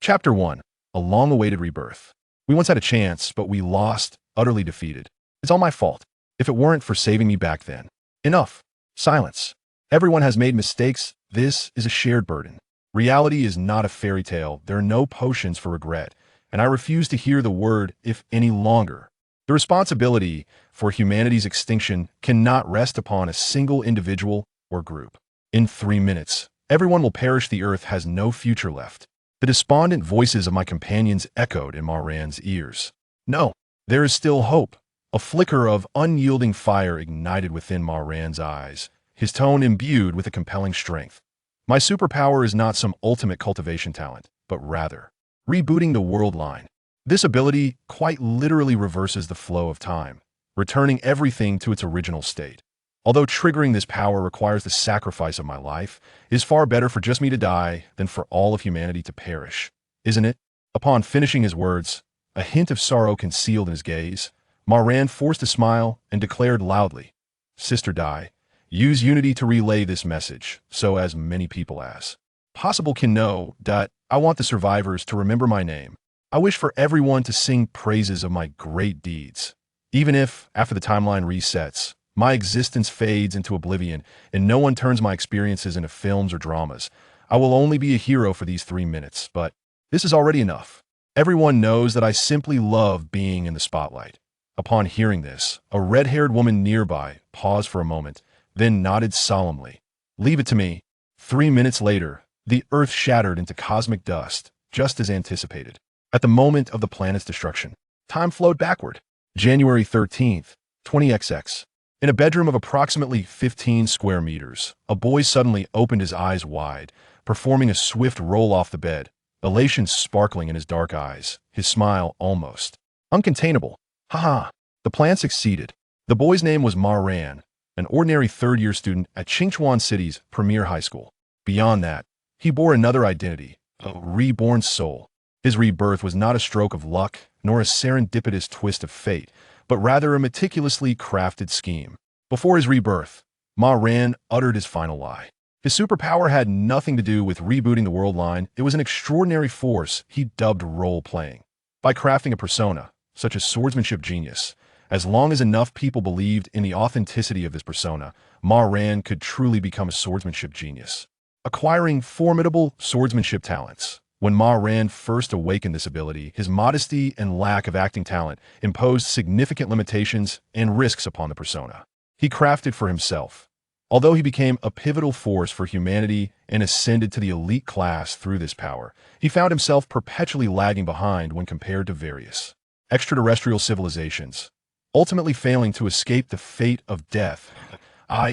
Chapter 1. A long-awaited rebirth. We once had a chance, but we lost, utterly defeated. It's all my fault. If it weren't for saving me back then. Enough. Silence. Everyone has made mistakes. This is a shared burden. Reality is not a fairy tale. There are no potions for regret, and I refuse to hear the word "if" any longer. The responsibility for humanity's extinction cannot rest upon a single individual or group. In 3 minutes, everyone will perish. The earth has no future left. The despondent voices of my companions echoed in Ma Ran's ears. No, there is still hope. A flicker of unyielding fire ignited within Ma Ran's eyes, his tone imbued with a compelling strength. My superpower is not some ultimate cultivation talent, but rather rebooting the world line. This ability quite literally reverses the flow of time, returning everything to its original state. Although triggering this power requires the sacrifice of my life, it is far better for just me to die than for all of humanity to perish. Isn't it? Upon finishing his words, a hint of sorrow concealed in his gaze, Ma Ran forced a smile and declared loudly, "Sister Dai, use unity to relay this message, so as many people as possible can know that I want the survivors to remember my name. I wish for everyone to sing praises of my great deeds. Even if, after the timeline resets, my existence fades into oblivion and no one turns my experiences into films or dramas, I will only be a hero for these 3 minutes, but this is already enough. Everyone knows that I simply love being in the spotlight." Upon hearing this, a red-haired woman nearby paused for a moment, then nodded solemnly. "Leave it to me." 3 minutes later, the earth shattered into cosmic dust, just as anticipated. At the moment of the planet's destruction, time flowed backward. January 13th, 20XX. In a bedroom of approximately 15 square meters, a boy suddenly opened his eyes wide, performing a swift roll off the bed, elation sparkling in his dark eyes, his smile almost uncontainable. Haha, the plan succeeded. The boy's name was Ma Ran, an ordinary third-year student at Qingchuan City's premier high school. Beyond that, he bore another identity, a reborn soul. His rebirth was not a stroke of luck, nor a serendipitous twist of fate, but rather a meticulously crafted scheme. Before his rebirth, Ma Ran uttered his final lie. His superpower had nothing to do with rebooting the world line. It was an extraordinary force he dubbed role-playing. By crafting a persona, such as swordsmanship genius, as long as enough people believed in the authenticity of this persona, Ma Ran could truly become a swordsmanship genius. Acquiring formidable swordsmanship talents. When Ma Ran first awakened this ability, his modesty and lack of acting talent imposed significant limitations and risks upon the persona he crafted for himself. Although he became a pivotal force for humanity and ascended to the elite class through this power, he found himself perpetually lagging behind when compared to various extraterrestrial civilizations, ultimately failing to escape the fate of death.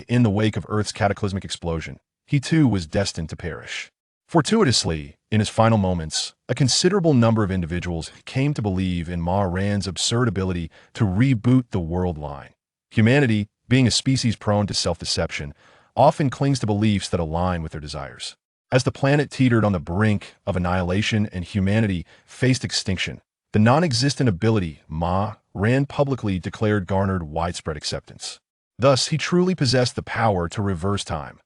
In the wake of Earth's cataclysmic explosion, he too was destined to perish. Fortuitously, in his final moments, a considerable number of individuals came to believe in Ma Ran's absurd ability to reboot the world line. Humanity, being a species prone to self-deception, often clings to beliefs that align with their desires. As the planet teetered on the brink of annihilation and humanity faced extinction, the non-existent ability Ma Ran publicly declared garnered widespread acceptance. Thus, he truly possessed the power to reverse time.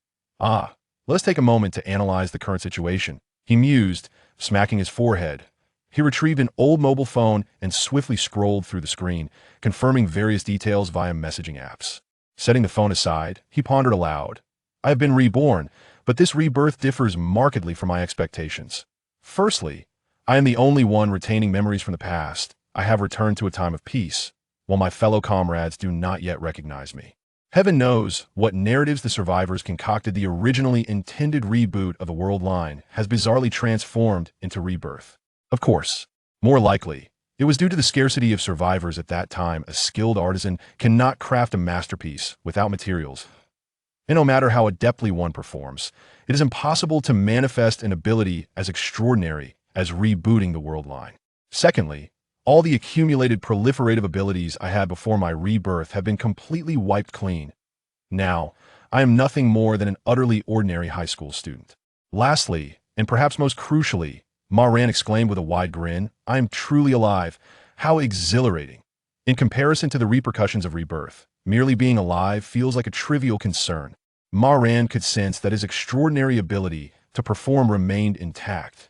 Let us take a moment to analyze the current situation, he mused, smacking his forehead. He retrieved an old mobile phone and swiftly scrolled through the screen, confirming various details via messaging apps. Setting the phone aside, he pondered aloud. "I have been reborn, but this rebirth differs markedly from my expectations. Firstly, I am the only one retaining memories from the past. I have returned to a time of peace, while my fellow comrades do not yet recognize me. Heaven knows what narratives the survivors concocted. The originally intended reboot of the world line has bizarrely transformed into rebirth. Of course, more likely, it was due to the scarcity of survivors at that time. A skilled artisan cannot craft a masterpiece without materials. And no matter how adeptly one performs, it is impossible to manifest an ability as extraordinary as rebooting the world line. Secondly, all the accumulated proliferative abilities I had before my rebirth have been completely wiped clean. Now, I am nothing more than an utterly ordinary high school student. Lastly, and perhaps most crucially, Ma Ran exclaimed with a wide grin, I am truly alive. How exhilarating. In comparison to the repercussions of rebirth, merely being alive feels like a trivial concern. Ma Ran could sense that his extraordinary ability to perform remained intact.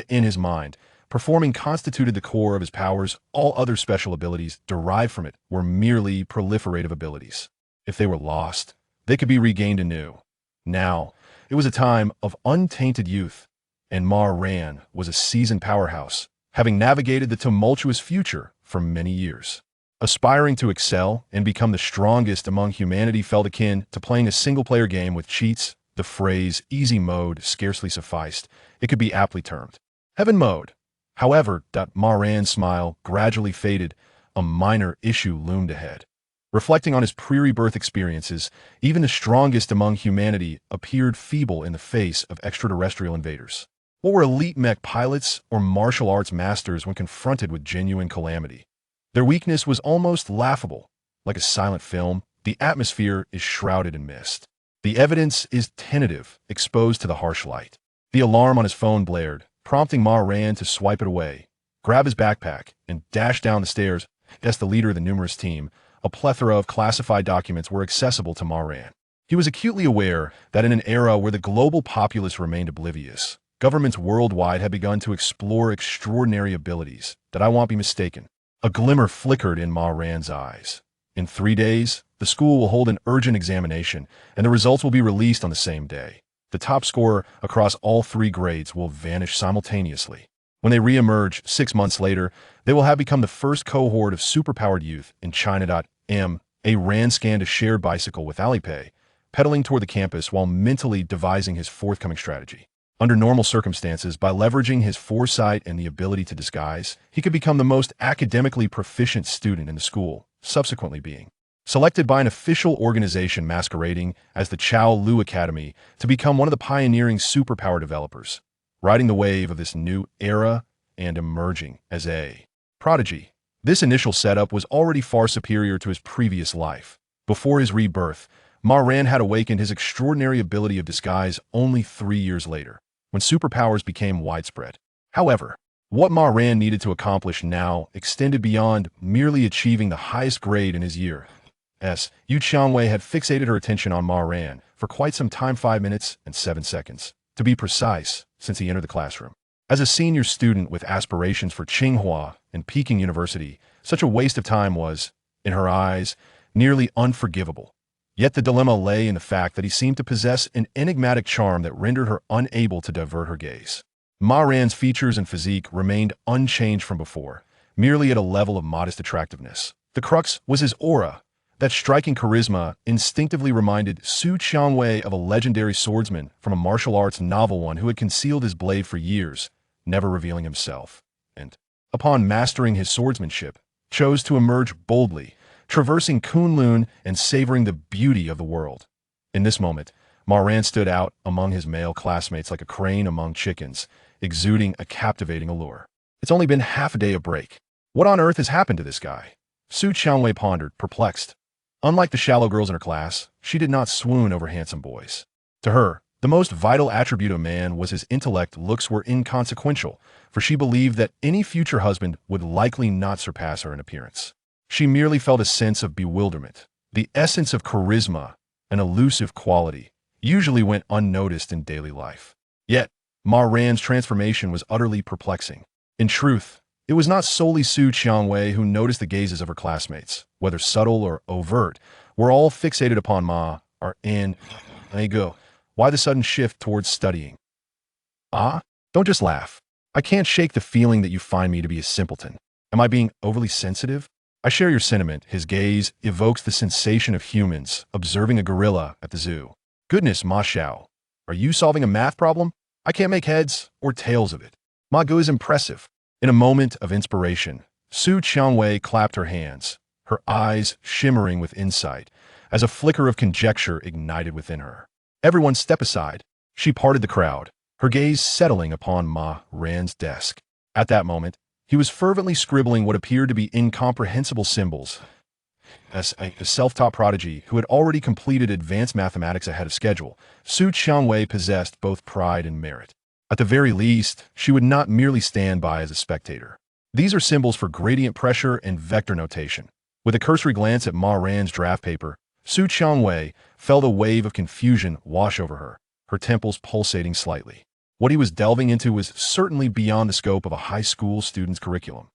In his mind, performing constituted the core of his powers. All other special abilities derived from it were merely proliferative abilities. If they were lost, they could be regained anew. Now, it was a time of untainted youth, and Ma Ran was a seasoned powerhouse, having navigated the tumultuous future for many years. Aspiring to excel and become the strongest among humanity felt akin to playing a single-player game with cheats. The phrase easy mode scarcely sufficed. It could be aptly termed heaven mode. However, Ma Ran's smile gradually faded. A minor issue loomed ahead. Reflecting on his pre-rebirth experiences, even the strongest among humanity appeared feeble in the face of extraterrestrial invaders. What were elite mech pilots or martial arts masters when confronted with genuine calamity? Their weakness was almost laughable. Like a silent film, the atmosphere is shrouded in mist. The evidence is tentative, exposed to the harsh light. The alarm on his phone blared, prompting Ma Ran to swipe it away, grab his backpack, and dash down the stairs. As the leader of the numerous team, a plethora of classified documents were accessible to Ma Ran. He was acutely aware that in an era where the global populace remained oblivious, governments worldwide had begun to explore extraordinary abilities. That I won't be mistaken. A glimmer flickered in Ma Ran's eyes. In 3 days, the school will hold an urgent examination, and the results will be released on the same day. The top scorer across all 3 grades will vanish simultaneously. When they re-emerge 6 months later, they will have become the first cohort of superpowered youth in China. A Ran scanned a shared bicycle with Alipay, pedaling toward the campus while mentally devising his forthcoming strategy. Under normal circumstances, by leveraging his foresight and the ability to disguise, he could become the most academically proficient student in the school, subsequently being selected by an official organization masquerading as the Chao Lu Academy to become one of the pioneering superpower developers, riding the wave of this new era and emerging as a prodigy. This initial setup was already far superior to his previous life. Before his rebirth, Ma Ran had awakened his extraordinary ability of disguise only 3 years later, when superpowers became widespread. However, what Ma Ran needed to accomplish now extended beyond merely achieving the highest grade in his year. Yu Qianwei had fixated her attention on Ma Ran for quite some time, 5 minutes and 7 seconds, to be precise, since he entered the classroom. As a senior student with aspirations for Tsinghua and Peking University, such a waste of time was, in her eyes, nearly unforgivable. Yet the dilemma lay in the fact that he seemed to possess an enigmatic charm that rendered her unable to divert her gaze. Ma Ran's features and physique remained unchanged from before, merely at a level of modest attractiveness. The crux was his aura. That striking charisma instinctively reminded Su Qianwei of a legendary swordsman from a martial arts novel, one who had concealed his blade for years, never revealing himself, and, upon mastering his swordsmanship, chose to emerge boldly, traversing Kunlun and savoring the beauty of the world. In this moment, Ma Ran stood out among his male classmates like a crane among chickens, exuding a captivating allure. It's only been half a day of break. What on earth has happened to this guy? Su Qianwei pondered, perplexed. Unlike the shallow girls in her class, she did not swoon over handsome boys. To her, the most vital attribute of man was his intellect. Looks were inconsequential, for she believed that any future husband would likely not surpass her in appearance. She merely felt a sense of bewilderment. The essence of charisma, an elusive quality, usually went unnoticed in daily life. Yet, Ma Ran's transformation was utterly perplexing. In truth, it was not solely Su Qianwei who noticed the gazes of her classmates, whether subtle or overt, were all fixated upon Ma Ran. Why the sudden shift towards studying? Don't just laugh. I can't shake the feeling that you find me to be a simpleton. Am I being overly sensitive? I share your sentiment. His gaze evokes the sensation of humans observing a gorilla at the zoo. Goodness, Ma Xiao, are you solving a math problem? I can't make heads or tails of it. Ma Gu is impressive. In a moment of inspiration, Su Qianwei clapped her hands, her eyes shimmering with insight, as a flicker of conjecture ignited within her. Everyone step aside. She parted the crowd, her gaze settling upon Ma Ran's desk. At that moment, he was fervently scribbling what appeared to be incomprehensible symbols. As a self-taught prodigy who had already completed advanced mathematics ahead of schedule, Su Qianwei possessed both pride and merit. At the very least, she would not merely stand by as a spectator. These are symbols for gradient pressure and vector notation. With a cursory glance at Ma Ran's draft paper, Su Qianwei felt a wave of confusion wash over her, her temples pulsating slightly. What he was delving into was certainly beyond the scope of a high school student's curriculum.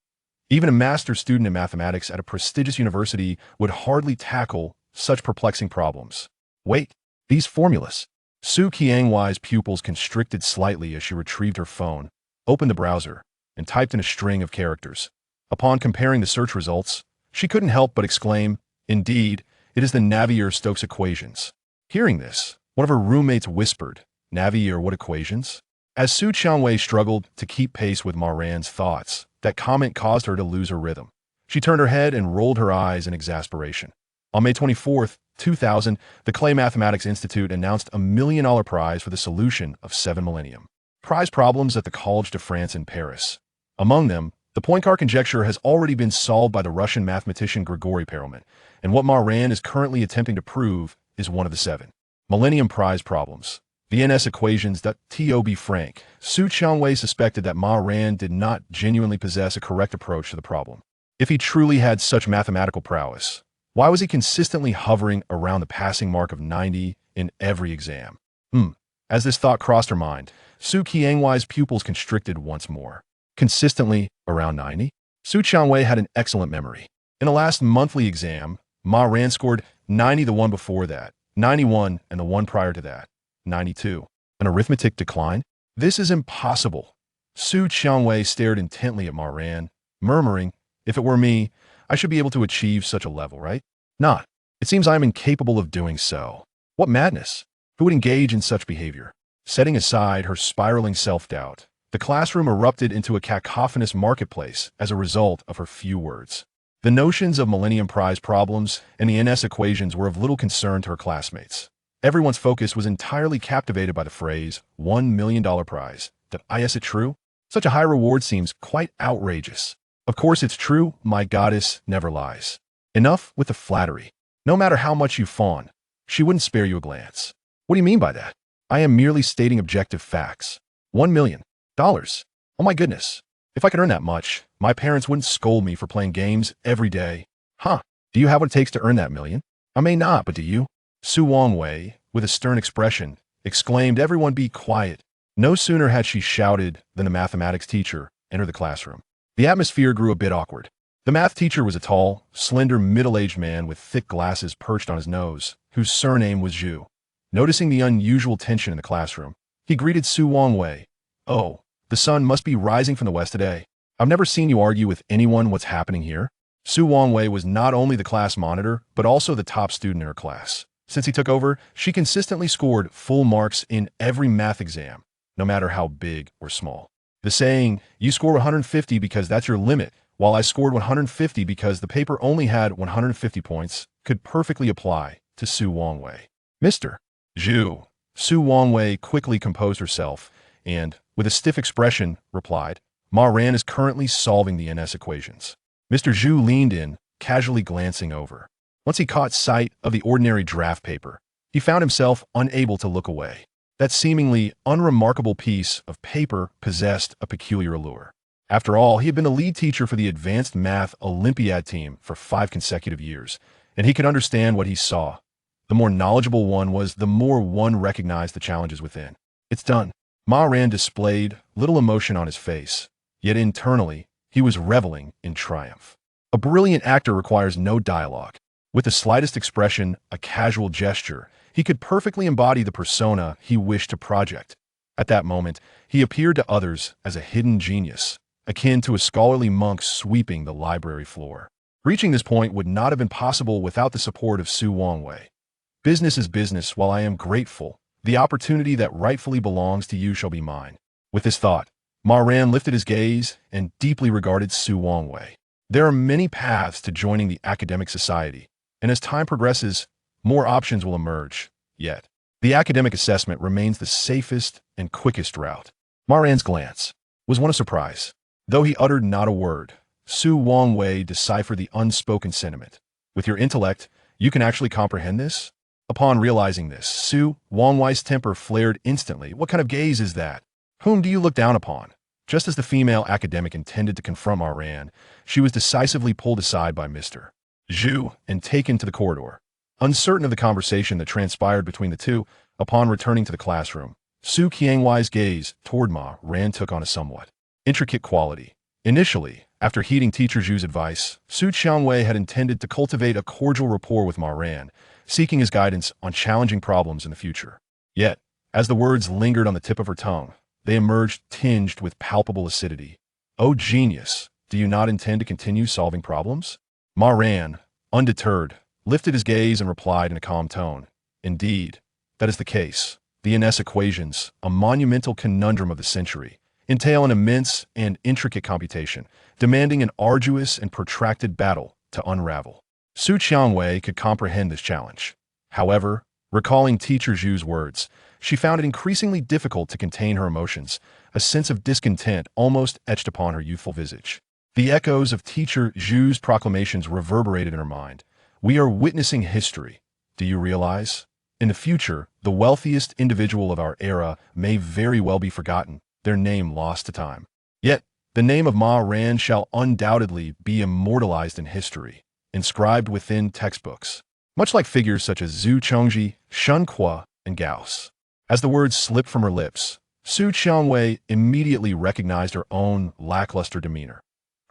Even a master's student in mathematics at a prestigious university would hardly tackle such perplexing problems. Wait, these formulas. Su Qianhuai's pupils constricted slightly as she retrieved her phone, opened the browser, and typed in a string of characters. Upon comparing the search results, she couldn't help but exclaim, "Indeed, it is the Navier-Stokes equations." Hearing this, one of her roommates whispered, "Navier what equations?" As Su Qianhui struggled to keep pace with Ma Ran's thoughts, that comment caused her to lose her rhythm. She turned her head and rolled her eyes in exasperation. On May 24, 2000, the Clay Mathematics Institute announced a $1 million prize for the solution of 7 millennium prize problems at the Collège de France in Paris. Among them, the Poincare conjecture has already been solved by the Russian mathematician Grigory Perelman, and what Ma Ran is currently attempting to prove is one of the 7 millennium prize problems. The NS equations. To be frank, Su Qianhui suspected that Ma Ran did not genuinely possess a correct approach to the problem. If he truly had such mathematical prowess, why was he consistently hovering around the passing mark of 90 in every exam? As this thought crossed her mind, Su Qianhuai's pupils constricted once more. Consistently around 90? Su Qianhui had an excellent memory. In the last monthly exam, Ma Ran scored 90 the one before that, 91 and the one prior to that, 92. An arithmetic decline? This is impossible. Su Qianhui stared intently at Ma Ran, murmuring, "If it were me, I should be able to achieve such a level, right? Not. It seems I am incapable of doing so." What madness! Who would engage in such behavior? Setting aside her spiraling self-doubt, the classroom erupted into a cacophonous marketplace as a result of her few words. The notions of Millennium Prize problems and the NS equations were of little concern to her classmates. Everyone's focus was entirely captivated by the phrase, $1 million prize. Is it true? Such a high reward seems quite outrageous. Of course it's true, my goddess never lies. Enough with the flattery. No matter how much you fawn, she wouldn't spare you a glance. What do you mean by that? I am merely stating objective facts. $1 million. Oh my goodness. If I could earn that much, my parents wouldn't scold me for playing games every day. Huh? Do you have what it takes to earn that million? I may not, but do you? Su Wangwei, with a stern expression, exclaimed, "Everyone be quiet." No sooner had she shouted than the mathematics teacher entered the classroom. The atmosphere grew a bit awkward. The math teacher was a tall, slender, middle-aged man with thick glasses perched on his nose, whose surname was Zhu. Noticing the unusual tension in the classroom, he greeted Su Wangwei. "Oh, the sun must be rising from the west today. I've never seen you argue with anyone. What's happening here?" Su Wangwei was not only the class monitor, but also the top student in her class. Since he took over, she consistently scored full marks in every math exam, no matter how big or small. The saying, "You score 150 because that's your limit, while I scored 150 because the paper only had 150 points," could perfectly apply to Su Wangwei. "Mr. Zhu." Su Wangwei quickly composed herself and, with a stiff expression, replied, "Ma Ran is currently solving the NS equations." Mr. Zhu leaned in, casually glancing over. Once he caught sight of the ordinary draft paper, he found himself unable to look away. That seemingly unremarkable piece of paper possessed a peculiar allure. After all, he had been the lead teacher for the Advanced Math Olympiad team for 5 consecutive years, and he could understand what he saw. The more knowledgeable one was, the more one recognized the challenges within. "It's done." Ma Ran displayed little emotion on his face, yet internally, he was reveling in triumph. A brilliant actor requires no dialogue. With the slightest expression, a casual gesture, he could perfectly embody the persona he wished to project. At that moment, he appeared to others as a hidden genius, akin to a scholarly monk sweeping the library floor. Reaching this point would not have been possible without the support of Su Wangwei. "Business is business. While I am grateful, the opportunity that rightfully belongs to you shall be mine." With this thought, Ma Ran lifted his gaze and deeply regarded Su Wangwei. There are many paths to joining the academic society, and as time progresses, more options will emerge. Yet, the academic assessment remains the safest and quickest route. Ma Ran's glance was one of surprise. Though he uttered not a word, Su Wangwei deciphered the unspoken sentiment. "With your intellect, you can actually comprehend this?" Upon realizing this, Su Wangwei's temper flared instantly. "What kind of gaze is that? Whom do you look down upon?" Just as the female academic intended to confront Ma Ran, she was decisively pulled aside by Mr. Zhu and taken to the corridor. Uncertain of the conversation that transpired between the two, upon returning to the classroom, Su Qianhuai's gaze toward Ma Ran took on a somewhat intricate quality. Initially, after heeding Teacher Zhu's advice, Su Qianhui had intended to cultivate a cordial rapport with Ma Ran, seeking his guidance on challenging problems in the future. Yet, as the words lingered on the tip of her tongue, they emerged tinged with palpable acidity. "Oh genius, do you not intend to continue solving problems?" Ma Ran, undeterred, lifted his gaze and replied in a calm tone, "Indeed, that is the case. The NS equations, a monumental conundrum of the century, entail an immense and intricate computation, demanding an arduous and protracted battle to unravel." Su Qianhui could comprehend this challenge. However, recalling Teacher Zhu's words, she found it increasingly difficult to contain her emotions, a sense of discontent almost etched upon her youthful visage. The echoes of Teacher Zhu's proclamations reverberated in her mind. "We are witnessing history. Do you realize? In the future, the wealthiest individual of our era may very well be forgotten, their name lost to time. Yet, the name of Ma Ran shall undoubtedly be immortalized in history, inscribed within textbooks, much like figures such as Zhu Chongji, Shen Kuo, and Gauss." As the words slipped from her lips, Su Qianhui immediately recognized her own lackluster demeanor.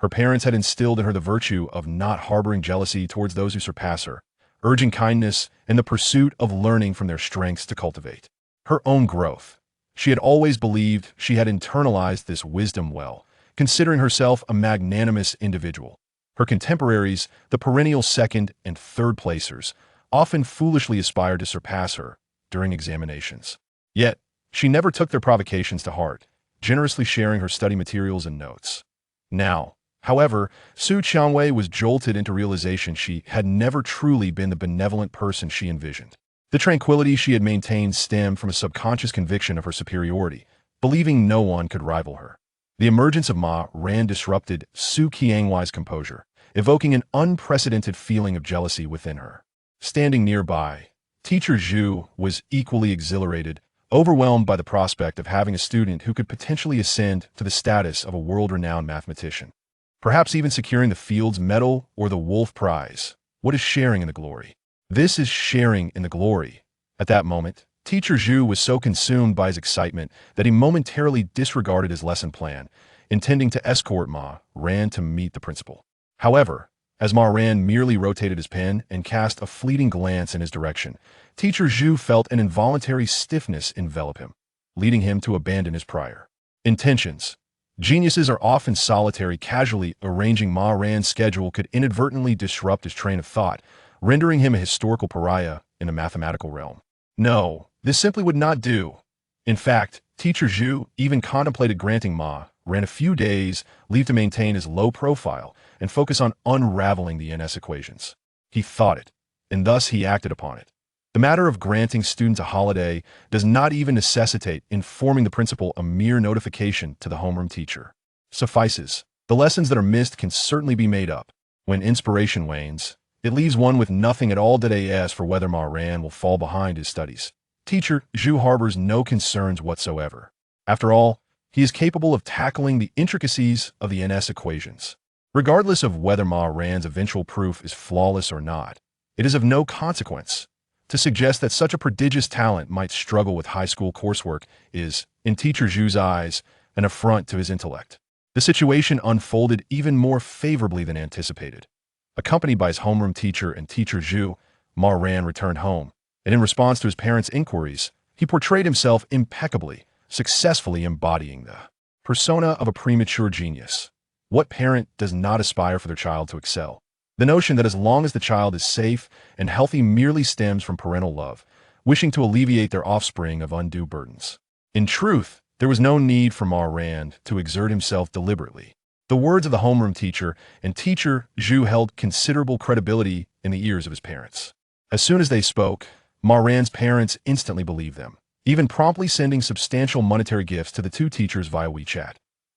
Her parents had instilled in her the virtue of not harboring jealousy towards those who surpass her, urging kindness and the pursuit of learning from their strengths to cultivate her own growth. She had always believed she had internalized this wisdom well, considering herself a magnanimous individual. Her contemporaries, the perennial second and third placers, often foolishly aspired to surpass her during examinations. Yet, she never took their provocations to heart, generously sharing her study materials and notes. Now, however, Su Qianhui was jolted into realization she had never truly been the benevolent person she envisioned. The tranquility she had maintained stemmed from a subconscious conviction of her superiority, believing no one could rival her. The emergence of Ma Ran disrupted Su Qianhuai's composure, evoking an unprecedented feeling of jealousy within her. Standing nearby, Teacher Zhu was equally exhilarated, overwhelmed by the prospect of having a student who could potentially ascend to the status of a world-renowned mathematician, perhaps even securing the Fields Medal or the Wolf Prize. What is sharing in the glory? This is sharing in the glory. At that moment, Teacher Zhu was so consumed by his excitement that he momentarily disregarded his lesson plan, intending to escort Ma Ran to meet the principal. However, as Ma Ran merely rotated his pen and cast a fleeting glance in his direction, Teacher Zhu felt an involuntary stiffness envelop him, leading him to abandon his prior intentions. Geniuses are often solitary. Casually arranging Ma Ran's schedule could inadvertently disrupt his train of thought, rendering him a historical pariah in the mathematical realm. No, this simply would not do. In fact, Teacher Zhu even contemplated granting Ma Ran a few days leave to maintain his low profile and focus on unraveling the NS equations. He thought it, and thus he acted upon it. The matter of granting students a holiday does not even necessitate informing the principal, a mere notification to the homeroom teacher suffices. The lessons that are missed can certainly be made up. When inspiration wanes, it leaves one with nothing at all as for whether Ma Ran will fall behind his studies. Teacher Zhu harbors no concerns whatsoever. After all, he is capable of tackling the intricacies of the NS equations. Regardless of whether Ma Ran's eventual proof is flawless or not, it is of no consequence. To suggest that such a prodigious talent might struggle with high school coursework is, in Teacher Zhu's eyes, an affront to his intellect. The situation unfolded even more favorably than anticipated. Accompanied by his homeroom teacher and Teacher Zhu, Ma Ran returned home, and in response to his parents' inquiries, he portrayed himself impeccably, successfully embodying the persona of a premature genius. What parent does not aspire for their child to excel? The notion that as long as the child is safe and healthy merely stems from parental love, wishing to alleviate their offspring of undue burdens. In truth, there was no need for Ma Ran to exert himself deliberately. The words of the homeroom teacher and Teacher Zhu held considerable credibility in the ears of his parents. As soon as they spoke, Ma Ran's parents instantly believed them, even promptly sending substantial monetary gifts to the two teachers via WeChat.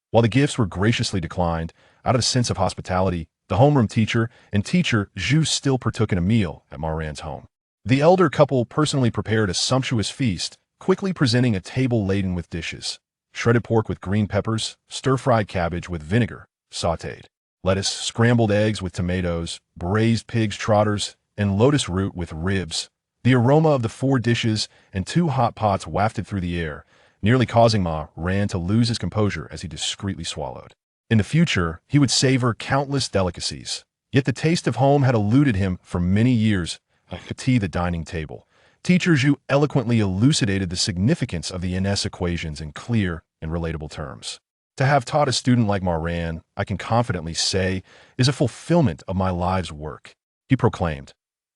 While the gifts were graciously declined, out of a sense of hospitality, the homeroom teacher and Teacher Zhu still partook in a meal at Ma Ran's home. The elder couple personally prepared a sumptuous feast, quickly presenting a table laden with dishes: shredded pork with green peppers, stir-fried cabbage with vinegar, sautéed lettuce, scrambled eggs with tomatoes, braised pig's trotters, and lotus root with ribs. The aroma of the 4 dishes and 2 hot pots wafted through the air, nearly causing Ma Ran to lose his composure as he discreetly swallowed. In the future, he would savor countless delicacies. Yet the taste of home had eluded him for many years. At the dining table, Teacher Zhu eloquently elucidated the significance of the NS equations in clear and relatable terms. To have taught a student like Ma Ran, I can confidently say, is a fulfillment of my life's work, he proclaimed.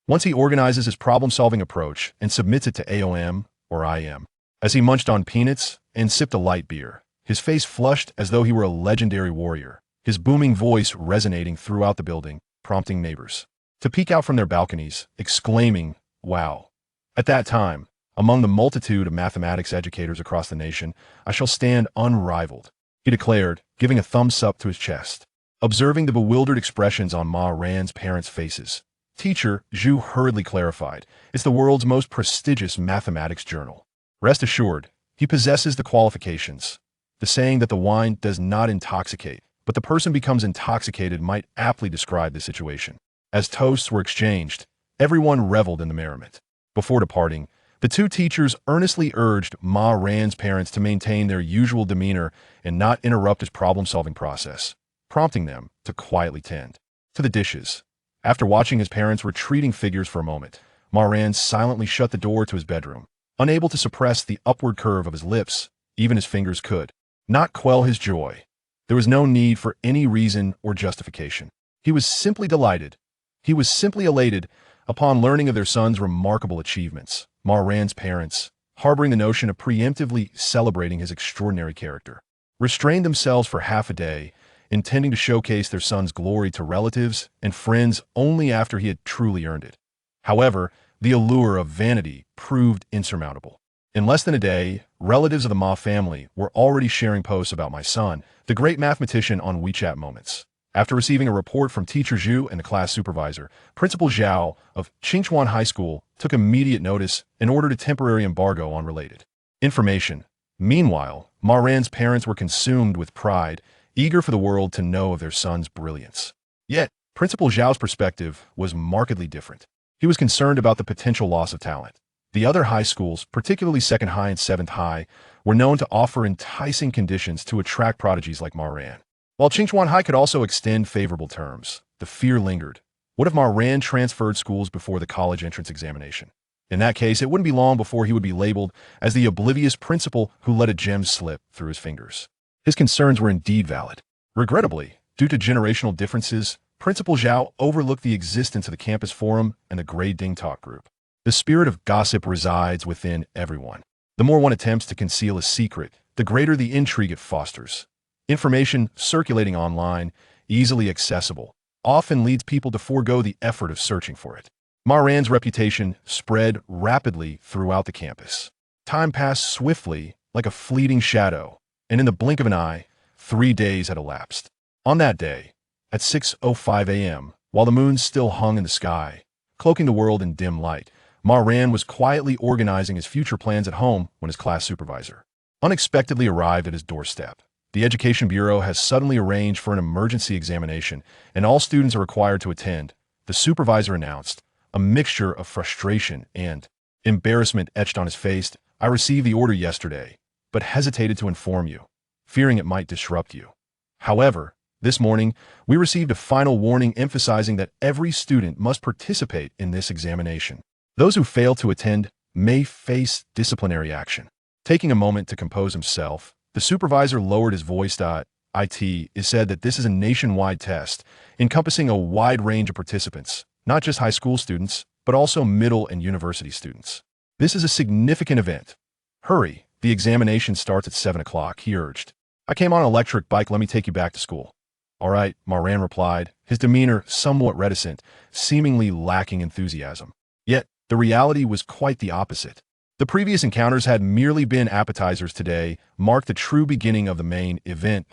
Once he organizes his problem-solving approach and submits it to AOM or IM. As he munched on peanuts and sipped a light beer, his face flushed as though he were a legendary warrior, his booming voice resonating throughout the building, prompting neighbors to peek out from their balconies, exclaiming, "Wow." At that time, among the multitude of mathematics educators across the nation, I shall stand unrivaled, he declared, giving a thumbs up to his chest. Observing the bewildered expressions on Ma Ran's parents' faces, Teacher Zhu hurriedly clarified, "It's the world's most prestigious mathematics journal. Rest assured, he possesses the qualifications." The saying that the wine does not intoxicate, but the person becomes intoxicated might aptly describe the situation. As toasts were exchanged, everyone reveled in the merriment. Before departing, the two teachers earnestly urged Ma Ran's parents to maintain their usual demeanor and not interrupt his problem-solving process, prompting them to quietly tend to the dishes. After watching his parents' retreating figures for a moment, Ma Ran silently shut the door to his bedroom, unable to suppress the upward curve of his lips. Even his fingers could not quell his joy. There was no need for any reason or justification. He was simply delighted. He was simply elated upon learning of their son's remarkable achievements. Ma Ran's parents, harboring the notion of preemptively celebrating his extraordinary character, restrained themselves for half a day, intending to showcase their son's glory to relatives and friends only after he had truly earned it. However, the allure of vanity proved insurmountable. In less than a day, relatives of the Ma family were already sharing posts about my son, the great mathematician, on WeChat Moments. After receiving a report from Teacher Zhu and the class supervisor, Principal Zhao of Qingchuan High School took immediate notice and ordered a temporary embargo on related information. Meanwhile, Ma Ran's parents were consumed with pride, eager for the world to know of their son's brilliance. Yet, Principal Zhao's perspective was markedly different. He was concerned about the potential loss of talent. The other high schools, particularly 2nd High and 7th High, were known to offer enticing conditions to attract prodigies like Ma Ran. While Qingchuan High could also extend favorable terms, the fear lingered. What if Ma Ran transferred schools before the college entrance examination? In that case, it wouldn't be long before he would be labeled as the oblivious principal who let a gem slip through his fingers. His concerns were indeed valid. Regrettably, due to generational differences, Principal Zhao overlooked the existence of the campus forum and the grade ding talk group. The spirit of gossip resides within everyone. The more one attempts to conceal a secret, the greater the intrigue it fosters. Information circulating online, easily accessible, often leads people to forego the effort of searching for it. Ma Ran's reputation spread rapidly throughout the campus. Time passed swiftly, like a fleeting shadow, and in the blink of an eye, 3 days had elapsed. On that day, at 6:05 a.m., while the moon still hung in the sky, cloaking the world in dim light, Ma Ran was quietly organizing his future plans at home when his class supervisor unexpectedly arrived at his doorstep. The Education Bureau has suddenly arranged for an emergency examination, and all students are required to attend, the supervisor announced. A mixture of frustration and embarrassment etched on his face. "I received the order yesterday, but hesitated to inform you, fearing it might disrupt you. However, this morning, we received a final warning emphasizing that every student must participate in this examination. Those who fail to attend may face disciplinary action." Taking a moment to compose himself, the supervisor lowered his voice. "It is said that this is a nationwide test, encompassing a wide range of participants, not just high school students, but also middle and university students. This is a significant event. Hurry, the examination starts at 7 o'clock, he urged. "I came on an electric bike, let me take you back to school." "All right," Ma Ran replied, his demeanor somewhat reticent, seemingly lacking enthusiasm. Yet, the reality was quite the opposite. The previous encounters had merely been appetizers. Today marked the true beginning of the main event.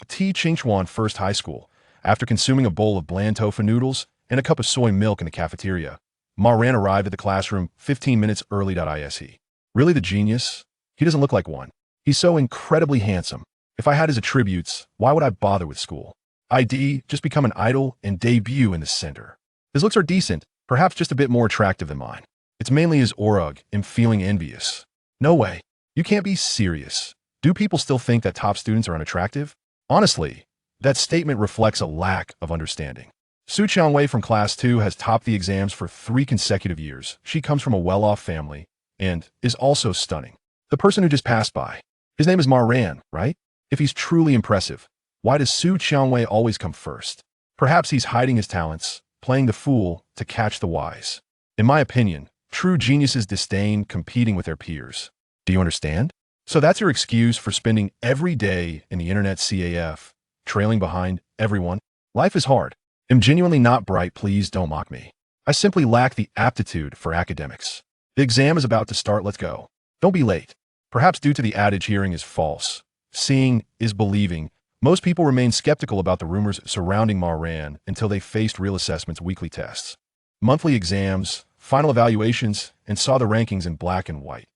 Qingchuan First High School. After consuming a bowl of bland tofu noodles and a cup of soy milk in the cafeteria, Ma Ran arrived at the classroom 15 minutes early. Is really the genius? He doesn't look like one. He's so incredibly handsome. If I had his attributes, why would I bother with school? Just become an idol and debut in the center. His looks are decent, perhaps just a bit more attractive than mine. It's mainly his aura. I'm feeling envious. No way. You can't be serious. Do people still think that top students are unattractive? Honestly, that statement reflects a lack of understanding. Su Qiangwei from Class 2 has topped the exams for 3 consecutive years. She comes from a well-off family and is also stunning. The person who just passed by, his name is Ma Ran, right? If he's truly impressive, why does Su Qiangwei always come first? Perhaps he's hiding his talents, playing the fool to catch the wise. In my opinion, true geniuses disdain competing with their peers. Do you understand? So that's your excuse for spending every day in the internet CAF, trailing behind everyone? Life is hard. I'm genuinely not bright, please don't mock me. I simply lack the aptitude for academics. The exam is about to start, let's go. Don't be late. Perhaps due to the adage hearing is false, seeing is believing, most people remain skeptical about the rumors surrounding Ma Ran until they faced real assessments, weekly tests, monthly exams, final evaluations, and saw the rankings in black and white.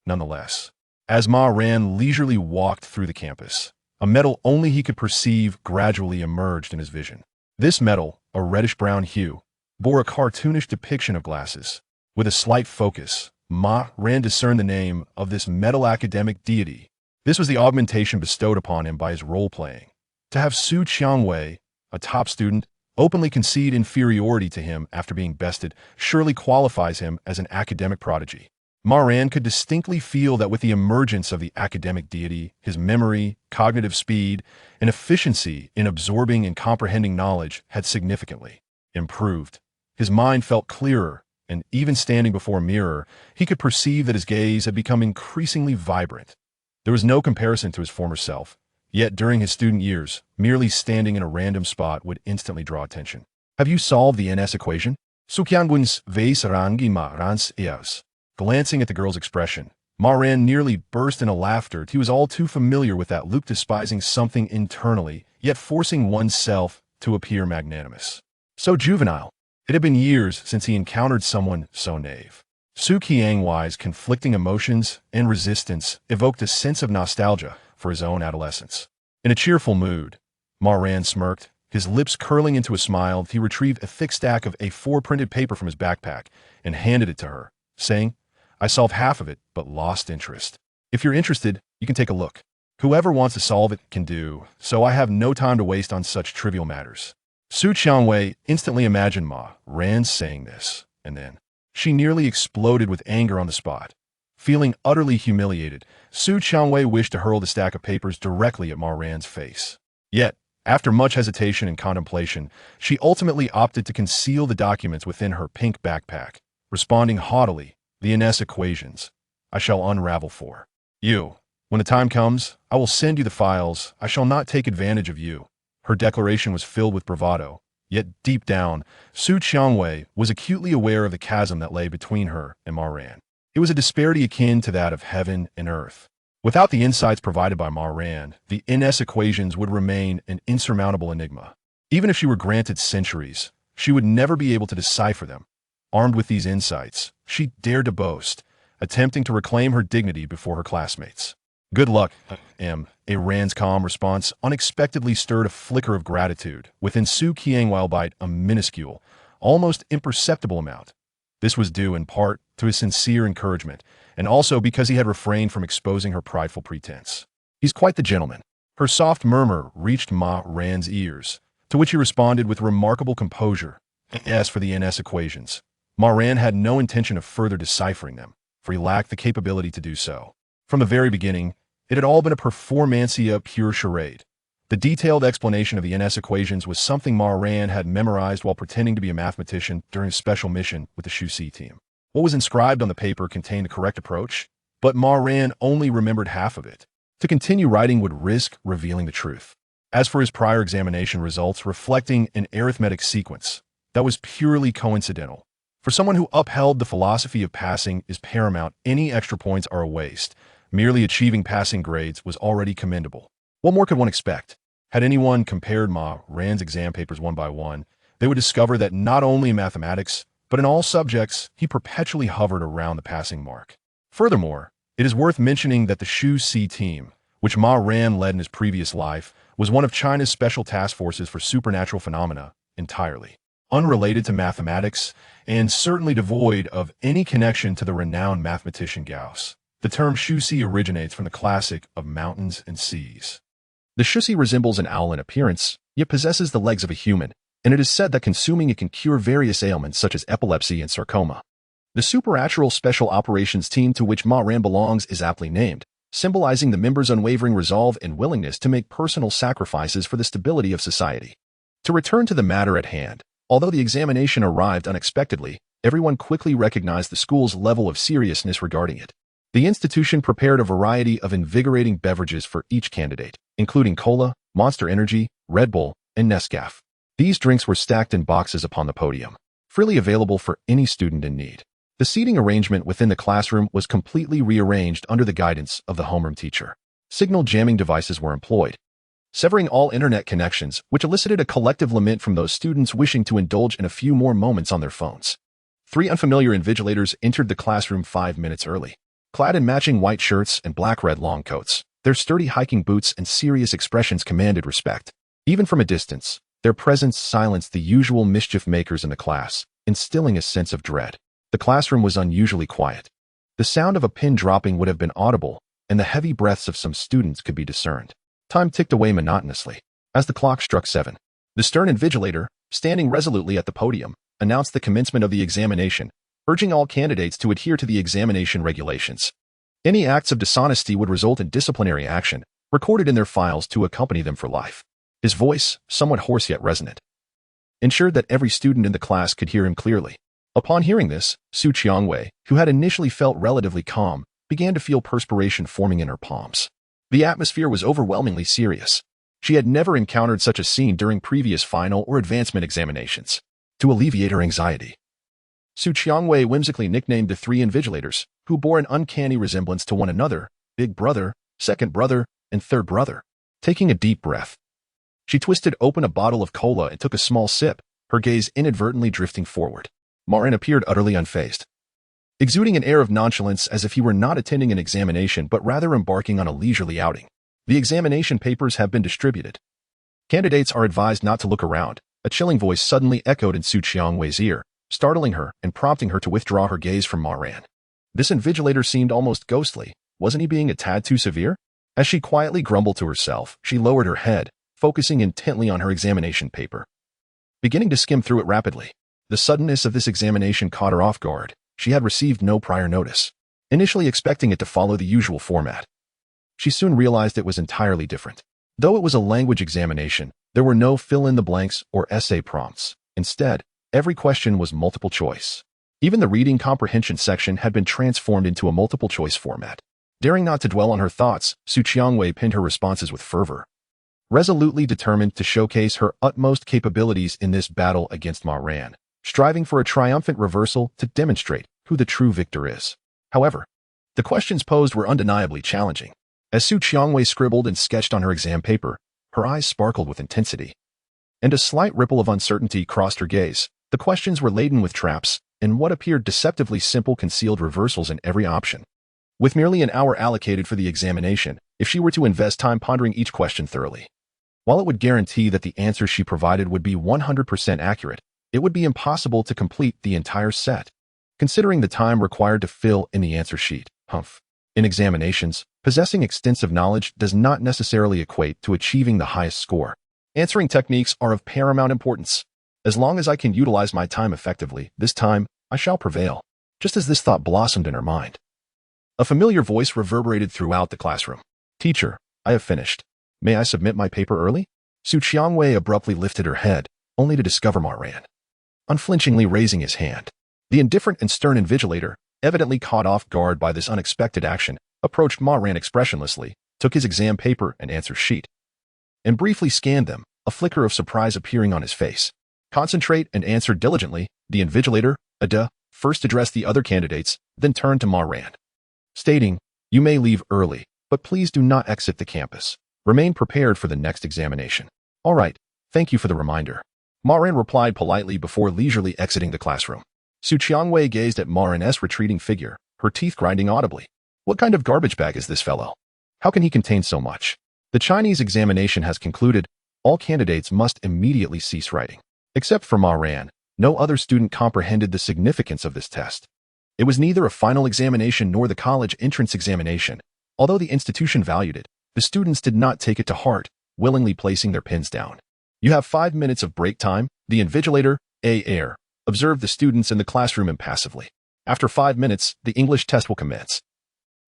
Nonetheless, as Ma Ran leisurely walked through the campus, a metal only he could perceive gradually emerged in his vision. This metal, a reddish-brown hue, bore a cartoonish depiction of glasses. With a slight focus, Ma Ran discerned the name of this metal academic deity. This was the augmentation bestowed upon him by his role-playing. To have Su Qiangwei, a top student, openly concede inferiority to him after being bested surely qualifies him as an academic prodigy. Ma Ran could distinctly feel that with the emergence of the academic deity, his memory, cognitive speed, and efficiency in absorbing and comprehending knowledge had significantly improved. His mind felt clearer, and even standing before a mirror, he could perceive that his gaze had become increasingly vibrant. There was no comparison to his former self, yet during his student years, merely standing in a random spot would instantly draw attention. Have you solved the NS equation? Su Qiangwen's Veis Rangi Ma Ran's Eos. Glancing at the girl's expression, Ma Ran nearly burst into laughter. He was all too familiar with that look, despising something internally, yet forcing oneself to appear magnanimous. So juvenile. It had been years since he encountered someone so naive. Su Qiangwei's conflicting emotions and resistance evoked a sense of nostalgia for his own adolescence. In a cheerful mood, Ma Ran smirked, his lips curling into a smile. He retrieved a thick stack of A4 printed paper from his backpack and handed it to her, saying, I solved half of it, but lost interest. If you're interested, you can take a look. Whoever wants to solve it can do, so I have no time to waste on such trivial matters. Su Qiangwei instantly imagined Ma Ran saying this, and then she nearly exploded with anger on the spot. Feeling utterly humiliated, Su Qiangwei wished to hurl the stack of papers directly at Ma Ran's face. Yet, after much hesitation and contemplation, she ultimately opted to conceal the documents within her pink backpack, responding haughtily, the NS equations, I shall unravel for you. When the time comes, I will send you the files. I shall not take advantage of you. Her declaration was filled with bravado, yet deep down, Su Qiangwei was acutely aware of the chasm that lay between her and Ma Ran. It was a disparity akin to that of heaven and earth. Without the insights provided by Ma Ran, the NS equations would remain an insurmountable enigma. Even if she were granted centuries, she would never be able to decipher them. Armed with these insights, she dared to boast, attempting to reclaim her dignity before her classmates. Good luck, M. A Ran's calm response unexpectedly stirred a flicker of gratitude within Su Qiangwei, a minuscule, almost imperceptible amount. This was due in part to his sincere encouragement, and also because he had refrained from exposing her prideful pretense. He's quite the gentleman. Her soft murmur reached Ma Ran's ears, to which he responded with remarkable composure. As for the NS equations, Ma Ran had no intention of further deciphering them, for he lacked the capability to do so. From the very beginning, it had all been a performancia pure charade. The detailed explanation of the NS equations was something Ma Ran had memorized while pretending to be a mathematician during a special mission with the Shu C team. What was inscribed on the paper contained the correct approach, but Ma Ran only remembered half of it. To continue writing would risk revealing the truth. As for his prior examination results reflecting an arithmetic sequence, that was purely coincidental. For someone who upheld the philosophy of passing is paramount, any extra points are a waste. Merely achieving passing grades was already commendable. What more could one expect? Had anyone compared Ma Ran's exam papers one by one, they would discover that not only in mathematics, but in all subjects, he perpetually hovered around the passing mark. Furthermore, it is worth mentioning that the Shu C team, which Ma Ran led in his previous life, was one of China's special task forces for supernatural phenomena, entirely unrelated to mathematics, and certainly devoid of any connection to the renowned mathematician Gauss. The term shusi originates from the classic of mountains and seas. The shusi resembles an owl in appearance, yet possesses the legs of a human, and it is said that consuming it can cure various ailments such as epilepsy and sarcoma. The supernatural special operations team to which Ma Ran belongs is aptly named, symbolizing the members' unwavering resolve and willingness to make personal sacrifices for the stability of society. To return to the matter at hand, although the examination arrived unexpectedly, everyone quickly recognized the school's level of seriousness regarding it. The institution prepared a variety of invigorating beverages for each candidate, including cola, Monster Energy, Red Bull, and Nescafé. These drinks were stacked in boxes upon the podium, freely available for any student in need. The seating arrangement within the classroom was completely rearranged under the guidance of the homeroom teacher. Signal jamming devices were employed, severing all internet connections, which elicited a collective lament from those students wishing to indulge in a few more moments on their phones. 3 unfamiliar invigilators entered the classroom 5 minutes early, clad in matching white shirts and black-red long coats. Their sturdy hiking boots and serious expressions commanded respect. Even from a distance, their presence silenced the usual mischief makers in the class, instilling a sense of dread. The classroom was unusually quiet. The sound of a pin dropping would have been audible, and the heavy breaths of some students could be discerned. Time ticked away monotonously. As the clock struck 7, the stern invigilator, standing resolutely at the podium, announced the commencement of the examination, urging all candidates to adhere to the examination regulations. Any acts of dishonesty would result in disciplinary action, recorded in their files to accompany them for life. His voice, somewhat hoarse yet resonant, ensured that every student in the class could hear him clearly. Upon hearing this, Su Qiangwei, who had initially felt relatively calm, began to feel perspiration forming in her palms. The atmosphere was overwhelmingly serious. She had never encountered such a scene during previous final or advancement examinations. To alleviate her anxiety, Su Qiangwei whimsically nicknamed the 3 invigilators, who bore an uncanny resemblance to one another, Big Brother, Second Brother, and Third Brother. Taking a deep breath, she twisted open a bottle of cola and took a small sip, her gaze inadvertently drifting forward. Ma Ran appeared utterly unfazed, exuding an air of nonchalance as if he were not attending an examination but rather embarking on a leisurely outing. The examination papers have been distributed. Candidates are advised not to look around. A chilling voice suddenly echoed in Su Qiangwei's ear, startling her and prompting her to withdraw her gaze from Ma Ran. This invigilator seemed almost ghostly. Wasn't he being a tad too severe? As she quietly grumbled to herself, she lowered her head, focusing intently on her examination paper, beginning to skim through it rapidly. The suddenness of this examination caught her off guard. She had received no prior notice, initially expecting it to follow the usual format. She soon realized it was entirely different. Though it was a language examination, there were no fill-in-the-blanks or essay prompts. Instead, every question was multiple choice. Even the reading comprehension section had been transformed into a multiple-choice format. Daring not to dwell on her thoughts, Su Qiangwei pinned her responses with fervor, resolutely determined to showcase her utmost capabilities in this battle against Ma Ran, striving for a triumphant reversal to demonstrate who the true victor is. However, the questions posed were undeniably challenging. As Su Qiangwei scribbled and sketched on her exam paper, her eyes sparkled with intensity, and a slight ripple of uncertainty crossed her gaze. The questions were laden with traps, and what appeared deceptively simple concealed reversals in every option. With merely an hour allocated for the examination, if she were to invest time pondering each question thoroughly, while it would guarantee that the answers she provided would be 100% accurate, it would be impossible to complete the entire set, considering the time required to fill in the answer sheet. In examinations, possessing extensive knowledge does not necessarily equate to achieving the highest score. Answering techniques are of paramount importance. As long as I can utilize my time effectively, this time, I shall prevail. Just as this thought blossomed in her mind, a familiar voice reverberated throughout the classroom. Teacher, I have finished. May I submit my paper early? Su Qiangwei abruptly lifted her head, only to discover Ma Ran unflinchingly raising his hand. The indifferent and stern invigilator, evidently caught off guard by this unexpected action, approached Ma Ran expressionlessly, took his exam paper and answer sheet, and briefly scanned them, a flicker of surprise appearing on his face. Concentrate and answer diligently, the invigilator, first addressed the other candidates, then turned to Ma Ran, stating, You may leave early, but please do not exit the campus. Remain prepared for the next examination. All right, thank you for the reminder. Ma Ran replied politely before leisurely exiting the classroom. Su Qiangwei gazed at Ma Ran's retreating figure, her teeth grinding audibly. What kind of garbage bag is this fellow? How can he contain so much? The Chinese examination has concluded. All candidates must immediately cease writing. Except for Ma Ran, no other student comprehended the significance of this test. It was neither a final examination nor the college entrance examination. Although the institution valued it, the students did not take it to heart, willingly placing their pens down. You have 5 minutes of break time, the invigilator, A.R., observed the students in the classroom impassively. After 5 minutes, the English test will commence.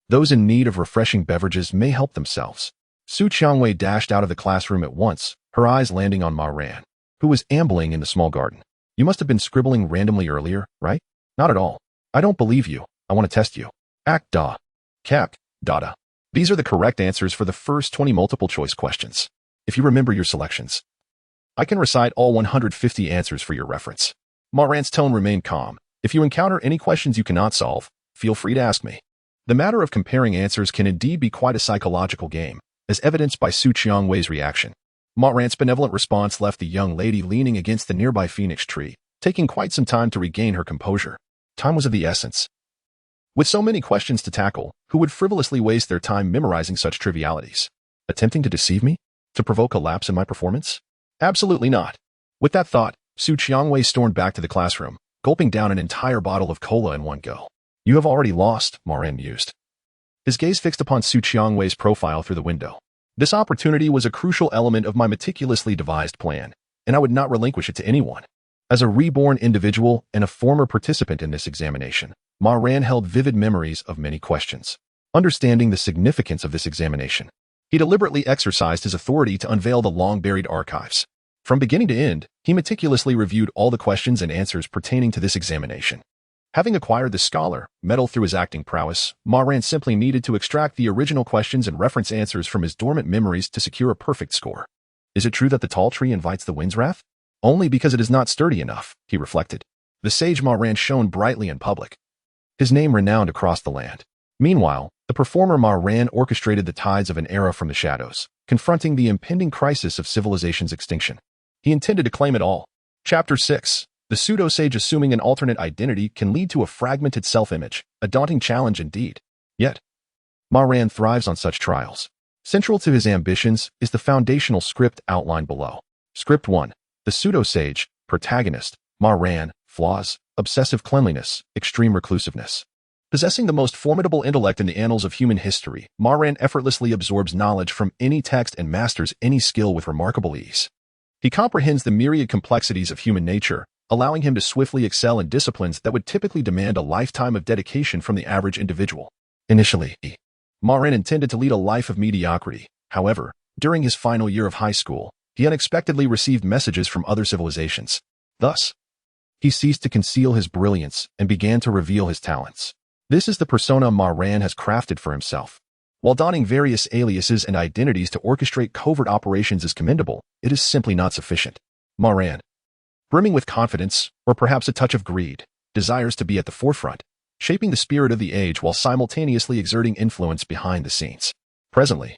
Those in need of refreshing beverages may help themselves. Su Qiangwei dashed out of the classroom at once, her eyes landing on Ma Ran, who was ambling in the small garden. You must have been scribbling randomly earlier, right? Not at all. I don't believe you. I want to test you. Act da. Cap. Dada. These are the correct answers for the first 20 multiple-choice questions. If you remember your selections, I can recite all 150 answers for your reference. Ma Ran's tone remained calm. If you encounter any questions you cannot solve, feel free to ask me. The matter of comparing answers can indeed be quite a psychological game, as evidenced by Su Qiangwei's reaction. Ma Ran's benevolent response left the young lady leaning against the nearby phoenix tree, taking quite some time to regain her composure. Time was of the essence. With so many questions to tackle, who would frivolously waste their time memorizing such trivialities? Attempting to deceive me? To provoke a lapse in my performance? Absolutely not. With that thought, Su Qiangwei stormed back to the classroom, gulping down an entire bottle of cola in one go. You have already lost, Ma Ran mused. His gaze fixed upon Su Qiangwei's profile through the window. This opportunity was a crucial element of my meticulously devised plan, and I would not relinquish it to anyone. As a reborn individual and a former participant in this examination, Ma Ran held vivid memories of many questions. Understanding the significance of this examination, he deliberately exercised his authority to unveil the long-buried archives. From beginning to end, he meticulously reviewed all the questions and answers pertaining to this examination. Having acquired the scholar medal through his acting prowess, Ma Ran simply needed to extract the original questions and reference answers from his dormant memories to secure a perfect score. Is it true that the tall tree invites the wind's wrath? Only because it is not sturdy enough, he reflected. The sage Ma Ran shone brightly in public, his name renowned across the land. Meanwhile, the performer Ma Ran orchestrated the tides of an era from the shadows, confronting the impending crisis of civilization's extinction. He intended to claim it all. Chapter 6. The pseudo-sage assuming an alternate identity can lead to a fragmented self-image, a daunting challenge indeed. Yet, Ma Ran thrives on such trials. Central to his ambitions is the foundational script outlined below. Script 1. The pseudo-sage, protagonist, Ma Ran, flaws, obsessive cleanliness, extreme reclusiveness. Possessing the most formidable intellect in the annals of human history, Ma Ran effortlessly absorbs knowledge from any text and masters any skill with remarkable ease. He comprehends the myriad complexities of human nature, allowing him to swiftly excel in disciplines that would typically demand a lifetime of dedication from the average individual. Initially, Ma Ran intended to lead a life of mediocrity. However, during his final year of high school, he unexpectedly received messages from other civilizations. Thus, he ceased to conceal his brilliance and began to reveal his talents. This is the persona Ma Ran has crafted for himself. While donning various aliases and identities to orchestrate covert operations is commendable, it is simply not sufficient. Ma Ran, brimming with confidence, or perhaps a touch of greed, desires to be at the forefront, shaping the spirit of the age while simultaneously exerting influence behind the scenes. Presently,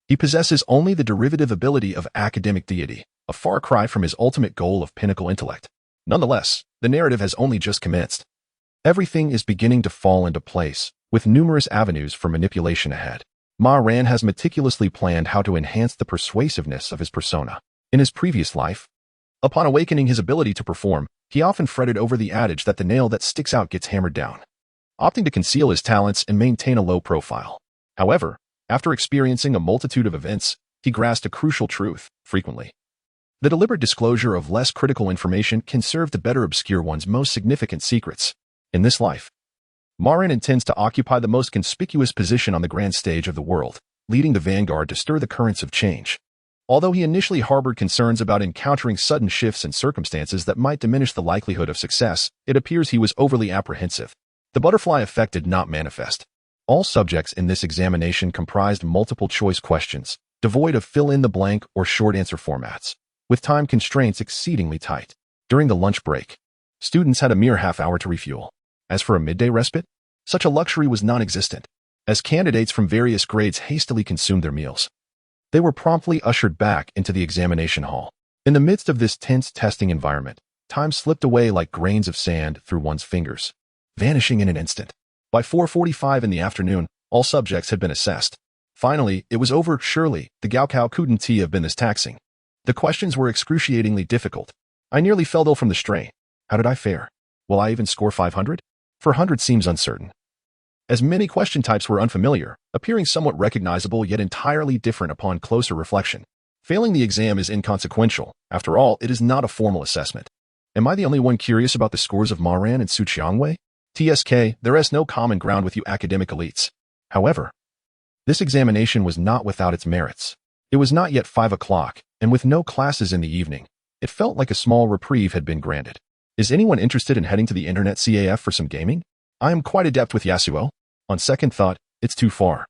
he possesses only the derivative ability of academic deity, a far cry from his ultimate goal of pinnacle intellect. Nonetheless, the narrative has only just commenced. Everything is beginning to fall into place, with numerous avenues for manipulation ahead. Ma Ran has meticulously planned how to enhance the persuasiveness of his persona. In his previous life, upon awakening his ability to perform, he often fretted over the adage that the nail that sticks out gets hammered down, opting to conceal his talents and maintain a low profile. However, after experiencing a multitude of events, he grasped a crucial truth, frequently. The deliberate disclosure of less critical information can serve to better obscure one's most significant secrets. In this life, Ma Ran intends to occupy the most conspicuous position on the grand stage of the world, leading the vanguard to stir the currents of change. Although he initially harbored concerns about encountering sudden shifts in circumstances that might diminish the likelihood of success, it appears he was overly apprehensive. The butterfly effect did not manifest. All subjects in this examination comprised multiple-choice questions, devoid of fill-in-the-blank or short-answer formats, with time constraints exceedingly tight. During the lunch break, students had a mere half-hour to refuel. As for a midday respite, such a luxury was non-existent, as candidates from various grades hastily consumed their meals. They were promptly ushered back into the examination hall. In the midst of this tense testing environment, time slipped away like grains of sand through one's fingers, vanishing in an instant. By 4:45 in the afternoon, all subjects had been assessed. Finally, it was over. Surely, the Gaokao couldn't have been this taxing. The questions were excruciatingly difficult. I nearly fell ill from the strain. How did I fare? Will I even score 500? 400 seems uncertain, as many question types were unfamiliar, appearing somewhat recognizable yet entirely different upon closer reflection. Failing the exam is inconsequential. After all, it is not a formal assessment. Am I the only one curious about the scores of Ma Ran and Su Qiangwei? TSK, there is no common ground with you academic elites. However, this examination was not without its merits. It was not yet 5 o'clock, and with no classes in the evening, it felt like a small reprieve had been granted. Is anyone interested in heading to the internet CAF for some gaming? I am quite adept with Yasuo. On second thought, it's too far.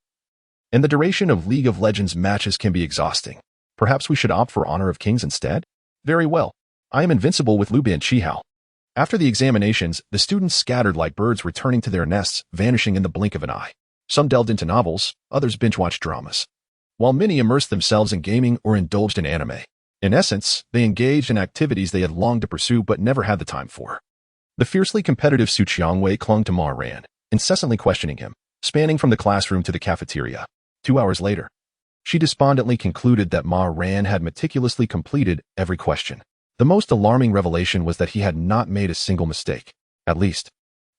And the duration of League of Legends matches can be exhausting. Perhaps we should opt for Honor of Kings instead? Very well. I am invincible with Lubian Chihao. After the examinations, the students scattered like birds returning to their nests, vanishing in the blink of an eye. Some delved into novels, others binge-watched dramas, while many immersed themselves in gaming or indulged in anime. In essence, they engaged in activities they had longed to pursue but never had the time for. The fiercely competitive Su Qiangwei clung to Ma Ran, incessantly questioning him, spanning from the classroom to the cafeteria. 2 hours later, she despondently concluded that Ma Ran had meticulously completed every question. The most alarming revelation was that he had not made a single mistake. At least,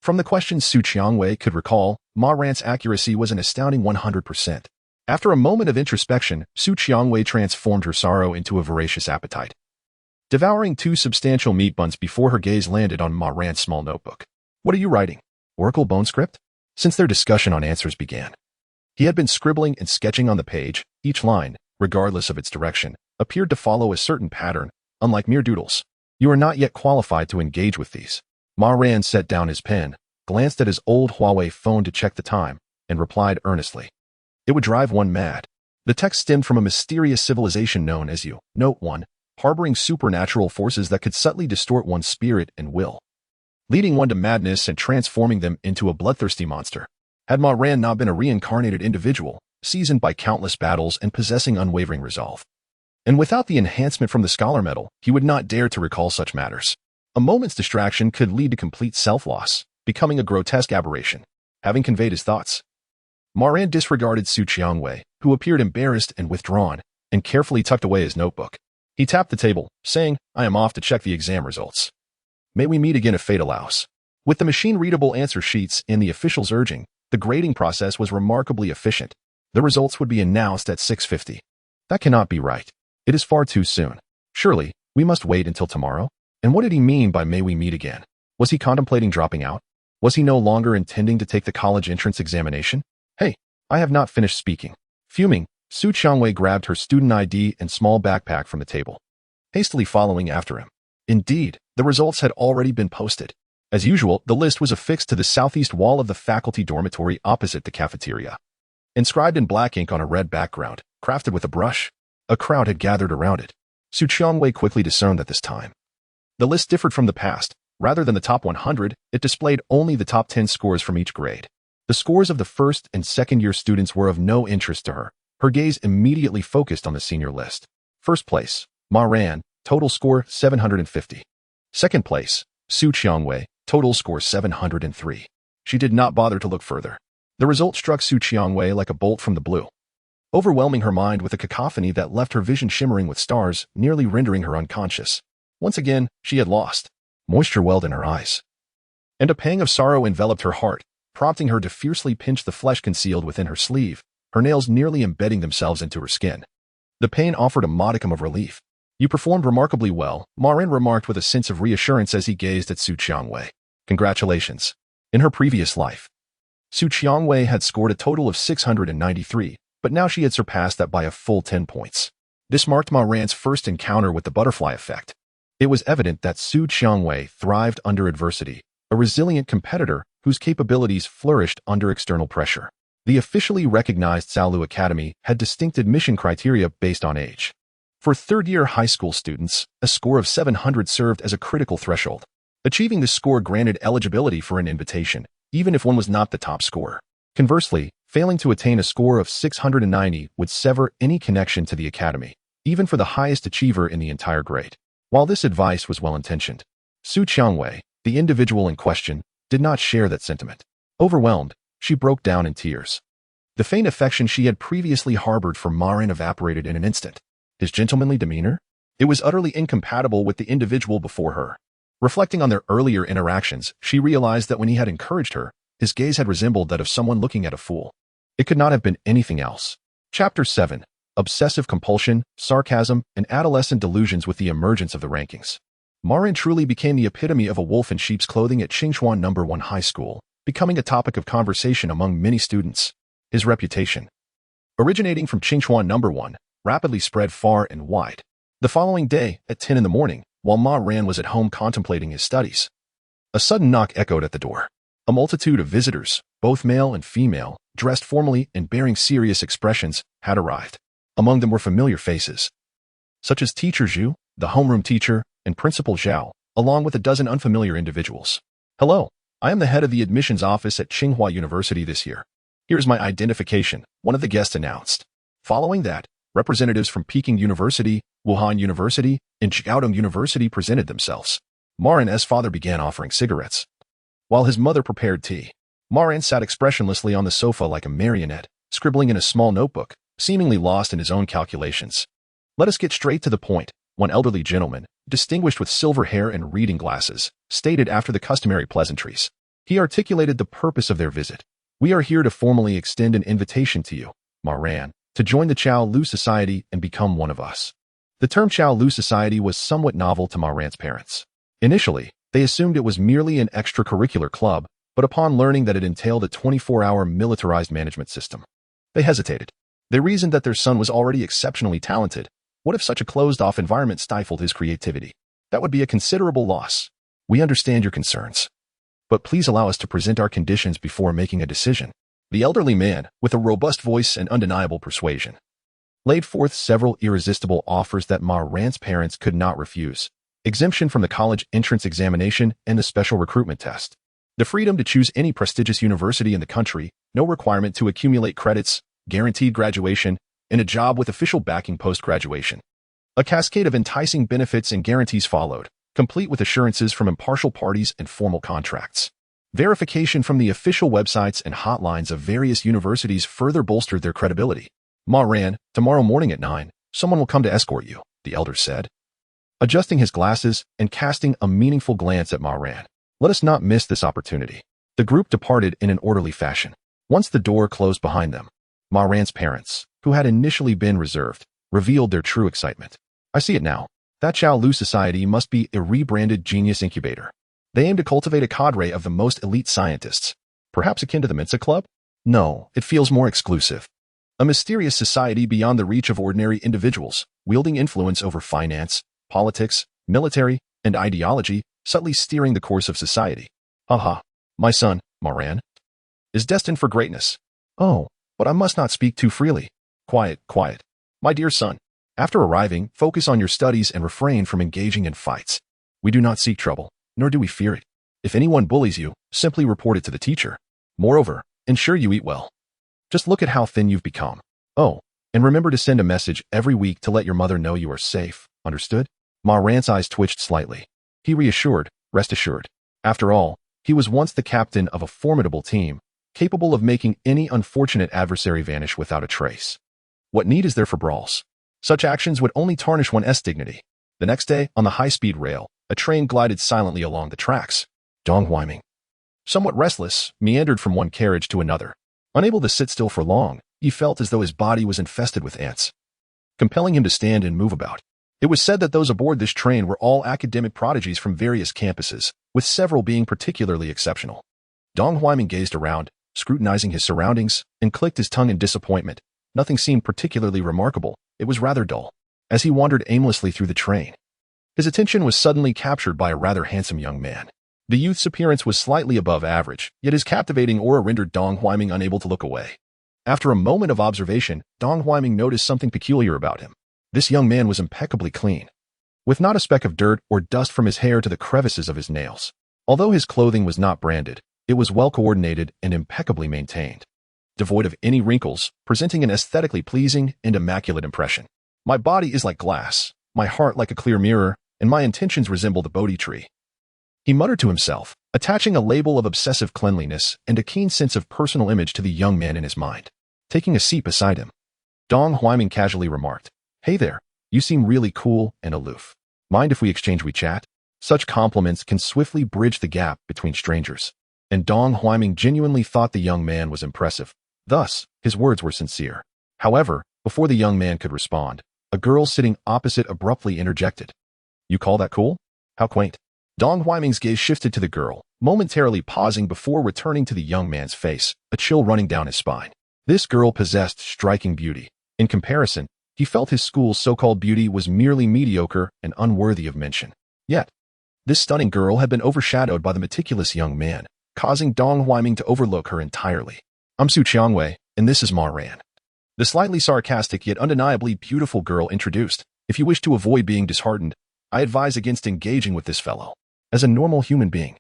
from the questions Su Qiangwei could recall, Ma Ran's accuracy was an astounding 100%. After a moment of introspection, Su Qiangwei transformed her sorrow into a voracious appetite, devouring 2 substantial meat buns before her gaze landed on Ma Ran's small notebook. What are you writing? Oracle bone script? Since their discussion on answers began, he had been scribbling and sketching on the page. Each line, regardless of its direction, appeared to follow a certain pattern, unlike mere doodles. You are not yet qualified to engage with these. Ma Ran set down his pen, glanced at his old Huawei phone to check the time, and replied earnestly. It would drive one mad. The text stemmed from a mysterious civilization known as you. Note 1, harboring supernatural forces that could subtly distort one's spirit and will, leading one to madness and transforming them into a bloodthirsty monster. Had Ma Ran not been a reincarnated individual, seasoned by countless battles and possessing unwavering resolve, and without the enhancement from the scholar medal, he would not dare to recall such matters. A moment's distraction could lead to complete self-loss, becoming a grotesque aberration. Having conveyed his thoughts, Ma Ran disregarded Su Qiangwei, who appeared embarrassed and withdrawn, and carefully tucked away his notebook. He tapped the table, saying, I am off to check the exam results. May we meet again if fate allows. With the machine-readable answer sheets and the officials urging, the grading process was remarkably efficient. The results would be announced at 6:50. That cannot be right. It is far too soon. Surely, we must wait until tomorrow? And what did he mean by may we meet again? Was he contemplating dropping out? Was he no longer intending to take the college entrance examination? Hey, I have not finished speaking. Fuming, Su Qiangwei grabbed her student ID and small backpack from the table, hastily following after him. Indeed, the results had already been posted. As usual, the list was affixed to the southeast wall of the faculty dormitory opposite the cafeteria. Inscribed in black ink on a red background, crafted with a brush, a crowd had gathered around it. Su Qiangwei quickly discerned that this time the list differed from the past. Rather than the top 100, it displayed only the top 10 scores from each grade. The scores of the first and second year students were of no interest to her. Her gaze immediately focused on the senior list. First place, Ma Ran, total score 750. Second place, Su Qiangwei, total score 703. She did not bother to look further. The result struck Su Qiangwei like a bolt from the blue, overwhelming her mind with a cacophony that left her vision shimmering with stars, nearly rendering her unconscious. Once again, she had lost. Moisture welled in her eyes, and a pang of sorrow enveloped her heart, prompting her to fiercely pinch the flesh concealed within her sleeve, her nails nearly embedding themselves into her skin. The pain offered a modicum of relief. You performed remarkably well, Ma Ran remarked with a sense of reassurance as he gazed at Su Qiangwei. Congratulations. In her previous life, Su Qiangwei had scored a total of 693, but now she had surpassed that by a full 10 points. This marked Ma Ran's first encounter with the butterfly effect. It was evident that Su Qiangwei thrived under adversity, a resilient competitor whose capabilities flourished under external pressure. The officially recognized Saolu Academy had distinct admission criteria based on age. For third-year high school students, a score of 700 served as a critical threshold. Achieving this score granted eligibility for an invitation, even if one was not the top scorer. Conversely, failing to attain a score of 690 would sever any connection to the academy, even for the highest achiever in the entire grade. While this advice was well-intentioned, Su Qiangwei, the individual in question, did not share that sentiment. Overwhelmed, she broke down in tears. The faint affection she had previously harbored for Ma Ran evaporated in an instant. His gentlemanly demeanor? It was utterly incompatible with the individual before her. Reflecting on their earlier interactions, she realized that when he had encouraged her, his gaze had resembled that of someone looking at a fool. It could not have been anything else. Chapter 7. Obsessive compulsion, sarcasm, and adolescent delusions with the emergence of the rankings. Ma Ran truly became the epitome of a wolf in sheep's clothing at Qingchuan No. 1 High School, becoming a topic of conversation among many students. His reputation, originating from Qingchuan No. 1, rapidly spread far and wide. The following day, at 10 in the morning, while Ma Ran was at home contemplating his studies, a sudden knock echoed at the door. A multitude of visitors, both male and female, dressed formally and bearing serious expressions, had arrived. Among them were familiar faces, such as Teacher Zhu, the homeroom teacher, and Principal Zhao, along with a dozen unfamiliar individuals. "Hello, I am the head of the admissions office at Tsinghua University this year. Here's my identification," one of the guests announced. Following that, representatives from Peking University, Wuhan University, and Jiaodong University presented themselves. Ma Ran's father began offering cigarettes, while his mother prepared tea. Ma Ran sat expressionlessly on the sofa like a marionette, scribbling in a small notebook, seemingly lost in his own calculations. "Let us get straight to the point," one elderly gentleman, distinguished with silver hair and reading glasses, stated after the customary pleasantries. He articulated the purpose of their visit. "We are here to formally extend an invitation to you, Ma Ran, to join the Chao Lu Society and become one of us." The term Chao Lu Society was somewhat novel to Ma Ran's parents. Initially, they assumed it was merely an extracurricular club, but upon learning that it entailed a 24-hour militarized management system, they hesitated. They reasoned that their son was already exceptionally talented. What if such a closed-off environment stifled his creativity? That would be a considerable loss. "We understand your concerns, but please allow us to present our conditions before making a decision." The elderly man, with a robust voice and undeniable persuasion, laid forth several irresistible offers that Ma Ran's parents could not refuse: exemption from the college entrance examination and the special recruitment test, the freedom to choose any prestigious university in the country, no requirement to accumulate credits, guaranteed graduation, and a job with official backing post-graduation. A cascade of enticing benefits and guarantees followed, complete with assurances from impartial parties and formal contracts. Verification from the official websites and hotlines of various universities further bolstered their credibility. "Ma Ran, tomorrow morning at 9, someone will come to escort you," the elder said, adjusting his glasses and casting a meaningful glance at Ma Ran. "Let us not miss this opportunity." The group departed in an orderly fashion. Once the door closed behind them, Ma Ran's parents, who had initially been reserved, revealed their true excitement. "I see it now. That Chao Lu Society must be a rebranded genius incubator. They aim to cultivate a cadre of the most elite scientists, perhaps akin to the Mensa Club? No, it feels more exclusive. A mysterious society beyond the reach of ordinary individuals, wielding influence over finance, politics, military, and ideology, subtly steering the course of society. Aha, my son, Ma Ran, is destined for greatness. Oh, but I must not speak too freely. Quiet, quiet. My dear son, after arriving, focus on your studies and refrain from engaging in fights. We do not seek trouble, nor do we fear it. If anyone bullies you, simply report it to the teacher. Moreover, ensure you eat well. Just look at how thin you've become. Oh, and remember to send a message every week to let your mother know you are safe, understood?" Ma Ran's eyes twitched slightly. He reassured, "Rest assured. After all, he was once the captain of a formidable team, capable of making any unfortunate adversary vanish without a trace. What need is there for brawls? Such actions would only tarnish one's dignity." The next day, on the high-speed rail, a train glided silently along the tracks. Dong Huaiming, somewhat restless, meandered from one carriage to another. Unable to sit still for long, he felt as though his body was infested with ants, compelling him to stand and move about. It was said that those aboard this train were all academic prodigies from various campuses, with several being particularly exceptional. Dong Huaiming gazed around, scrutinizing his surroundings, and clicked his tongue in disappointment. Nothing seemed particularly remarkable. It was rather dull. As he wandered aimlessly through the train, his attention was suddenly captured by a rather handsome young man. The youth's appearance was slightly above average, yet his captivating aura rendered Dong Huaiming unable to look away. After a moment of observation, Dong Huaiming noticed something peculiar about him. This young man was impeccably clean, with not a speck of dirt or dust from his hair to the crevices of his nails. Although his clothing was not branded, it was well coordinated and impeccably maintained, devoid of any wrinkles, presenting an aesthetically pleasing and immaculate impression. "My body is like glass, my heart like a clear mirror, and my intentions resemble the Bodhi tree," he muttered to himself, attaching a label of obsessive cleanliness and a keen sense of personal image to the young man in his mind. Taking a seat beside him, Dong Huaiming casually remarked, "Hey there, you seem really cool and aloof. Mind if we exchange WeChat?" Such compliments can swiftly bridge the gap between strangers. And Dong Huaiming genuinely thought the young man was impressive. Thus, his words were sincere. However, before the young man could respond, a girl sitting opposite abruptly interjected. You call that cool? How quaint. Dong Huaiming's gaze shifted to the girl, momentarily pausing before returning to the young man's face, a chill running down his spine. This girl possessed striking beauty. In comparison, he felt his school's so-called beauty was merely mediocre and unworthy of mention. Yet, this stunning girl had been overshadowed by the meticulous young man, causing Dong Huaiming to overlook her entirely. I'm Su Qiangwei, and this is Ma Ran. The slightly sarcastic yet undeniably beautiful girl introduced. If you wish to avoid being disheartened, I advise against engaging with this fellow. As a normal human being,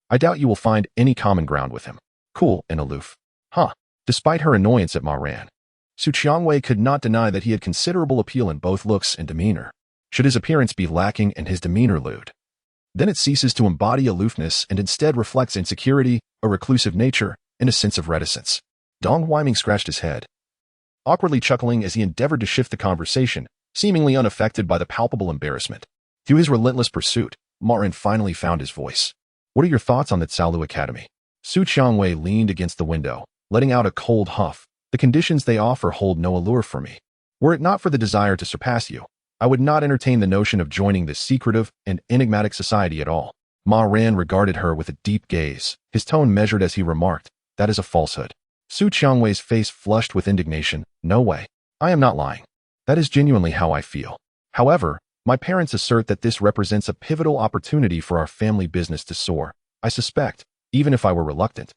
I doubt you will find any common ground with him. Cool and aloof. Huh. Despite her annoyance at Ma Ran, Su Qiangwei could not deny that he had considerable appeal in both looks and demeanor. Should his appearance be lacking and his demeanor lewd, then it ceases to embody aloofness and instead reflects insecurity, a reclusive nature, and a sense of reticence. Dong Huaiming scratched his head, awkwardly chuckling as he endeavored to shift the conversation, seemingly unaffected by the palpable embarrassment. Through his relentless pursuit, Ma Ran finally found his voice. What are your thoughts on the Tsalu Academy? Su Qiangwei leaned against the window, letting out a cold huff. The conditions they offer hold no allure for me. Were it not for the desire to surpass you, I would not entertain the notion of joining this secretive and enigmatic society at all. Ma Ran regarded her with a deep gaze, his tone measured as he remarked, that is a falsehood. Su Qiangwei's face flushed with indignation. No way. I am not lying. That is genuinely how I feel. However, my parents assert that this represents a pivotal opportunity for our family business to soar. I suspect, even if I were reluctant,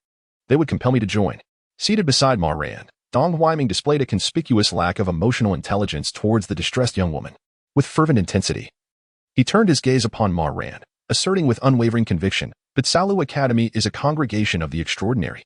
they would compel me to join. Seated beside Ma Ran, Dong Huaiming displayed a conspicuous lack of emotional intelligence towards the distressed young woman. With fervent intensity, he turned his gaze upon Ma Ran, asserting with unwavering conviction that Tsalu Academy is a congregation of the extraordinary.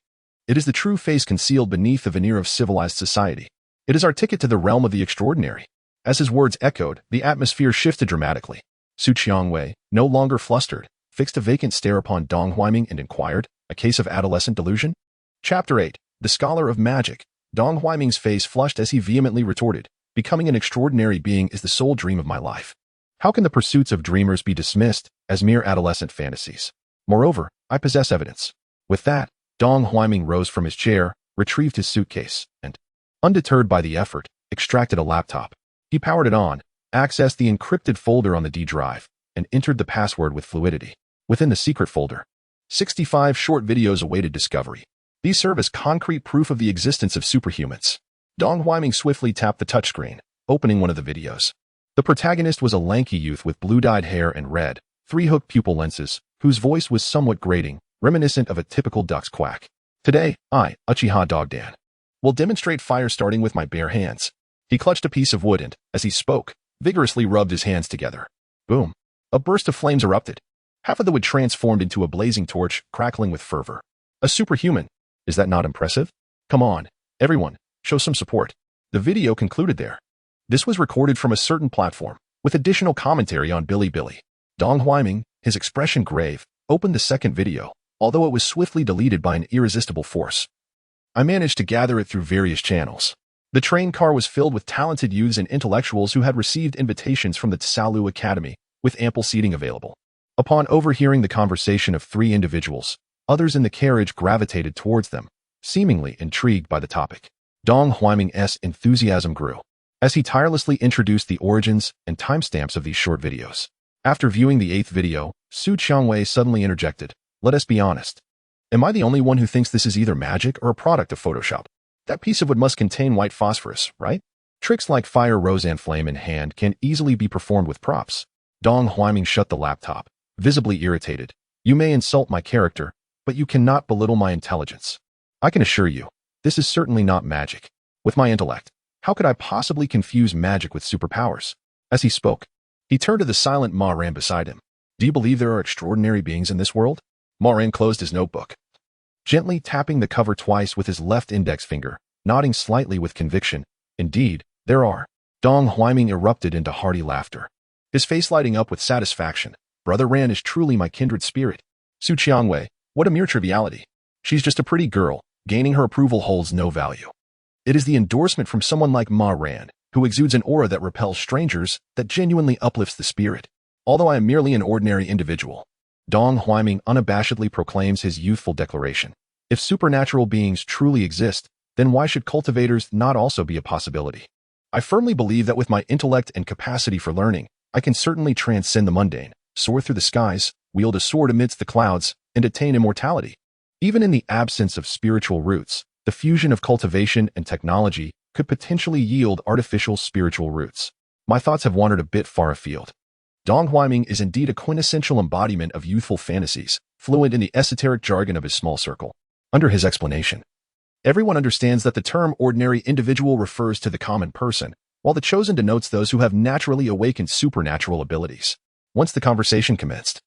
It is the true face concealed beneath the veneer of civilized society. It is our ticket to the realm of the extraordinary. As his words echoed, the atmosphere shifted dramatically. Su Qiangwei, no longer flustered, fixed a vacant stare upon Dong Huaiming and inquired, a case of adolescent delusion? Chapter 8. The Scholar of Magic. Dong Huaiming's face flushed as he vehemently retorted, becoming an extraordinary being is the sole dream of my life. How can the pursuits of dreamers be dismissed as mere adolescent fantasies? Moreover, I possess evidence. With that, Dong Huaiming rose from his chair, retrieved his suitcase, and, undeterred by the effort, extracted a laptop. He powered it on, accessed the encrypted folder on the D drive, and entered the password with fluidity. Within the secret folder, 65 short videos awaited discovery. These serve as concrete proof of the existence of superhumans. Dong Huaiming swiftly tapped the touchscreen, opening one of the videos. The protagonist was a lanky youth with blue-dyed hair and red, three-hook pupil lenses, whose voice was somewhat grating, reminiscent of a typical duck's quack. Today, I, Uchiha Dogdan, will demonstrate fire starting with my bare hands. He clutched a piece of wood and, as he spoke, vigorously rubbed his hands together. Boom. A burst of flames erupted. Half of the wood transformed into a blazing torch, crackling with fervor. A superhuman. Is that not impressive? Come on, everyone, show some support. The video concluded there. This was recorded from a certain platform, with additional commentary on Bilibili. Dong Huaiming, his expression grave, opened the second video, although it was swiftly deleted by an irresistible force. I managed to gather it through various channels. The train car was filled with talented youths and intellectuals who had received invitations from the Tsalu Academy, with ample seating available. Upon overhearing the conversation of three individuals, others in the carriage gravitated towards them, seemingly intrigued by the topic. Dong Huaiming's enthusiasm grew as he tirelessly introduced the origins and timestamps of these short videos. After viewing the 8th video, Su Qiangwei suddenly interjected, "Let us be honest. Am I the only one who thinks this is either magic or a product of Photoshop? That piece of wood must contain white phosphorus, right? Tricks like fire Roseanne flame in hand can easily be performed with props." Dong Huaiming shut the laptop, visibly irritated. "You may insult my character, but you cannot belittle my intelligence. I can assure you, this is certainly not magic. With my intellect, how could I possibly confuse magic with superpowers?" As he spoke, he turned to the silent Ma Ran beside him. "Do you believe there are extraordinary beings in this world?" Ma Ran closed his notebook, gently tapping the cover twice with his left index finger, nodding slightly with conviction. "Indeed, there are." Dong Huaiming erupted into hearty laughter, his face lighting up with satisfaction. "Brother Ran is truly my kindred spirit. Su Qiangwei, what a mere triviality. She's just a pretty girl. Gaining her approval holds no value. It is the endorsement from someone like Ma Ran, who exudes an aura that repels strangers, that genuinely uplifts the spirit. Although I am merely an ordinary individual, Dong Huaiming unabashedly proclaims his youthful declaration. If supernatural beings truly exist, then why should cultivators not also be a possibility? I firmly believe that with my intellect and capacity for learning, I can certainly transcend the mundane, soar through the skies, wield a sword amidst the clouds, and attain immortality. Even in the absence of spiritual roots, the fusion of cultivation and technology could potentially yield artificial spiritual roots. My thoughts have wandered a bit far afield. Dong Huaiming is indeed a quintessential embodiment of youthful fantasies, fluent in the esoteric jargon of his small circle. Under his explanation, everyone understands that the term ordinary individual refers to the common person, while the chosen denotes those who have naturally awakened supernatural abilities. Once the conversation commenced,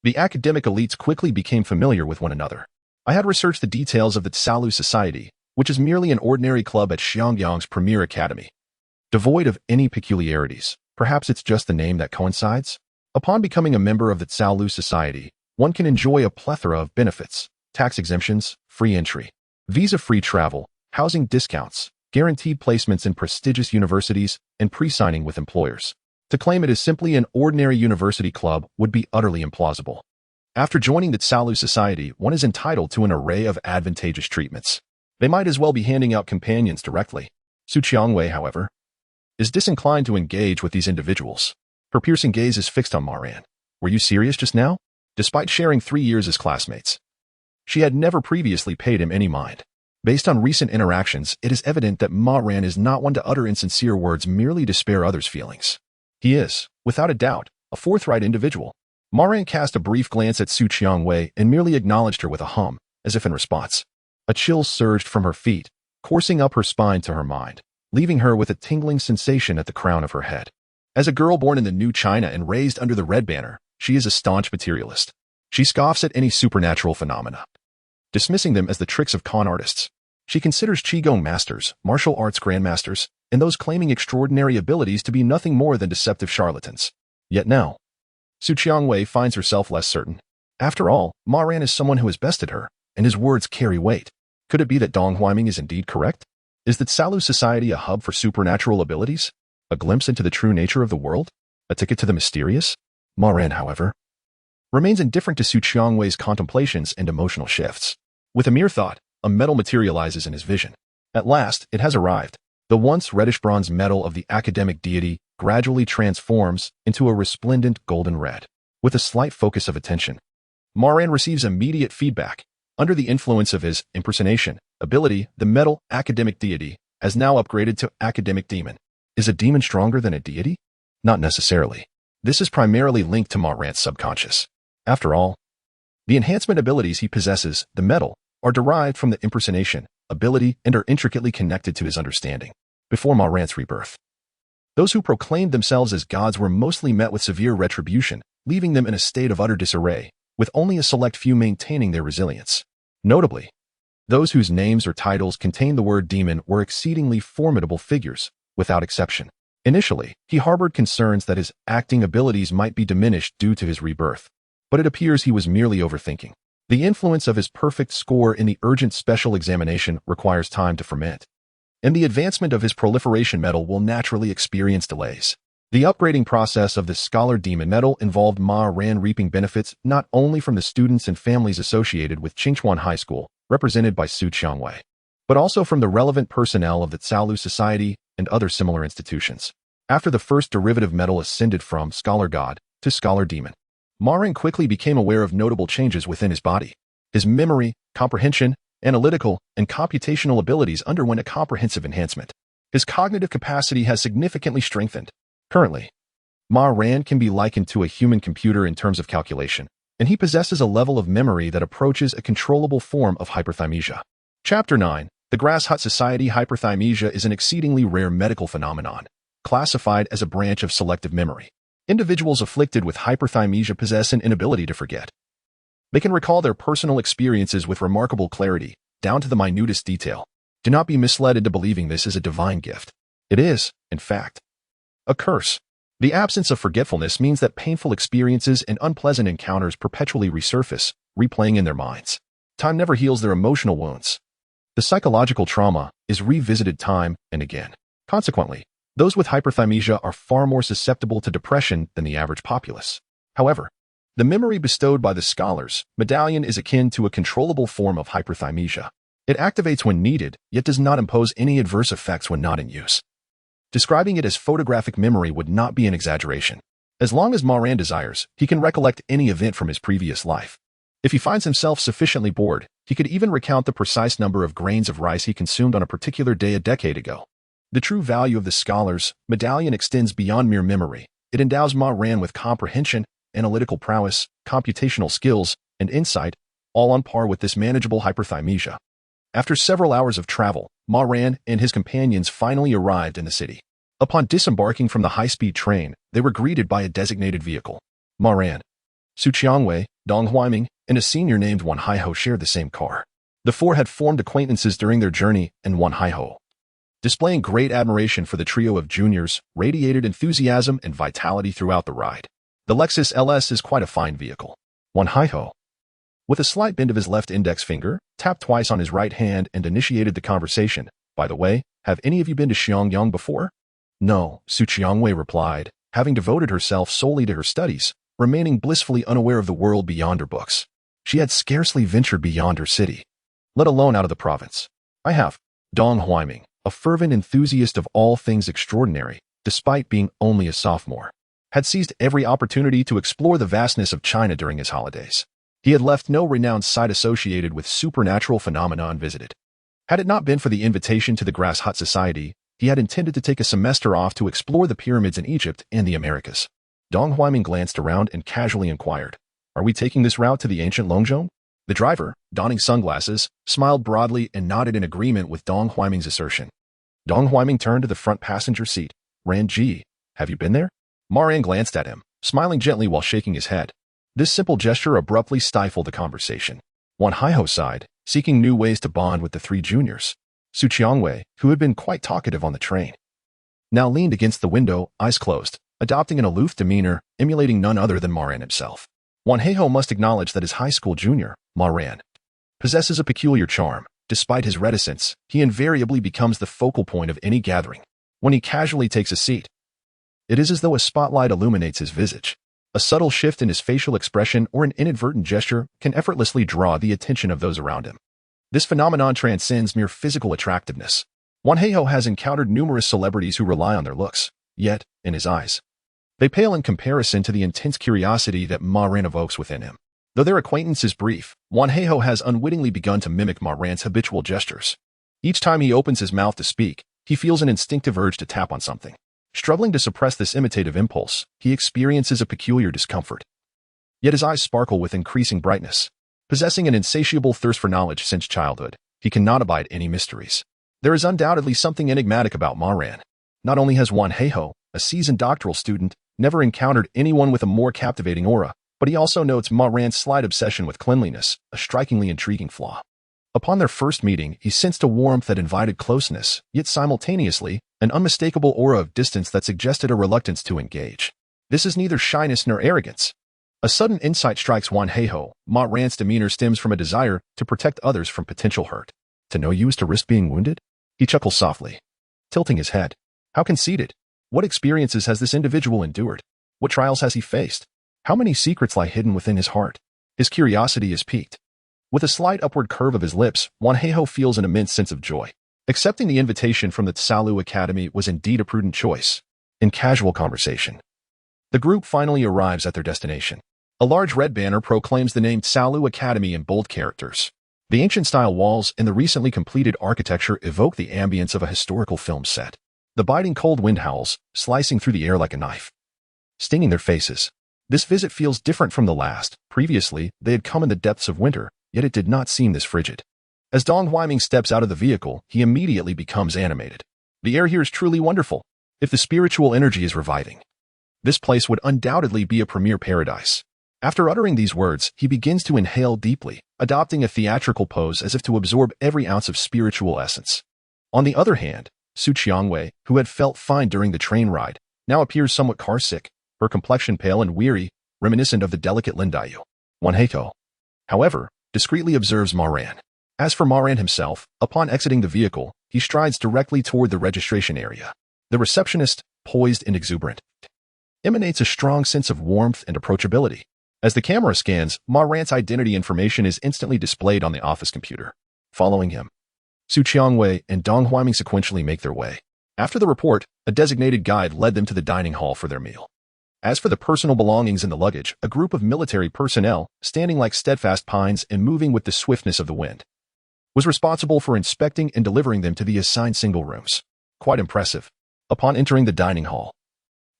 the academic elites quickly became familiar with one another. I had researched the details of the Tsalu Society, which is merely an ordinary club at Xiangyang's premier academy. Devoid of any peculiarities, perhaps it's just the name that coincides? Upon becoming a member of the Tsalu Society, one can enjoy a plethora of benefits: tax exemptions, free entry, visa-free travel, housing discounts, guaranteed placements in prestigious universities, and pre-signing with employers. To claim it is simply an ordinary university club would be utterly implausible. After joining the Tsalu Society, one is entitled to an array of advantageous treatments. They might as well be handing out companions directly. Su Qiangwei, however, is disinclined to engage with these individuals. Her piercing gaze is fixed on Ma Ran. Were you serious just now? Despite sharing 3 years as classmates, she had never previously paid him any mind. Based on recent interactions, it is evident that Ma Ran is not one to utter insincere words merely to spare others' feelings. He is, without a doubt, a forthright individual. Ma Ran cast a brief glance at Su Qiangwei and merely acknowledged her with a hum, as if in response. A chill surged from her feet, coursing up her spine to her mind, leaving her with a tingling sensation at the crown of her head. As a girl born in the New China and raised under the Red Banner, she is a staunch materialist. She scoffs at any supernatural phenomena, dismissing them as the tricks of con artists. She considers Qigong masters, martial arts grandmasters, and those claiming extraordinary abilities to be nothing more than deceptive charlatans. Yet now, Su Qiangwei finds herself less certain. After all, Ma Ran is someone who has bested her, and his words carry weight. Could it be that Dong Huaiming is indeed correct? Is the Tsalu Society a hub for supernatural abilities? A glimpse into the true nature of the world? A ticket to the mysterious? Ma Ran, however, remains indifferent to Su Qiangwei's contemplations and emotional shifts. With a mere thought, a medal materializes in his vision. At last, it has arrived. The once reddish-bronze medal of the academic deity gradually transforms into a resplendent golden red. With a slight focus of attention, Ma Ran receives immediate feedback. Under the influence of his impersonation ability, the medal academic deity has now upgraded to academic demon. Is a demon stronger than a deity? Not necessarily. This is primarily linked to Ma Ran's subconscious. After all, the enhancement abilities he possesses, the medal, are derived from the impersonation ability and are intricately connected to his understanding. Before Ma Ran's rebirth, those who proclaimed themselves as gods were mostly met with severe retribution, leaving them in a state of utter disarray, with only a select few maintaining their resilience. Notably, those whose names or titles contained the word demon were exceedingly formidable figures, without exception. Initially, he harbored concerns that his acting abilities might be diminished due to his rebirth, but it appears he was merely overthinking. The influence of his perfect score in the urgent special examination requires time to ferment, and the advancement of his proliferation medal will naturally experience delays. The upgrading process of the Scholar Demon medal involved Ma Ran reaping benefits not only from the students and families associated with Qingchuan High School, represented by Su Qiangwei, but also from the relevant personnel of the Tsalu Society and other similar institutions. After the first derivative medal ascended from Scholar God to Scholar Demon, Ma Ran quickly became aware of notable changes within his body. His memory, comprehension, analytical, and computational abilities underwent a comprehensive enhancement. His cognitive capacity has significantly strengthened. Currently, Ma Ran can be likened to a human computer in terms of calculation, and he possesses a level of memory that approaches a controllable form of hyperthymesia. Chapter 9. The Grass Hut Society. Hyperthymesia is an exceedingly rare medical phenomenon, classified as a branch of selective memory. Individuals afflicted with hyperthymesia possess an inability to forget. They can recall their personal experiences with remarkable clarity, down to the minutest detail. Do not be misled into believing this is a divine gift. It is, in fact, a curse. The absence of forgetfulness means that painful experiences and unpleasant encounters perpetually resurface, replaying in their minds. Time never heals their emotional wounds. The psychological trauma is revisited time and again. Consequently, Those with hyperthymesia are far more susceptible to depression than the average populace. However, the memory bestowed by the scholar's medallion is akin to a controllable form of hyperthymesia. It activates when needed, yet does not impose any adverse effects when not in use. Describing it as photographic memory would not be an exaggeration. As long as Ma Ran desires, he can recollect any event from his previous life. If he finds himself sufficiently bored, he could even recount the precise number of grains of rice he consumed on a particular day a decade ago. The true value of the scholar's medallion extends beyond mere memory. It endows Ma Ran with comprehension, analytical prowess, computational skills, and insight, all on par with this manageable hyperthymesia. After several hours of travel, Ma Ran and his companions finally arrived in the city. Upon disembarking from the high-speed train, they were greeted by a designated vehicle. Ma Ran, Su Qiangwei, Dong Huaiming, and a senior named Wan Haiho shared the same car. The four had formed acquaintances during their journey, and Wan Haiho, displaying great admiration for the trio of juniors, radiated enthusiasm and vitality throughout the ride. The Lexus LS is quite a fine vehicle. Wan Haiho, with a slight bend of his left index finger, tapped twice on his right hand and initiated the conversation. By the way, have any of you been to Xiangyang before? No, Su Qiangwei replied, having devoted herself solely to her studies, remaining blissfully unaware of the world beyond her books. She had scarcely ventured beyond her city, let alone out of the province. I have. Dong Huaiming, a fervent enthusiast of all things extraordinary, despite being only a sophomore, had seized every opportunity to explore the vastness of China during his holidays. He had left no renowned site associated with supernatural phenomena unvisited. Had it not been for the invitation to the Grass Hut Society, he had intended to take a semester off to explore the pyramids in Egypt and the Americas. Dong Huaiming glanced around and casually inquired, "Are we taking this route to the ancient Longzhong?" The driver, donning sunglasses, smiled broadly and nodded in agreement with Dong Huaiming's assertion. Dong Huaiming turned to the front passenger seat. "Ran Ji, have you been there?" Ma Ran glanced at him, smiling gently while shaking his head. This simple gesture abruptly stifled the conversation. Wan Haiho sighed, seeking new ways to bond with the three juniors. Su Qiangwei, who had been quite talkative on the train, now leaned against the window, eyes closed, adopting an aloof demeanor, emulating none other than Ma Ran himself. Wan Haiho must acknowledge that his high school junior, Ma Ran, possesses a peculiar charm. Despite his reticence, he invariably becomes the focal point of any gathering. When he casually takes a seat, it is as though a spotlight illuminates his visage. A subtle shift in his facial expression or an inadvertent gesture can effortlessly draw the attention of those around him. This phenomenon transcends mere physical attractiveness. Wan Haiho has encountered numerous celebrities who rely on their looks, yet, in his eyes, they pale in comparison to the intense curiosity that Ma Ran evokes within him. Though their acquaintance is brief, Wan Haiho has unwittingly begun to mimic Ma Ran's habitual gestures. Each time he opens his mouth to speak, he feels an instinctive urge to tap on something. Struggling to suppress this imitative impulse, he experiences a peculiar discomfort. Yet his eyes sparkle with increasing brightness. Possessing an insatiable thirst for knowledge since childhood, he cannot abide any mysteries. There is undoubtedly something enigmatic about Ma Ran. Not only has Wan Haiho, a seasoned doctoral student, never encountered anyone with a more captivating aura, but he also notes Ma Ran's slight obsession with cleanliness, a strikingly intriguing flaw. Upon their first meeting, he sensed a warmth that invited closeness, yet simultaneously, an unmistakable aura of distance that suggested a reluctance to engage. This is neither shyness nor arrogance. A sudden insight strikes Wan Haiho. Ma Ran's demeanor stems from a desire to protect others from potential hurt. To know you is to risk being wounded? He chuckles softly, tilting his head. How conceited. What experiences has this individual endured? What trials has he faced? How many secrets lie hidden within his heart? His curiosity is piqued. With a slight upward curve of his lips, Wan Haiho feels an immense sense of joy. Accepting the invitation from the Tsalu Academy was indeed a prudent choice. In casual conversation, the group finally arrives at their destination. A large red banner proclaims the name Tsalu Academy in bold characters. The ancient-style walls and the recently completed architecture evoke the ambience of a historical film set. The biting cold wind howls, slicing through the air like a knife, stinging their faces. This visit feels different from the last. Previously, they had come in the depths of winter, yet it did not seem this frigid. As Dong Huaiming steps out of the vehicle, he immediately becomes animated. The air here is truly wonderful. If the spiritual energy is reviving, this place would undoubtedly be a premier paradise. After uttering these words, he begins to inhale deeply, adopting a theatrical pose as if to absorb every ounce of spiritual essence. On the other hand, Su Qiangwei, who had felt fine during the train ride, now appears somewhat car-sick, her complexion pale and weary, reminiscent of the delicate Lindayu. Wan Haiho, however, discreetly observes Ma Ran. As for Ma Ran himself, upon exiting the vehicle, he strides directly toward the registration area. The receptionist, poised and exuberant, emanates a strong sense of warmth and approachability. As the camera scans, Ma Ran's identity information is instantly displayed on the office computer. Following him, Su Qiangwei and Dong Huiming sequentially make their way. After the report, a designated guide led them to the dining hall for their meal. As for the personal belongings and the luggage, a group of military personnel, standing like steadfast pines and moving with the swiftness of the wind, was responsible for inspecting and delivering them to the assigned single rooms. Quite impressive. Upon entering the dining hall,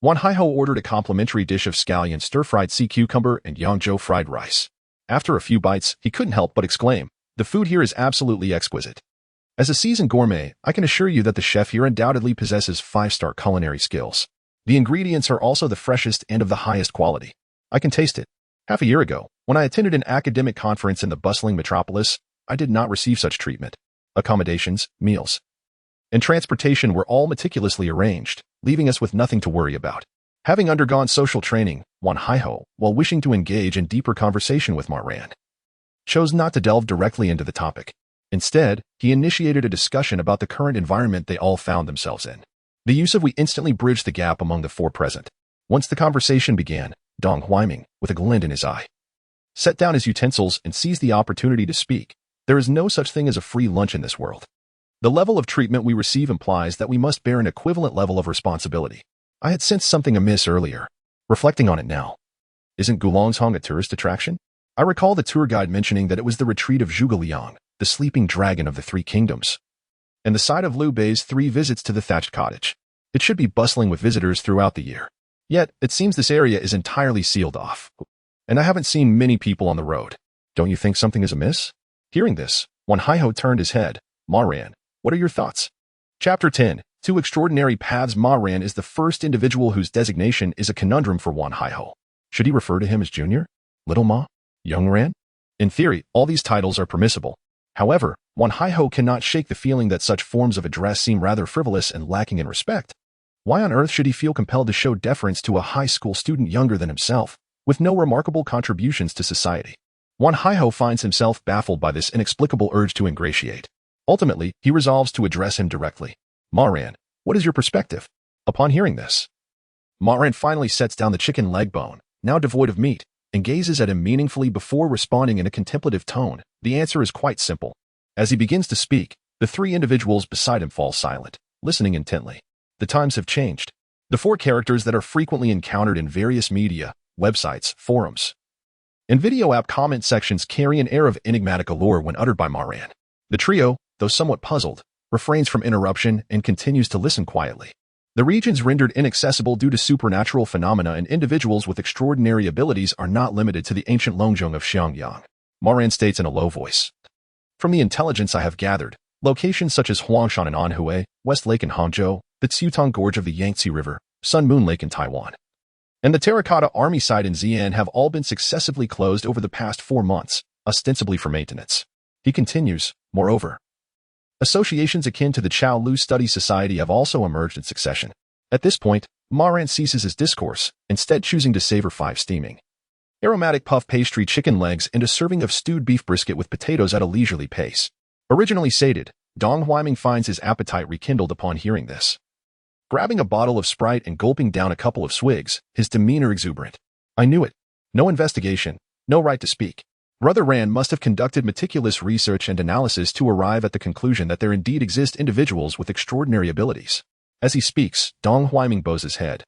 Wan Haiho ordered a complimentary dish of scallion stir-fried sea cucumber and Yangzhou fried rice. After a few bites, he couldn't help but exclaim, "The food here is absolutely exquisite." As a seasoned gourmet, I can assure you that the chef here undoubtedly possesses 5-star culinary skills. The ingredients are also the freshest and of the highest quality. I can taste it. Half a year ago, when I attended an academic conference in the bustling metropolis, I did not receive such treatment. Accommodations, meals, and transportation were all meticulously arranged, leaving us with nothing to worry about. Having undergone social training, Wan Haiho, while wishing to engage in deeper conversation with Ma Ran, chose not to delve directly into the topic. Instead, he initiated a discussion about the current environment they all found themselves in. The use of "we" instantly bridged the gap among the four present. Once the conversation began, Dong Huiming, with a glint in his eye, set down his utensils and seized the opportunity to speak. There is no such thing as a free lunch in this world. The level of treatment we receive implies that we must bear an equivalent level of responsibility. I had sensed something amiss earlier. Reflecting on it now, isn't Gulongzhong a tourist attraction? I recall the tour guide mentioning that it was the retreat of Zhuge, the sleeping dragon of the Three Kingdoms, and the site of Liu Bei's 3 visits to the thatched cottage. It should be bustling with visitors throughout the year. Yet, it seems this area is entirely sealed off, and I haven't seen many people on the road. Don't you think something is amiss? Hearing this, Wan Haiho turned his head. Ma Ran, what are your thoughts? Chapter 10. 2 Extraordinary Paths. Ma Ran is the first individual whose designation is a conundrum for Wan Haiho. Should he refer to him as Junior? Little Ma? Young Ran? In theory, all these titles are permissible. However, Wan Haiho cannot shake the feeling that such forms of address seem rather frivolous and lacking in respect. Why on earth should he feel compelled to show deference to a high school student younger than himself, with no remarkable contributions to society? Wan Haiho finds himself baffled by this inexplicable urge to ingratiate. Ultimately, he resolves to address him directly. Ma Ran, what is your perspective? Upon hearing this, Ma Ran finally sets down the chicken leg bone, now devoid of meat, and gazes at him meaningfully before responding in a contemplative tone. The answer is quite simple. As he begins to speak, the 3 individuals beside him fall silent, listening intently. The times have changed. The 4 characters that are frequently encountered in various media, websites, forums, and video app comment sections carry an air of enigmatic allure when uttered by Ma Ran. The trio, though somewhat puzzled, refrains from interruption and continues to listen quietly. The regions rendered inaccessible due to supernatural phenomena and individuals with extraordinary abilities are not limited to the ancient Longzhong of Xiangyang. Ma Ran states in a low voice. From the intelligence I have gathered, locations such as Huangshan and Anhui, West Lake in Hangzhou, the Tsiutong Gorge of the Yangtze River, Sun Moon Lake in Taiwan, and the Terracotta Army site in Xi'an have all been successively closed over the past 4 months, ostensibly for maintenance. He continues, moreover, associations akin to the Chao Lu Study Society have also emerged in succession. At this point, Ma Ran ceases his discourse, instead choosing to savor 5 steaming, aromatic puff pastry chicken legs and a serving of stewed beef brisket with potatoes at a leisurely pace. Originally sated, Dong Huiming finds his appetite rekindled upon hearing this. Grabbing a bottle of Sprite and gulping down a couple of swigs, his demeanor exuberant. I knew it. No investigation, no right to speak. Brother Ran must have conducted meticulous research and analysis to arrive at the conclusion that there indeed exist individuals with extraordinary abilities. As he speaks, Dong Huiming bows his head,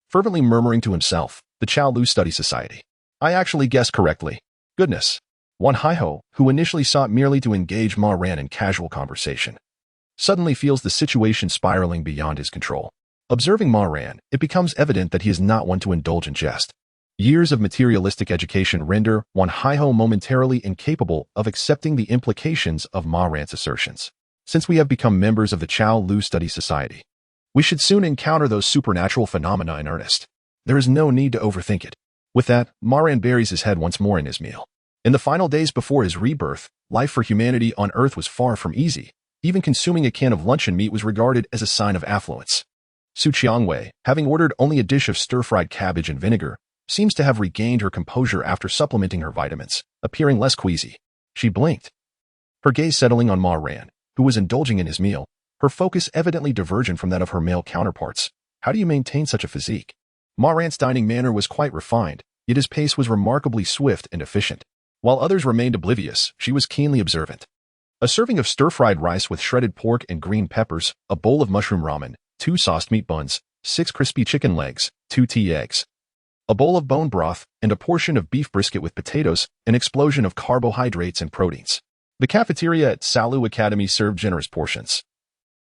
fervently murmuring to himself, the Chao Lu Study Society. I actually guessed correctly. Goodness. Wan Haiho, who initially sought merely to engage Ma Ran in casual conversation, suddenly feels the situation spiraling beyond his control. Observing Ma Ran, it becomes evident that he is not one to indulge in jest. Years of materialistic education render Wan Haiho momentarily incapable of accepting the implications of Ma Ran's assertions. Since we have become members of the Chao Lu Study Society, we should soon encounter those supernatural phenomena in earnest. There is no need to overthink it. With that, Ma Ran buries his head once more in his meal. In the final days before his rebirth, life for humanity on Earth was far from easy. Even consuming a can of luncheon meat was regarded as a sign of affluence. Su Qiangwei, having ordered only a dish of stir-fried cabbage and vinegar, seems to have regained her composure after supplementing her vitamins, appearing less queasy. She blinked, her gaze settling on Ma Ran, who was indulging in his meal. her focus evidently divergent from that of her male counterparts. How do you maintain such a physique? Ma Ran's dining manner was quite refined, yet his pace was remarkably swift and efficient. While others remained oblivious, she was keenly observant. A serving of stir-fried rice with shredded pork and green peppers, a bowl of mushroom ramen, 2 sauced meat buns, 6 crispy chicken legs, 2 tea eggs, a bowl of bone broth, and a portion of beef brisket with potatoes, an explosion of carbohydrates and proteins. The cafeteria at Salu Academy served generous portions.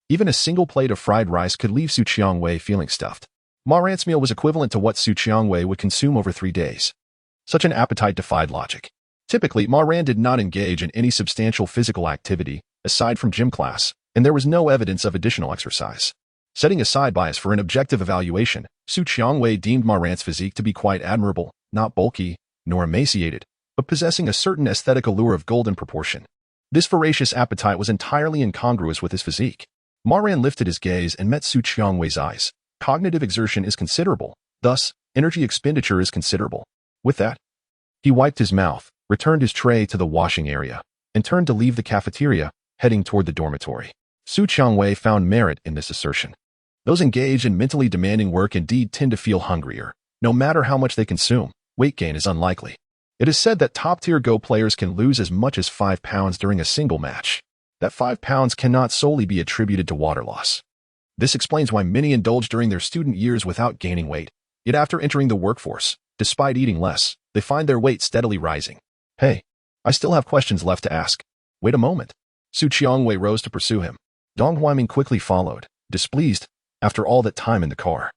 Even a single plate of fried rice could leave Su Qiangwei feeling stuffed. Ma Ran's meal was equivalent to what Su Qiangwei would consume over 3 days. Such an appetite defied logic. Typically, Ma Ran did not engage in any substantial physical activity, aside from gym class, and there was no evidence of additional exercise. Setting aside bias for an objective evaluation, Su Qiangwei deemed Ma Ran's physique to be quite admirable, not bulky, nor emaciated, but possessing a certain aesthetic allure of golden proportion. This voracious appetite was entirely incongruous with his physique. Ma Ran lifted his gaze and met Su Qiangwei's eyes. Cognitive exertion is considerable, thus, energy expenditure is considerable. With that, he wiped his mouth, returned his tray to the washing area, and turned to leave the cafeteria, heading toward the dormitory. Su Qiangwei found merit in this assertion. Those engaged in mentally demanding work indeed tend to feel hungrier. No matter how much they consume, weight gain is unlikely. It is said that top-tier Go players can lose as much as 5 pounds during a single match. That 5 pounds cannot solely be attributed to water loss. This explains why many indulge during their student years without gaining weight. Yet after entering the workforce, despite eating less, they find their weight steadily rising. Hey, I still have questions left to ask. Wait a moment. Su Qiangwei rose to pursue him. Dong Huaiming quickly followed, displeased, after all that time in the car.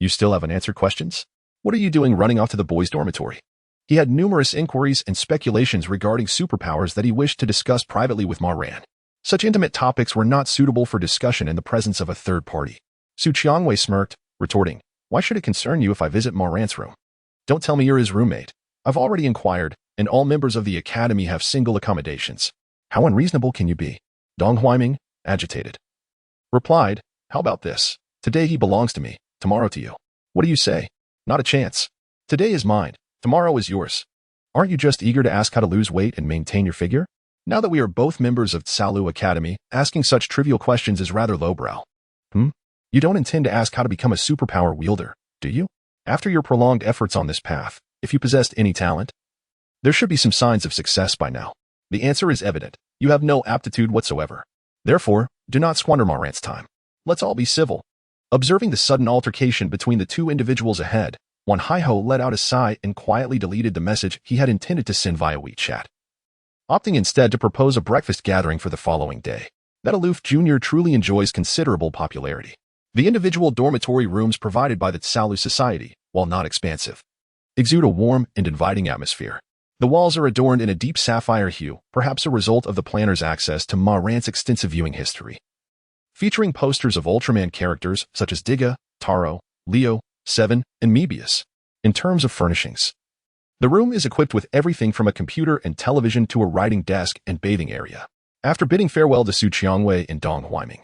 You still haven't answered questions? What are you doing running off to the boys' dormitory? He had numerous inquiries and speculations regarding superpowers that he wished to discuss privately with Ma Ran. Such intimate topics were not suitable for discussion in the presence of a third party. Su Qiangwei smirked, retorting, Why should it concern you if I visit Ma Ran's room? Don't tell me you're his roommate. I've already inquired, and all members of the academy have single accommodations. How unreasonable can you be? Dong Huaiming, agitated, replied, How about this? Today he belongs to me, tomorrow to you. What do you say? Not a chance. Today is mine, tomorrow is yours. Aren't you just eager to ask how to lose weight and maintain your figure? Now that we are both members of Salu Academy, asking such trivial questions is rather lowbrow. You don't intend to ask how to become a superpower wielder, do you? After your prolonged efforts on this path, if you possessed any talent, there should be some signs of success by now. The answer is evident. You have no aptitude whatsoever. Therefore, do not squander Ma Ran's time. Let's all be civil. Observing the sudden altercation between the two individuals ahead, Wan Haiho let out a sigh and quietly deleted the message he had intended to send via WeChat, opting instead to propose a breakfast gathering for the following day. That aloof junior truly enjoys considerable popularity. The individual dormitory rooms provided by the Salu Society, while not expansive, exude a warm and inviting atmosphere. The walls are adorned in a deep sapphire hue, perhaps a result of the planner's access to Ma Ran's extensive viewing history, featuring posters of Ultraman characters such as Digga, Taro, Leo, Seven, and Mebius. In terms of furnishings, the room is equipped with everything from a computer and television to a writing desk and bathing area. After bidding farewell to Su Qiangwei and Dong Huaiming,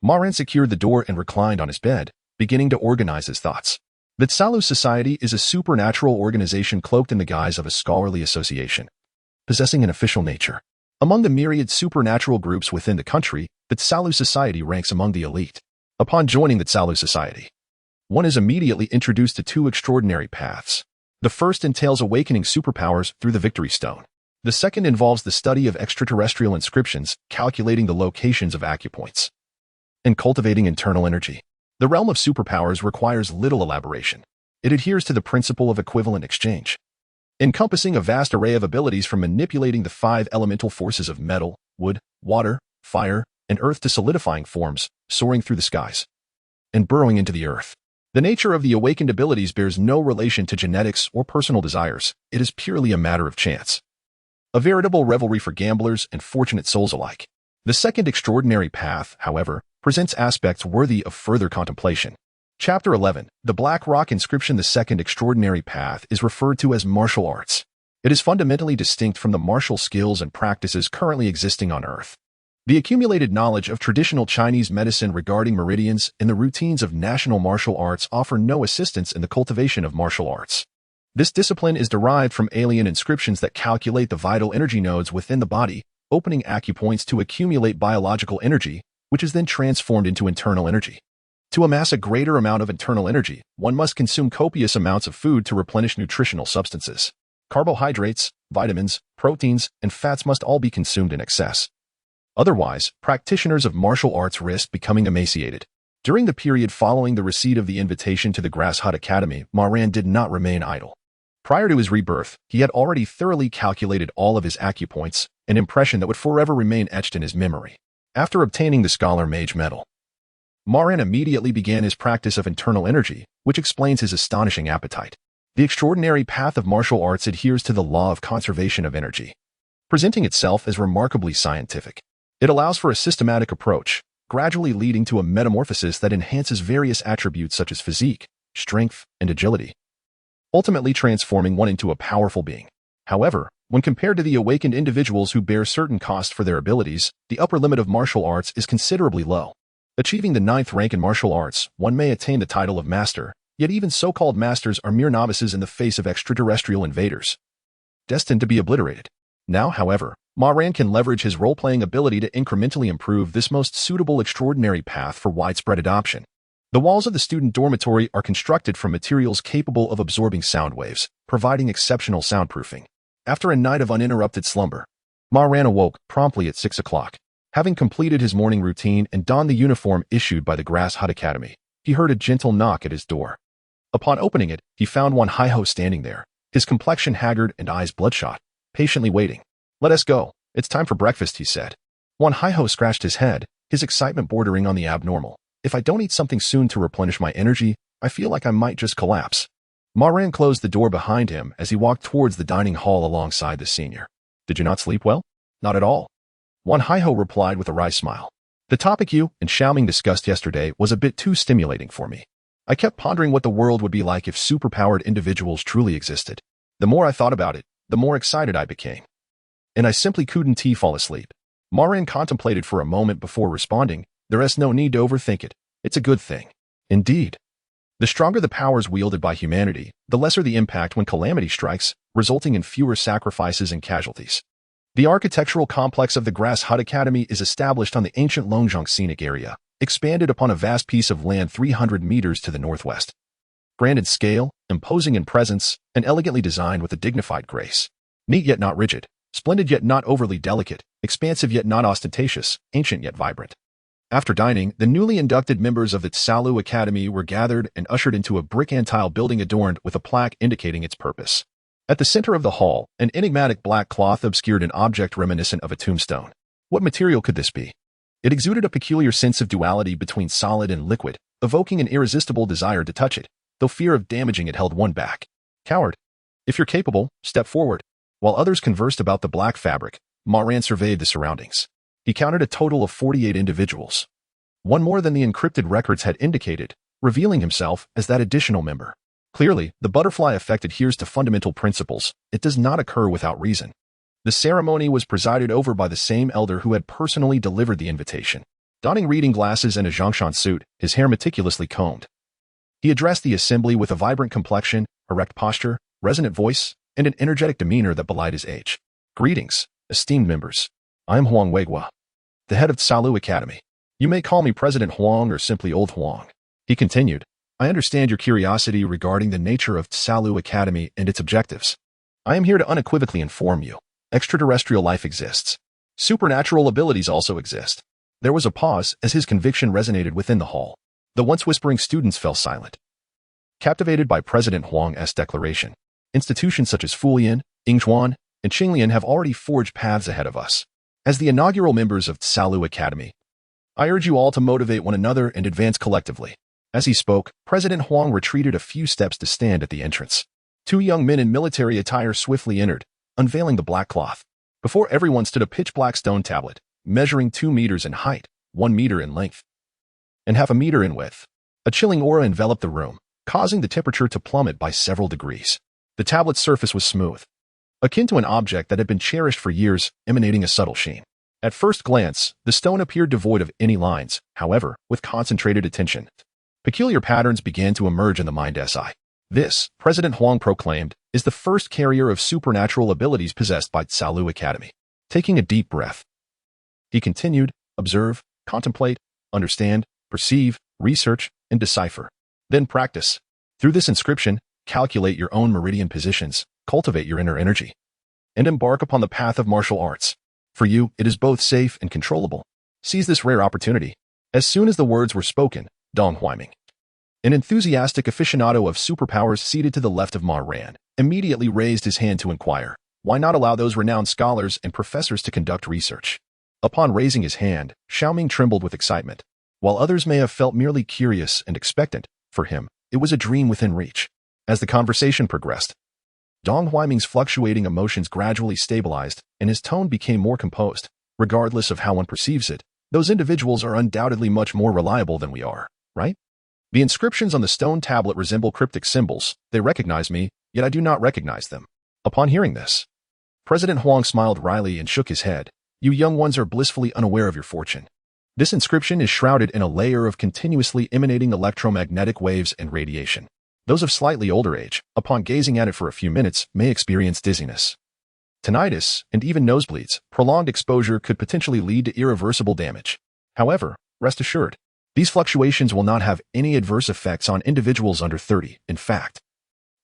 Ma Ran secured the door and reclined on his bed, beginning to organize his thoughts. The Salu Society is a supernatural organization cloaked in the guise of a scholarly association, possessing an official nature. Among the myriad supernatural groups within the country, the Salu Society ranks among the elite. Upon joining the Salu Society, one is immediately introduced to 2 extraordinary paths. The first entails awakening superpowers through the Victory Stone. The second involves the study of extraterrestrial inscriptions, calculating the locations of acupoints, and cultivating internal energy. The realm of superpowers requires little elaboration. It adheres to the principle of equivalent exchange, encompassing a vast array of abilities from manipulating the 5 elemental forces of metal, wood, water, fire, and earth to solidifying forms, soaring through the skies, and burrowing into the earth. The nature of the awakened abilities bears no relation to genetics or personal desires. It is purely a matter of chance. A veritable revelry for gamblers and fortunate souls alike. The second extraordinary path, however, presents aspects worthy of further contemplation. Chapter 11. The Black Rock Inscription. The second extraordinary path is referred to as martial arts. It is fundamentally distinct from the martial skills and practices currently existing on Earth. The accumulated knowledge of traditional Chinese medicine regarding meridians and the routines of national martial arts offer no assistance in the cultivation of martial arts. This discipline is derived from alien inscriptions that calculate the vital energy nodes within the body, opening acupoints to accumulate biological energy, which is then transformed into internal energy. To amass a greater amount of internal energy, one must consume copious amounts of food to replenish nutritional substances. Carbohydrates, vitamins, proteins, and fats must all be consumed in excess. Otherwise, practitioners of martial arts risk becoming emaciated. During the period following the receipt of the invitation to the Grass Hut Academy, Ma Ran did not remain idle. Prior to his rebirth, he had already thoroughly calculated all of his acupoints, an impression that would forever remain etched in his memory. After obtaining the Scholar Mage medal, Ma Ran immediately began his practice of internal energy, which explains his astonishing appetite. The extraordinary path of martial arts adheres to the law of conservation of energy, presenting itself as remarkably scientific. It allows for a systematic approach, gradually leading to a metamorphosis that enhances various attributes such as physique, strength, and agility, ultimately transforming one into a powerful being. However, when compared to the awakened individuals who bear certain cost for their abilities, the upper limit of martial arts is considerably low. Achieving the 9th rank in martial arts, one may attain the title of master, yet even so-called masters are mere novices in the face of extraterrestrial invaders, destined to be obliterated. Now, however, Ma Ran can leverage his role-playing ability to incrementally improve this most suitable extraordinary path for widespread adoption. The walls of the student dormitory are constructed from materials capable of absorbing sound waves, providing exceptional soundproofing. After a night of uninterrupted slumber, Ma Ran awoke promptly at 6 o'clock. Having completed his morning routine and donned the uniform issued by the Grass Hut Academy, he heard a gentle knock at his door. Upon opening it, he found Wan Hai-ho standing there, his complexion haggard and eyes bloodshot, patiently waiting. "Let us go. It's time for breakfast," he said. Wan Hai-ho scratched his head, his excitement bordering on the abnormal. "If I don't eat something soon to replenish my energy, I feel like I might just collapse." Ma Ran closed the door behind him as he walked towards the dining hall alongside the senior. "Did you not sleep well?" "Not at all," Wan Hai-ho replied with a wry smile. "The topic you and Xiaoming discussed yesterday was a bit too stimulating for me. I kept pondering what the world would be like if superpowered individuals truly existed. The more I thought about it, the more excited I became. And I simply couldn't fall asleep." Ma Ran contemplated for a moment before responding, "There is no need to overthink it. It's a good thing." Indeed. The stronger the powers wielded by humanity, the lesser the impact when calamity strikes, resulting in fewer sacrifices and casualties. The architectural complex of the Grass Hut Academy is established on the ancient Longzhong scenic area, expanded upon a vast piece of land 300 meters to the northwest. Grand in scale, imposing in presence, and elegantly designed with a dignified grace. Neat yet not rigid, splendid yet not overly delicate, expansive yet not ostentatious, ancient yet vibrant. After dining, the newly inducted members of the Tsalu Academy were gathered and ushered into a brick and tile building adorned with a plaque indicating its purpose. At the center of the hall, an enigmatic black cloth obscured an object reminiscent of a tombstone. What material could this be? It exuded a peculiar sense of duality between solid and liquid, evoking an irresistible desire to touch it, though fear of damaging it held one back. "Coward. If you're capable, step forward." While others conversed about the black fabric, Ma Ran surveyed the surroundings. He counted a total of 48 individuals. One more than the encrypted records had indicated, revealing himself as that additional member. Clearly, the butterfly effect adheres to fundamental principles. It does not occur without reason. The ceremony was presided over by the same elder who had personally delivered the invitation. Donning reading glasses and a Zhongshan suit, his hair meticulously combed, he addressed the assembly with a vibrant complexion, erect posture, resonant voice, and an energetic demeanor that belied his age. "Greetings, esteemed members. I am Huang Weigua, the head of Tsalu Academy. You may call me President Huang or simply Old Huang." He continued, "I understand your curiosity regarding the nature of Tsalu Academy and its objectives. I am here to unequivocally inform you. Extraterrestrial life exists. Supernatural abilities also exist." There was a pause as his conviction resonated within the hall. The once whispering students fell silent, captivated by President Huang's declaration. Institutions such as Fulian, Yingchuan, and Qinglian have already forged paths ahead of us. As the inaugural members of Tsalu Academy, I urge you all to motivate one another and advance collectively. As he spoke, President Huang retreated a few steps to stand at the entrance. Two young men in military attire swiftly entered, unveiling the black cloth. Before everyone stood a pitch-black stone tablet, measuring 2 meters in height, 1 meter in length, and half a meter in width. A chilling aura enveloped the room, causing the temperature to plummet by several degrees. The tablet's surface was smooth, akin to an object that had been cherished for years, emanating a subtle sheen. At first glance, the stone appeared devoid of any lines. However, with concentrated attention, peculiar patterns began to emerge in the mind's eye. This, President Huang proclaimed, is the first carrier of supernatural abilities possessed by Tsalu Academy. Taking a deep breath, he continued, "Observe, Contemplate, understand, perceive, research, and decipher. Then practice. Through this inscription, calculate your own meridian positions, cultivate your inner energy, and embark upon the path of martial arts. For you, it is both safe and controllable. Seize this rare opportunity. As soon as the words were spoken, Dong Huaiming, an enthusiastic aficionado of superpowers seated to the left of Ma Ran, immediately raised his hand to inquire, why not allow those renowned scholars and professors to conduct research? Upon raising his hand, Xiaoming trembled with excitement. While others may have felt merely curious and expectant, for him, it was a dream within reach. As the conversation progressed, Dong Huaiming's fluctuating emotions gradually stabilized, and his tone became more composed. Regardless of how one perceives it, those individuals are undoubtedly much more reliable than we are, right? The inscriptions on the stone tablet resemble cryptic symbols. They recognize me, yet I do not recognize them. Upon hearing this, President Huang smiled wryly and shook his head. You young ones are blissfully unaware of your fortune. This inscription is shrouded in a layer of continuously emanating electromagnetic waves and radiation. Those of slightly older age, upon gazing at it for a few minutes, may experience dizziness, tinnitus, and even nosebleeds. Prolonged exposure could potentially lead to irreversible damage. However, rest assured, these fluctuations will not have any adverse effects on individuals under 30. In fact,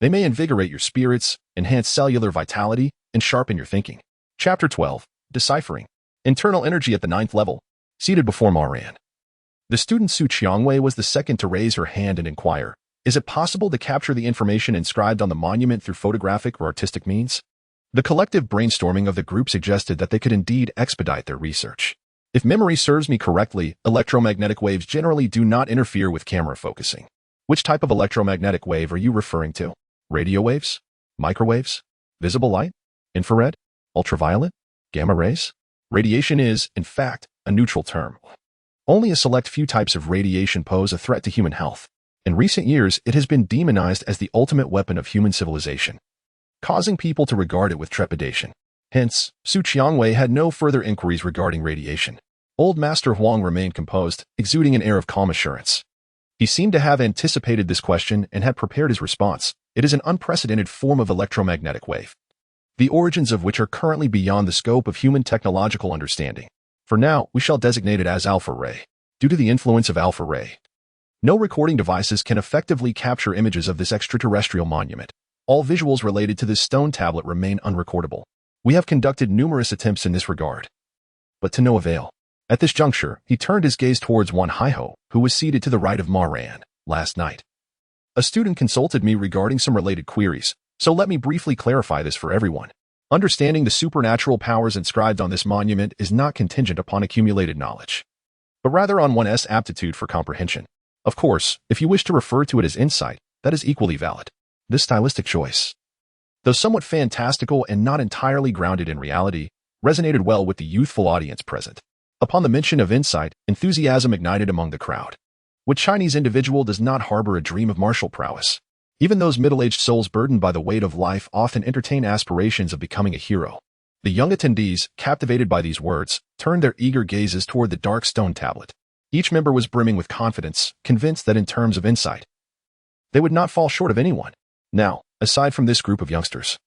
they may invigorate your spirits, enhance cellular vitality, and sharpen your thinking. Chapter 12. Deciphering. Internal energy at the 9th level. Seated before Ma Ran, the student Su Qiangwei was the second to raise her hand and inquire, is it possible to capture the information inscribed on the monument through photographic or artistic means? The collective brainstorming of the group suggested that they could indeed expedite their research. If memory serves me correctly, electromagnetic waves generally do not interfere with camera focusing. Which type of electromagnetic wave are you referring to? Radio waves? Microwaves? Visible light? Infrared? Ultraviolet? Gamma rays? Radiation is, in fact, a neutral term. Only a select few types of radiation pose a threat to human health. In recent years, it has been demonized as the ultimate weapon of human civilization, causing people to regard it with trepidation. Hence, Su Qiangwei had no further inquiries regarding radiation. Old Master Huang remained composed, exuding an air of calm assurance. He seemed to have anticipated this question and had prepared his response. It is an unprecedented form of electromagnetic wave, the origins of which are currently beyond the scope of human technological understanding. For now, we shall designate it as alpha ray. Due to the influence of alpha ray, no recording devices can effectively capture images of this extraterrestrial monument. All visuals related to this stone tablet remain unrecordable. We have conducted numerous attempts in this regard, but to no avail. At this juncture, he turned his gaze towards Wan Haiho, who was seated to the right of Ma Ran. Last night, a student consulted me regarding some related queries, so let me briefly clarify this for everyone. Understanding the supernatural powers inscribed on this monument is not contingent upon accumulated knowledge, but rather on one's aptitude for comprehension. Of course, if you wish to refer to it as insight, that is equally valid. This stylistic choice, though somewhat fantastical and not entirely grounded in reality, resonated well with the youthful audience present. Upon the mention of insight, enthusiasm ignited among the crowd. What Chinese individual does not harbor a dream of martial prowess? Even those middle-aged souls burdened by the weight of life often entertain aspirations of becoming a hero. The young attendees, captivated by these words, turned their eager gazes toward the dark stone tablet. Each member was brimming with confidence, convinced that in terms of insight, they would not fall short of anyone. Now, aside from this group of youngsters,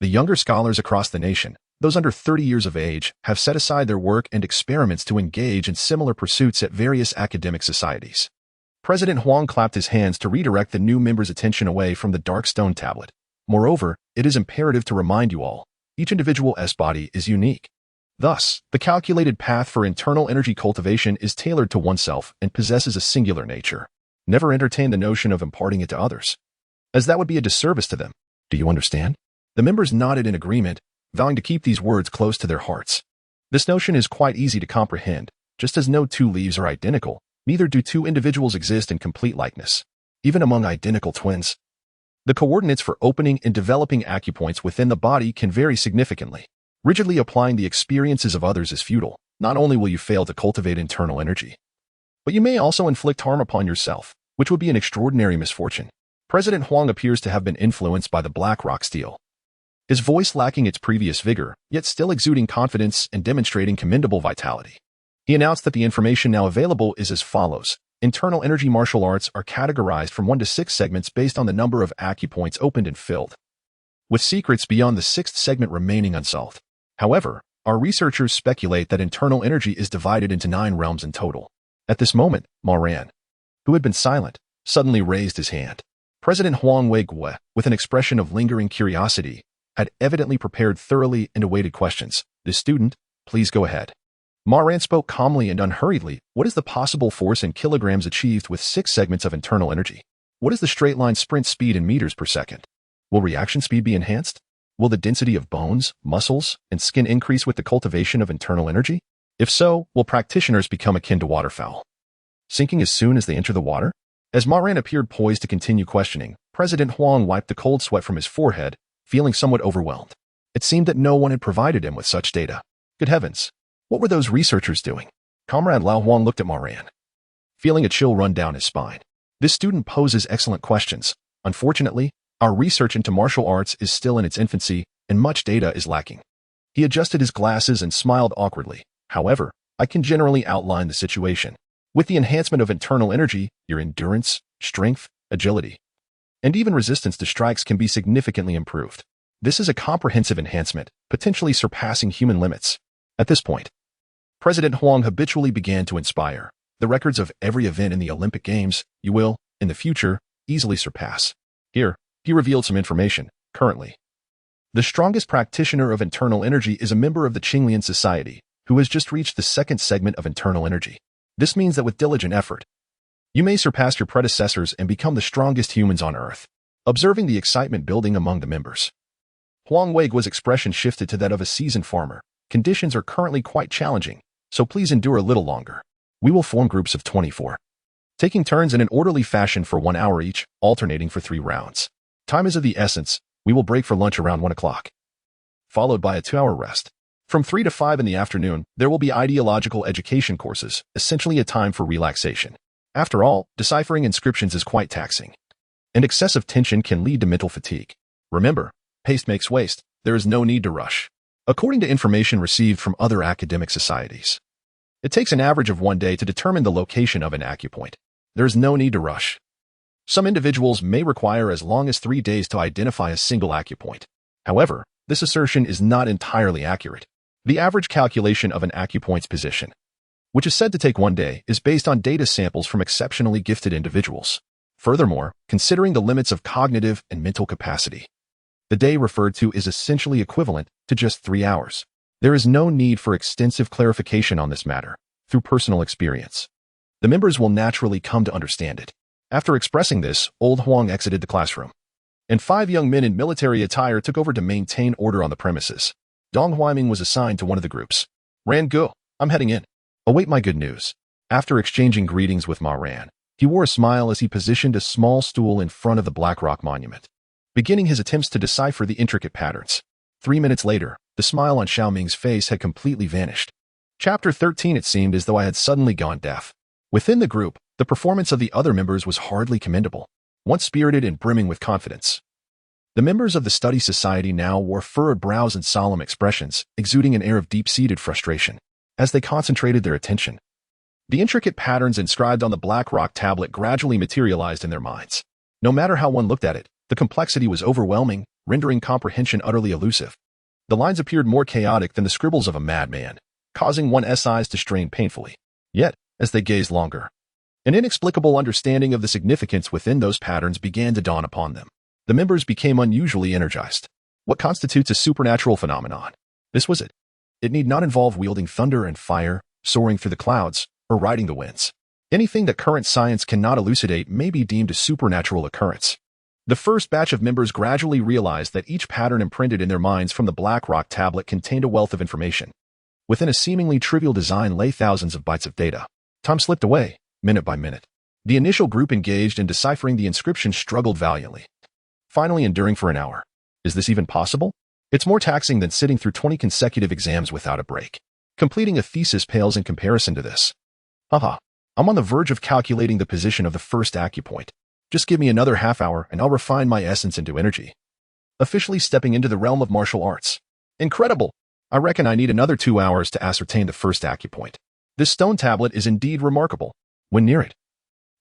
the younger scholars across the nation, those under 30 years of age, have set aside their work and experiments to engage in similar pursuits at various academic societies. President Huang clapped his hands to redirect the new members' attention away from the dark stone tablet. Moreover, it is imperative to remind you all, each individual's body is unique. Thus, the calculated path for internal energy cultivation is tailored to oneself and possesses a singular nature. Never entertain the notion of imparting it to others, as that would be a disservice to them. Do you understand? The members nodded in agreement, vowing to keep these words close to their hearts. This notion is quite easy to comprehend. Just as no two leaves are identical, neither do two individuals exist in complete likeness. Even among identical twins, the coordinates for opening and developing acupoints within the body can vary significantly. Rigidly applying the experiences of others is futile. Not only will you fail to cultivate internal energy, but you may also inflict harm upon yourself, which would be an extraordinary misfortune. President Huang appears to have been influenced by the black rock steel, his voice lacking its previous vigor, yet still exuding confidence and demonstrating commendable vitality. He announced that the information now available is as follows. Internal energy martial arts are categorized from 1 to 6 segments based on the number of acupoints opened and filled, with secrets beyond the 6th segment remaining unsolved. However, Our researchers speculate that internal energy is divided into 9 realms in total. At this moment, Ma Ran, who had been silent, suddenly raised his hand. President Huang Weiguo, with an expression of lingering curiosity, had evidently prepared thoroughly and awaited questions. "The student, please go ahead." Ma Ran spoke calmly and unhurriedly. "What is the possible force in kilograms achieved with 6 segments of internal energy? What is the straight-line sprint speed in meters per second? Will reaction speed be enhanced? Will the density of bones, muscles, and skin increase with the cultivation of internal energy? If so, will practitioners become akin to waterfowl, sinking as soon as they enter the water?" As Ma Ran appeared poised to continue questioning, President Huang wiped the cold sweat from his forehead, feeling somewhat overwhelmed. It seemed that no one had provided him with such data. Good heavens! What were those researchers doing? Comrade Lao Huang looked at Ma Ran, feeling a chill run down his spine. This student poses excellent questions. Unfortunately, our research into martial arts is still in its infancy, and much data is lacking. He adjusted his glasses and smiled awkwardly. However, I can generally outline the situation. With the enhancement of internal energy, your endurance, strength, agility, and even resistance to strikes can be significantly improved. This is a comprehensive enhancement, potentially surpassing human limits. At this point, President Huang habitually began to inspire. The records of every event in the Olympic Games, you will, in the future, easily surpass. Here, he revealed some information. Currently, the strongest practitioner of internal energy is a member of the Qinglian Society, who has just reached the 2nd segment of internal energy. This means that with diligent effort, you may surpass your predecessors and become the strongest humans on Earth. Observing the excitement building among the members, Huang Weiguo's expression shifted to that of a seasoned farmer. "Conditions are currently quite challenging, so please endure a little longer. We will form groups of 24, taking turns in an orderly fashion for 1 hour each, alternating for 3 rounds. Time is of the essence. We will break for lunch around 1 o'clock, followed by a 2-hour rest. From 3 to 5 in the afternoon, there will be ideological education courses, essentially a time for relaxation. After all, deciphering inscriptions is quite taxing, and excessive tension can lead to mental fatigue. Remember, haste makes waste. There is no need to rush." According to information received from other academic societies, it takes an average of 1 day to determine the location of an acupoint. There is no need to rush. Some individuals may require as long as 3 days to identify a single acupoint. However, this assertion is not entirely accurate. The average calculation of an acupoint's position, which is said to take 1 day, is based on data samples from exceptionally gifted individuals. Furthermore, considering the limits of cognitive and mental capacity, the day referred to is essentially equivalent to just 3 hours. There is no need for extensive clarification on this matter. Through personal experience, the members will naturally come to understand it. After expressing this, old Huang exited the classroom, and 5 young men in military attire took over to maintain order on the premises. Dong Huiming was assigned to one of the groups. "Ran go, I'm heading in. Await my good news." After exchanging greetings with Ma Ran, he wore a smile as he positioned a small stool in front of the Black Rock Monument, beginning his attempts to decipher the intricate patterns. 3 minutes later, the smile on Xiaoming's face had completely vanished. Chapter 13. It seemed as though I had suddenly gone deaf. Within the group, the performance of the other members was hardly commendable. Once spirited and brimming with confidence, the members of the study society now wore furrowed brows and solemn expressions, exuding an air of deep-seated frustration. As they concentrated their attention, the intricate patterns inscribed on the black rock tablet gradually materialized in their minds. No matter how one looked at it, the complexity was overwhelming, rendering comprehension utterly elusive. The lines appeared more chaotic than the scribbles of a madman, causing one's eyes to strain painfully. Yet, as they gazed longer, an inexplicable understanding of the significance within those patterns began to dawn upon them. The members became unusually energized. What constitutes a supernatural phenomenon? This was it. It need not involve wielding thunder and fire, soaring through the clouds, or riding the winds. Anything that current science cannot elucidate may be deemed a supernatural occurrence. The first batch of members gradually realized that each pattern imprinted in their minds from the Black Rock tablet contained a wealth of information. Within a seemingly trivial design lay thousands of bytes of data. Time slipped away, minute by minute. The initial group engaged in deciphering the inscription struggled valiantly, finally enduring for an hour. Is this even possible? It's more taxing than sitting through 20 consecutive exams without a break. Completing a thesis pales in comparison to this. Haha, I'm on the verge of calculating the position of the first acupoint. Just give me another half hour and I'll refine my essence into energy. Officially stepping into the realm of martial arts. Incredible! I reckon I need another 2 hours to ascertain the first acupoint. This stone tablet is indeed remarkable. When near it,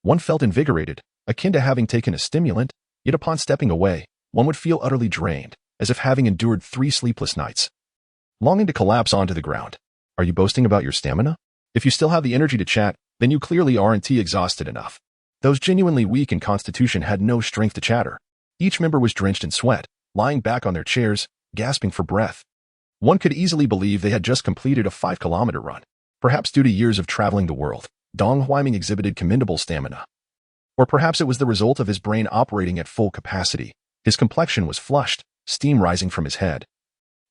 one felt invigorated, akin to having taken a stimulant, yet upon stepping away, one would feel utterly drained, as if having endured 3 sleepless nights. longing to collapse onto the ground. Are you boasting about your stamina? If you still have the energy to chat, then you clearly aren't exhausted enough. Those genuinely weak in constitution had no strength to chatter. Each member was drenched in sweat, lying back on their chairs, gasping for breath. One could easily believe they had just completed a 5-kilometer run. Perhaps due to years of traveling the world, Dong Huaiming exhibited commendable stamina. Or perhaps it was the result of his brain operating at full capacity. His complexion was flushed, steam rising from his head.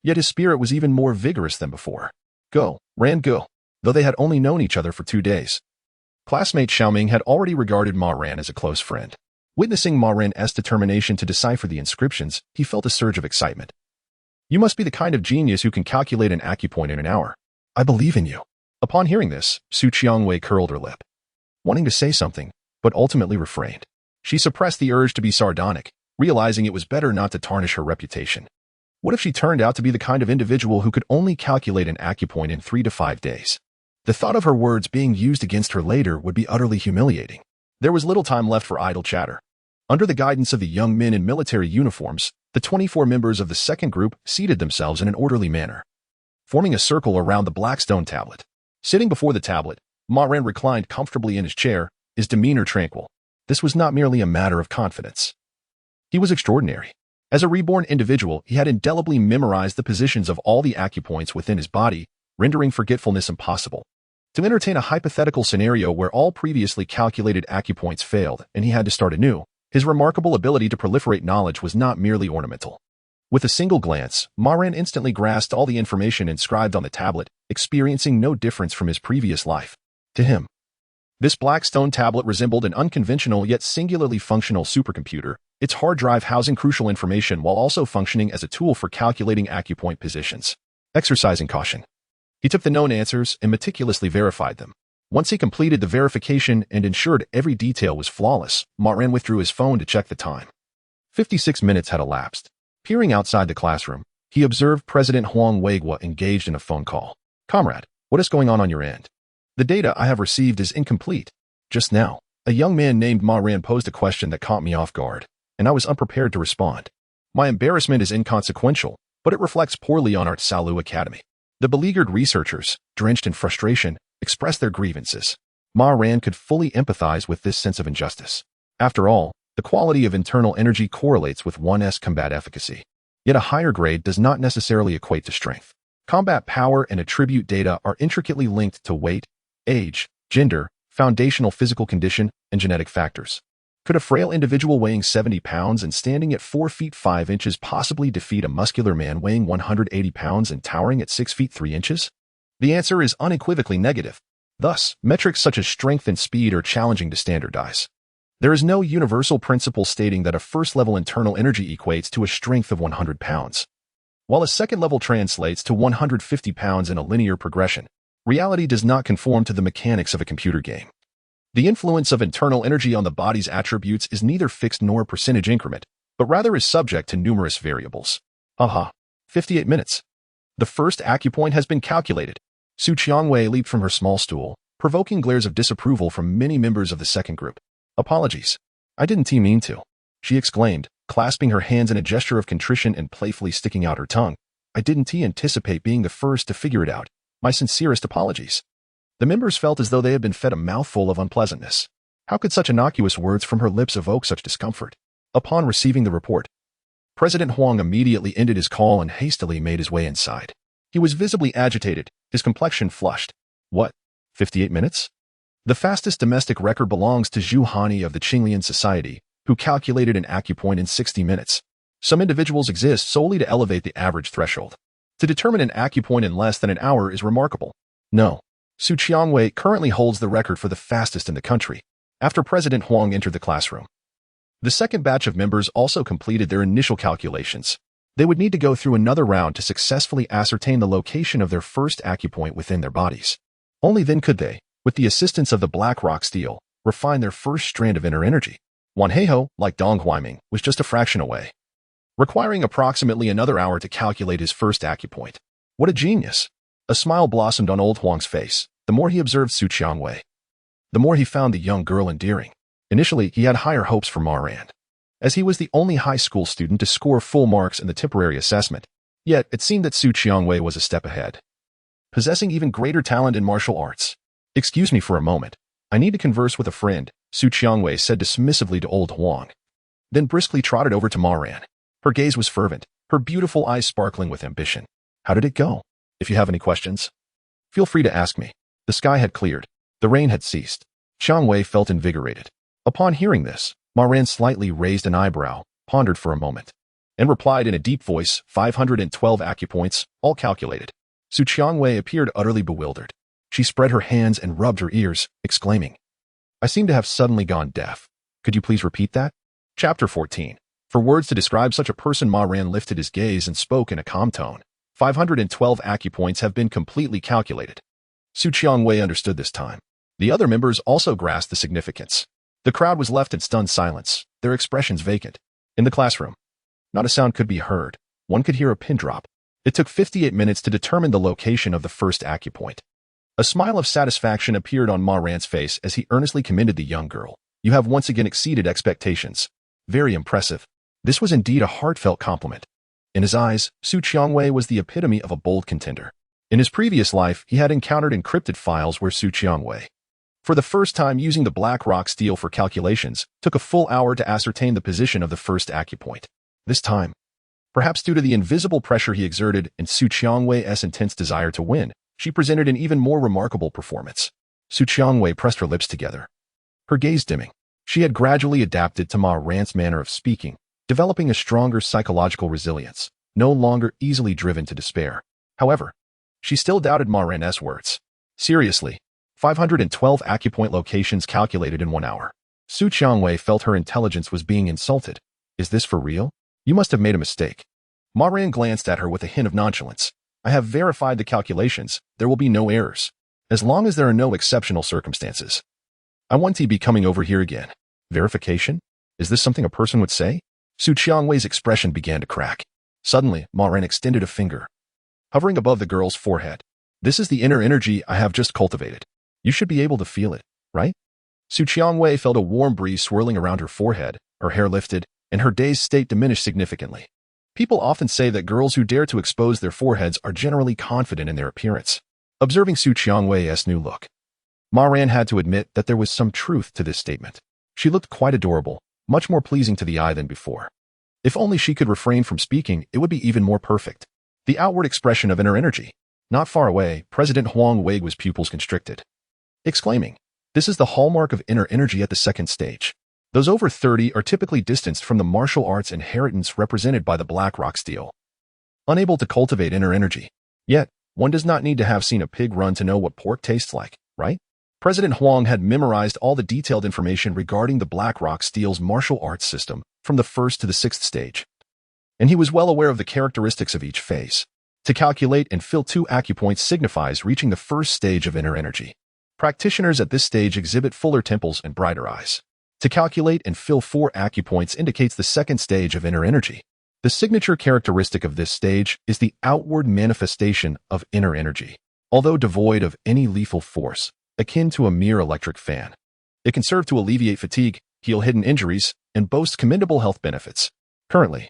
Yet his spirit was even more vigorous than before. Go, Ran, go. Though they had only known each other for 2 days. Classmate Xiaoming had already regarded Ma Ran as a close friend. Witnessing Ma Ran's determination to decipher the inscriptions, he felt a surge of excitement. You must be the kind of genius who can calculate an acupoint in an hour. I believe in you. Upon hearing this, Su Qiangwei curled her lip, wanting to say something, but ultimately refrained. She suppressed the urge to be sardonic, realizing it was better not to tarnish her reputation. What if she turned out to be the kind of individual who could only calculate an acupoint in 3 to 5 days? The thought of her words being used against her later would be utterly humiliating. There was little time left for idle chatter. Under the guidance of the young men in military uniforms, the 24 members of the second group seated themselves in an orderly manner, forming a circle around the black stone tablet. Sitting before the tablet, Ma Ran reclined comfortably in his chair, his demeanor tranquil. This was not merely a matter of confidence. He was extraordinary. As a reborn individual, he had indelibly memorized the positions of all the acupoints within his body, rendering forgetfulness impossible. To entertain a hypothetical scenario where all previously calculated acupoints failed and he had to start anew, his remarkable ability to proliferate knowledge was not merely ornamental. With a single glance, Ma Ran instantly grasped all the information inscribed on the tablet, experiencing no difference from his previous life. To him, this black stone tablet resembled an unconventional yet singularly functional supercomputer, its hard drive housing crucial information while also functioning as a tool for calculating acupoint positions. Exercising caution. He took the known answers and meticulously verified them. Once he completed the verification and ensured every detail was flawless, Ma Ran withdrew his phone to check the time. 56 minutes had elapsed. Peering outside the classroom, he observed President Huang Weiguo engaged in a phone call. Comrade, what is going on your end? The data I have received is incomplete. Just now, a young man named Ma Ran posed a question that caught me off guard, and I was unprepared to respond. My embarrassment is inconsequential, but it reflects poorly on our Salu Academy. The beleaguered researchers, drenched in frustration, expressed their grievances. Ma Ran could fully empathize with this sense of injustice. After all, the quality of internal energy correlates with one's combat efficacy. Yet a higher grade does not necessarily equate to strength. Combat power and attribute data are intricately linked to weight, age, gender, foundational physical condition, and genetic factors. Could a frail individual weighing 70 pounds and standing at 4 feet 5 inches possibly defeat a muscular man weighing 180 pounds and towering at 6 feet 3 inches? The answer is unequivocally negative. Thus, metrics such as strength and speed are challenging to standardize. There is no universal principle stating that a first-level internal energy equates to a strength of 100 pounds, while a second level translates to 150 pounds in a linear progression. Reality does not conform to the mechanics of a computer game. The influence of internal energy on the body's attributes is neither fixed nor percentage increment, but rather is subject to numerous variables. 58 minutes. The first acupoint has been calculated. Su Qiangwei leaped from her small stool, provoking glares of disapproval from many members of the second group. Apologies. I didn't mean to, she exclaimed, clasping her hands in a gesture of contrition and playfully sticking out her tongue. I didn't anticipate being the first to figure it out. My sincerest apologies. The members felt as though they had been fed a mouthful of unpleasantness. How could such innocuous words from her lips evoke such discomfort? Upon receiving the report, President Huang immediately ended his call and hastily made his way inside. He was visibly agitated, his complexion flushed. What? 58 minutes? The fastest domestic record belongs to Zhu Hani of the Qinglian Society, who calculated an acupoint in 60 minutes. Some individuals exist solely to elevate the average threshold. To determine an acupoint in less than an hour is remarkable. No. Su Qiangwei currently holds the record for the fastest in the country, after President Huang entered the classroom. The second batch of members also completed their initial calculations. They would need to go through another round to successfully ascertain the location of their first acupoint within their bodies. Only then could they, with the assistance of the black rock steel, refine their first strand of inner energy. Wan Heiho, like Dong Huaiming, was just a fraction away, requiring approximately another hour to calculate his first acupoint. What a genius! A smile blossomed on old Huang's face. The more he observed Su Qiangwei, the more he found the young girl endearing. Initially, he had higher hopes for Ma Ran, as he was the only high school student to score full marks in the temporary assessment. Yet, it seemed that Su Qiangwei was a step ahead, possessing even greater talent in martial arts. "Excuse me for a moment. I need to converse with a friend," Su Qiangwei said dismissively to old Huang, then briskly trotted over to Ma Ran. Her gaze was fervent, her beautiful eyes sparkling with ambition. "How did it go? If you have any questions, feel free to ask me." The sky had cleared. The rain had ceased. Qiangwei felt invigorated. Upon hearing this, Ma Ran slightly raised an eyebrow, pondered for a moment, and replied in a deep voice, 512 acupoints, all calculated." Su Qiangwei appeared utterly bewildered. She spread her hands and rubbed her ears, exclaiming, "I seem to have suddenly gone deaf. Could you please repeat that?" Chapter 14. For words to describe such a person, Ma Ran lifted his gaze and spoke in a calm tone. 512 acupoints have been completely calculated." Su Qiangwei understood this time. The other members also grasped the significance. The crowd was left in stunned silence, their expressions vacant. In the classroom, not a sound could be heard. One could hear a pin drop. It took 58 minutes to determine the location of the first acupoint. A smile of satisfaction appeared on Ma Ran's face as he earnestly commended the young girl. "You have once again exceeded expectations. Very impressive." This was indeed a heartfelt compliment. In his eyes, Su Qiangwei was the epitome of a bold contender. In his previous life, he had encountered encrypted files where Su Qiangwei, for the first time using the black rock steel for calculations, took a full hour to ascertain the position of the first acupoint. This time, perhaps due to the invisible pressure he exerted and Su Qiangwei's intense desire to win, she presented an even more remarkable performance. Su Qiangwei pressed her lips together, her gaze dimming. She had gradually adapted to Ma Ran's manner of speaking, developing a stronger psychological resilience, no longer easily driven to despair. However, she still doubted Ma Ran's words. "Seriously, 512 acupoint locations calculated in 1 hour." Su Qiangwei felt her intelligence was being insulted. "Is this for real? You must have made a mistake." Ma Ran glanced at her with a hint of nonchalance. "I have verified the calculations. There will be no errors, as long as there are no exceptional circumstances. I won't be coming over here again." "Verification? Is this something a person would say?" Su Qiangwei's expression began to crack. Suddenly, Ma Ran extended a finger, hovering above the girl's forehead. "This is the inner energy I have just cultivated. You should be able to feel it, right?" Su Qiangwei felt a warm breeze swirling around her forehead, her hair lifted, and her dazed state diminished significantly. People often say that girls who dare to expose their foreheads are generally confident in their appearance. Observing Su Qiangwei's new look, Ma Ran had to admit that there was some truth to this statement. She looked quite adorable, much more pleasing to the eye than before. If only she could refrain from speaking, it would be even more perfect. The outward expression of inner energy. Not far away, President Huang Wei's pupils constricted, exclaiming, "This is the hallmark of inner energy at the second stage." Those over 30 are typically distanced from the martial arts inheritance represented by the black rock steel, unable to cultivate inner energy. Yet, one does not need to have seen a pig run to know what pork tastes like, right? President Huang had memorized all the detailed information regarding the black rock steel's martial arts system from the first to the 6th stage, and he was well aware of the characteristics of each phase. To calculate and fill 2 acupoints signifies reaching the first stage of inner energy. Practitioners at this stage exhibit fuller temples and brighter eyes. To calculate and fill 4 acupoints indicates the second stage of inner energy. The signature characteristic of this stage is the outward manifestation of inner energy. Although devoid of any lethal force, akin to a mere electric fan, it can serve to alleviate fatigue, heal hidden injuries, and boast commendable health benefits. Currently,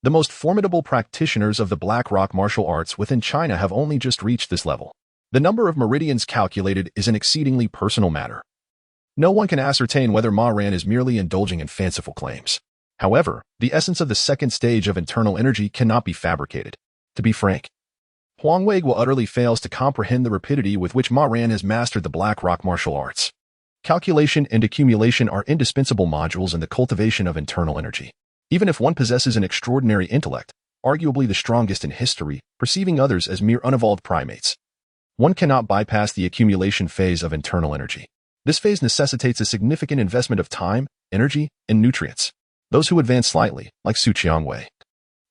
the most formidable practitioners of the black rock martial arts within China have only just reached this level. The number of meridians calculated is an exceedingly personal matter. No one can ascertain whether Ma Ran is merely indulging in fanciful claims. However, the essence of the second stage of internal energy cannot be fabricated. To be frank, Huang Wei utterly fails to comprehend the rapidity with which Ma Ran has mastered the black rock martial arts. Calculation and accumulation are indispensable modules in the cultivation of internal energy. Even if one possesses an extraordinary intellect, arguably the strongest in history, perceiving others as mere unevolved primates, one cannot bypass the accumulation phase of internal energy. This phase necessitates a significant investment of time, energy, and nutrients. Those who advance slightly, like Su Qiangwei,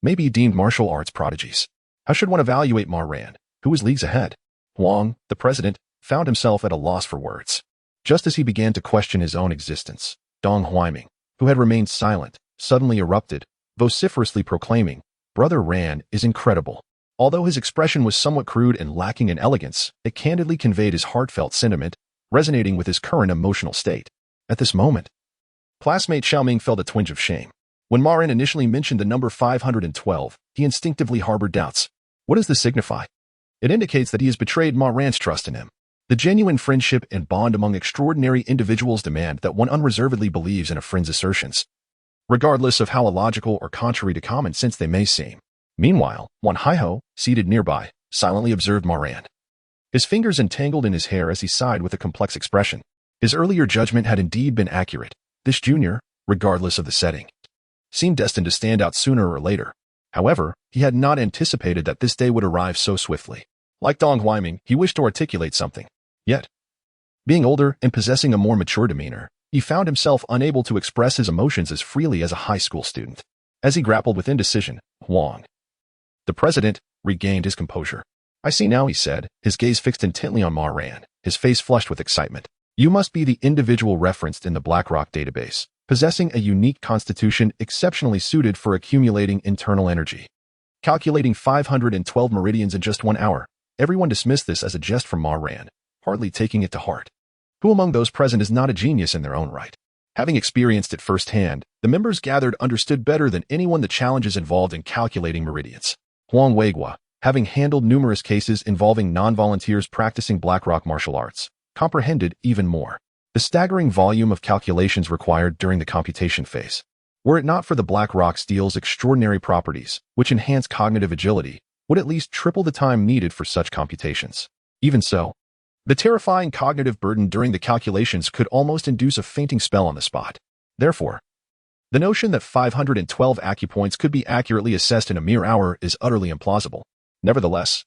may be deemed martial arts prodigies. How should one evaluate Ma Ran, who was leagues ahead? Huang, the president, found himself at a loss for words. Just as he began to question his own existence, Dong Huaiming, who had remained silent, suddenly erupted, vociferously proclaiming, "Brother Ran is incredible." Although his expression was somewhat crude and lacking in elegance, it candidly conveyed his heartfelt sentiment, resonating with his current emotional state. At this moment, classmate Xiaoming felt a twinge of shame. When Ma Ran initially mentioned the number 512, he instinctively harbored doubts. What does this signify? It indicates that he has betrayed Ma Ran's trust in him. The genuine friendship and bond among extraordinary individuals demand that one unreservedly believes in a friend's assertions, regardless of how illogical or contrary to common sense they may seem. Meanwhile, Wan Haiho, seated nearby, silently observed Ma Ran. His fingers entangled in his hair as he sighed with a complex expression. His earlier judgment had indeed been accurate. This junior, regardless of the setting, seemed destined to stand out sooner or later. However, he had not anticipated that this day would arrive so swiftly. Like Dong Huaiming, he wished to articulate something. Yet, being older and possessing a more mature demeanor, he found himself unable to express his emotions as freely as a high school student. As he grappled with indecision, Huang, the president, regained his composure. I see now, he said, his gaze fixed intently on Ma Ran, his face flushed with excitement. You must be the individual referenced in the BlackRock database, possessing a unique constitution exceptionally suited for accumulating internal energy. Calculating 512 meridians in just 1 hour, everyone dismissed this as a jest from Ma Ran, hardly taking it to heart. Who among those present is not a genius in their own right? Having experienced it firsthand, the members gathered understood better than anyone the challenges involved in calculating meridians. Huang Weiguo, having handled numerous cases involving non-volunteers practicing BlackRock martial arts, comprehended even more the staggering volume of calculations required during the computation phase. Were it not for the BlackRock steel's extraordinary properties, which enhance cognitive agility, would at least triple the time needed for such computations. Even so, the terrifying cognitive burden during the calculations could almost induce a fainting spell on the spot. Therefore, the notion that 512 acupoints could be accurately assessed in a mere hour is utterly implausible. Nevertheless,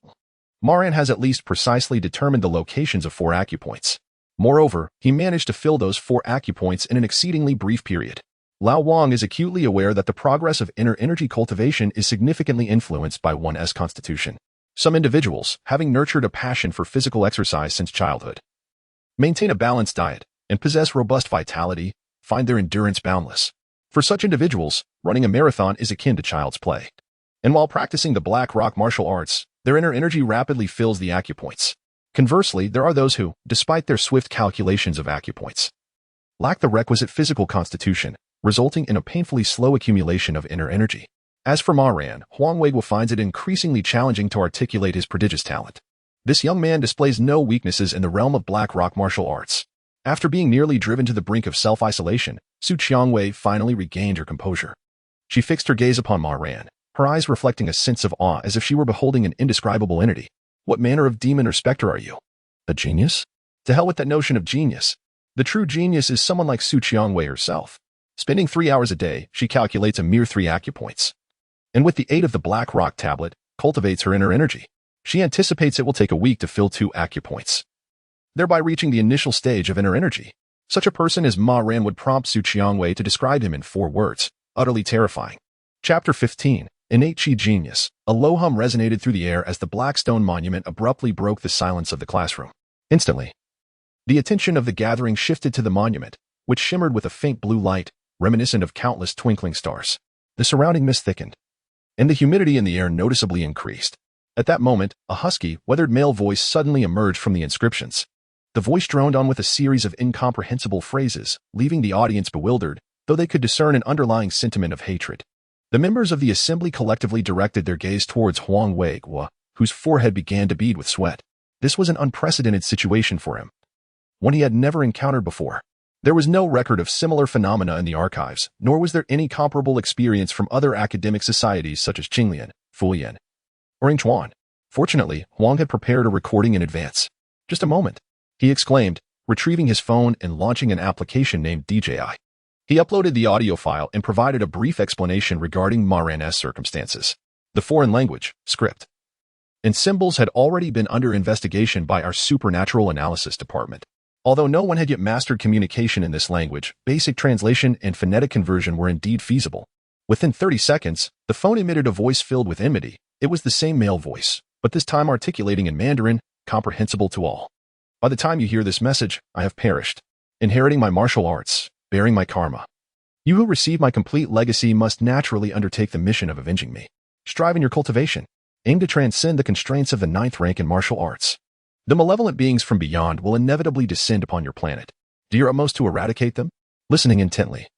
Ma Ran has at least precisely determined the locations of 4 acupoints. Moreover, he managed to fill those 4 acupoints in an exceedingly brief period. Lao Wang is acutely aware that the progress of inner energy cultivation is significantly influenced by one's constitution. Some individuals, having nurtured a passion for physical exercise since childhood, maintain a balanced diet, and possess robust vitality, find their endurance boundless. For such individuals, running a marathon is akin to child's play. And while practicing the BlackRock martial arts, their inner energy rapidly fills the acupoints. Conversely, there are those who, despite their swift calculations of acupoints, lack the requisite physical constitution, resulting in a painfully slow accumulation of inner energy. As for Ma Ran, Huang Weiguo finds it increasingly challenging to articulate his prodigious talent. This young man displays no weaknesses in the realm of BlackRock martial arts. After being nearly driven to the brink of self-isolation, Su Qiangwei finally regained her composure. She fixed her gaze upon Ma Ran, her eyes reflecting a sense of awe as if she were beholding an indescribable entity. What manner of demon or specter are you? A genius? To hell with that notion of genius. The true genius is someone like Su Qiangwei herself. Spending 3 hours a day, she calculates a mere 3 acupoints. And with the aid of the BlackRock tablet, cultivates her inner energy. She anticipates it will take a week to fill 2 acupoints, thereby reaching the initial stage of inner energy. Such a person as Ma Ran would prompt Su Qiangwei to describe him in 4 words, utterly terrifying. Chapter 15. Innate Chi Genius. A low hum resonated through the air as the Blackstone Monument abruptly broke the silence of the classroom. Instantly, the attention of the gathering shifted to the monument, which shimmered with a faint blue light, reminiscent of countless twinkling stars. The surrounding mist thickened, and the humidity in the air noticeably increased. At that moment, a husky, weathered male voice suddenly emerged from the inscriptions. The voice droned on with a series of incomprehensible phrases, leaving the audience bewildered, though they could discern an underlying sentiment of hatred. The members of the assembly collectively directed their gaze towards Huang Weiguo, whose forehead began to bead with sweat. This was an unprecedented situation for him, one he had never encountered before. There was no record of similar phenomena in the archives, nor was there any comparable experience from other academic societies such as Qinglian, Fulian, or Yingchuan. Fortunately, Huang had prepared a recording in advance. Just a moment, he exclaimed, retrieving his phone and launching an application named DJI. He uploaded the audio file and provided a brief explanation regarding Ma Ran's circumstances. The foreign language, script, and symbols had already been under investigation by our supernatural analysis department. Although no one had yet mastered communication in this language, basic translation and phonetic conversion were indeed feasible. Within 30 seconds, the phone emitted a voice filled with enmity. It was the same male voice, but this time articulating in Mandarin, comprehensible to all. By the time you hear this message, I have perished, inheriting my martial arts, bearing my karma. You who receive my complete legacy must naturally undertake the mission of avenging me. Strive in your cultivation. Aim to transcend the constraints of the 9th rank in martial arts. The malevolent beings from beyond will inevitably descend upon your planet. Do your utmost to eradicate them. Listening intently,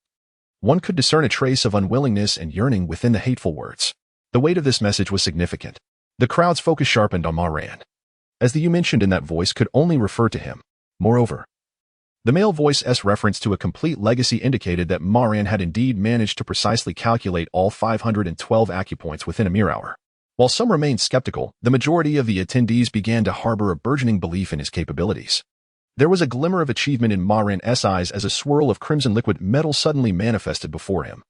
One could discern a trace of unwillingness and yearning within the hateful words. The weight of this message was significant. The crowd's focus sharpened on Ma Ran, as the you mentioned in that voice could only refer to him. Moreover, the male voice's reference to a complete legacy indicated that Ma Ran had indeed managed to precisely calculate all 512 acupoints within a mere hour. While some remained skeptical, the majority of the attendees began to harbor a burgeoning belief in his capabilities. There was a glimmer of achievement in Ma Ran's eyes as a swirl of crimson liquid metal suddenly manifested before him,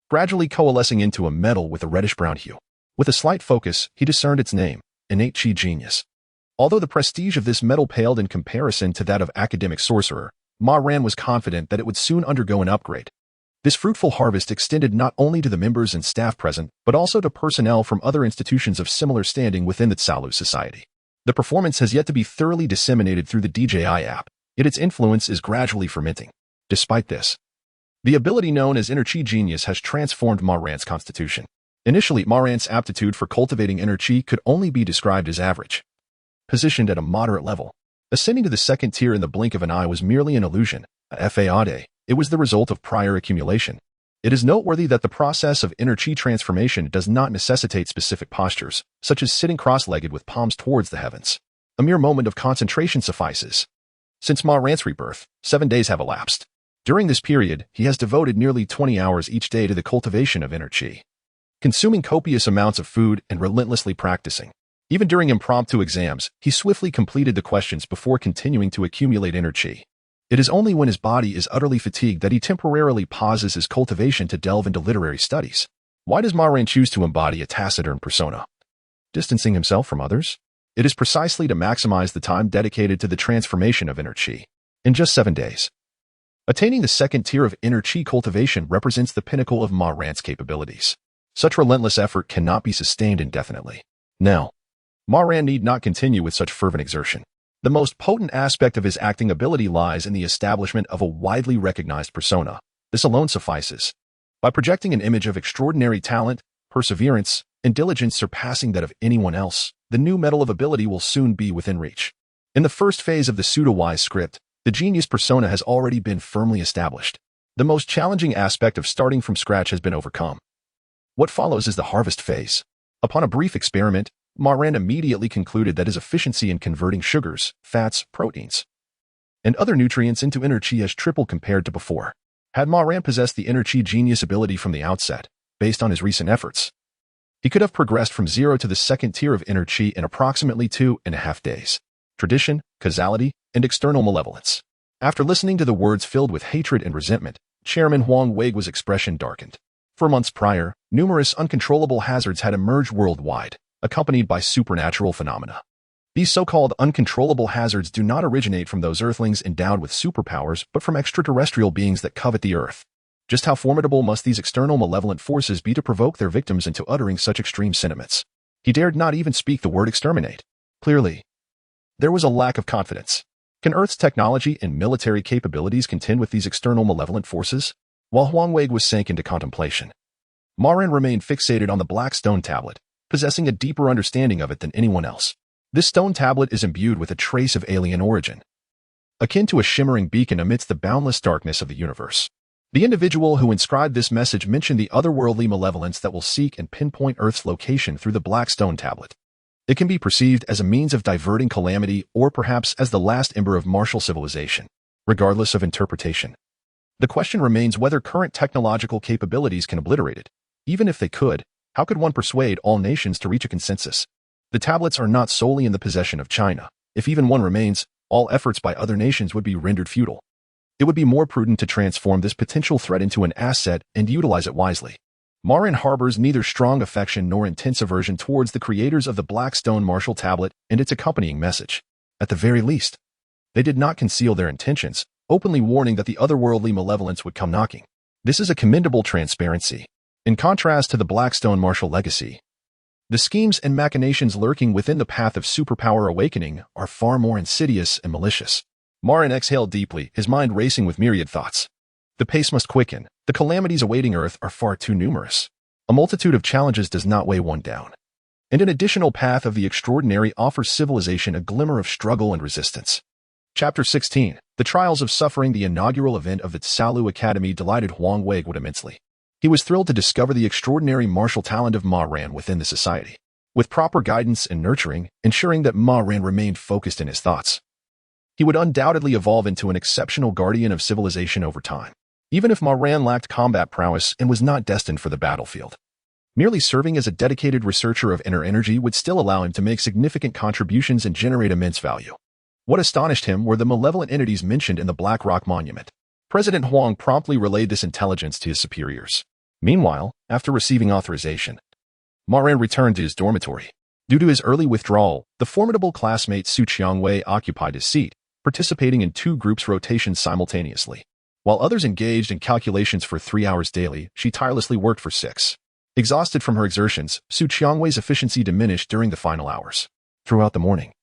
gradually coalescing into a metal with a reddish-brown hue. With a slight focus, he discerned its name, innate Qi genius. Although the prestige of this metal paled in comparison to that of academic sorcerer, Ma Ran was confident that it would soon undergo an upgrade. This fruitful harvest extended not only to the members and staff present, but also to personnel from other institutions of similar standing within the Tsalu society. The performance has yet to be thoroughly disseminated through the DJI app, yet its influence is gradually fermenting. Despite this, the ability known as inner Qi genius has transformed Ma Ran's constitution. Initially, Ma Ran's aptitude for cultivating inner Qi could only be described as average. Positioned at a moderate level, ascending to the second tier in the blink of an eye was merely an illusion, a fade. It was the result of prior accumulation. It is noteworthy that the process of inner Qi transformation does not necessitate specific postures, such as sitting cross-legged with palms towards the heavens. A mere moment of concentration suffices. Since Ma Ran's rebirth, 7 days have elapsed. During this period, he has devoted nearly 20 hours each day to the cultivation of inner Qi, consuming copious amounts of food and relentlessly practicing. Even during impromptu exams, he swiftly completed the questions before continuing to accumulate inner Qi. It is only when his body is utterly fatigued that he temporarily pauses his cultivation to delve into literary studies. Why does Ma Ran choose to embody a taciturn persona, distancing himself from others? It is precisely to maximize the time dedicated to the transformation of inner Qi. In just 7 days, attaining the second tier of inner Qi cultivation represents the pinnacle of Ma Ran's capabilities. Such relentless effort cannot be sustained indefinitely. Now, Ma Ran need not continue with such fervent exertion. The most potent aspect of his acting ability lies in the establishment of a widely recognized persona. This alone suffices. By projecting an image of extraordinary talent, perseverance, and diligence surpassing that of anyone else, the new metal of ability will soon be within reach. In the first phase of the pseudo-wise script, the genius persona has already been firmly established. The most challenging aspect of starting from scratch has been overcome. What follows is the harvest phase. Upon a brief experiment, Ma Ran immediately concluded that his efficiency in converting sugars, fats, proteins, and other nutrients into inner Qi has tripled compared to before. Had Ma Ran possessed the inner Qi genius ability from the outset, based on his recent efforts, he could have progressed from 0 to the second tier of inner Qi in approximately 2.5 days. Tradition, causality, and external malevolence. After listening to the words filled with hatred and resentment, Chairman Huang Weigu's expression darkened. For months prior, numerous uncontrollable hazards had emerged worldwide, accompanied by supernatural phenomena. These so-called uncontrollable hazards do not originate from those Earthlings endowed with superpowers, but from extraterrestrial beings that covet the Earth. Just how formidable must these external malevolent forces be to provoke their victims into uttering such extreme sentiments? He dared not even speak the word exterminate. Clearly, there was a lack of confidence. Can Earth's technology and military capabilities contend with these external malevolent forces? While Huang Weigu sank into contemplation, Ma Ran remained fixated on the black stone tablet, possessing a deeper understanding of it than anyone else. This stone tablet is imbued with a trace of alien origin, akin to a shimmering beacon amidst the boundless darkness of the universe. The individual who inscribed this message mentioned the otherworldly malevolence that will seek and pinpoint Earth's location through the black stone tablet. It can be perceived as a means of diverting calamity or perhaps as the last ember of martial civilization. Regardless of interpretation, the question remains whether current technological capabilities can obliterate it. Even if they could, how could one persuade all nations to reach a consensus? The tablets are not solely in the possession of China. If even one remains, all efforts by other nations would be rendered futile. It would be more prudent to transform this potential threat into an asset and utilize it wisely. Ma Ran harbors neither strong affection nor intense aversion towards the creators of the Blackstone Martial Tablet and its accompanying message. At the very least, they did not conceal their intentions, openly warning that the otherworldly malevolence would come knocking. This is a commendable transparency. In contrast to the Blackstone Martial legacy, the schemes and machinations lurking within the path of superpower awakening are far more insidious and malicious. Ma Ran exhaled deeply, his mind racing with myriad thoughts. The pace must quicken. The calamities awaiting Earth are far too numerous. A multitude of challenges does not weigh one down. And an additional path of the extraordinary offers civilization a glimmer of struggle and resistance. Chapter 16. The Trials of Suffering. The inaugural event of the Tsalu Academy delighted Huang Weiguo immensely. He was thrilled to discover the extraordinary martial talent of Ma Ran within the society. With proper guidance and nurturing, ensuring that Ma Ran remained focused in his thoughts, he would undoubtedly evolve into an exceptional guardian of civilization over time. Even if Ma Ran lacked combat prowess and was not destined for the battlefield, merely serving as a dedicated researcher of inner energy would still allow him to make significant contributions and generate immense value. What astonished him were the malevolent entities mentioned in the Black Rock Monument. President Huang promptly relayed this intelligence to his superiors. Meanwhile, after receiving authorization, Ma Ran returned to his dormitory. Due to his early withdrawal, the formidable classmate Su Qiangwei occupied his seat, participating in 2 groups' rotations simultaneously. While others engaged in calculations for 3 hours daily, she tirelessly worked for 6. Exhausted from her exertions, Su Qiangwei's efficiency diminished during the final hours. Throughout the morning,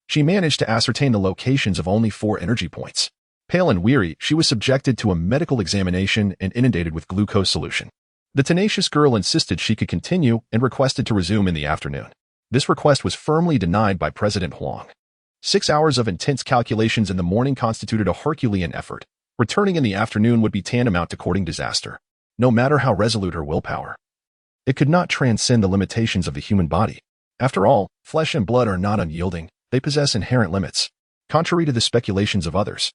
she managed to ascertain the locations of only 4 energy points. Pale and weary, she was subjected to a medical examination and inundated with glucose solution. The tenacious girl insisted she could continue and requested to resume in the afternoon. This request was firmly denied by President Huang. 6 hours of intense calculations in the morning constituted a Herculean effort. Returning in the afternoon would be tantamount to courting disaster. No matter how resolute her willpower, it could not transcend the limitations of the human body. After all, flesh and blood are not unyielding. They possess inherent limits, contrary to the speculations of others.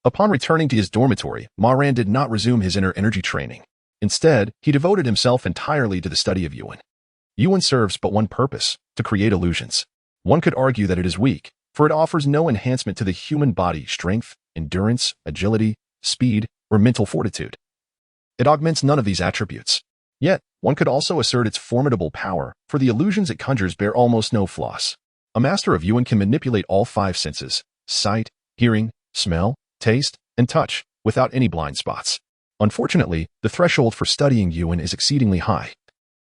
Upon returning to his dormitory, Ma Ran did not resume his inner energy training. Instead, he devoted himself entirely to the study of Yuan. Yuan serves but one purpose: to create illusions. One could argue that it is weak, for it offers no enhancement to the human body: strength, endurance, agility, speed, or mental fortitude. It augments none of these attributes. Yet, one could also assert its formidable power, for the illusions it conjures bear almost no flaws. A master of Yuan can manipulate all 5 senses: sight, hearing, smell, taste, and touch, without any blind spots. Unfortunately, the threshold for studying Yuan is exceedingly high.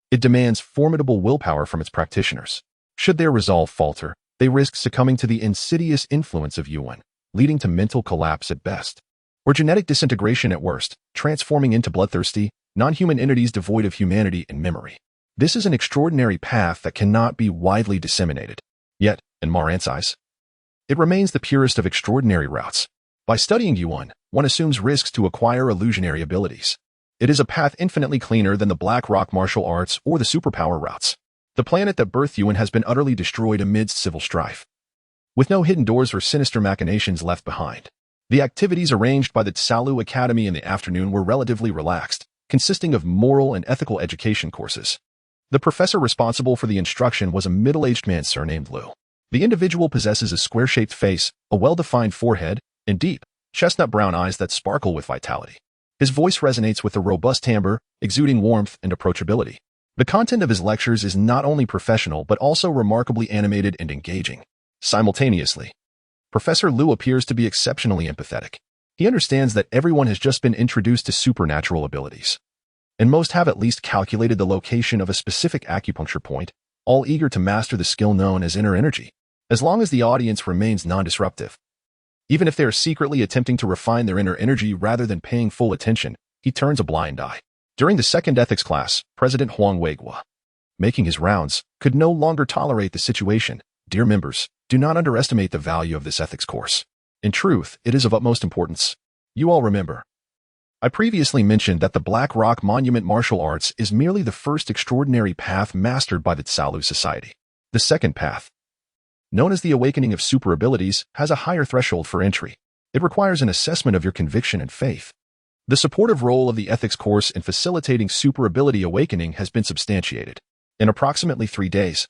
It demands formidable willpower from its practitioners. Should their resolve falter, they risk succumbing to the insidious influence of Yuan, leading to mental collapse at best, or genetic disintegration at worst, transforming into bloodthirsty, non-human entities devoid of humanity and memory. This is an extraordinary path that cannot be widely disseminated. Yet, in Ma Ran's eyes, it remains the purest of extraordinary routes. By studying Yuan, one assumes risks to acquire illusionary abilities. It is a path infinitely cleaner than the Black Rock martial arts or the superpower routes. The planet that birthed Yuan has been utterly destroyed amidst civil strife, with no hidden doors or sinister machinations left behind. The activities arranged by the Tsalu Academy in the afternoon were relatively relaxed, consisting of moral and ethical education courses. The professor responsible for the instruction was a middle-aged man surnamed Liu. The individual possesses a square-shaped face, a well-defined forehead, and deep, chestnut-brown eyes that sparkle with vitality. His voice resonates with a robust timbre, exuding warmth and approachability. The content of his lectures is not only professional but also remarkably animated and engaging. Simultaneously, Professor Liu appears to be exceptionally empathetic. He understands that everyone has just been introduced to supernatural abilities, and most have at least calculated the location of a specific acupuncture point, all eager to master the skill known as inner energy. As long as the audience remains non-disruptive, even if they are secretly attempting to refine their inner energy rather than paying full attention, he turns a blind eye. During the second ethics class, President Huang Weiguo, making his rounds, could no longer tolerate the situation. Dear members, do not underestimate the value of this ethics course. In truth, it is of utmost importance. You all remember, I previously mentioned that the Black Rock Monument martial arts is merely the first extraordinary path mastered by the Tsalu Society. The second path, known as the Awakening of Super Abilities, has a higher threshold for entry. It requires an assessment of your conviction and faith. The supportive role of the ethics course in facilitating super ability awakening has been substantiated. In approximately 3 days,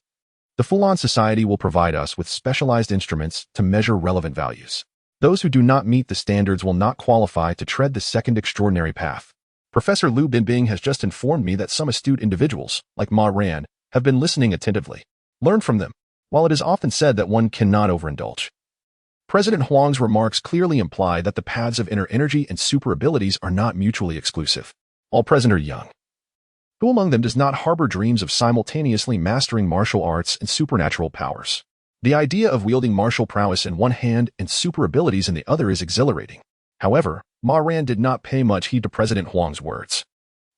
the Fulan Society will provide us with specialized instruments to measure relevant values. Those who do not meet the standards will not qualify to tread the second extraordinary path. Professor Liu Binbing has just informed me that some astute individuals, like Ma Ran, have been listening attentively. Learn from them. While it is often said that one cannot overindulge, President Huang's remarks clearly imply that the paths of inner energy and super abilities are not mutually exclusive. All present are young. Who among them does not harbor dreams of simultaneously mastering martial arts and supernatural powers? The idea of wielding martial prowess in one hand and super abilities in the other is exhilarating. However, Ma Ran did not pay much heed to President Huang's words.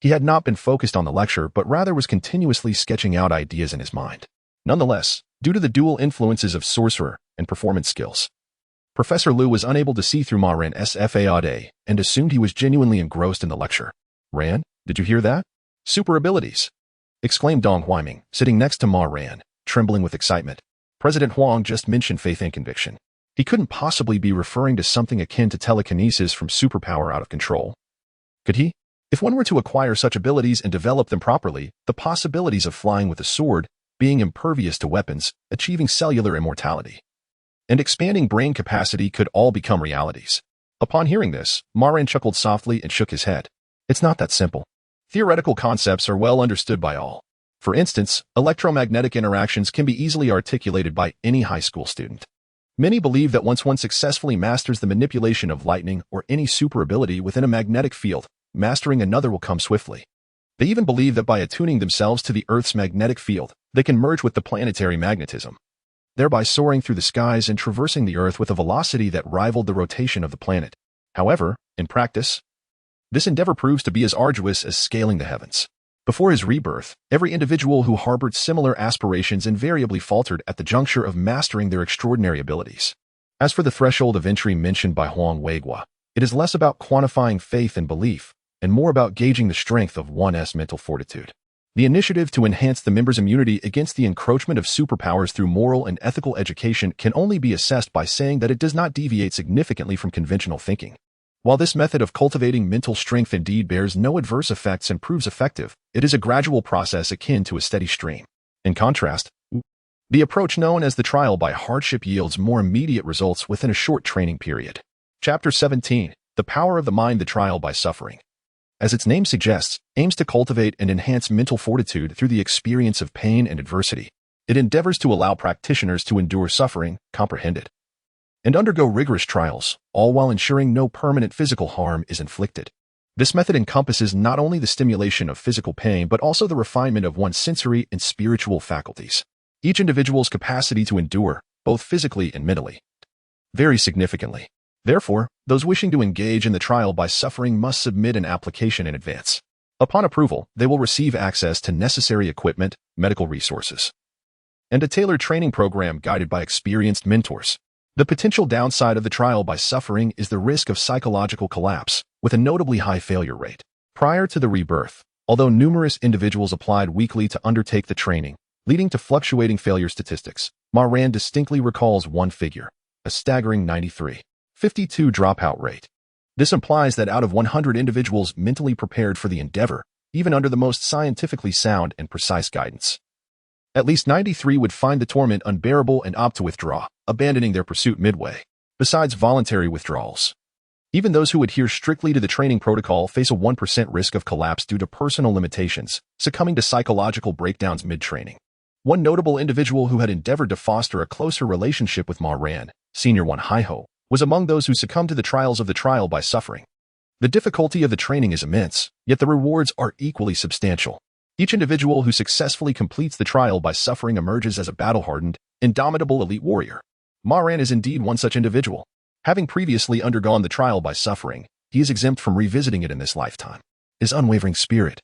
He had not been focused on the lecture, but rather was continuously sketching out ideas in his mind. Nonetheless, due to the dual influences of sorcerer and performance skills, Professor Liu was unable to see through Ma Ran's facade and assumed he was genuinely engrossed in the lecture. "Ran, did you hear that? Super abilities!" exclaimed Dong Huiming, sitting next to Ma Ran, trembling with excitement. President Huang just mentioned faith and conviction. He couldn't possibly be referring to something akin to telekinesis from superpower out of control. Could he? If one were to acquire such abilities and develop them properly, the possibilities of flying with a sword, being impervious to weapons, achieving cellular immortality, and expanding brain capacity could all become realities. Upon hearing this, Ma Ran chuckled softly and shook his head. It's not that simple. Theoretical concepts are well understood by all. For instance, electromagnetic interactions can be easily articulated by any high school student. Many believe that once one successfully masters the manipulation of lightning or any super ability within a magnetic field, mastering another will come swiftly. They even believe that by attuning themselves to the Earth's magnetic field, they can merge with the planetary magnetism, thereby soaring through the skies and traversing the Earth with a velocity that rivaled the rotation of the planet. However, in practice, this endeavor proves to be as arduous as scaling the heavens. Before his rebirth, every individual who harbored similar aspirations invariably faltered at the juncture of mastering their extraordinary abilities. As for the threshold of entry mentioned by Huang Weiguo, it is less about quantifying faith and belief, and more about gauging the strength of one's mental fortitude. The initiative to enhance the members' immunity against the encroachment of superpowers through moral and ethical education can only be assessed by saying that it does not deviate significantly from conventional thinking. While this method of cultivating mental strength indeed bears no adverse effects and proves effective, it is a gradual process akin to a steady stream. In contrast, the approach known as the trial by hardship yields more immediate results within a short training period. Chapter 17, The Power of the Mind. The trial by suffering, as its name suggests, aims to cultivate and enhance mental fortitude through the experience of pain and adversity. It endeavors to allow practitioners to endure suffering, comprehend it, and undergo rigorous trials, all while ensuring no permanent physical harm is inflicted. This method encompasses not only the stimulation of physical pain but also the refinement of one's sensory and spiritual faculties. Each individual's capacity to endure, both physically and mentally, varies significantly. Therefore, those wishing to engage in the trial by suffering must submit an application in advance. Upon approval, they will receive access to necessary equipment, medical resources, and a tailored training program guided by experienced mentors. The potential downside of the trial by suffering is the risk of psychological collapse, with a notably high failure rate. Prior to the rebirth, although numerous individuals applied weekly to undertake the training, leading to fluctuating failure statistics, Ma Ran distinctly recalls one figure, a staggering 93.52 dropout rate. This implies that out of 100 individuals mentally prepared for the endeavor, even under the most scientifically sound and precise guidance, at least 93 would find the torment unbearable and opt to withdraw, abandoning their pursuit midway. Besides voluntary withdrawals, even those who adhere strictly to the training protocol face a 1% risk of collapse due to personal limitations, succumbing to psychological breakdowns mid-training. One notable individual who had endeavored to foster a closer relationship with Ma Ran, Senior One Haiho, was among those who succumbed to the trials of the trial by suffering. The difficulty of the training is immense, yet the rewards are equally substantial. Each individual who successfully completes the trial by suffering emerges as a battle-hardened, indomitable elite warrior. Ma Ran is indeed one such individual. Having previously undergone the trial by suffering, he is exempt from revisiting it in this lifetime. His unwavering spirit,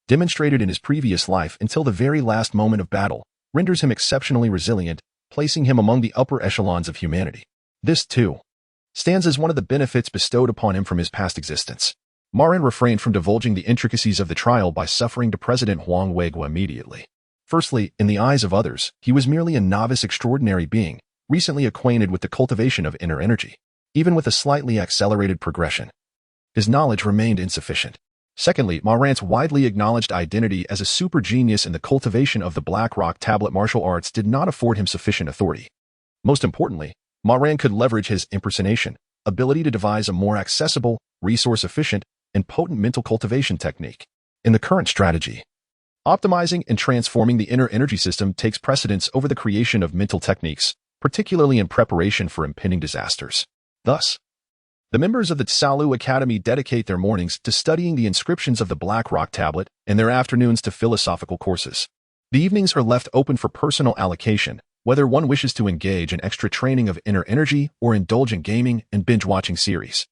demonstrated in his previous life until the very last moment of battle, renders him exceptionally resilient, placing him among the upper echelons of humanity. This, too, stands as one of the benefits bestowed upon him from his past existence. Ma Ran refrained from divulging the intricacies of the trial by suffering to President Huang Weiguo immediately. Firstly, in the eyes of others, he was merely a novice extraordinary being, recently acquainted with the cultivation of inner energy. Even with a slightly accelerated progression, his knowledge remained insufficient. Secondly, Ma Ran's widely acknowledged identity as a super genius in the cultivation of the Black Rock Tablet martial arts did not afford him sufficient authority. Most importantly, Ma Ran could leverage his impersonation, ability to devise a more accessible, resource-efficient, and potent mental cultivation technique. In the current strategy, optimizing and transforming the inner energy system takes precedence over the creation of mental techniques, particularly in preparation for impending disasters. Thus, the members of the Tsalu Academy dedicate their mornings to studying the inscriptions of the Black Rock Tablet and their afternoons to philosophical courses. The evenings are left open for personal allocation, whether one wishes to engage in extra training of inner energy or indulge in gaming and binge-watching series.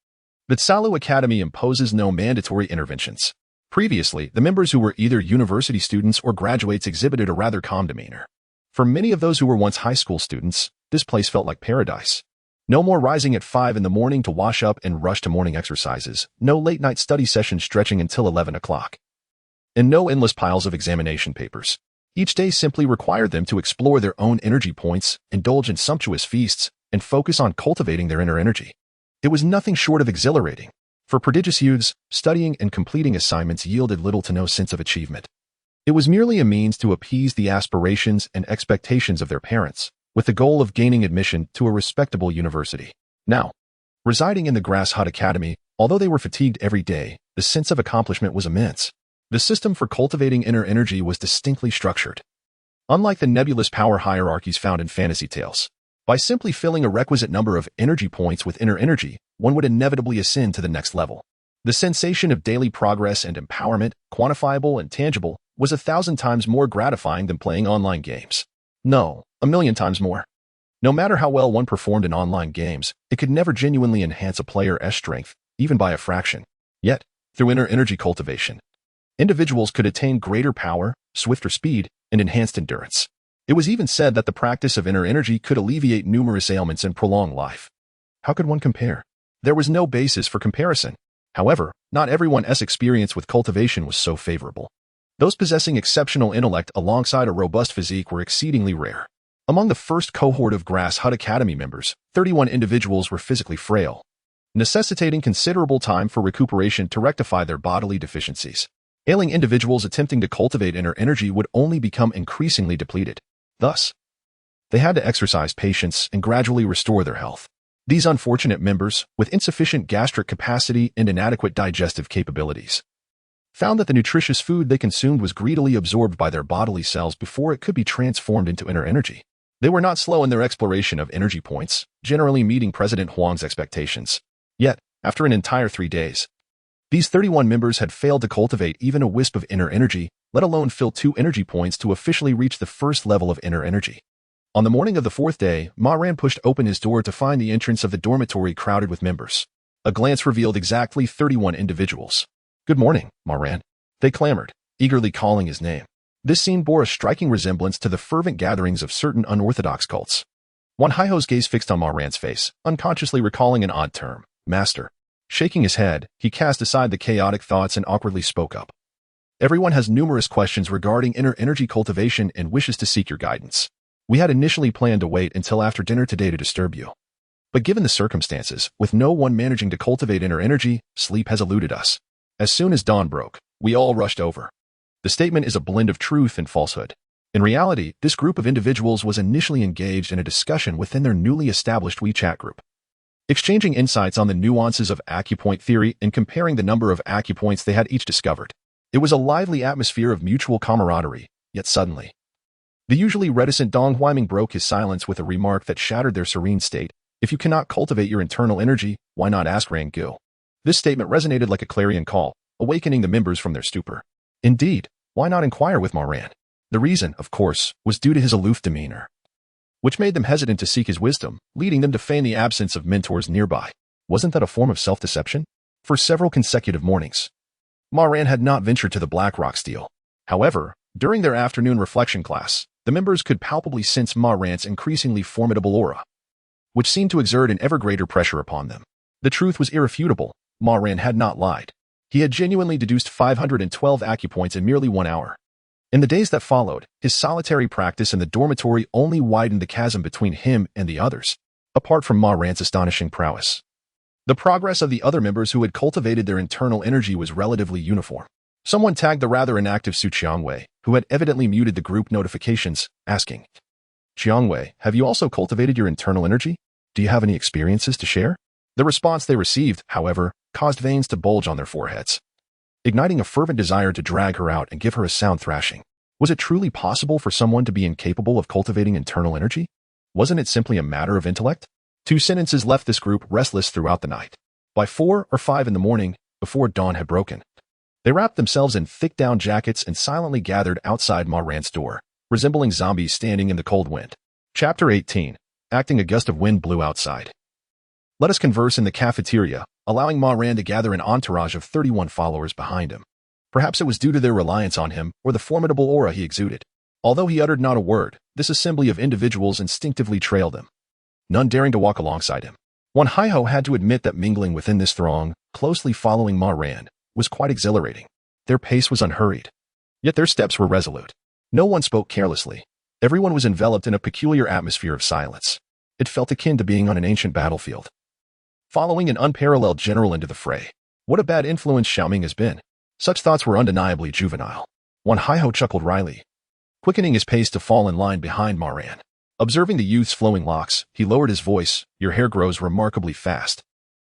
The Tsalu Academy imposes no mandatory interventions. Previously, the members who were either university students or graduates exhibited a rather calm demeanor. For many of those who were once high school students, this place felt like paradise. No more rising at 5 in the morning to wash up and rush to morning exercises, no late-night study sessions stretching until 11 o'clock, and no endless piles of examination papers. Each day simply required them to explore their own energy points, indulge in sumptuous feasts, and focus on cultivating their inner energy. It was nothing short of exhilarating. For prodigious youths, studying and completing assignments yielded little to no sense of achievement. It was merely a means to appease the aspirations and expectations of their parents, with the goal of gaining admission to a respectable university. Now, residing in the Grass Hut Academy, although they were fatigued every day, the sense of accomplishment was immense. The system for cultivating inner energy was distinctly structured. Unlike the nebulous power hierarchies found in fantasy tales, by simply filling a requisite number of energy points with inner energy, one would inevitably ascend to the next level. The sensation of daily progress and empowerment, quantifiable and tangible, was 1,000 times more gratifying than playing online games. No, 1,000,000 times more. No matter how well one performed in online games, it could never genuinely enhance a player's strength, even by a fraction. Yet, through inner energy cultivation, individuals could attain greater power, swifter speed, and enhanced endurance. It was even said that the practice of inner energy could alleviate numerous ailments and prolong life. How could one compare? There was no basis for comparison. However, not everyone's experience with cultivation was so favorable. Those possessing exceptional intellect alongside a robust physique were exceedingly rare. Among the first cohort of Grass Hut Academy members, 31 individuals were physically frail, necessitating considerable time for recuperation to rectify their bodily deficiencies. Ailing individuals attempting to cultivate inner energy would only become increasingly depleted. Thus, they had to exercise patience and gradually restore their health. These unfortunate members, with insufficient gastric capacity and inadequate digestive capabilities, found that the nutritious food they consumed was greedily absorbed by their bodily cells before it could be transformed into inner energy. They were not slow in their exploration of energy points, generally meeting President Huang's expectations. Yet, after an entire 3 days, these 31 members had failed to cultivate even a wisp of inner energy, let alone fill 2 energy points to officially reach the first level of inner energy. On the morning of the 4th day, Ma Ran pushed open his door to find the entrance of the dormitory crowded with members. A glance revealed exactly 31 individuals. "Good morning, Ma Ran," they clamored, eagerly calling his name. This scene bore a striking resemblance to the fervent gatherings of certain unorthodox cults. Wan Haiho's gaze fixed on Ma Ran's face, unconsciously recalling an odd term, master. Shaking his head, he cast aside the chaotic thoughts and awkwardly spoke up. "Everyone has numerous questions regarding inner energy cultivation and wishes to seek your guidance. We had initially planned to wait until after dinner today to disturb you. But given the circumstances, with no one managing to cultivate inner energy, sleep has eluded us. As soon as dawn broke, we all rushed over." The statement is a blend of truth and falsehood. In reality, this group of individuals was initially engaged in a discussion within their newly established WeChat group, exchanging insights on the nuances of acupoint theory and comparing the number of acupoints they had each discovered. It was a lively atmosphere of mutual camaraderie, yet suddenly, the usually reticent Dong Huaiming broke his silence with a remark that shattered their serene state. "If you cannot cultivate your internal energy, why not ask Rangu?" This statement resonated like a clarion call, awakening the members from their stupor. Indeed, why not inquire with Ma Ran? The reason, of course, was due to his aloof demeanor, which made them hesitant to seek his wisdom, leading them to feign the absence of mentors nearby. Wasn't that a form of self-deception? For several consecutive mornings, Ma Ran had not ventured to the Black Rock Steel. However, during their afternoon reflection class, the members could palpably sense Ma Ran's increasingly formidable aura, which seemed to exert an ever greater pressure upon them. The truth was irrefutable. Ma Ran had not lied. He had genuinely deduced 512 acupoints in merely 1 hour. In the days that followed, his solitary practice in the dormitory only widened the chasm between him and the others. Apart from Ma Ran's astonishing prowess, the progress of the other members who had cultivated their internal energy was relatively uniform. Someone tagged the rather inactive Su Qiangwei, who had evidently muted the group notifications, asking, "Qiangwei, have you also cultivated your internal energy? Do you have any experiences to share?" The response they received, however, caused veins to bulge on their foreheads, igniting a fervent desire to drag her out and give her a sound thrashing. Was it truly possible for someone to be incapable of cultivating internal energy? Wasn't it simply a matter of intellect? 2 sentences left this group restless throughout the night. By 4 or 5 in the morning, before dawn had broken, they wrapped themselves in thick down jackets and silently gathered outside Ma Ran's door, resembling zombies standing in the cold wind. Chapter 18. Acting a gust of wind blew outside. Let us converse in the cafeteria, allowing Ma Ran to gather an entourage of 31 followers behind him. Perhaps it was due to their reliance on him or the formidable aura he exuded. Although he uttered not a word, this assembly of individuals instinctively trailed him, none daring to walk alongside him. Wan Haiho had to admit that mingling within this throng, closely following Ma Ran, was quite exhilarating. Their pace was unhurried, yet their steps were resolute. No one spoke carelessly. Everyone was enveloped in a peculiar atmosphere of silence. It felt akin to being on an ancient battlefield, following an unparalleled general into the fray. What a bad influence Xiaoming has been. Such thoughts were undeniably juvenile. Wan Haiho chuckled wryly, quickening his pace to fall in line behind Ma Ran. Observing the youth's flowing locks, he lowered his voice. Your hair grows remarkably fast.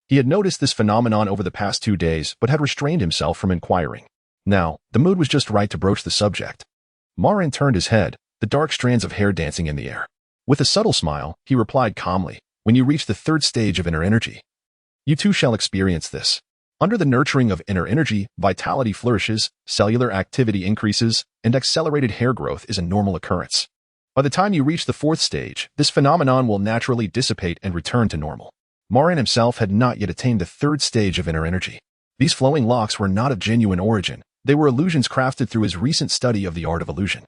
He had noticed this phenomenon over the past 2 days, but had restrained himself from inquiring. Now, the mood was just right to broach the subject. Ma Ran turned his head, the dark strands of hair dancing in the air. With a subtle smile, he replied calmly, when you reach the 3rd stage of inner energy, you too shall experience this. Under the nurturing of inner energy, vitality flourishes, cellular activity increases, and accelerated hair growth is a normal occurrence. By the time you reach the 4th stage, this phenomenon will naturally dissipate and return to normal. Ma Ran himself had not yet attained the 3rd stage of inner energy. These flowing locks were not of genuine origin. They were illusions crafted through his recent study of the art of illusion.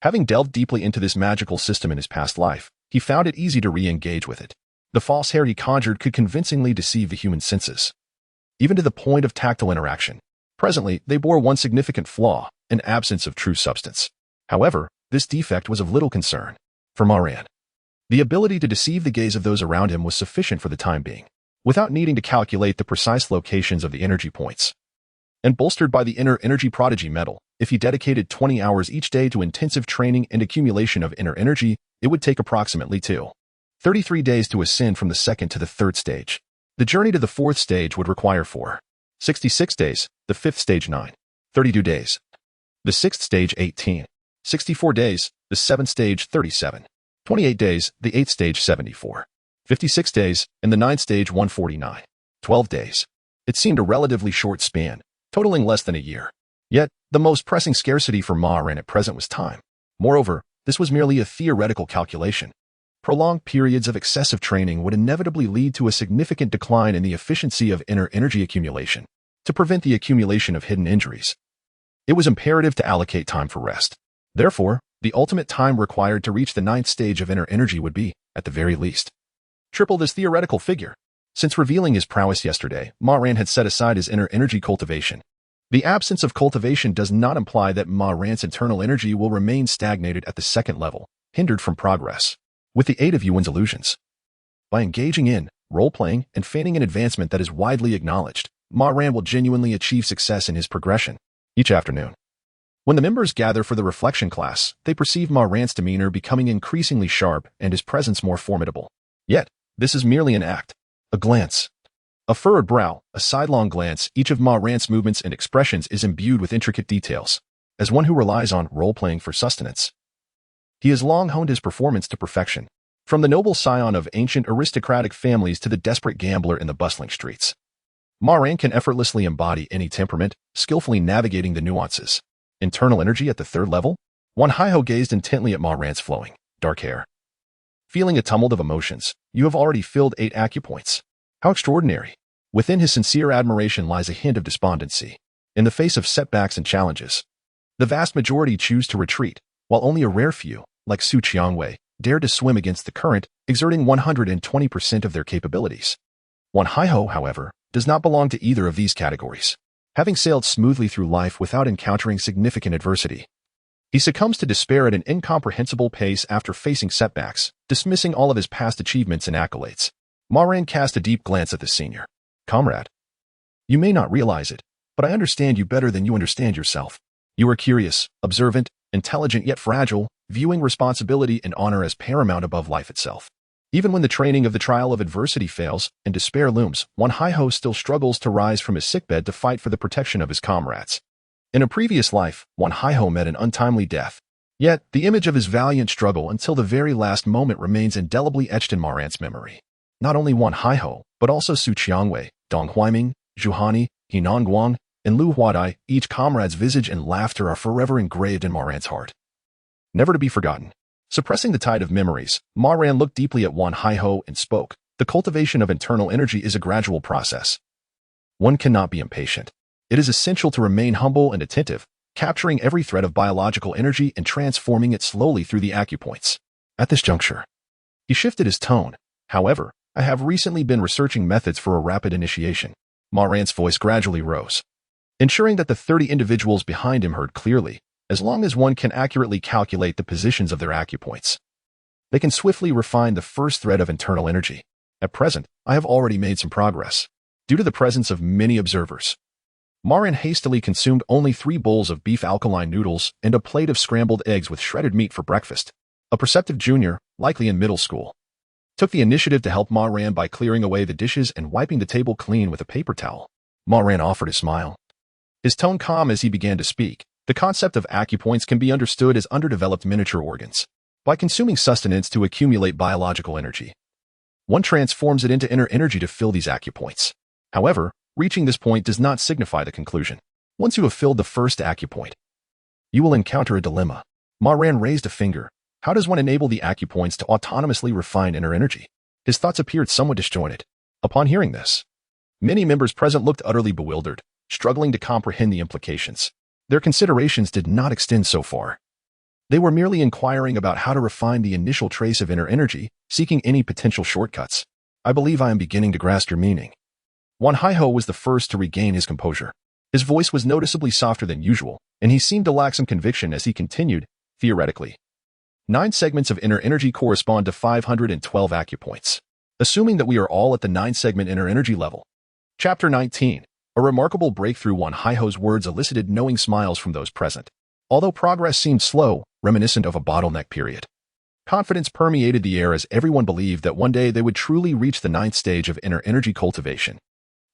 Having delved deeply into this magical system in his past life, he found it easy to re-engage with it. The false hair he conjured could convincingly deceive the human senses, even to the point of tactile interaction. Presently, they bore one significant flaw, an absence of true substance. However, this defect was of little concern for Ma Ran. The ability to deceive the gaze of those around him was sufficient for the time being, without needing to calculate the precise locations of the energy points. And bolstered by the inner energy prodigy medal, if he dedicated 20 hours each day to intensive training and accumulation of inner energy, it would take approximately 33 days to ascend from the 2nd to the 3rd stage. The journey to the 4th stage would require 66 days, the 5th stage 32 days, the 6th stage 64 days, the 7th stage 28 days, the 8th stage 56 days, and the 9th stage 12 days. It seemed a relatively short span, totaling less than a year. Yet, the most pressing scarcity for Ma Ran at present was time. Moreover, this was merely a theoretical calculation. Prolonged periods of excessive training would inevitably lead to a significant decline in the efficiency of inner energy accumulation. To prevent the accumulation of hidden injuries, it was imperative to allocate time for rest. Therefore, the ultimate time required to reach the 9th stage of inner energy would be, at the very least, triple this theoretical figure. Since revealing his prowess yesterday, Ma Ran had set aside his inner energy cultivation. The absence of cultivation does not imply that Ma Ran's internal energy will remain stagnated at the 2nd level, hindered from progress. With the aid of Yuan's illusions, by engaging in role-playing and feigning an advancement that is widely acknowledged, Ma Ran will genuinely achieve success in his progression. Each afternoon, when the members gather for the reflection class, they perceive Ma Ran's demeanor becoming increasingly sharp and his presence more formidable. Yet, this is merely an act, a glance, a furrowed brow, a sidelong glance. Each of Ma Ran's movements and expressions is imbued with intricate details. As one who relies on role-playing for sustenance, he has long honed his performance to perfection. From the noble scion of ancient aristocratic families to the desperate gambler in the bustling streets, Ma Ran can effortlessly embody any temperament, skillfully navigating the nuances. Internal energy at the 3rd level? Wan Haiho gazed intently at Ma Ran's flowing, dark hair. Feeling a tumult of emotions, you have already filled 8 acupoints. How extraordinary. Within his sincere admiration lies a hint of despondency. In the face of setbacks and challenges, the vast majority choose to retreat, while only a rare few, like Su Qiangwei, dare to swim against the current, exerting 120% of their capabilities. Wan Haiho, however, does not belong to either of these categories. Having sailed smoothly through life without encountering significant adversity, he succumbs to despair at an incomprehensible pace after facing setbacks, dismissing all of his past achievements and accolades. Ma Ran cast a deep glance at the senior. Comrade, you may not realize it, but I understand you better than you understand yourself. You are curious, observant, intelligent yet fragile, viewing responsibility and honor as paramount above life itself. Even when the training of the trial of adversity fails and despair looms, Wan Haiho still struggles to rise from his sickbed to fight for the protection of his comrades. In a previous life, Wan Haiho met an untimely death. Yet, the image of his valiant struggle until the very last moment remains indelibly etched in Ma Ran's memory. Not only Wan Haiho, but also Su Qiangwei, Dong Huaiming, Zhu Hani, Henan Guang, and Lu Huadai, each comrade's visage and laughter are forever engraved in Ma Ran's heart, never to be forgotten. Suppressing the tide of memories, Ma Ran looked deeply at Wan Haiho and spoke. The cultivation of internal energy is a gradual process. One cannot be impatient. It is essential to remain humble and attentive, capturing every thread of biological energy and transforming it slowly through the acupoints. At this juncture, he shifted his tone. However, I have recently been researching methods for a rapid initiation. Ma Ran's voice gradually rose, ensuring that the 30 individuals behind him heard clearly. As long as one can accurately calculate the positions of their acupoints, they can swiftly refine the first thread of internal energy. At present, I have already made some progress. Due to the presence of many observers, Ma Ran hastily consumed only 3 bowls of beef alkaline noodles and a plate of scrambled eggs with shredded meat for breakfast. A perceptive junior, likely in middle school, took the initiative to help Ma Ran by clearing away the dishes and wiping the table clean with a paper towel. Ma Ran offered a smile, his tone calm as he began to speak. The concept of acupoints can be understood as underdeveloped miniature organs. By consuming sustenance to accumulate biological energy, one transforms it into inner energy to fill these acupoints. However, reaching this point does not signify the conclusion. Once you have filled the first acupoint, you will encounter a dilemma. Ma Ran raised a finger. How does one enable the acupoints to autonomously refine inner energy? His thoughts appeared somewhat disjointed. Upon hearing this, many members present looked utterly bewildered, struggling to comprehend the implications. Their considerations did not extend so far. They were merely inquiring about how to refine the initial trace of inner energy, seeking any potential shortcuts. I believe I am beginning to grasp your meaning. Wan Haiho was the first to regain his composure. His voice was noticeably softer than usual, and he seemed to lack some conviction as he continued, theoretically. 9 segments of inner energy correspond to 512 acupoints. Assuming that we are all at the 9-segment inner energy level. Chapter 19. A remarkable breakthrough. Wan Haiho's words elicited knowing smiles from those present. Although progress seemed slow, reminiscent of a bottleneck period, confidence permeated the air as everyone believed that one day they would truly reach the 9th stage of inner energy cultivation.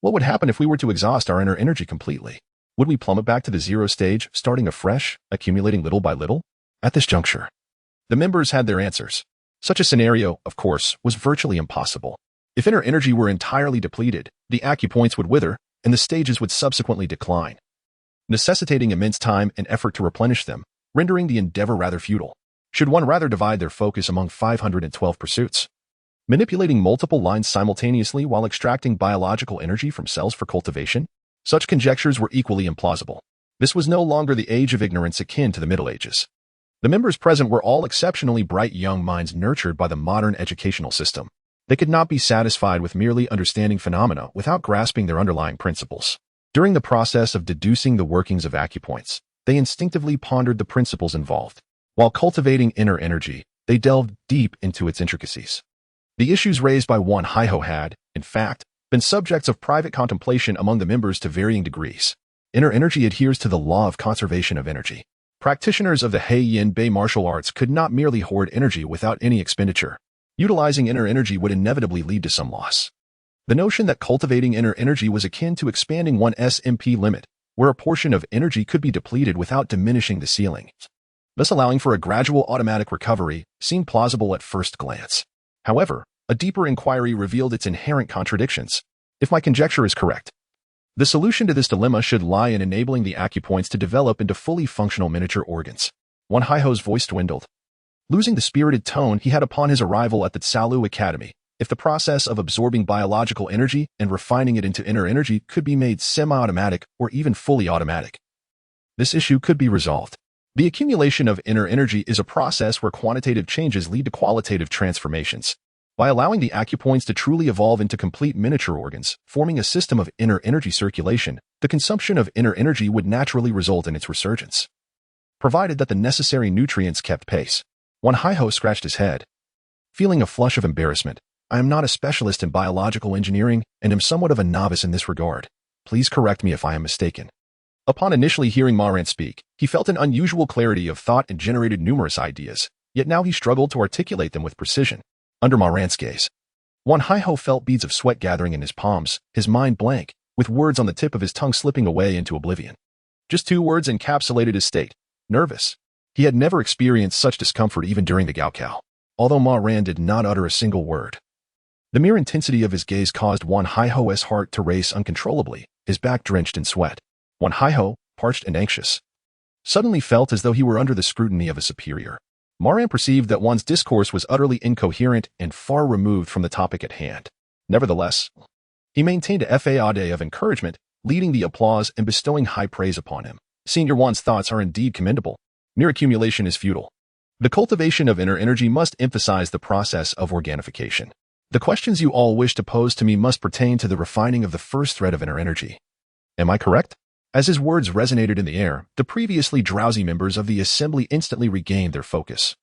What would happen if we were to exhaust our inner energy completely? Would we plummet back to the 0 stage, starting afresh, accumulating little by little? At this juncture, the members had their answers. Such a scenario, of course, was virtually impossible. If inner energy were entirely depleted, the acupoints would wither, and the stages would subsequently decline, necessitating immense time and effort to replenish them, rendering the endeavor rather futile. Should one rather divide their focus among 512 pursuits, manipulating multiple lines simultaneously while extracting biological energy from cells for cultivation? Such conjectures were equally implausible. This was no longer the age of ignorance akin to the Middle Ages. The members present were all exceptionally bright young minds nurtured by the modern educational system. They could not be satisfied with merely understanding phenomena without grasping their underlying principles. During the process of deducing the workings of acupoints, they instinctively pondered the principles involved. While cultivating inner energy, they delved deep into its intricacies. The issues raised by Wan Haiho had, in fact, been subjects of private contemplation among the members to varying degrees. Inner energy adheres to the law of conservation of energy. Practitioners of the Hei Yin Bei martial arts could not merely hoard energy without any expenditure. Utilizing inner energy would inevitably lead to some loss. The notion that cultivating inner energy was akin to expanding one's SMP limit, where a portion of energy could be depleted without diminishing the ceiling, thus allowing for a gradual automatic recovery, seemed plausible at first glance. However, a deeper inquiry revealed its inherent contradictions. If my conjecture is correct, the solution to this dilemma should lie in enabling the acupoints to develop into fully functional miniature organs. Wan Haiho's voice dwindled, losing the spirited tone he had upon his arrival at the Tsalu Academy. If the process of absorbing biological energy and refining it into inner energy could be made semi-automatic or even fully automatic, this issue could be resolved. The accumulation of inner energy is a process where quantitative changes lead to qualitative transformations. By allowing the acupoints to truly evolve into complete miniature organs, forming a system of inner energy circulation, the consumption of inner energy would naturally result in its resurgence, provided that the necessary nutrients kept pace. Wan Haiho scratched his head, feeling a flush of embarrassment. I am not a specialist in biological engineering and am somewhat of a novice in this regard. Please correct me if I am mistaken. Upon initially hearing Ma Ran speak, he felt an unusual clarity of thought and generated numerous ideas, yet now he struggled to articulate them with precision. Under Ma Ran's gaze, Wan Haiho felt beads of sweat gathering in his palms, his mind blank, with words on the tip of his tongue slipping away into oblivion. Just 2 words encapsulated his state: nervous. He had never experienced such discomfort even during the Gaokao, although Ma Ran did not utter a single word. The mere intensity of his gaze caused Wan Haiho's heart to race uncontrollably, his back drenched in sweat. Wan Haiho, parched and anxious, suddenly felt as though he were under the scrutiny of a superior. Ma Ran perceived that one's discourse was utterly incoherent and far removed from the topic at hand. Nevertheless, he maintained a facade of encouragement, leading the applause and bestowing high praise upon him. Senior Wan's thoughts are indeed commendable. Mere accumulation is futile. The cultivation of inner energy must emphasize the process of organification. The questions you all wish to pose to me must pertain to the refining of the first thread of inner energy. Am I correct? As his words resonated in the air, the previously drowsy members of the assembly instantly regained their focus.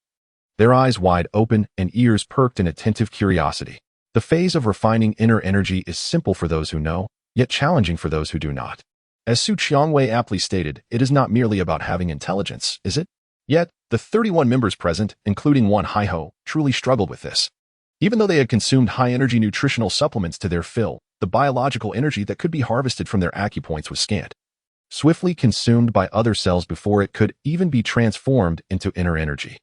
Their eyes wide open and ears perked in attentive curiosity. The phase of refining inner energy is simple for those who know, yet challenging for those who do not. As Su Qiangwei aptly stated, it is not merely about having intelligence, is it? Yet, the 31 members present, including Wan Haiho, truly struggled with this. Even though they had consumed high-energy nutritional supplements to their fill, the biological energy that could be harvested from their acupoints was scant, swiftly consumed by other cells before it could even be transformed into inner energy.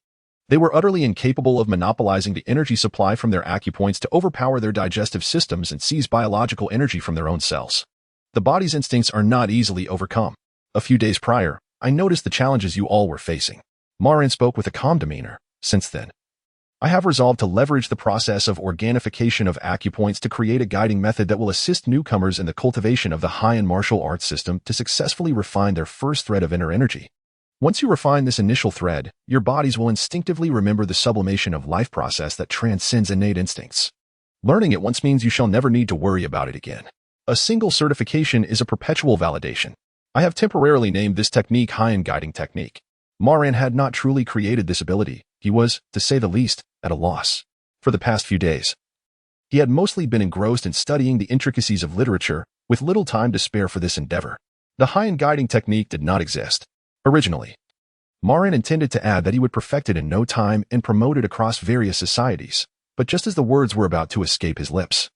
They were utterly incapable of monopolizing the energy supply from their acupoints to overpower their digestive systems and seize biological energy from their own cells. The body's instincts are not easily overcome. A few days prior, I noticed the challenges you all were facing. Ma Ran spoke with a calm demeanor. Since then, I have resolved to leverage the process of organification of acupoints to create a guiding method that will assist newcomers in the cultivation of the high-end martial arts system to successfully refine their first thread of inner energy. Once you refine this initial thread, your bodies will instinctively remember the sublimation of life process that transcends innate instincts. Learning it once means you shall never need to worry about it again. A single certification is a perpetual validation. I have temporarily named this technique high-end guiding technique. Ma Ran had not truly created this ability. He was, to say the least, at a loss. For the past few days, he had mostly been engrossed in studying the intricacies of literature, with little time to spare for this endeavor. The high-end guiding technique did not exist. Originally, Ma Ran intended to add that he would perfect it in no time and promote it across various societies, but just as the words were about to escape his lips,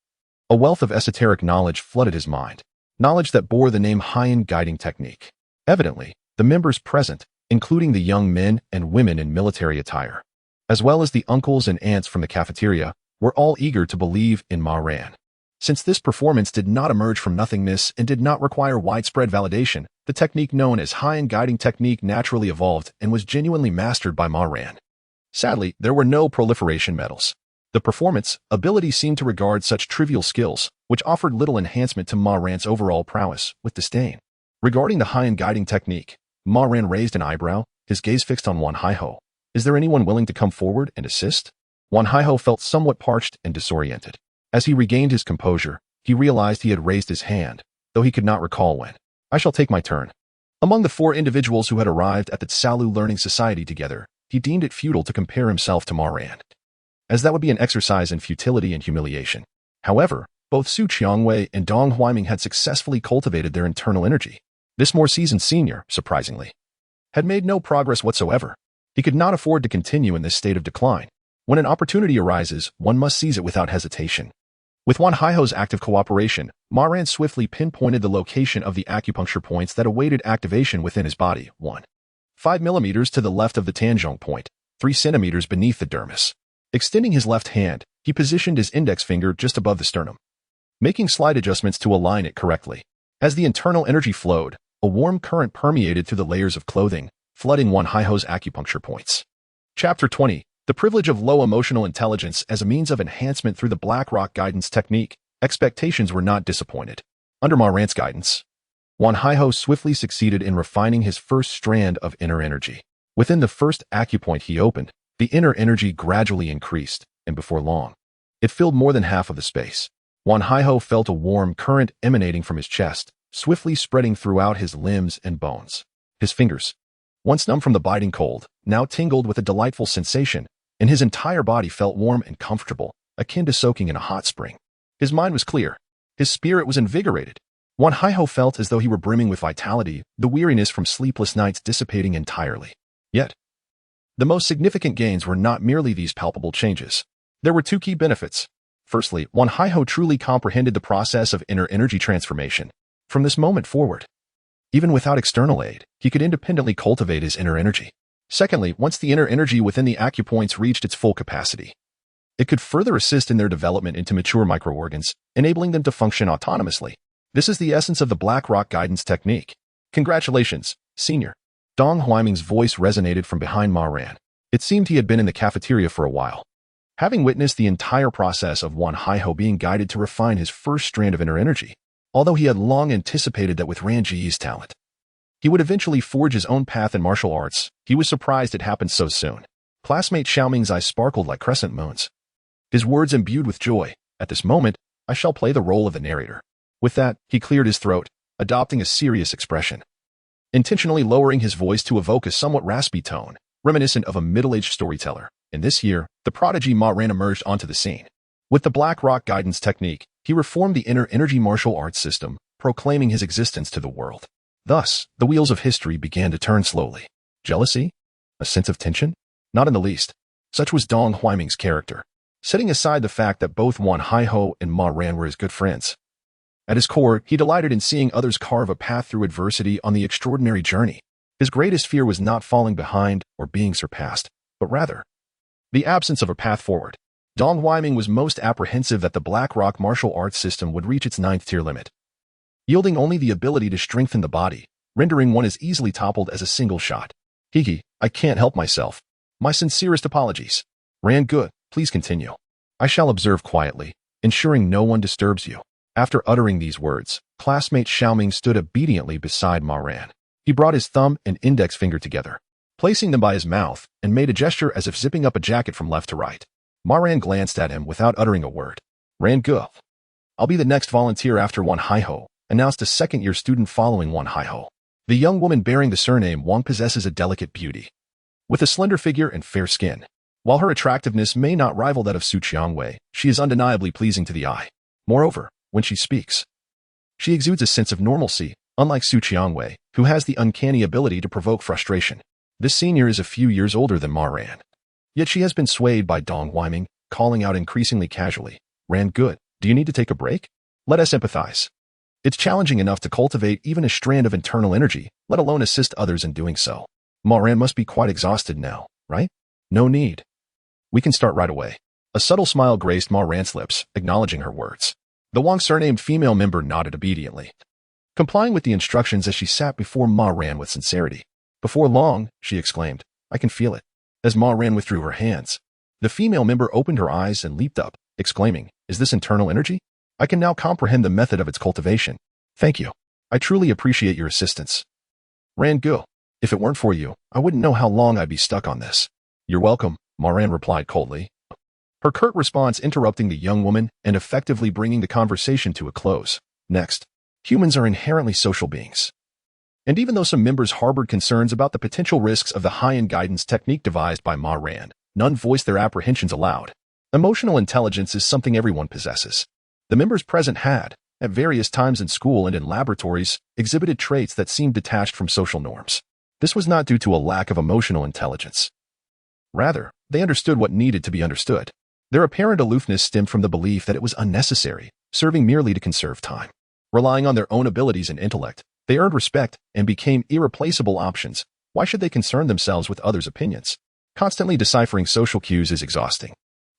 a wealth of esoteric knowledge flooded his mind, knowledge that bore the name high-end guiding technique. Evidently, the members present, including the young men and women in military attire, as well as the uncles and aunts from the cafeteria, were all eager to believe in Ma Ran. Since this performance did not emerge from nothingness and did not require widespread validation, the technique known as high-end guiding technique naturally evolved and was genuinely mastered by Ma Ran. Sadly, there were no proliferation medals. The performance ability seemed to regard such trivial skills, which offered little enhancement to Ma Ran's overall prowess, with disdain. Regarding the high-end guiding technique, Ma Ran raised an eyebrow, his gaze fixed on Wan Haiho. Is there anyone willing to come forward and assist? Wan Haiho felt somewhat parched and disoriented. As he regained his composure, he realized he had raised his hand, though he could not recall when. I shall take my turn. Among the 4 individuals who had arrived at the Tsalu Learning Society together, he deemed it futile to compare himself to Ma Ran, as that would be an exercise in futility and humiliation. However, both Su Qiangwei and Dong Huaiming had successfully cultivated their internal energy. This more seasoned senior, surprisingly, had made no progress whatsoever. He could not afford to continue in this state of decline. When an opportunity arises, one must seize it without hesitation. With Wan Haiho's active cooperation, Ma Ran swiftly pinpointed the location of the acupuncture points that awaited activation within his body. 5 millimeters to the left of the Tanzhong point, 3 centimeters beneath the dermis. Extending his left hand, he positioned his index finger just above the sternum, making slight adjustments to align it correctly. As the internal energy flowed, a warm current permeated through the layers of clothing, flooding Wan Haiho's acupuncture points. Chapter 20. The privilege of low emotional intelligence as a means of enhancement through the Black Rock guidance technique. Expectations were not disappointed. Under Ma Ran's guidance, Wan Haiho swiftly succeeded in refining his first strand of inner energy. Within the first acupoint he opened, the inner energy gradually increased, and before long, it filled more than half of the space. Wan Haiho felt a warm current emanating from his chest, swiftly spreading throughout his limbs and bones. His fingers, once numb from the biting cold, now tingled with a delightful sensation, and his entire body felt warm and comfortable, akin to soaking in a hot spring. His mind was clear. His spirit was invigorated. Wan Haiho felt as though he were brimming with vitality, the weariness from sleepless nights dissipating entirely. Yet, the most significant gains were not merely these palpable changes. There were 2 key benefits. Firstly, Wan Haiho truly comprehended the process of inner energy transformation. From this moment forward, even without external aid, he could independently cultivate his inner energy. Secondly, once the inner energy within the acupoints reached its full capacity, it could further assist in their development into mature microorgans, enabling them to function autonomously. This is the essence of the Black Rock guidance technique. Congratulations, Senior. Dong Huaiming's voice resonated from behind Ma Ran. It seemed he had been in the cafeteria for a while, having witnessed the entire process of Wan Haiho being guided to refine his first strand of inner energy. Although he had long anticipated that with Ran Ji's talent, he would eventually forge his own path in martial arts, he was surprised it happened so soon. Classmate Xiaoming's eyes sparkled like crescent moons. his words imbued with joy. At this moment, I shall play the role of the narrator. With that, he cleared his throat, adopting a serious expression, intentionally lowering his voice to evoke a somewhat raspy tone, reminiscent of a middle-aged storyteller. In this year, the prodigy Ma Ran emerged onto the scene. With the Black Rock guidance technique, he reformed the inner energy martial arts system, proclaiming his existence to the world. Thus, the wheels of history began to turn slowly. Jealousy? A sense of tension? Not in the least. Such was Dong Huaiming's character. Setting aside the fact that both Wan Haiho and Ma Ran were his good friends, at his core, he delighted in seeing others carve a path through adversity on the extraordinary journey. His greatest fear was not falling behind or being surpassed, but rather the absence of a path forward. Dong Huaiming was most apprehensive that the Black Rock martial arts system would reach its 9th tier limit, yielding only the ability to strengthen the body, rendering one as easily toppled as a single shot. Hiki, I can't help myself. My sincerest apologies. Ran good, please continue. I shall observe quietly, ensuring no one disturbs you. After uttering these words, classmate Xiaoming stood obediently beside Ma Ran. He brought his thumb and index finger together, placing them by his mouth, and made a gesture as if zipping up a jacket from left to right. Ma Ran glanced at him without uttering a word. Ran good. I'll be the next volunteer after Wan Haiho, announced a second-year student following Wan Haiho. The young woman bearing the surname Wang possesses a delicate beauty, with a slender figure and fair skin. While her attractiveness may not rival that of Su Qiangwei, she is undeniably pleasing to the eye. Moreover, when she speaks, she exudes a sense of normalcy, unlike Su Qiangwei, who has the uncanny ability to provoke frustration. This senior is a few years older than Ma Ran. Yet she has been swayed by Dong Huaiming, calling out increasingly casually, Ran good, do you need to take a break? Let us empathize. It's challenging enough to cultivate even a strand of internal energy, let alone assist others in doing so. Ma Ran must be quite exhausted now, right? No need. We can start right away. A subtle smile graced Ma Ran's lips, acknowledging her words. The Wang surnamed female member nodded obediently, complying with the instructions as she sat before Ma Ran with sincerity. Before long, she exclaimed, I can feel it. As Ma Ran withdrew her hands, the female member opened her eyes and leaped up, exclaiming, is this internal energy? I can now comprehend the method of its cultivation. Thank you. I truly appreciate your assistance. Ran Gu, if it weren't for you, I wouldn't know how long I'd be stuck on this. You're welcome, Ma Ran replied coldly, her curt response interrupting the young woman and effectively bringing the conversation to a close. Next, humans are inherently social beings. And even though some members harbored concerns about the potential risks of the high-end guidance technique devised by Ma Ran, none voiced their apprehensions aloud. Emotional intelligence is something everyone possesses. The members present had, at various times in school and in laboratories, exhibited traits that seemed detached from social norms. This was not due to a lack of emotional intelligence. Rather, they understood what needed to be understood. Their apparent aloofness stemmed from the belief that it was unnecessary, serving merely to conserve time. Relying on their own abilities and intellect, they earned respect and became irreplaceable options. Why should they concern themselves with others' opinions? Constantly deciphering social cues is exhausting.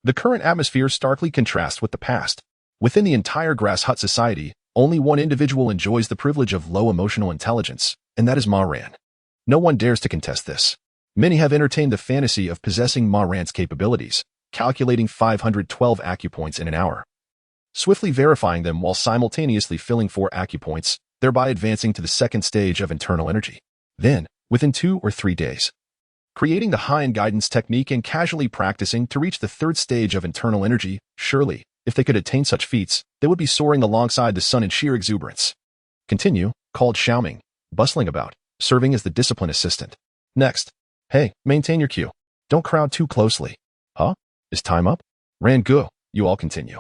The current atmosphere starkly contrasts with the past. Within the entire grass hut society, only one individual enjoys the privilege of low emotional intelligence, and that is Ma Ran. No one dares to contest this. Many have entertained the fantasy of possessing Ma Ran's capabilities, calculating 512 acupoints in an hour, swiftly verifying them while simultaneously filling 4 acupoints, thereby advancing to the second stage of internal energy. Then, within 2 or 3 days, creating the high-end guidance technique and casually practicing to reach the third stage of internal energy. Surely, if they could attain such feats, they would be soaring alongside the sun in sheer exuberance. Continue, called Xiaoming, bustling about, serving as the discipline assistant. Next. Hey, maintain your queue. Don't crowd too closely. Huh? Is time up? Ran Gu, you all continue.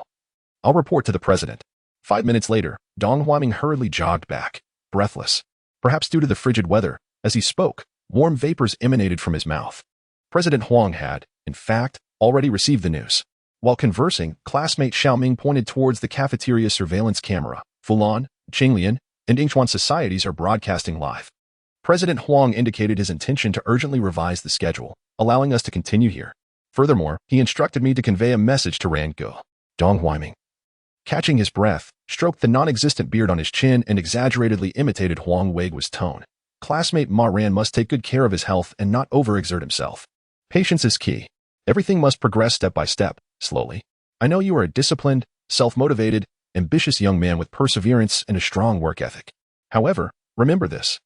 I'll report to the president. 5 minutes later, Dong Huaiming hurriedly jogged back, breathless, perhaps due to the frigid weather. As he spoke, warm vapors emanated from his mouth. President Huang had, in fact, already received the news. While conversing, classmate Xiaoming pointed towards the cafeteria surveillance camera. Fulan, Qinglian, and Yingchuan societies are broadcasting live. President Huang indicated his intention to urgently revise the schedule, allowing us to continue here. Furthermore, he instructed me to convey a message to Ran Gu. Dong Huaiming, catching his breath, stroked the non-existent beard on his chin and exaggeratedly imitated Huang Weigu's tone. Classmate Ma Ran must take good care of his health and not overexert himself. Patience is key. Everything must progress step by step, slowly. I know you are a disciplined, self-motivated, ambitious young man with perseverance and a strong work ethic. However, remember this.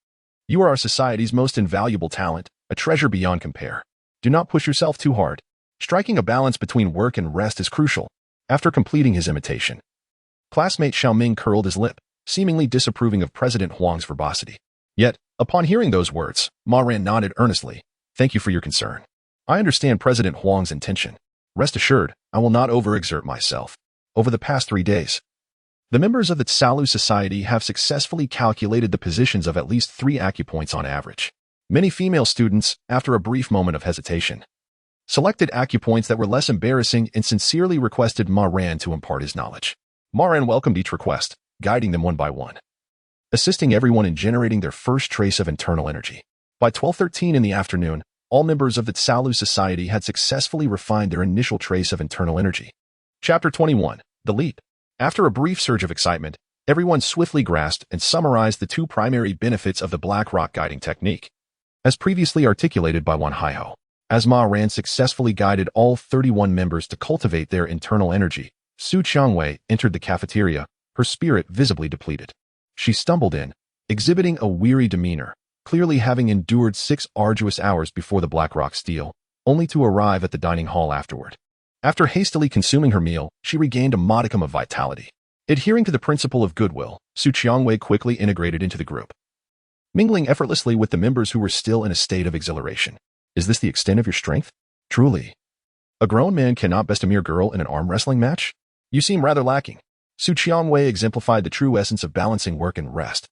You are our society's most invaluable talent, a treasure beyond compare. Do not push yourself too hard. Striking a balance between work and rest is crucial. After completing his imitation, classmate Xiaoming curled his lip, seemingly disapproving of President Huang's verbosity. Yet, upon hearing those words, Ma Ran nodded earnestly. Thank you for your concern. I understand President Huang's intention. Rest assured, I will not overexert myself. Over the past 3 days, the members of the Tsalu Society have successfully calculated the positions of at least 3 acupoints on average. Many female students, after a brief moment of hesitation, selected acupoints that were less embarrassing and sincerely requested Ma Ran to impart his knowledge. Ma Ran welcomed each request, guiding them one by one, assisting everyone in generating their first trace of internal energy. By 12:13 in the afternoon, all members of the Tsalu Society had successfully refined their initial trace of internal energy. Chapter 21. The Leap. After a brief surge of excitement, everyone swiftly grasped and summarized the 2 primary benefits of the Black Rock guiding technique, as previously articulated by Wan Haiho. As Ma Ran successfully guided all 31 members to cultivate their internal energy, Su Qiangwei entered the cafeteria, her spirit visibly depleted. She stumbled in, exhibiting a weary demeanor, clearly having endured 6 arduous hours before the Black Rock Steel, only to arrive at the dining hall afterward. After hastily consuming her meal, she regained a modicum of vitality. Adhering to the principle of goodwill, Su Qiangwei quickly integrated into the group, mingling effortlessly with the members who were still in a state of exhilaration. Is this the extent of your strength? Truly. A grown man cannot best a mere girl in an arm wrestling match? You seem rather lacking. Su Qiangwei exemplified the true essence of balancing work and rest.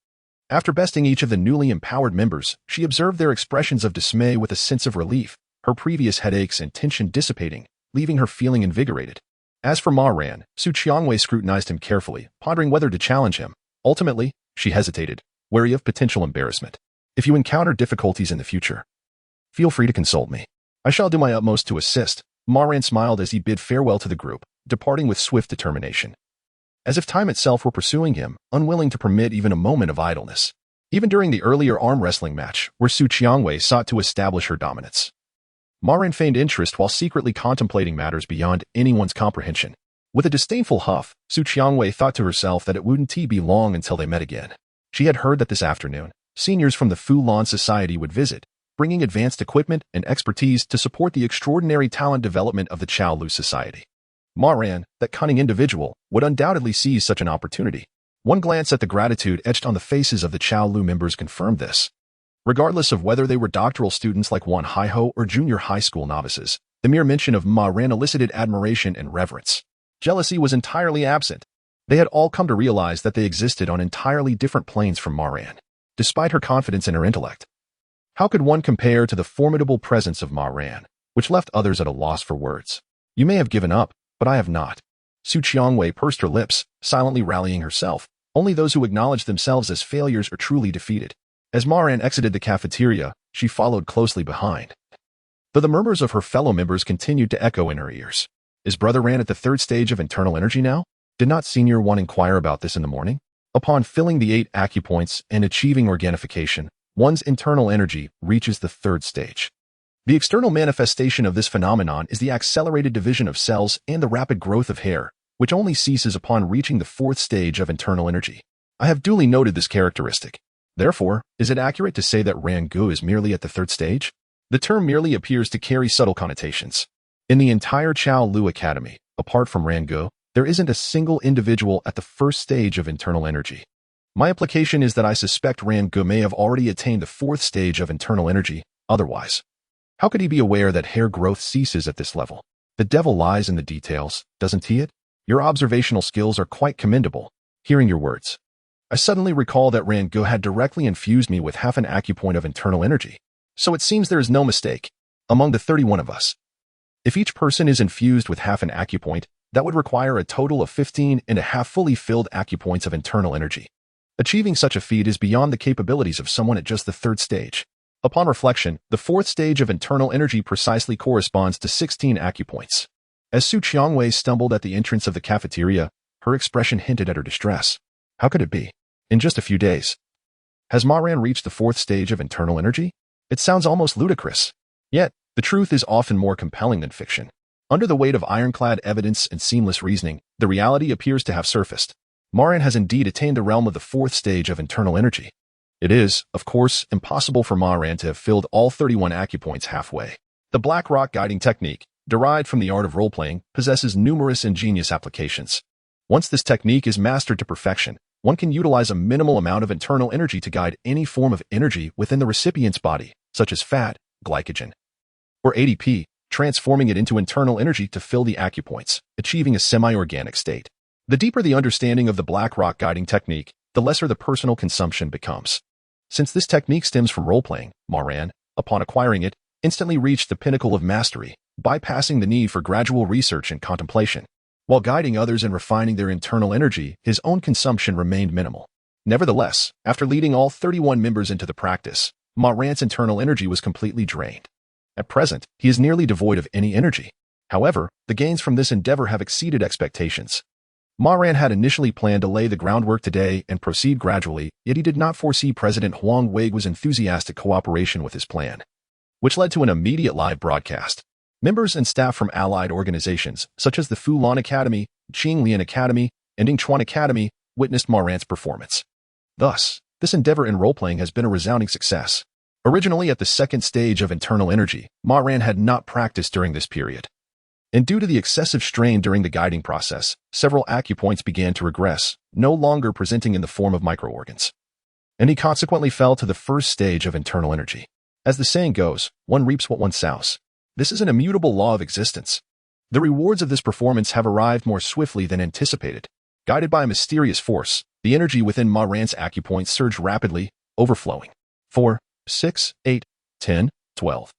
After besting each of the newly empowered members, she observed their expressions of dismay with a sense of relief, her previous headaches and tension dissipating, leaving her feeling invigorated. As for Ma Ran, Su Qiangwei scrutinized him carefully, pondering whether to challenge him. Ultimately, she hesitated, wary of potential embarrassment. If you encounter difficulties in the future, feel free to consult me. I shall do my utmost to assist. Ma Ran smiled as he bid farewell to the group, departing with swift determination, as if time itself were pursuing him, unwilling to permit even a moment of idleness. Even during the earlier arm wrestling match, where Su Qiangwei sought to establish her dominance, Ma Ran feigned interest while secretly contemplating matters beyond anyone's comprehension. With a disdainful huff, Su Qiangwei thought to herself that it wouldn't be long until they met again. She had heard that this afternoon, seniors from the Fulan Society would visit, bringing advanced equipment and expertise to support the extraordinary talent development of the Chaolu Society. Ma Ran, that cunning individual, would undoubtedly seize such an opportunity. One glance at the gratitude etched on the faces of the Chaolu members confirmed this. Regardless of whether they were doctoral students like Wan Haiho or junior high school novices, the mere mention of Ma Ran elicited admiration and reverence. Jealousy was entirely absent. They had all come to realize that they existed on entirely different planes from Ma Ran, despite her confidence in her intellect. How could one compare to the formidable presence of Ma Ran, which left others at a loss for words? You may have given up, but I have not. Su Qiangwei pursed her lips, silently rallying herself. Only those who acknowledge themselves as failures are truly defeated. As Ma Ran exited the cafeteria, she followed closely behind, though the murmurs of her fellow members continued to echo in her ears. Is Brother Ran at the 3rd stage of internal energy now? Did not Senior One inquire about this in the morning? Upon filling the 8 acupoints and achieving organification, one's internal energy reaches the 3rd stage. The external manifestation of this phenomenon is the accelerated division of cells and the rapid growth of hair, which only ceases upon reaching the 4th stage of internal energy. I have duly noted this characteristic. Therefore, is it accurate to say that Rangu is merely at the 3rd stage? The term merely appears to carry subtle connotations. In the entire Chao Lu Academy, apart from Rangu, there isn't a single individual at the 1st stage of internal energy. My implication is that I suspect Rangu may have already attained the 4th stage of internal energy, otherwise, how could he be aware that hair growth ceases at this level? The devil lies in the details, doesn't he? Your observational skills are quite commendable. Hearing your words, I suddenly recall that Rangu had directly infused me with half an acupoint of internal energy. So it seems there is no mistake. Among the 31 of us, if each person is infused with half an acupoint, that would require a total of 15 and a half fully filled acupoints of internal energy. Achieving such a feat is beyond the capabilities of someone at just the 3rd stage. Upon reflection, the 4th stage of internal energy precisely corresponds to 16 acupoints. As Su Qiangwei stumbled at the entrance of the cafeteria, her expression hinted at her distress. How could it be? In just a few days, has Ma Ran reached the 4th stage of internal energy? It sounds almost ludicrous. Yet, the truth is often more compelling than fiction. Under the weight of ironclad evidence and seamless reasoning, the reality appears to have surfaced. Ma Ran has indeed attained the realm of the 4th stage of internal energy. It is, of course, impossible for Ma Ran to have filled all 31 acupoints halfway. The Black Rock guiding technique, derived from the art of role-playing, possesses numerous ingenious applications. Once this technique is mastered to perfection, one can utilize a minimal amount of internal energy to guide any form of energy within the recipient's body, such as fat, glycogen, or ADP, transforming it into internal energy to fill the acupoints, achieving a semi-organic state. The deeper the understanding of the black rock guiding technique, the lesser the personal consumption becomes. Since this technique stems from role-playing, Ma Ran, upon acquiring it, instantly reached the pinnacle of mastery, bypassing the need for gradual research and contemplation. While guiding others and refining their internal energy, his own consumption remained minimal. Nevertheless, after leading all 31 members into the practice, Ma Ran's internal energy was completely drained. At present, he is nearly devoid of any energy. However, the gains from this endeavor have exceeded expectations. Ma Ran had initially planned to lay the groundwork today and proceed gradually, yet he did not foresee President Huang Weigu's enthusiastic cooperation with his plan, which led to an immediate live broadcast. Members and staff from allied organizations, such as the Fulan Academy, Qinglian Academy, and Yingchuan Academy, witnessed Ma Ran's performance. Thus, this endeavor in role-playing has been a resounding success. Originally at the second stage of internal energy, Ma Ran had not practiced during this period. And due to the excessive strain during the guiding process, several acupoints began to regress, no longer presenting in the form of microorgans. And he consequently fell to the first stage of internal energy. As the saying goes, one reaps what one sows. This is an immutable law of existence. The rewards of this performance have arrived more swiftly than anticipated. Guided by a mysterious force, the energy within Ma Ran's acupoints surged rapidly, overflowing. 4, 6, 8, 10, 12,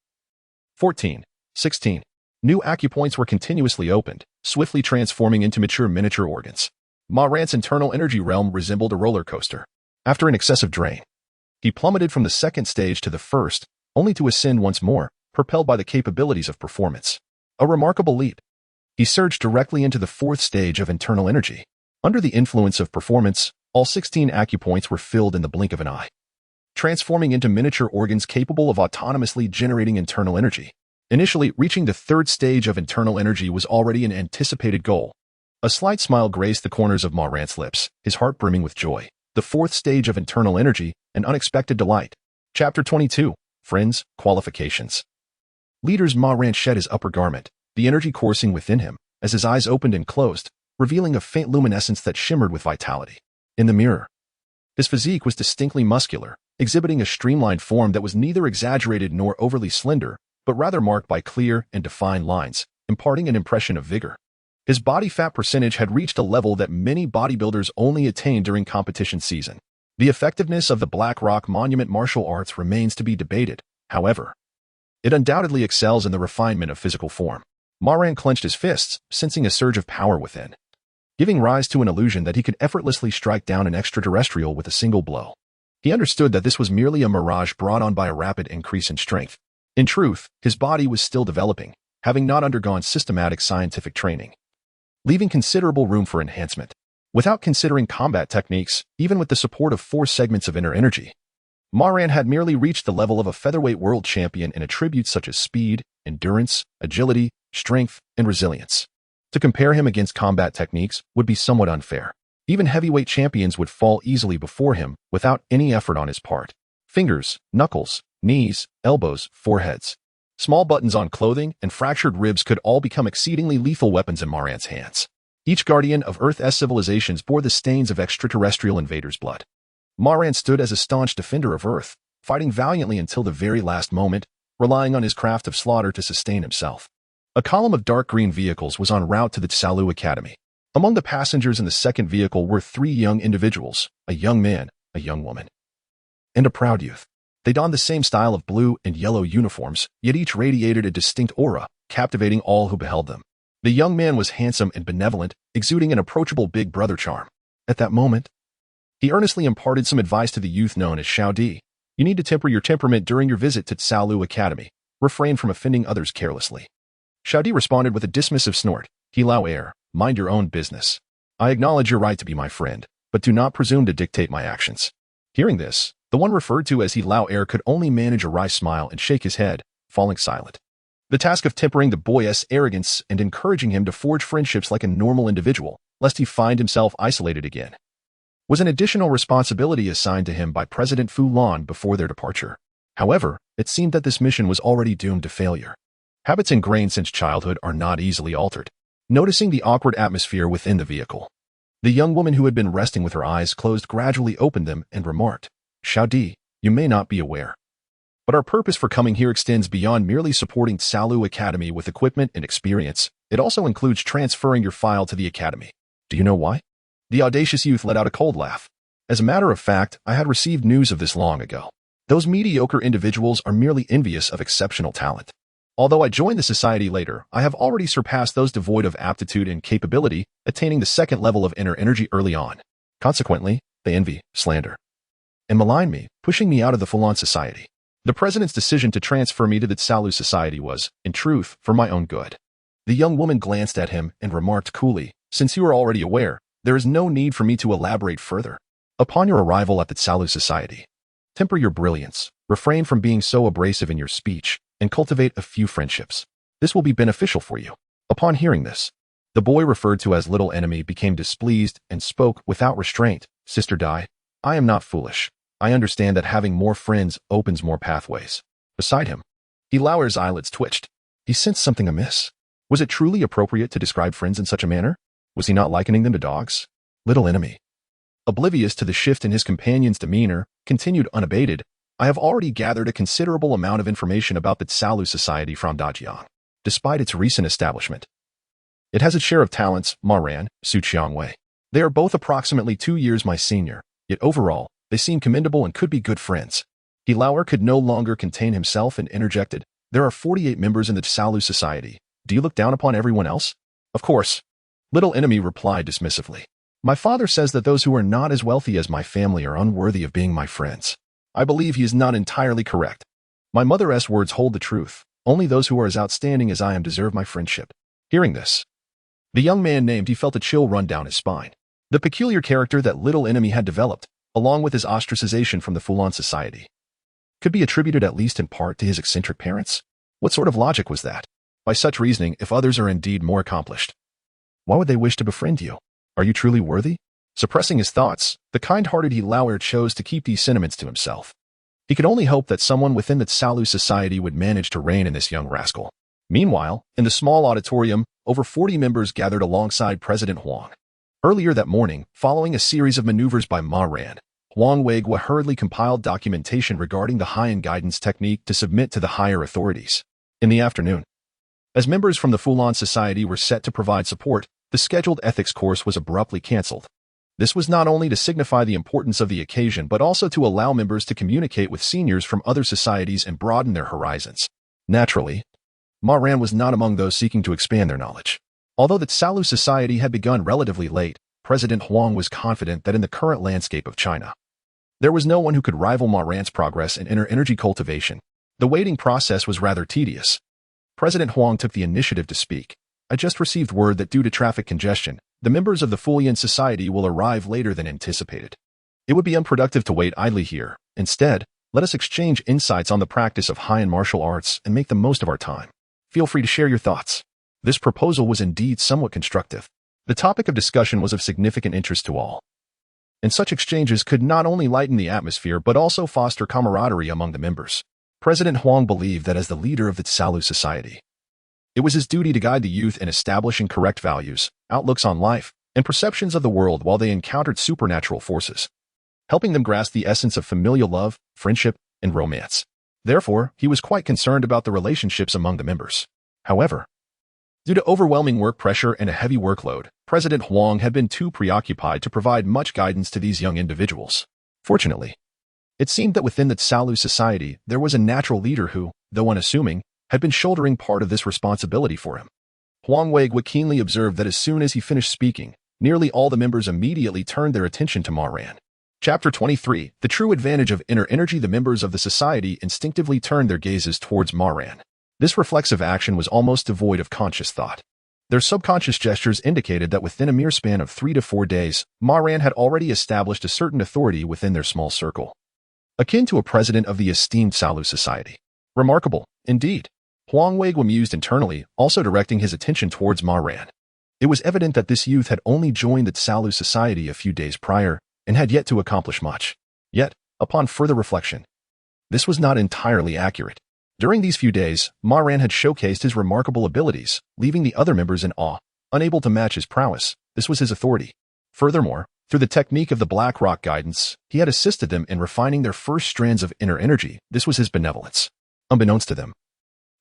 14, 16. New acupoints were continuously opened, swiftly transforming into mature miniature organs. Ma Ran's internal energy realm resembled a roller coaster. After an excessive drain, he plummeted from the second stage to the first, only to ascend once more, propelled by the capabilities of performance. A remarkable leap. He surged directly into the fourth stage of internal energy. Under the influence of performance, all 16 acupoints were filled in the blink of an eye, transforming into miniature organs capable of autonomously generating internal energy. Initially, reaching the third stage of internal energy was already an anticipated goal. A slight smile graced the corners of Ma Ran's lips, his heart brimming with joy. The fourth stage of internal energy, an unexpected delight. Chapter 22. Friends, Qualifications. Leaders. Ma Ran shed his upper garment, the energy coursing within him, as his eyes opened and closed, revealing a faint luminescence that shimmered with vitality. In the mirror, his physique was distinctly muscular, exhibiting a streamlined form that was neither exaggerated nor overly slender, but rather marked by clear and defined lines, imparting an impression of vigor. His body fat percentage had reached a level that many bodybuilders only attain during competition season. The effectiveness of the Black Rock Monument martial arts remains to be debated, however. It undoubtedly excels in the refinement of physical form. Ma Ran clenched his fists, sensing a surge of power within, giving rise to an illusion that he could effortlessly strike down an extraterrestrial with a single blow. He understood that this was merely a mirage brought on by a rapid increase in strength. In truth, his body was still developing, having not undergone systematic scientific training, leaving considerable room for enhancement. Without considering combat techniques, even with the support of 4 segments of inner energy, Ma Ran had merely reached the level of a featherweight world champion in attributes such as speed, endurance, agility, strength, and resilience. To compare him against combat techniques would be somewhat unfair. Even heavyweight champions would fall easily before him without any effort on his part. Fingers, knuckles, knees, elbows, foreheads, small buttons on clothing, and fractured ribs could all become exceedingly lethal weapons in Ma Ran's hands. Each guardian of Earth's civilizations bore the stains of extraterrestrial invaders' blood. Ma Ran stood as a staunch defender of Earth, fighting valiantly until the very last moment, relying on his craft of slaughter to sustain himself. A column of dark green vehicles was en route to the Tsalu Academy. Among the passengers in the second vehicle were 3 young individuals, a young man, a young woman, and a proud youth. They donned the same style of blue and yellow uniforms, yet each radiated a distinct aura, captivating all who beheld them. The young man was handsome and benevolent, exuding an approachable big brother charm. At that moment, he earnestly imparted some advice to the youth known as Xiao Di. You need to temper your temperament during your visit to Tsalu Academy. Refrain from offending others carelessly. Xiao Di responded with a dismissive snort. He lao air, mind your own business. I acknowledge your right to be my friend, but do not presume to dictate my actions. Hearing this, the one referred to as he lao air could only manage a wry smile and shake his head, falling silent. The task of tempering the boy's arrogance and encouraging him to forge friendships like a normal individual, lest he find himself isolated again, was an additional responsibility assigned to him by President Fulan before their departure. However, it seemed that this mission was already doomed to failure. Habits ingrained since childhood are not easily altered. Noticing the awkward atmosphere within the vehicle, the young woman who had been resting with her eyes closed gradually opened them and remarked, "Xiaodi, you may not be aware, but our purpose for coming here extends beyond merely supporting Tsalu Academy with equipment and experience. It also includes transferring your file to the academy. Do you know why?" The audacious youth let out a cold laugh. As a matter of fact, I had received news of this long ago. Those mediocre individuals are merely envious of exceptional talent. Although I joined the society later, I have already surpassed those devoid of aptitude and capability, attaining the second level of inner energy early on. Consequently, they envy, slander, and malign me, pushing me out of the Fulan society. The president's decision to transfer me to the Tsalu society was, in truth, for my own good. The young woman glanced at him and remarked coolly, "Since you are already aware, there is no need for me to elaborate further. Upon your arrival at the Tsalu society, temper your brilliance, refrain from being so abrasive in your speech, and cultivate a few friendships. This will be beneficial for you." Upon hearing this, the boy referred to as Little Enemy became displeased and spoke without restraint, "Sister Dai, I am not foolish. I understand that having more friends opens more pathways." Beside him, Lauer's eyelids twitched. He sensed something amiss. Was it truly appropriate to describe friends in such a manner? Was he not likening them to dogs? Little Enemy, oblivious to the shift in his companion's demeanor, continued unabated, "I have already gathered a considerable amount of information about the Tsalu Society from Dajiang. Despite its recent establishment, it has its share of talents, Ma Ran, Su Qiangwei. They are both approximately 2 years my senior, yet overall, they seem commendable and could be good friends." Lauer could no longer contain himself and interjected, "There are 48 members in the Tsalu Society. Do you look down upon everyone else?" "Of course," Little Enemy replied dismissively. "My father says that those who are not as wealthy as my family are unworthy of being my friends. I believe he is not entirely correct. My mother's words hold the truth. Only those who are as outstanding as I am deserve my friendship." Hearing this, the young man named he felt a chill run down his spine. The peculiar character that Little Enemy had developed, along with his ostracization from the Fulan society, could be attributed at least in part to his eccentric parents. What sort of logic was that? By such reasoning, if others are indeed more accomplished, why would they wish to befriend you? Are you truly worthy? Suppressing his thoughts, the kind-hearted Lauer chose to keep these sentiments to himself. He could only hope that someone within the Tsalu society would manage to rein in this young rascal. Meanwhile, in the small auditorium, over 40 members gathered alongside President Huang. Earlier that morning, following a series of maneuvers by Ma Ran, Huang Weigua hurriedly compiled documentation regarding the high-end guidance technique to submit to the higher authorities. In the afternoon, as members from the Fulan Society were set to provide support, the scheduled ethics course was abruptly cancelled. This was not only to signify the importance of the occasion but also to allow members to communicate with seniors from other societies and broaden their horizons. Naturally, Ma Ran was not among those seeking to expand their knowledge. Although the Tsalu Society had begun relatively late, President Huang was confident that in the current landscape of China, there was no one who could rival Ma Ran's progress in inner energy cultivation. The waiting process was rather tedious. President Huang took the initiative to speak. "I just received word that due to traffic congestion, the members of the Fulian Society will arrive later than anticipated. It would be unproductive to wait idly here. Instead, let us exchange insights on the practice of high-end martial arts and make the most of our time. Feel free to share your thoughts." This proposal was indeed somewhat constructive. The topic of discussion was of significant interest to all, and such exchanges could not only lighten the atmosphere but also foster camaraderie among the members. President Huang believed that as the leader of the Tsalu Society, it was his duty to guide the youth in establishing correct values, outlooks on life, and perceptions of the world while they encountered supernatural forces, helping them grasp the essence of familial love, friendship, and romance. Therefore, he was quite concerned about the relationships among the members. However, due to overwhelming work pressure and a heavy workload, President Huang had been too preoccupied to provide much guidance to these young individuals. Fortunately, it seemed that within the Tsalu Society there was a natural leader who, though unassuming, had been shouldering part of this responsibility for him. Huang Weigua keenly observed that as soon as he finished speaking, nearly all the members immediately turned their attention to Ma Ran. Chapter 23, The True Advantage of Inner Energy. The members of the society instinctively turned their gazes towards Ma Ran. This reflexive action was almost devoid of conscious thought. Their subconscious gestures indicated that within a mere span of 3 to 4 days, Ma Ran had already established a certain authority within their small circle, akin to a president of the esteemed Tsalu Society. Remarkable, indeed. Huang Weigua mused internally, also directing his attention towards Ma Ran. It was evident that this youth had only joined the Tsalu Society a few days prior, and had yet to accomplish much. Yet, upon further reflection, this was not entirely accurate. During these few days, Ma Ran had showcased his remarkable abilities, leaving the other members in awe. Unable to match his prowess, this was his authority. Furthermore, through the technique of the Black Rock guidance, he had assisted them in refining their first strands of inner energy. This was his benevolence. Unbeknownst to them,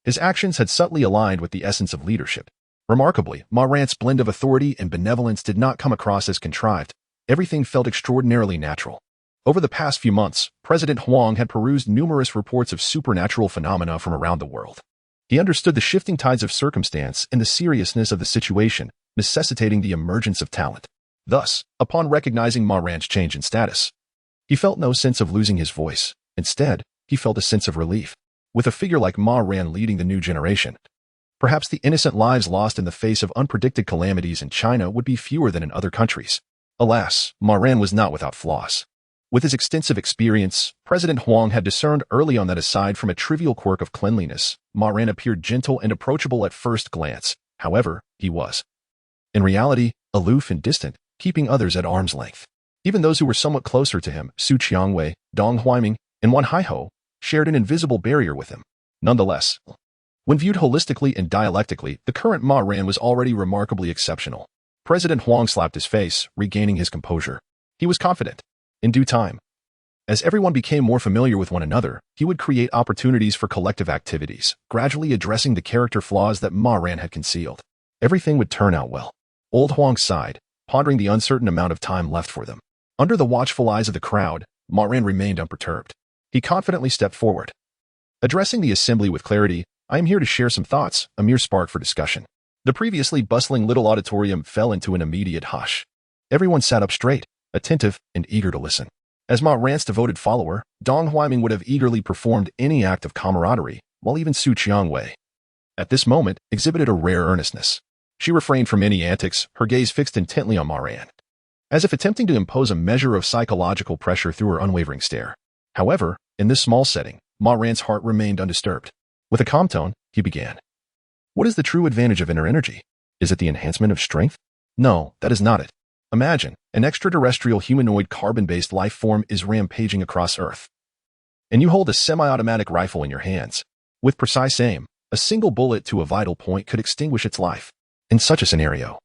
his actions had subtly aligned with the essence of leadership. Remarkably, Ma Ran's blend of authority and benevolence did not come across as contrived. Everything felt extraordinarily natural. Over the past few months, President Huang had perused numerous reports of supernatural phenomena from around the world. He understood the shifting tides of circumstance and the seriousness of the situation, necessitating the emergence of talent. Thus, upon recognizing Ma Ran's change in status, he felt no sense of losing his voice. Instead, he felt a sense of relief. With a figure like Ma Ran leading the new generation, perhaps the innocent lives lost in the face of unpredicted calamities in China would be fewer than in other countries. Alas, Ma Ran was not without flaws. With his extensive experience, President Huang had discerned early on that aside from a trivial quirk of cleanliness, Ma Ran appeared gentle and approachable at first glance. However, he was, in reality, aloof and distant, keeping others at arm's length. Even those who were somewhat closer to him, Su Qiangwei, Dong Huaiming, and Wan Haiho, shared an invisible barrier with him. Nonetheless, when viewed holistically and dialectically, the current Ma Ran was already remarkably exceptional. President Huang slapped his face, regaining his composure. He was confident. In due time, as everyone became more familiar with one another, he would create opportunities for collective activities, gradually addressing the character flaws that Ma Ran had concealed. Everything would turn out well. Old Huang sighed, pondering the uncertain amount of time left for them. Under the watchful eyes of the crowd, Ma Ran remained unperturbed. He confidently stepped forward. Addressing the assembly with clarity, "I am here to share some thoughts," a mere spark for discussion. The previously bustling little auditorium fell into an immediate hush. Everyone sat up straight, attentive and eager to listen. As Ma Ran's devoted follower, Dong Huaiming would have eagerly performed any act of camaraderie, while even Su Qiangwei, at this moment, exhibited a rare earnestness. She refrained from any antics, her gaze fixed intently on Ma Ran, as if attempting to impose a measure of psychological pressure through her unwavering stare. However, in this small setting, Ma Ran's heart remained undisturbed. With a calm tone, he began. "What is the true advantage of inner energy? Is it the enhancement of strength? No, that is not it. Imagine, an extraterrestrial humanoid carbon-based life form is rampaging across Earth, and you hold a semi-automatic rifle in your hands. With precise aim, a single bullet to a vital point could extinguish its life. In such a scenario,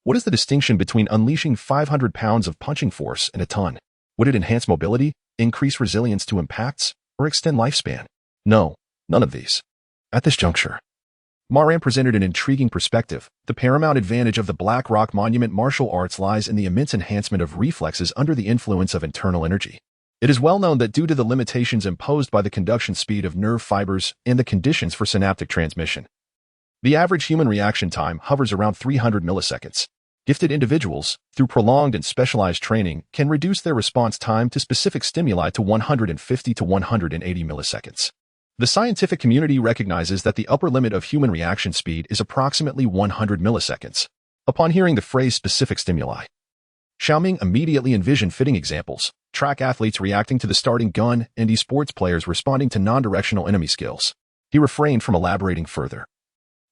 what is the distinction between unleashing 500 pounds of punching force and a ton? Would it enhance mobility, increase resilience to impacts, or extend lifespan? No, none of these. At this juncture, Ma Ran presented an intriguing perspective. The paramount advantage of the Black Rock Monument martial arts lies in the immense enhancement of reflexes under the influence of internal energy. It is well known that due to the limitations imposed by the conduction speed of nerve fibers and the conditions for synaptic transmission, the average human reaction time hovers around 300 milliseconds. Gifted individuals, through prolonged and specialized training, can reduce their response time to specific stimuli to 150 to 180 milliseconds. The scientific community recognizes that the upper limit of human reaction speed is approximately 100 milliseconds. Upon hearing the phrase specific stimuli, Xiaoming immediately envisioned fitting examples: track athletes reacting to the starting gun and esports players responding to non-directional enemy skills. He refrained from elaborating further,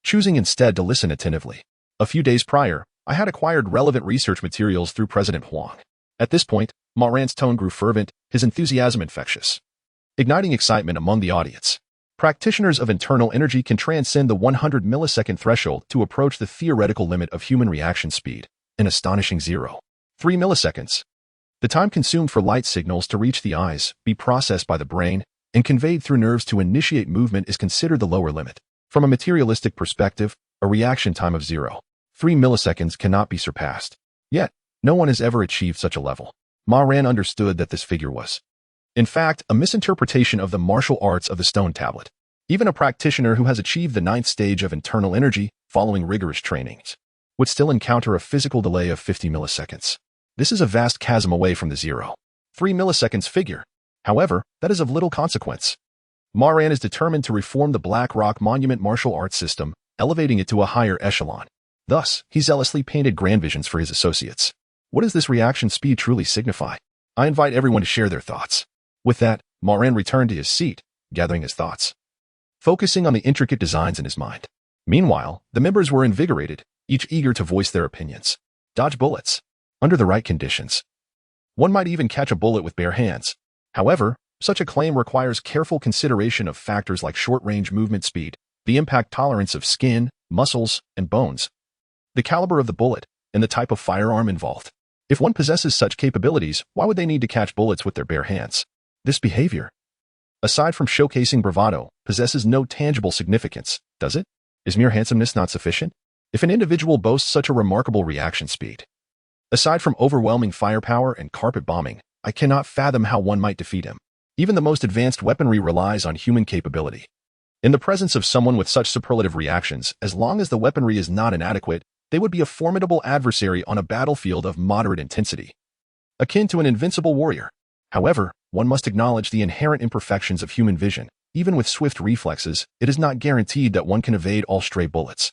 choosing instead to listen attentively. A few days prior, I had acquired relevant research materials through President Huang. At this point, Ma Ran's tone grew fervent, his enthusiasm infectious, igniting excitement among the audience. Practitioners of internal energy can transcend the 100 millisecond threshold to approach the theoretical limit of human reaction speed, an astonishing 0.3 milliseconds. The time consumed for light signals to reach the eyes, be processed by the brain, and conveyed through nerves to initiate movement is considered the lower limit. From a materialistic perspective, a reaction time of 0.3 milliseconds cannot be surpassed. Yet, no one has ever achieved such a level. Ma Ran understood that this figure was, in fact, a misinterpretation of the martial arts of the stone tablet. Even a practitioner who has achieved the 9th stage of internal energy, following rigorous trainings, would still encounter a physical delay of 50 milliseconds. This is a vast chasm away from the 0.3 milliseconds figure. However, that is of little consequence. Ma Ran is determined to reform the Black Rock Monument martial arts system, elevating it to a higher echelon. Thus, he zealously painted grand visions for his associates. What does this reaction speed truly signify? I invite everyone to share their thoughts. With that, Ma Ran returned to his seat, gathering his thoughts, focusing on the intricate designs in his mind. Meanwhile, the members were invigorated, each eager to voice their opinions. Dodge bullets. Under the right conditions, one might even catch a bullet with bare hands. However, Such a claim requires careful consideration of factors like short-range movement speed, the impact tolerance of skin, muscles, and bones, the caliber of the bullet, and the type of firearm involved. If one possesses such capabilities, why would they need to catch bullets with their bare hands? This behavior, aside from showcasing bravado, possesses no tangible significance, does it? Is mere handsomeness not sufficient? If an individual boasts such a remarkable reaction speed, aside from overwhelming firepower and carpet bombing, I cannot fathom how one might defeat him. Even the most advanced weaponry relies on human capability. In the presence of someone with such superlative reactions, as long as the weaponry is not inadequate, they would be a formidable adversary on a battlefield of moderate intensity, akin to an invincible warrior. However, one must acknowledge the inherent imperfections of human vision. Even with swift reflexes, it is not guaranteed that one can evade all stray bullets.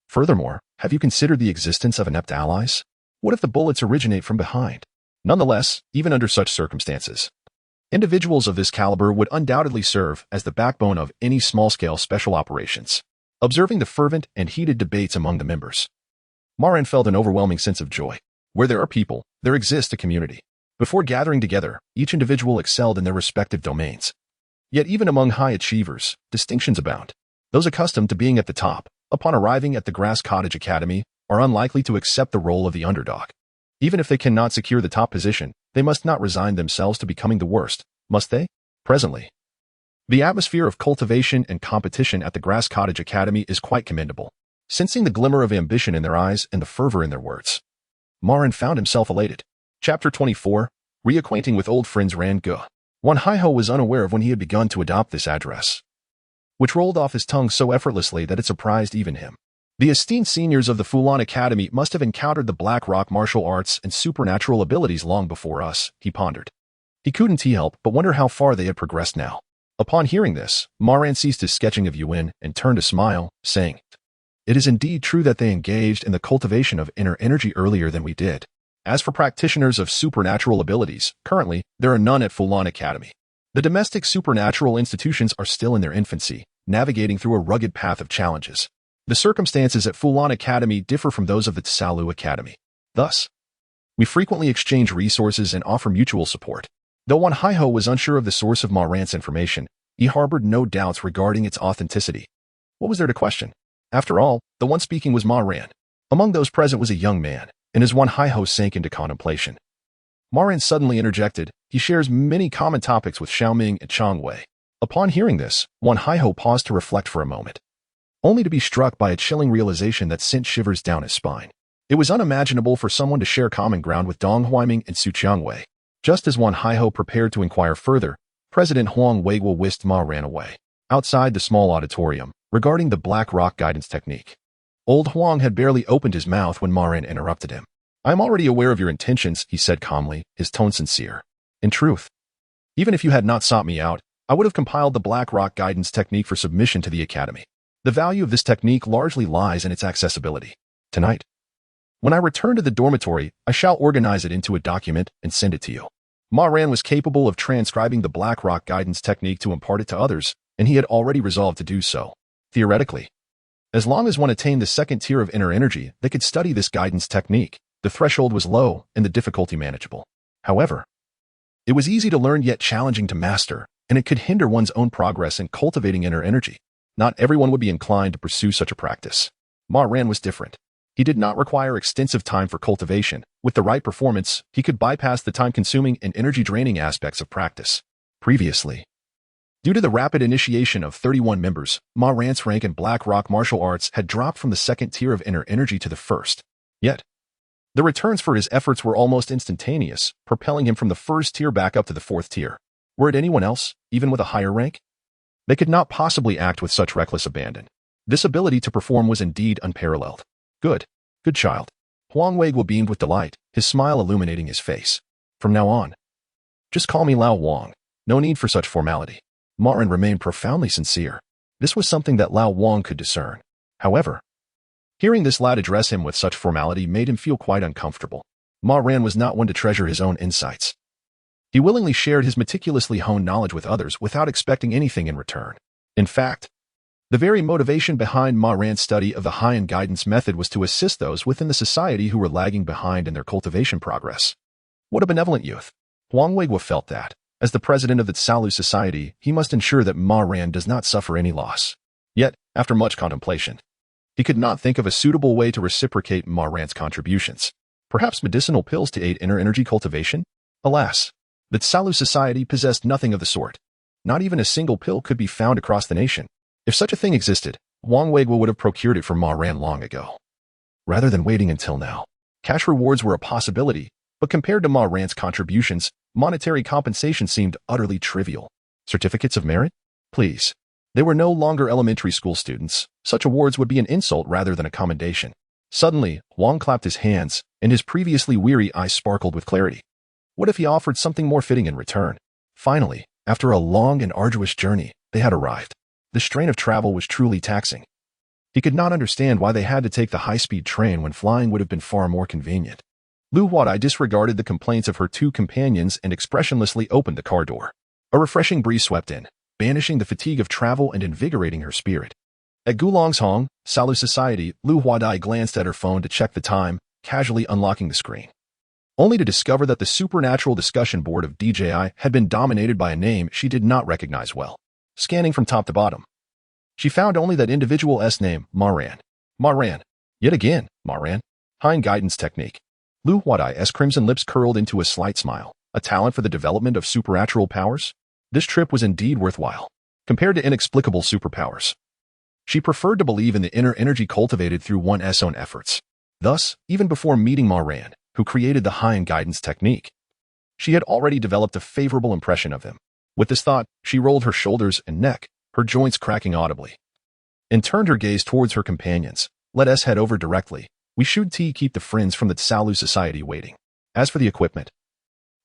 Furthermore, have you considered the existence of inept allies? What if the bullets originate from behind? Nonetheless, even under such circumstances, individuals of this caliber would undoubtedly serve as the backbone of any small-scale special operations. Observing the fervent and heated debates among the members, Ma Ran felt an overwhelming sense of joy. Where there are people, there exists a community. Before gathering together, each individual excelled in their respective domains. Yet even among high achievers, distinctions abound. Those accustomed to being at the top, upon arriving at the Grass Cottage Academy, are unlikely to accept the role of the underdog. Even if they cannot secure the top position, they must not resign themselves to becoming the worst, must they? Presently, the atmosphere of cultivation and competition at the Grass Cottage Academy is quite commendable. Sensing the glimmer of ambition in their eyes and the fervor in their words, Ma Ran found himself elated. Chapter 24, Reacquainting with Old Friends Ran Gu. Wan Haiho was unaware of when he had begun to adopt this address, which rolled off his tongue so effortlessly that it surprised even him. The esteemed seniors of the Fulan Academy must have encountered the Black Rock martial arts and supernatural abilities long before us, he pondered. He couldn't help but wonder how far they had progressed now. Upon hearing this, Ma Ran ceased his sketching of Yuan and turned to smile, saying, "It is indeed true that they engaged in the cultivation of inner energy earlier than we did. As for practitioners of supernatural abilities, currently, there are none at Fulan Academy. The domestic supernatural institutions are still in their infancy, navigating through a rugged path of challenges. The circumstances at Fulan Academy differ from those of the Tsalu Academy. Thus, we frequently exchange resources and offer mutual support." Though Wan Haiho was unsure of the source of Ma Ran's information, he harbored no doubts regarding its authenticity. What was there to question? After all, the one speaking was Ma Ran. Among those present was a young man, and as Wan Haiho sank into contemplation, Ma Ran suddenly interjected, "He shares many common topics with Xiaoming and Chang Wei." Upon hearing this, Wan Haiho paused to reflect for a moment, only to be struck by a chilling realization that sent shivers down his spine. It was unimaginable for someone to share common ground with Dong Huaiming and Su Qiangwei. Just as Wan Haiho prepared to inquire further, President Huang Weiguo whisked Ma Ran away. Outside the small auditorium, regarding the Black Rock guidance technique, old Huang had barely opened his mouth when Ma Ran interrupted him. "I am already aware of your intentions," he said calmly, his tone sincere. "In truth, even if you had not sought me out, I would have compiled the Black Rock guidance technique for submission to the Academy. The value of this technique largely lies in its accessibility. Tonight, when I return to the dormitory, I shall organize it into a document and send it to you." Ma Ran was capable of transcribing the Black Rock guidance technique to impart it to others, and he had already resolved to do so. Theoretically, as long as one attained the second tier of inner energy, they could study this guidance technique. The threshold was low and the difficulty manageable. However, it was easy to learn yet challenging to master, and it could hinder one's own progress in cultivating inner energy. Not everyone would be inclined to pursue such a practice. Ma Ran was different. He did not require extensive time for cultivation. With the right performance, he could bypass the time-consuming and energy-draining aspects of practice. Previously, due to the rapid initiation of 31 members, Ma Ran's rank in Black Rock martial arts had dropped from the second tier of inner energy to the first. Yet, the returns for his efforts were almost instantaneous, propelling him from the first tier back up to the fourth tier. Were it anyone else, even with a higher rank, they could not possibly act with such reckless abandon. This ability to perform was indeed unparalleled. Good child. Huang Weiguo beamed with delight, his smile illuminating his face. "From now on, just call me Lao Wang. No need for such formality." Ma Ran remained profoundly sincere. This was something that Lao Wang could discern. However, hearing this lad address him with such formality made him feel quite uncomfortable. Ma Ran was not one to treasure his own insights. He willingly shared his meticulously honed knowledge with others without expecting anything in return. In fact, the very motivation behind Ma Ran's study of the Haiyan guidance method was to assist those within the society who were lagging behind in their cultivation progress. What a benevolent youth. Huang Weiguo felt that, As the president of the Tsalu Society, he must ensure that Ma Ran does not suffer any loss. Yet, after much contemplation, he could not think of a suitable way to reciprocate Ma Ran's contributions. Perhaps medicinal pills to aid inner energy cultivation? Alas, the Tsalu Society possessed nothing of the sort. Not even a single pill could be found across the nation. If such a thing existed, Wang Weiguo would have procured it for Ma Ran long ago. Rather than waiting until now, cash rewards were a possibility, but compared to Ma Ran's contributions, monetary compensation seemed utterly trivial. Certificates of merit? Please. They were no longer elementary school students. Such awards would be an insult rather than a commendation. Suddenly, Wang clapped his hands, and his previously weary eyes sparkled with clarity. What if he offered something more fitting in return? Finally, after a long and arduous journey, they had arrived. The strain of travel was truly taxing. He could not understand why they had to take the high-speed train when flying would have been far more convenient. Lu Huadai disregarded the complaints of her two companions and expressionlessly opened the car door. A refreshing breeze swept in, banishing the fatigue of travel and invigorating her spirit. At Gulong's Hong, Tsalu Society, Lu Huadai glanced at her phone to check the time, casually unlocking the screen. Only to discover that the supernatural discussion board of DJI had been dominated by a name she did not recognize well. Scanning from top to bottom, she found only that individual S name, Ma Ran. Ma Ran. Yet again, Ma Ran. Hind guidance technique. Lu Huadai's crimson lips curled into a slight smile. A talent for the development of supernatural powers? This trip was indeed worthwhile. Compared to inexplicable superpowers, she preferred to believe in the inner energy cultivated through one's own efforts. Thus, even before meeting Ma Ran, who created the Hind guidance technique, she had already developed a favorable impression of him. With this thought, she rolled her shoulders and neck, her joints cracking audibly, and turned her gaze towards her companions. Let us head over directly. We should keep the friends from the Tsalu Society waiting. As for the equipment,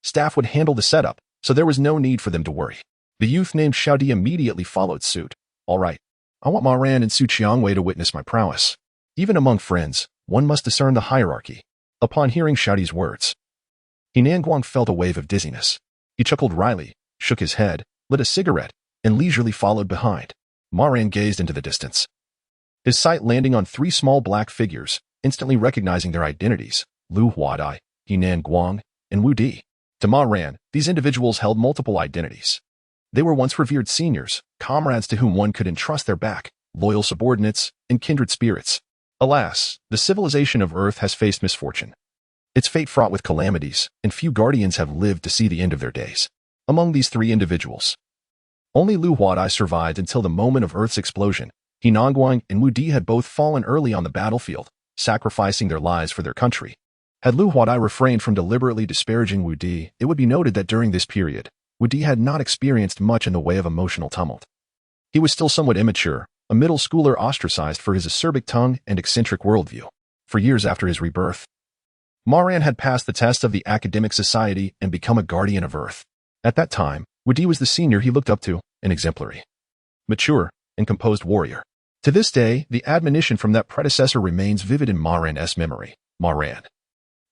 staff would handle the setup, so there was no need for them to worry. The youth named Xiaodi immediately followed suit. All right, I want Ma Ran and Su Qiangwei to witness my prowess. Even among friends, one must discern the hierarchy. Upon hearing Xiaodi's words, Henan Guang felt a wave of dizziness. He chuckled wryly, shook his head, lit a cigarette, and leisurely followed behind. Ma Ran gazed into the distance, his sight landing on three small black figures, instantly recognizing their identities: Lu Huadai, Henan Guang, and Wu Di. To Ma Ran, these individuals held multiple identities. They were once revered seniors, comrades to whom one could entrust their back, loyal subordinates, and kindred spirits. Alas, the civilization of Earth has faced misfortune. Its fate fraught with calamities, and few guardians have lived to see the end of their days. Among these three individuals, only Lu Huadai survived until the moment of Earth's explosion. Henan Guang and Wu Di had both fallen early on the battlefield, sacrificing their lives for their country. Had Lu Huadai refrained from deliberately disparaging Wu Di, it would be noted that during this period, Wu Di had not experienced much in the way of emotional tumult. He was still somewhat immature, a middle schooler ostracized for his acerbic tongue and eccentric worldview. For years after his rebirth, Ma Ran had passed the test of the academic society and become a guardian of Earth. At that time, Wu Di was the senior he looked up to, an exemplary, mature, and composed warrior. To this day, the admonition from that predecessor remains vivid in Ma Ran's memory. Ma Ran,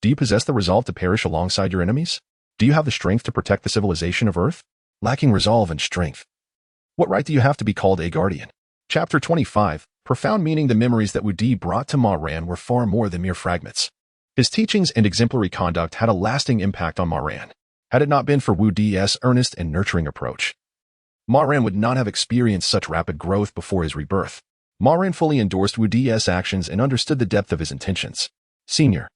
do you possess the resolve to perish alongside your enemies? Do you have the strength to protect the civilization of Earth? Lacking resolve and strength, what right do you have to be called a guardian? Chapter 25, profound meaning. The memories that Wu Di brought to Ma Ran were far more than mere fragments. His teachings and exemplary conduct had a lasting impact on Ma Ran. Had it not been for Wu Di's earnest and nurturing approach, Ma Ran would not have experienced such rapid growth before his rebirth. Ma Ran fully endorsed Wu Di's actions and understood the depth of his intentions. Senior,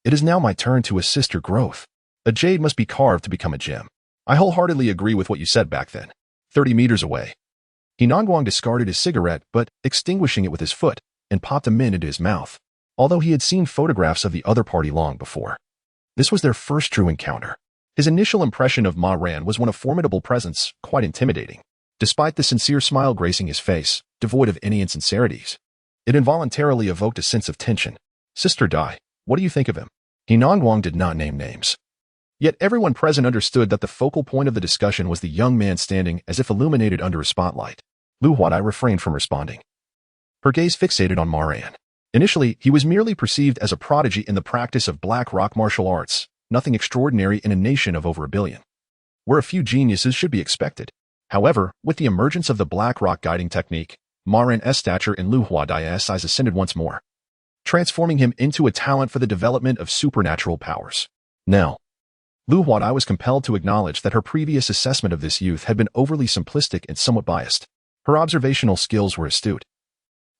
it is now my turn to assist your growth. A jade must be carved to become a gem. I wholeheartedly agree with what you said back then. 30 meters away, Henan Guang discarded his cigarette, but extinguishing it with his foot, and popped a mint into his mouth. Although he had seen photographs of the other party long before, this was their first true encounter. His initial impression of Ma Ran was one of formidable presence, quite intimidating. Despite the sincere smile gracing his face, devoid of any insincerities, it involuntarily evoked a sense of tension. Sister Dai, what do you think of him? Henan Guang did not name names. Yet everyone present understood that the focal point of the discussion was the young man standing as if illuminated under a spotlight. Lu Huadai refrained from responding, her gaze fixated on Ma Ran. Initially, he was merely perceived as a prodigy in the practice of black rock martial arts, nothing extraordinary in a nation of over 1 billion, where a few geniuses should be expected. However, with the emergence of the black rock guiding technique, Ma Ran's stature and Lu Huadai's size ascended once more, transforming him into a talent for the development of supernatural powers. Now, Lu Huadai was compelled to acknowledge that her previous assessment of this youth had been overly simplistic and somewhat biased. Her observational skills were astute.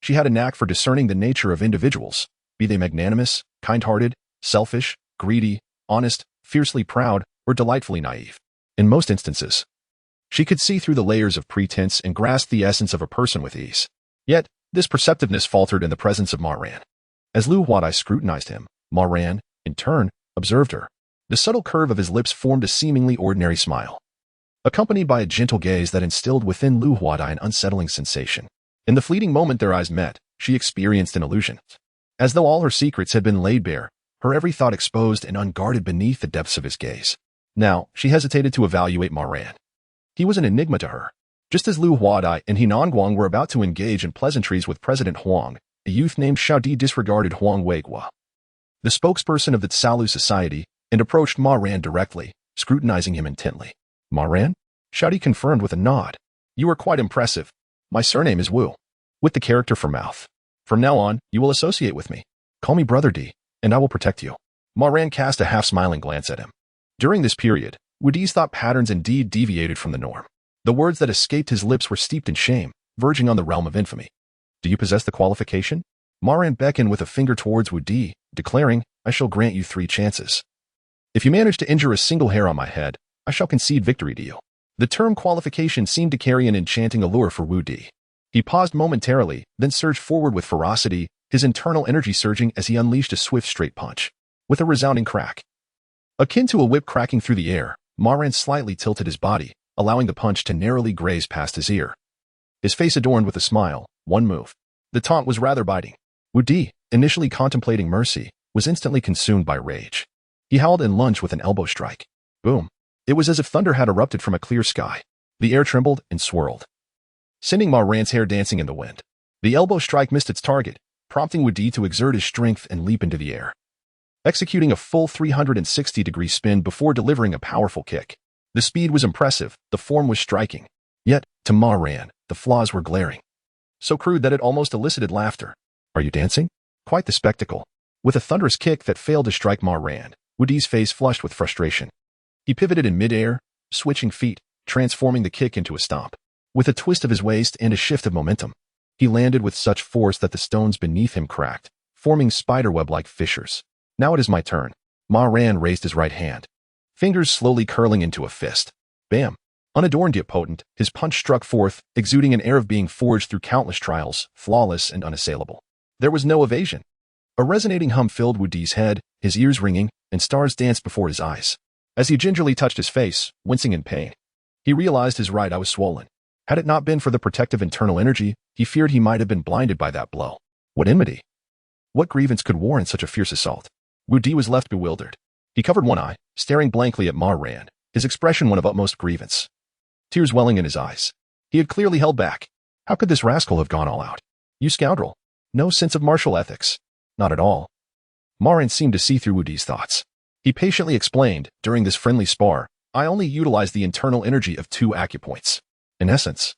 She had a knack for discerning the nature of individuals, be they magnanimous, kind-hearted, selfish, greedy, honest, fiercely proud, or delightfully naive. In most instances, she could see through the layers of pretense and grasp the essence of a person with ease. Yet, this perceptiveness faltered in the presence of Ma Ran. As Lu Huadai scrutinized him, Ma Ran, in turn, observed her. The subtle curve of his lips formed a seemingly ordinary smile, accompanied by a gentle gaze that instilled within Lu Huadai an unsettling sensation. In the fleeting moment their eyes met, she experienced an illusion. As though all her secrets had been laid bare, her every thought exposed and unguarded beneath the depths of his gaze. Now, she hesitated to evaluate Ma Ran. He was an enigma to her. Just as Lu Huadai and Henan Guang were about to engage in pleasantries with President Huang, a youth named Xiao Di disregarded Huang Weiguo, the spokesperson of the Tsalu Society, and approached Ma Ran directly, scrutinizing him intently. Ma Ran? Xiao Di confirmed with a nod. You are quite impressive. My surname is Wu, with the character for mouth. From now on, you will associate with me. Call me Brother Di, and I will protect you. Ma Ran cast a half-smiling glance at him. During this period, Wu Di's thought patterns indeed deviated from the norm. The words that escaped his lips were steeped in shame, verging on the realm of infamy. Do you possess the qualification? Ma Ran beckoned with a finger towards Wu Di, declaring, I shall grant you 3 chances. If you manage to injure a single hair on my head, I shall concede victory to you. The term qualification seemed to carry an enchanting allure for Wu Di. He paused momentarily, then surged forward with ferocity, his internal energy surging as he unleashed a swift straight punch. With a resounding crack, akin to a whip cracking through the air, Ma Ran slightly tilted his body, allowing the punch to narrowly graze past his ear. His face adorned with a smile, one move. The taunt was rather biting. Wu Di, initially contemplating mercy, was instantly consumed by rage. He howled and lunged with an elbow strike. Boom. It was as if thunder had erupted from a clear sky. The air trembled and swirled, sending Ma Ran's hair dancing in the wind. The elbow strike missed its target, prompting Wu Di to exert his strength and leap into the air, executing a full 360-degree spin before delivering a powerful kick. The speed was impressive, the form was striking. Yet, to Ma Ran, the flaws were glaring. So crude that it almost elicited laughter. Are you dancing? Quite the spectacle. With a thunderous kick that failed to strike Ma Ran, Wu Di's face flushed with frustration. He pivoted in midair, switching feet, transforming the kick into a stomp. With a twist of his waist and a shift of momentum, he landed with such force that the stones beneath him cracked, forming spiderweb-like fissures. Now it is my turn. Ma Ran raised his right hand, fingers slowly curling into a fist. Bam! Unadorned yet potent, his punch struck forth, exuding an air of being forged through countless trials, flawless and unassailable. There was no evasion. A resonating hum filled Wu Di's head, his ears ringing, and stars danced before his eyes. As he gingerly touched his face, wincing in pain, he realized his right eye was swollen. Had it not been for the protective internal energy, he feared he might have been blinded by that blow. What enmity? What grievance could warrant such a fierce assault? Wu Di was left bewildered. He covered one eye, staring blankly at Ma Ran, his expression one of utmost grievance, tears welling in his eyes. He had clearly held back. How could this rascal have gone all out? You scoundrel. No sense of martial ethics. Not at all. Ma Ran seemed to see through Wu Di's thoughts. He patiently explained, during this friendly spar, I only utilized the internal energy of 2 acupoints. In essence,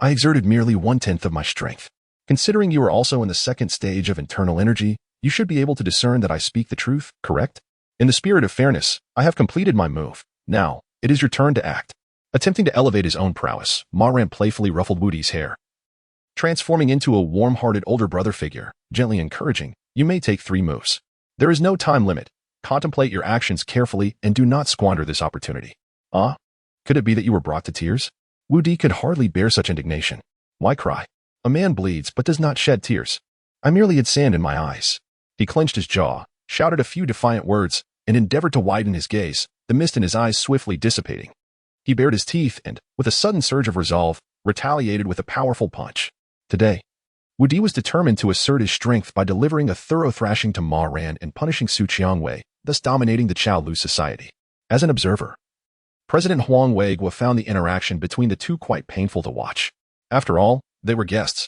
I exerted merely 1/10 of my strength. Considering you are also in the 2nd stage of internal energy, you should be able to discern that I speak the truth, correct? In the spirit of fairness, I have completed my move. Now, it is your turn to act. Attempting to elevate his own prowess, Ma Ran playfully ruffled Wu Di's hair, transforming into a warm-hearted older brother figure, gently encouraging, you may take 3 moves. There is no time limit. Contemplate your actions carefully and do not squander this opportunity. Ah? Could it be that you were brought to tears? Wu Di could hardly bear such indignation. Why cry? A man bleeds but does not shed tears. I merely had sand in my eyes. He clenched his jaw, shouted a few defiant words, and endeavored to widen his gaze, the mist in his eyes swiftly dissipating. He bared his teeth and, with a sudden surge of resolve, retaliated with a powerful punch. Today, Wu Di was determined to assert his strength by delivering a thorough thrashing to Ma Ran and punishing Su Qiangwei, thus dominating the Chaolu Society. As an observer, President Huang Weiguo found the interaction between the two quite painful to watch. After all, they were guests,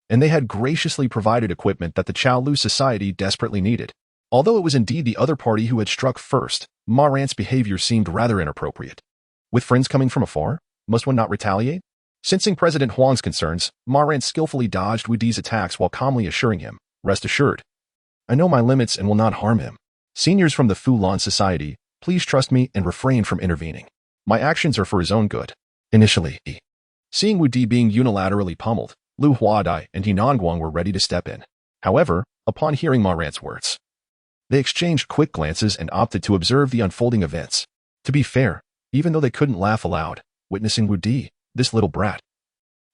and they had graciously provided equipment that the Chaolu Society desperately needed. Although it was indeed the other party who had struck first, Ma Ran's behavior seemed rather inappropriate. With friends coming from afar, must one not retaliate? Sensing President Huang's concerns, Ma Ran skillfully dodged Wu Di's attacks while calmly assuring him, rest assured, I know my limits and will not harm him. Seniors from the Fulan Society, Please trust me and refrain from intervening. My actions are for his own good. Initially, seeing Wu Di being unilaterally pummeled, Lu Huadai and He Nonguang were ready to step in. However, upon hearing Ma Ran's words, they exchanged quick glances and opted to observe the unfolding events. To be fair, even though they couldn't laugh aloud, witnessing Wu Di, this little brat,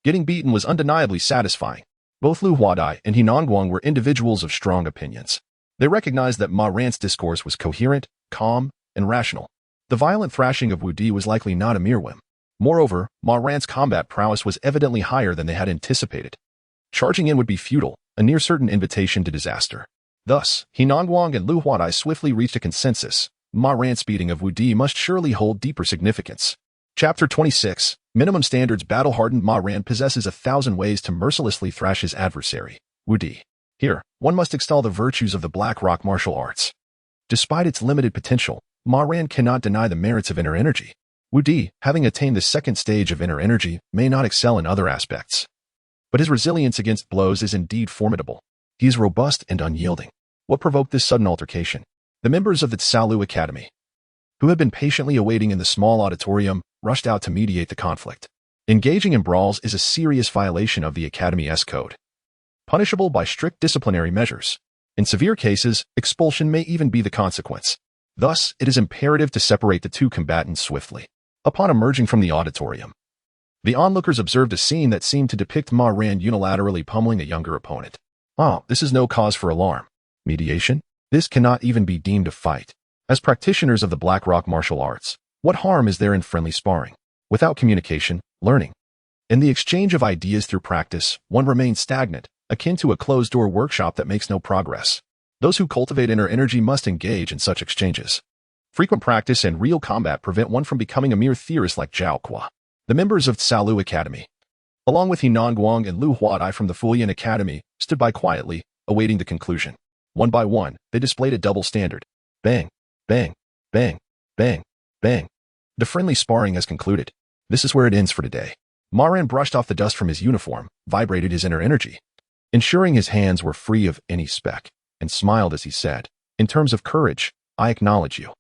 getting beaten was undeniably satisfying. Both Lu Huadai and He Nonguang were individuals of strong opinions. They recognized that Ma Ran's discourse was coherent, calm, and rational. The violent thrashing of Wu Di was likely not a mere whim. Moreover, Ma Ran's combat prowess was evidently higher than they had anticipated. Charging in would be futile, a near-certain invitation to disaster. Thus, He Nonguang and Lu Huadai swiftly reached a consensus. Ma Ran's beating of Wu Di must surely hold deeper significance. Chapter 26, Minimum Standards. Battle-hardened Ma Ran possesses 1,000 ways to mercilessly thrash his adversary, Wu Di. Here, one must extol the virtues of the Black Rock martial arts. Despite its limited potential, Ma Ran cannot deny the merits of inner energy. Wu Di, having attained the second stage of inner energy, may not excel in other aspects, but his resilience against blows is indeed formidable. He is robust and unyielding. What provoked this sudden altercation? The members of the Tsalu Academy, who had been patiently awaiting in the small auditorium, rushed out to mediate the conflict. Engaging in brawls is a serious violation of the Academy's code, punishable by strict disciplinary measures. In severe cases, expulsion may even be the consequence. Thus, it is imperative to separate the two combatants swiftly. Upon emerging from the auditorium, the onlookers observed a scene that seemed to depict Ma Ran unilaterally pummeling a younger opponent. This is no cause for alarm. Mediation? This cannot even be deemed a fight. As practitioners of the Black Rock martial arts, what harm is there in friendly sparring? Without communication, learning, and the exchange of ideas through practice, one remains stagnant, akin to a closed-door workshop that makes no progress. Those who cultivate inner energy must engage in such exchanges. Frequent practice and real combat prevent one from becoming a mere theorist like Zhao Qua. The members of Tsalu Academy, along with He Nonguang and Lu Huadai from the Fulian Academy, stood by quietly, awaiting the conclusion. One by one, they displayed a double standard. Bang, bang, bang, bang, bang. The friendly sparring has concluded. This is where it ends for today. Ma Ran brushed off the dust from his uniform, vibrated his inner energy, ensuring his hands were free of any speck, and smiled as he said, "In terms of courage, I acknowledge you.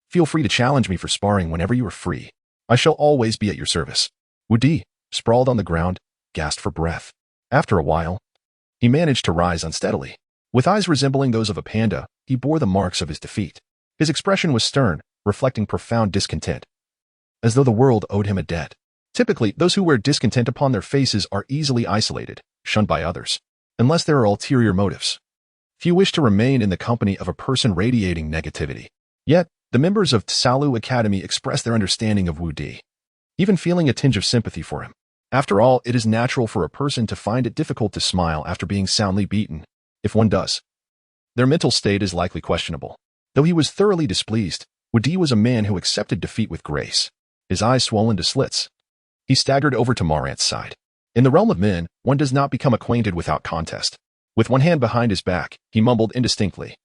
Feel free to challenge me for sparring whenever you are free. I shall always be at your service." Wu Di, sprawled on the ground, gasped for breath. After a while, he managed to rise unsteadily. With eyes resembling those of a panda, he bore the marks of his defeat. His expression was stern, reflecting profound discontent, as though the world owed him a debt. Typically, those who wear discontent upon their faces are easily isolated, shunned by others, unless there are ulterior motives. Few wish to remain in the company of a person radiating negativity. Yet, the members of Tsalu Academy expressed their understanding of Wu Di, even feeling a tinge of sympathy for him. After all, it is natural for a person to find it difficult to smile after being soundly beaten. If one does, their mental state is likely questionable. Though he was thoroughly displeased, Wu Di was a man who accepted defeat with grace. His eyes swollen to slits, he staggered over to Ma Ran's side. In the realm of men, one does not become acquainted without contest. With one hand behind his back, he mumbled indistinctly,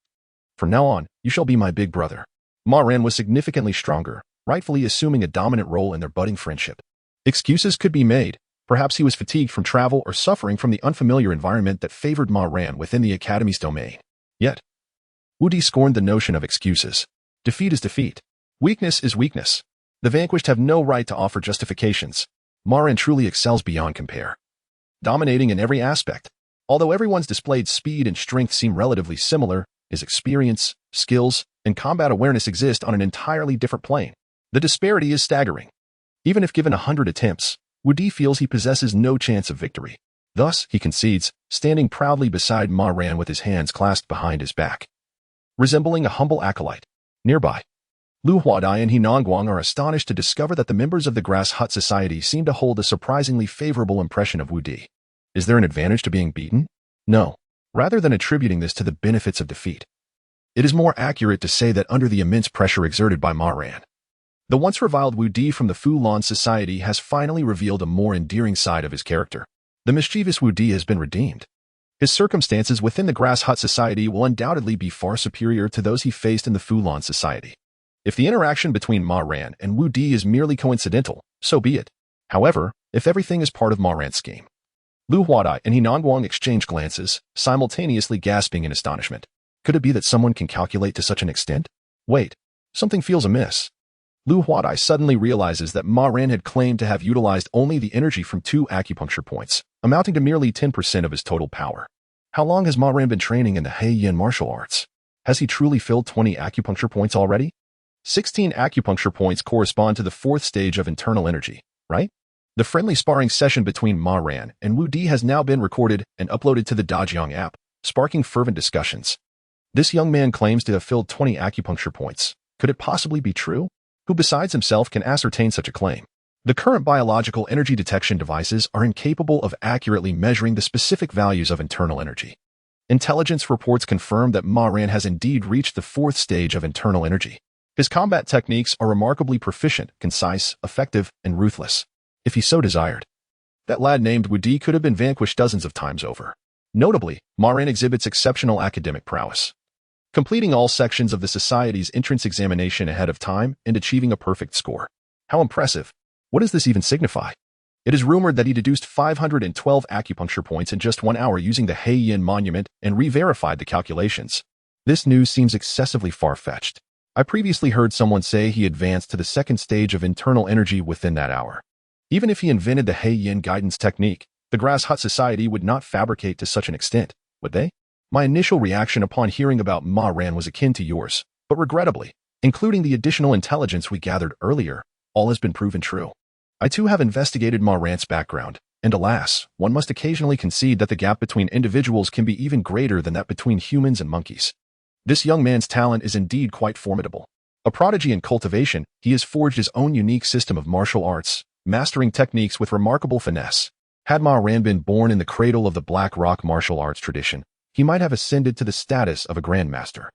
"From now on, you shall be my big brother." Ma Ran was significantly stronger, rightfully assuming a dominant role in their budding friendship. Excuses could be made. Perhaps he was fatigued from travel or suffering from the unfamiliar environment that favored Ma Ran within the Academy's domain. Yet, Wu Di scorned the notion of excuses. Defeat is defeat. Weakness is weakness. The vanquished have no right to offer justifications. Ma Ran truly excels beyond compare, dominating in every aspect. Although everyone's displayed speed and strength seem relatively similar, his experience, skills, and combat awareness exist on an entirely different plane. The disparity is staggering. Even if given 100 attempts, Wu Di feels he possesses no chance of victory. Thus, he concedes, standing proudly beside Ma Ran with his hands clasped behind his back, resembling a humble acolyte. Nearby, Lu Huadai and He Nonguang are astonished to discover that the members of the Grass Hut Society seem to hold a surprisingly favorable impression of Wu Di. Is there an advantage to being beaten? No. Rather than attributing this to the benefits of defeat, it is more accurate to say that under the immense pressure exerted by Ma Ran, the once reviled Wu Di from the Fulan Society has finally revealed a more endearing side of his character. The mischievous Wu Di has been redeemed. His circumstances within the Grass Hut Society will undoubtedly be far superior to those he faced in the Fulan Society. If the interaction between Ma Ran and Wu Di is merely coincidental, so be it. However, if everything is part of Ma Ran's scheme. Lu Huadai and He Nonguang exchange glances, simultaneously gasping in astonishment. Could it be that someone can calculate to such an extent? Wait. Something feels amiss. Lu Huadai suddenly realizes that Ma Ran had claimed to have utilized only the energy from 2 acupuncture points, amounting to merely 10% of his total power. How long has Ma Ran been training in the He Yin martial arts? Has he truly filled 20 acupuncture points already? 16 acupuncture points correspond to the 4th stage of internal energy, right? The friendly sparring session between Ma Ran and Wu Di has now been recorded and uploaded to the Dajiang app, sparking fervent discussions. This young man claims to have filled 20 acupuncture points. Could it possibly be true? Who besides himself can ascertain such a claim? The current biological energy detection devices are incapable of accurately measuring the specific values of internal energy. Intelligence reports confirm that Ma Ran has indeed reached the 4th stage of internal energy. His combat techniques are remarkably proficient, concise, effective, and ruthless. If he so desired, that lad named Wu Di could have been vanquished dozens of times over. Notably, Ma Ran exhibits exceptional academic prowess, completing all sections of the society's entrance examination ahead of time and achieving a perfect score. How impressive! What does this even signify? It is rumored that he deduced 512 acupuncture points in just 1 hour using the He Yin monument and re-verified the calculations. This news seems excessively far-fetched. I previously heard someone say he advanced to the 2nd stage of internal energy within that hour. Even if he invented the He Yin guidance technique, the Grass Hut Society would not fabricate to such an extent, would they? My initial reaction upon hearing about Ma Ran was akin to yours, but regrettably, including the additional intelligence we gathered earlier, all has been proven true. I too have investigated Ma Ran's background, and alas, one must occasionally concede that the gap between individuals can be even greater than that between humans and monkeys. This young man's talent is indeed quite formidable. A prodigy in cultivation, he has forged his own unique system of martial arts, mastering techniques with remarkable finesse. Had Ma Ran been born in the cradle of the Black Rock martial arts tradition, he might have ascended to the status of a grandmaster,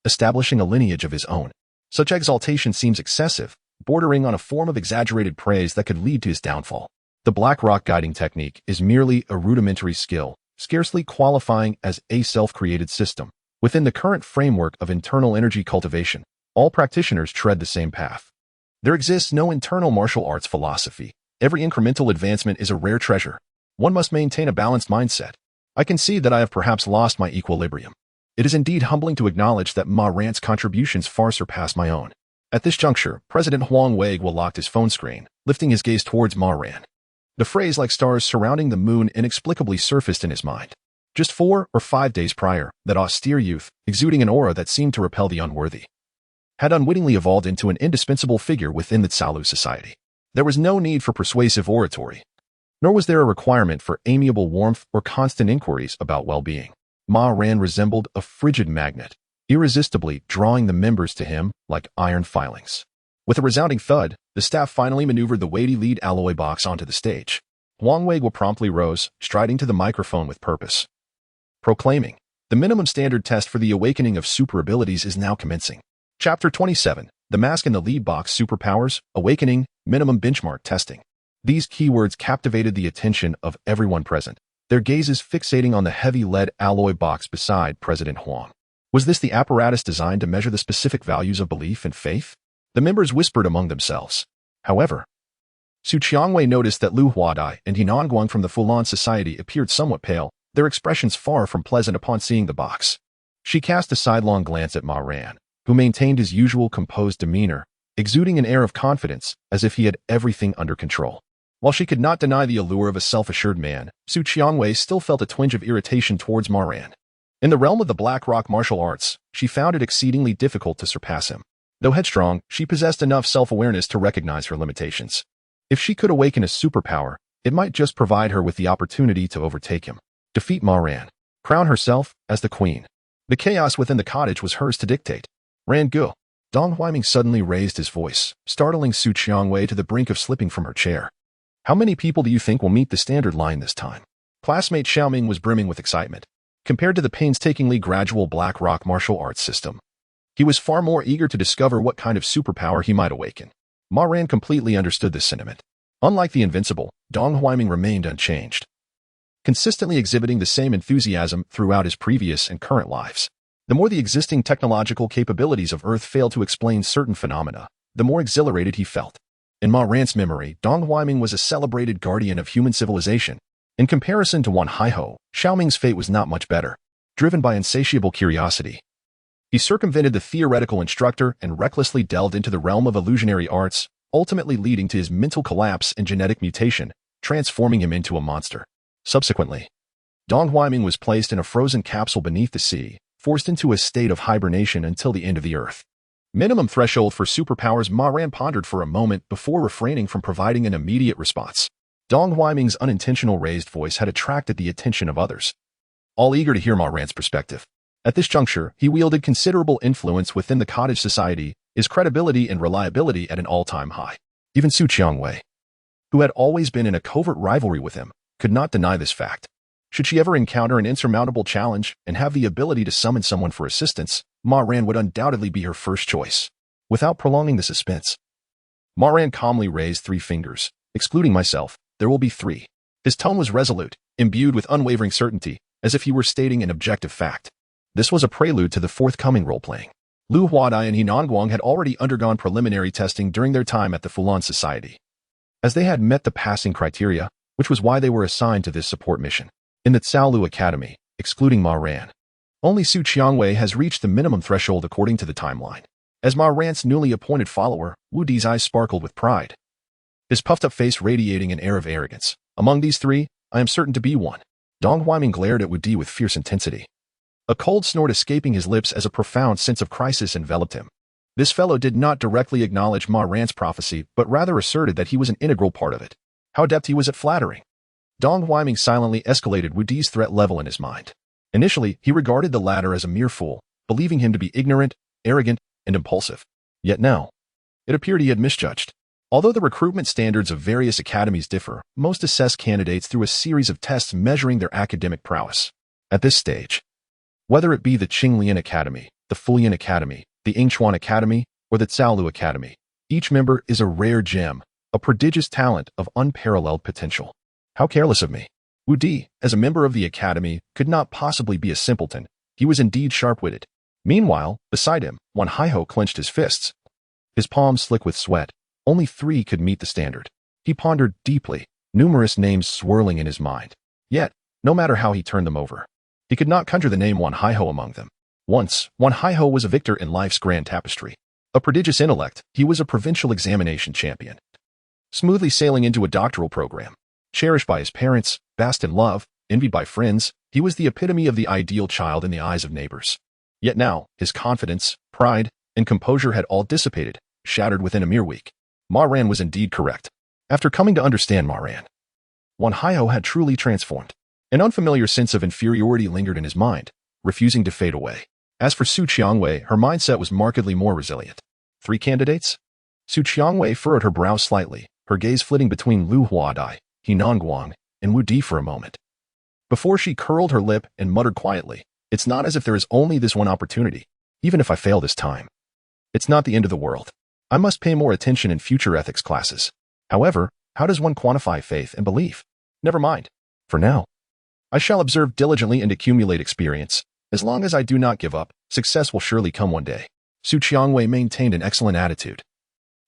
establishing a lineage of his own. Such exaltation seems excessive, bordering on a form of exaggerated praise that could lead to his downfall. The Black Rock guiding technique is merely a rudimentary skill, scarcely qualifying as a self-created system. Within the current framework of internal energy cultivation, all practitioners tread the same path. There exists no internal martial arts philosophy. Every incremental advancement is a rare treasure. One must maintain a balanced mindset. I concede that I have perhaps lost my equilibrium. It is indeed humbling to acknowledge that Ma Ran's contributions far surpass my own. At this juncture, President Huang Weiguo locked his phone screen, lifting his gaze towards Ma Ran. The phrase like stars surrounding the moon inexplicably surfaced in his mind. Just 4 or 5 days prior, that austere youth, exuding an aura that seemed to repel the unworthy, had unwittingly evolved into an indispensable figure within the Tsalu society. There was no need for persuasive oratory, nor was there a requirement for amiable warmth or constant inquiries about well-being. Ma Ran resembled a frigid magnet, irresistibly drawing the members to him like iron filings. With a resounding thud, the staff finally maneuvered the weighty lead alloy box onto the stage. Huang Weiguo promptly rose, striding to the microphone with purpose, proclaiming, "The minimum standard test for the awakening of super abilities is now commencing." Chapter 27, The Mask in the Lead Box Superpowers, Awakening, Minimum Benchmark Testing. These keywords captivated the attention of everyone present, their gazes fixating on the heavy lead alloy box beside President Huang. Was this the apparatus designed to measure the specific values of belief and faith? The members whispered among themselves. However, Su Qiangwei noticed that Lu Huadai and Yinan Guang from the Fulan Society appeared somewhat pale, their expressions far from pleasant upon seeing the box. She cast a sidelong glance at Ma Ran, who maintained his usual composed demeanor, exuding an air of confidence as if he had everything under control. While she could not deny the allure of a self-assured man, Su Qiangwei still felt a twinge of irritation towards Ma Ran. In the realm of the Black Rock martial arts, she found it exceedingly difficult to surpass him. Though headstrong, she possessed enough self-awareness to recognize her limitations. If she could awaken a superpower, it might just provide her with the opportunity to overtake him, defeat Ma Ran, crown herself as the queen. The chaos within the cottage was hers to dictate. Ran Gu. Dong Huiming suddenly raised his voice, startling Su Qiangwei to the brink of slipping from her chair. How many people do you think will meet the standard line this time? Classmate Xiaoming was brimming with excitement. Compared to the painstakingly gradual Black Rock martial arts system, he was far more eager to discover what kind of superpower he might awaken. Ma Ran completely understood this sentiment. Unlike the invincible, Dong Huiming remained unchanged, consistently exhibiting the same enthusiasm throughout his previous and current lives. The more the existing technological capabilities of Earth failed to explain certain phenomena, the more exhilarated he felt. In Ma Ran's memory, Dong Huiming was a celebrated guardian of human civilization. In comparison to Wan Haiho, Xiaoming's fate was not much better. Driven by insatiable curiosity, He circumvented the theoretical instructor and recklessly delved into the realm of illusionary arts, ultimately leading to his mental collapse and genetic mutation, transforming him into a monster. Subsequently, Dong Huaiming was placed in a frozen capsule beneath the sea, forced into a state of hibernation until the end of the earth. Minimum threshold for superpowers. Ma Ran pondered for a moment before refraining from providing an immediate response. Dong Huaiming's unintentional raised voice had attracted the attention of others, all eager to hear Ma Ran's perspective. At this juncture, he wielded considerable influence within the cottage society, his credibility and reliability at an all-time high. Even Su Qiangwei, who had always been in a covert rivalry with him, could not deny this fact. Should she ever encounter an insurmountable challenge and have the ability to summon someone for assistance, Ma Ran would undoubtedly be her first choice. Without prolonging the suspense, Ma Ran calmly raised 3 fingers. Excluding myself, there will be 3. His tone was resolute, imbued with unwavering certainty, as if he were stating an objective fact. This was a prelude to the forthcoming role-playing. Lu Huadai and He Nongguang had already undergone preliminary testing during their time at the Fulan Society, as they had met the passing criteria, which was why they were assigned to this support mission. In the Caolu Academy, excluding Ma Ran, only Su Qiangwei has reached the minimum threshold according to the timeline. As Ma Ran's newly appointed follower, Wu Di's eyes sparkled with pride, his puffed-up face radiating an air of arrogance. Among these 3, I am certain to be one. Dong Huaiming glared at Wu Di with fierce intensity, a cold snort escaping his lips as a profound sense of crisis enveloped him. This fellow did not directly acknowledge Ma Ran's prophecy, but rather asserted that he was an integral part of it. How adept he was at flattering. Dong Huaiming silently escalated Wu Di's threat level in his mind. Initially, he regarded the latter as a mere fool, believing him to be ignorant, arrogant, and impulsive. Yet now, it appeared he had misjudged. Although the recruitment standards of various academies differ, most assess candidates through a series of tests measuring their academic prowess. At this stage, whether it be the Qinglian Academy, the Fulian Academy, the Yingchuan Academy, or the Caolu Academy, each member is a rare gem, a prodigious talent of unparalleled potential. How careless of me. Wu Di, as a member of the academy, could not possibly be a simpleton. He was indeed sharp-witted. Meanwhile, beside him, Wan Haiho clenched his fists, his palms slick with sweat. Only 3 could meet the standard. He pondered deeply, numerous names swirling in his mind. Yet, no matter how he turned them over, he could not conjure the name Wan Haiho among them. Once, Wan Haiho was a victor in life's grand tapestry. A prodigious intellect, he was a provincial examination champion, smoothly sailing into a doctoral program. Cherished by his parents, basked in love, envied by friends, he was the epitome of the ideal child in the eyes of neighbors. Yet now, his confidence, pride, and composure had all dissipated, shattered within a mere week. Ma Ran was indeed correct. After coming to understand Ma Ran, Wan Haiho had truly transformed. An unfamiliar sense of inferiority lingered in his mind, refusing to fade away. As for Su Qiangwei, her mindset was markedly more resilient. 3 candidates? Su Qiangwei furrowed her brow slightly, her gaze flitting between Lu Huadai, He Nongguang, and Wu Di for a moment, before she curled her lip and muttered quietly, "It's not as if there is only this one opportunity. Even if I fail this time, it's not the end of the world. I must pay more attention in future ethics classes. However, how does one quantify faith and belief? Never mind. For now, I shall observe diligently and accumulate experience. As long as I do not give up, success will surely come one day." Su Qiangwei maintained an excellent attitude,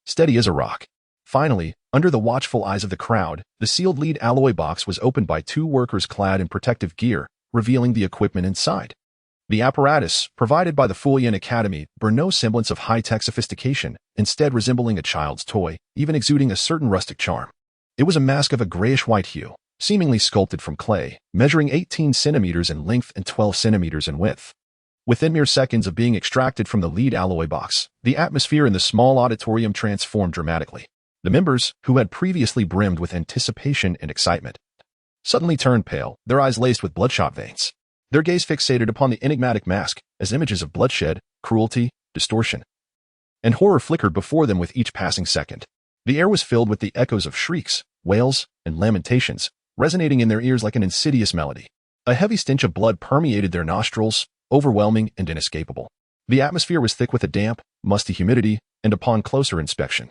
steady as a rock. Finally, under the watchful eyes of the crowd, the sealed lead alloy box was opened by 2 workers clad in protective gear, revealing the equipment inside. The apparatus, provided by the Fulian Academy, bore no semblance of high-tech sophistication, instead resembling a child's toy, even exuding a certain rustic charm. It was a mask of a grayish-white hue, seemingly sculpted from clay, measuring 18 centimeters in length and 12 centimeters in width. Within mere seconds of being extracted from the lead alloy box, the atmosphere in the small auditorium transformed dramatically. The members, who had previously brimmed with anticipation and excitement, suddenly turned pale, their eyes laced with bloodshot veins. Their gaze fixated upon the enigmatic mask, as images of bloodshed, cruelty, distortion, and horror flickered before them with each passing second. The air was filled with the echoes of shrieks, wails, and lamentations, resonating in their ears like an insidious melody. A heavy stench of blood permeated their nostrils, overwhelming and inescapable. The atmosphere was thick with a damp, musty humidity, and upon closer inspection,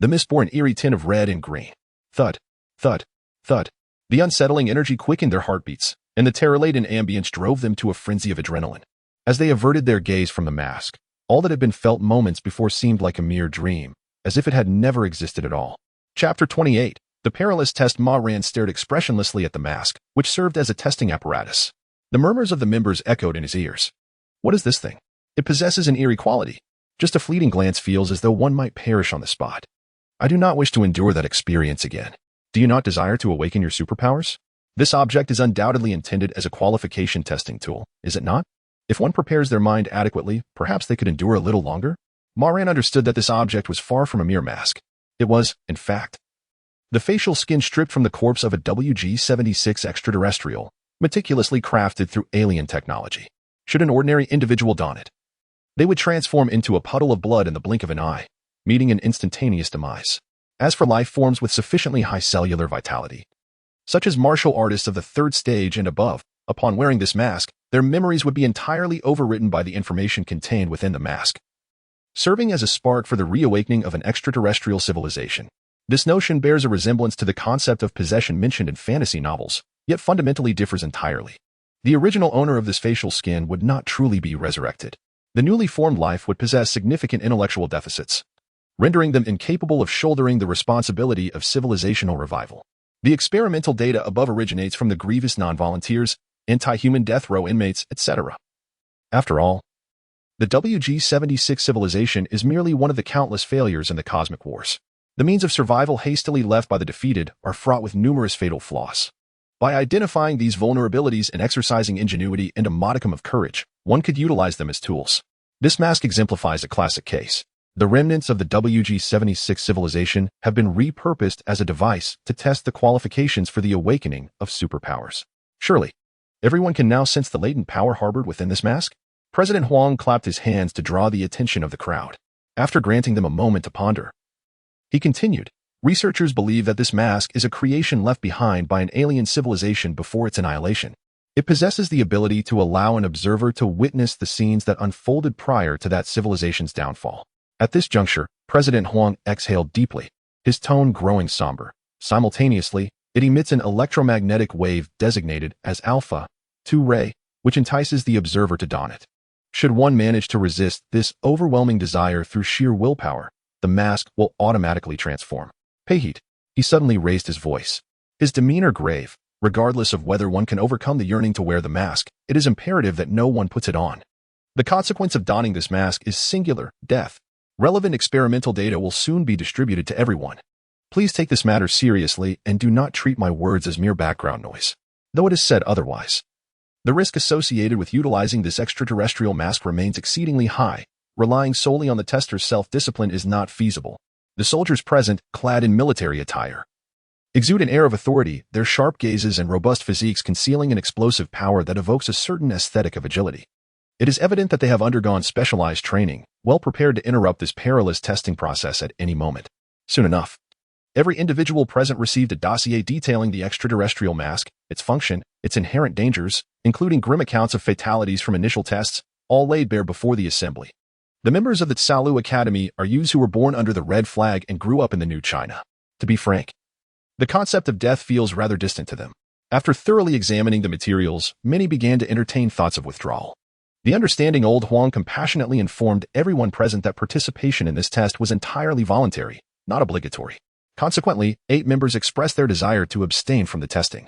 the mist bore an eerie tint of red and green. Thud, thud, thud. The unsettling energy quickened their heartbeats, and the terror-laden ambience drove them to a frenzy of adrenaline. As they averted their gaze from the mask, all that had been felt moments before seemed like a mere dream, as if it had never existed at all. Chapter 28. The perilous test. Ma Ran stared expressionlessly at the mask, which served as a testing apparatus. The murmurs of the members echoed in his ears. "What is this thing? It possesses an eerie quality. Just a fleeting glance feels as though one might perish on the spot. I do not wish to endure that experience again. Do you not desire to awaken your superpowers? This object is undoubtedly intended as a qualification testing tool, is it not? If one prepares their mind adequately, perhaps they could endure a little longer? Ma Ran understood that this object was far from a mere mask. It was, in fact, the facial skin stripped from the corpse of a WG-76 extraterrestrial, meticulously crafted through alien technology. Should an ordinary individual don it, they would transform into a puddle of blood in the blink of an eye, meeting an instantaneous demise. As for life forms with sufficiently high cellular vitality, such as martial artists of the third stage and above, upon wearing this mask, their memories would be entirely overwritten by the information contained within the mask, serving as a spark for the reawakening of an extraterrestrial civilization. This notion bears a resemblance to the concept of possession mentioned in fantasy novels, yet fundamentally differs entirely. The original owner of this facial skin would not truly be resurrected. The newly formed life would possess significant intellectual deficits, rendering them incapable of shouldering the responsibility of civilizational revival. The experimental data above originates from the grievous non-volunteers, anti-human death row inmates, etc. After all, the WG-76 civilization is merely one of the countless failures in the cosmic wars. The means of survival hastily left by the defeated are fraught with numerous fatal flaws. By identifying these vulnerabilities and exercising ingenuity and a modicum of courage, one could utilize them as tools. This mask exemplifies a classic case. The remnants of the WG-76 civilization have been repurposed as a device to test the qualifications for the awakening of superpowers. Surely, everyone can now sense the latent power harbored within this mask? President Huang clapped his hands to draw the attention of the crowd. After granting them a moment to ponder, he continued, researchers believe that this mask is a creation left behind by an alien civilization before its annihilation. It possesses the ability to allow an observer to witness the scenes that unfolded prior to that civilization's downfall. At this juncture, President Huang exhaled deeply, his tone growing somber. Simultaneously, it emits an electromagnetic wave designated as Alpha 2 ray, which entices the observer to don it. Should one manage to resist this overwhelming desire through sheer willpower, the mask will automatically transform. Pahit, he suddenly raised his voice, his demeanor grave. Regardless of whether one can overcome the yearning to wear the mask, it is imperative that no one puts it on. The consequence of donning this mask is singular death. Relevant experimental data will soon be distributed to everyone. Please take this matter seriously and do not treat my words as mere background noise, though it is said otherwise. The risk associated with utilizing this extraterrestrial mask remains exceedingly high. Relying solely on the tester's self-discipline is not feasible. The soldiers present, clad in military attire, exude an air of authority, their sharp gazes and robust physiques concealing an explosive power that evokes a certain aesthetic of agility. It is evident that they have undergone specialized training, well prepared to interrupt this perilous testing process at any moment. Soon enough, every individual present received a dossier detailing the extraterrestrial mask, its function, its inherent dangers, including grim accounts of fatalities from initial tests, all laid bare before the assembly. The members of the Tsalu Academy are youths who were born under the red flag and grew up in the new China. To be frank, the concept of death feels rather distant to them. After thoroughly examining the materials, many began to entertain thoughts of withdrawal. The understanding old Huang compassionately informed everyone present that participation in this test was entirely voluntary, not obligatory. Consequently, 8 members expressed their desire to abstain from the testing,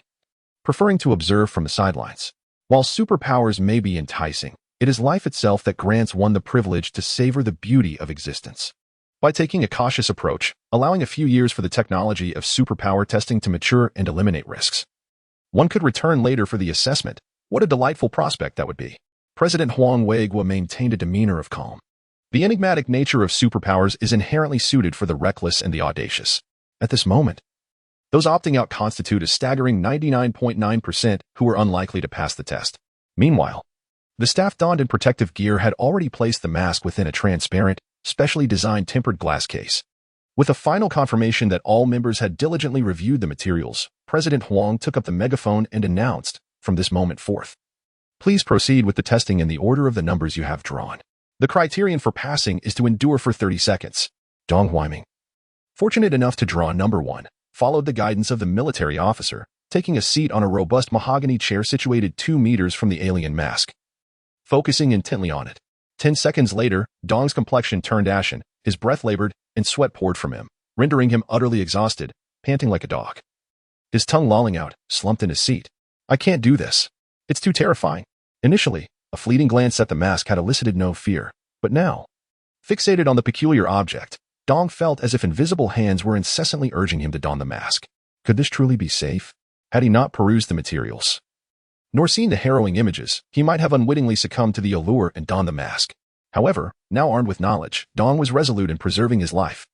preferring to observe from the sidelines. While superpowers may be enticing, it is life itself that grants one the privilege to savor the beauty of existence. By taking a cautious approach, allowing a few years for the technology of superpower testing to mature and eliminate risks, one could return later for the assessment. What a delightful prospect that would be. President Huang Weiguo maintained a demeanor of calm. The enigmatic nature of superpowers is inherently suited for the reckless and the audacious. At this moment, those opting out constitute a staggering 99.9% who were unlikely to pass the test. Meanwhile, the staff donned in protective gear had already placed the mask within a transparent, specially designed tempered glass case. With a final confirmation that all members had diligently reviewed the materials, President Huang took up the megaphone and announced, from this moment forth, please proceed with the testing in the order of the numbers you have drawn. The criterion for passing is to endure for 30 seconds. Dong Huiming, fortunate enough to draw number 1, followed the guidance of the military officer, taking a seat on a robust mahogany chair situated 2 meters from the alien mask. Focusing intently on it. 10 seconds later, Dong's complexion turned ashen, his breath labored, and sweat poured from him, rendering him utterly exhausted, panting like a dog. His tongue lolling out, slumped in his seat. I can't do this. It's too terrifying. Initially, A fleeting glance at the mask had elicited no fear, but now, fixated on the peculiar object, Dong felt as if invisible hands were incessantly urging him to don the mask. Could this truly be safe? Had he not perused the materials, nor seen the harrowing images, he might have unwittingly succumbed to the allure and donned the mask. However, now armed with knowledge, Dong was resolute in preserving his life.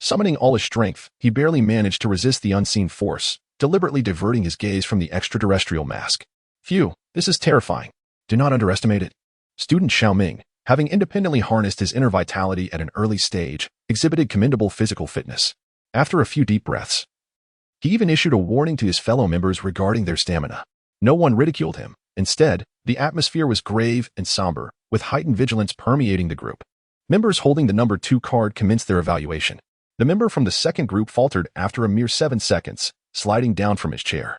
Summoning all his strength, he barely managed to resist the unseen force, deliberately diverting his gaze from the extraterrestrial mask. Phew, this is terrifying. Do not underestimate it. Student Xiaoming, having independently harnessed his inner vitality at an early stage, exhibited commendable physical fitness. After a few deep breaths, he even issued a warning to his fellow members regarding their stamina. No one ridiculed him. Instead, the atmosphere was grave and somber, with heightened vigilance permeating the group. Members holding the number 2 card commenced their evaluation. The member from the second group faltered after a mere 7 seconds, sliding down from his chair.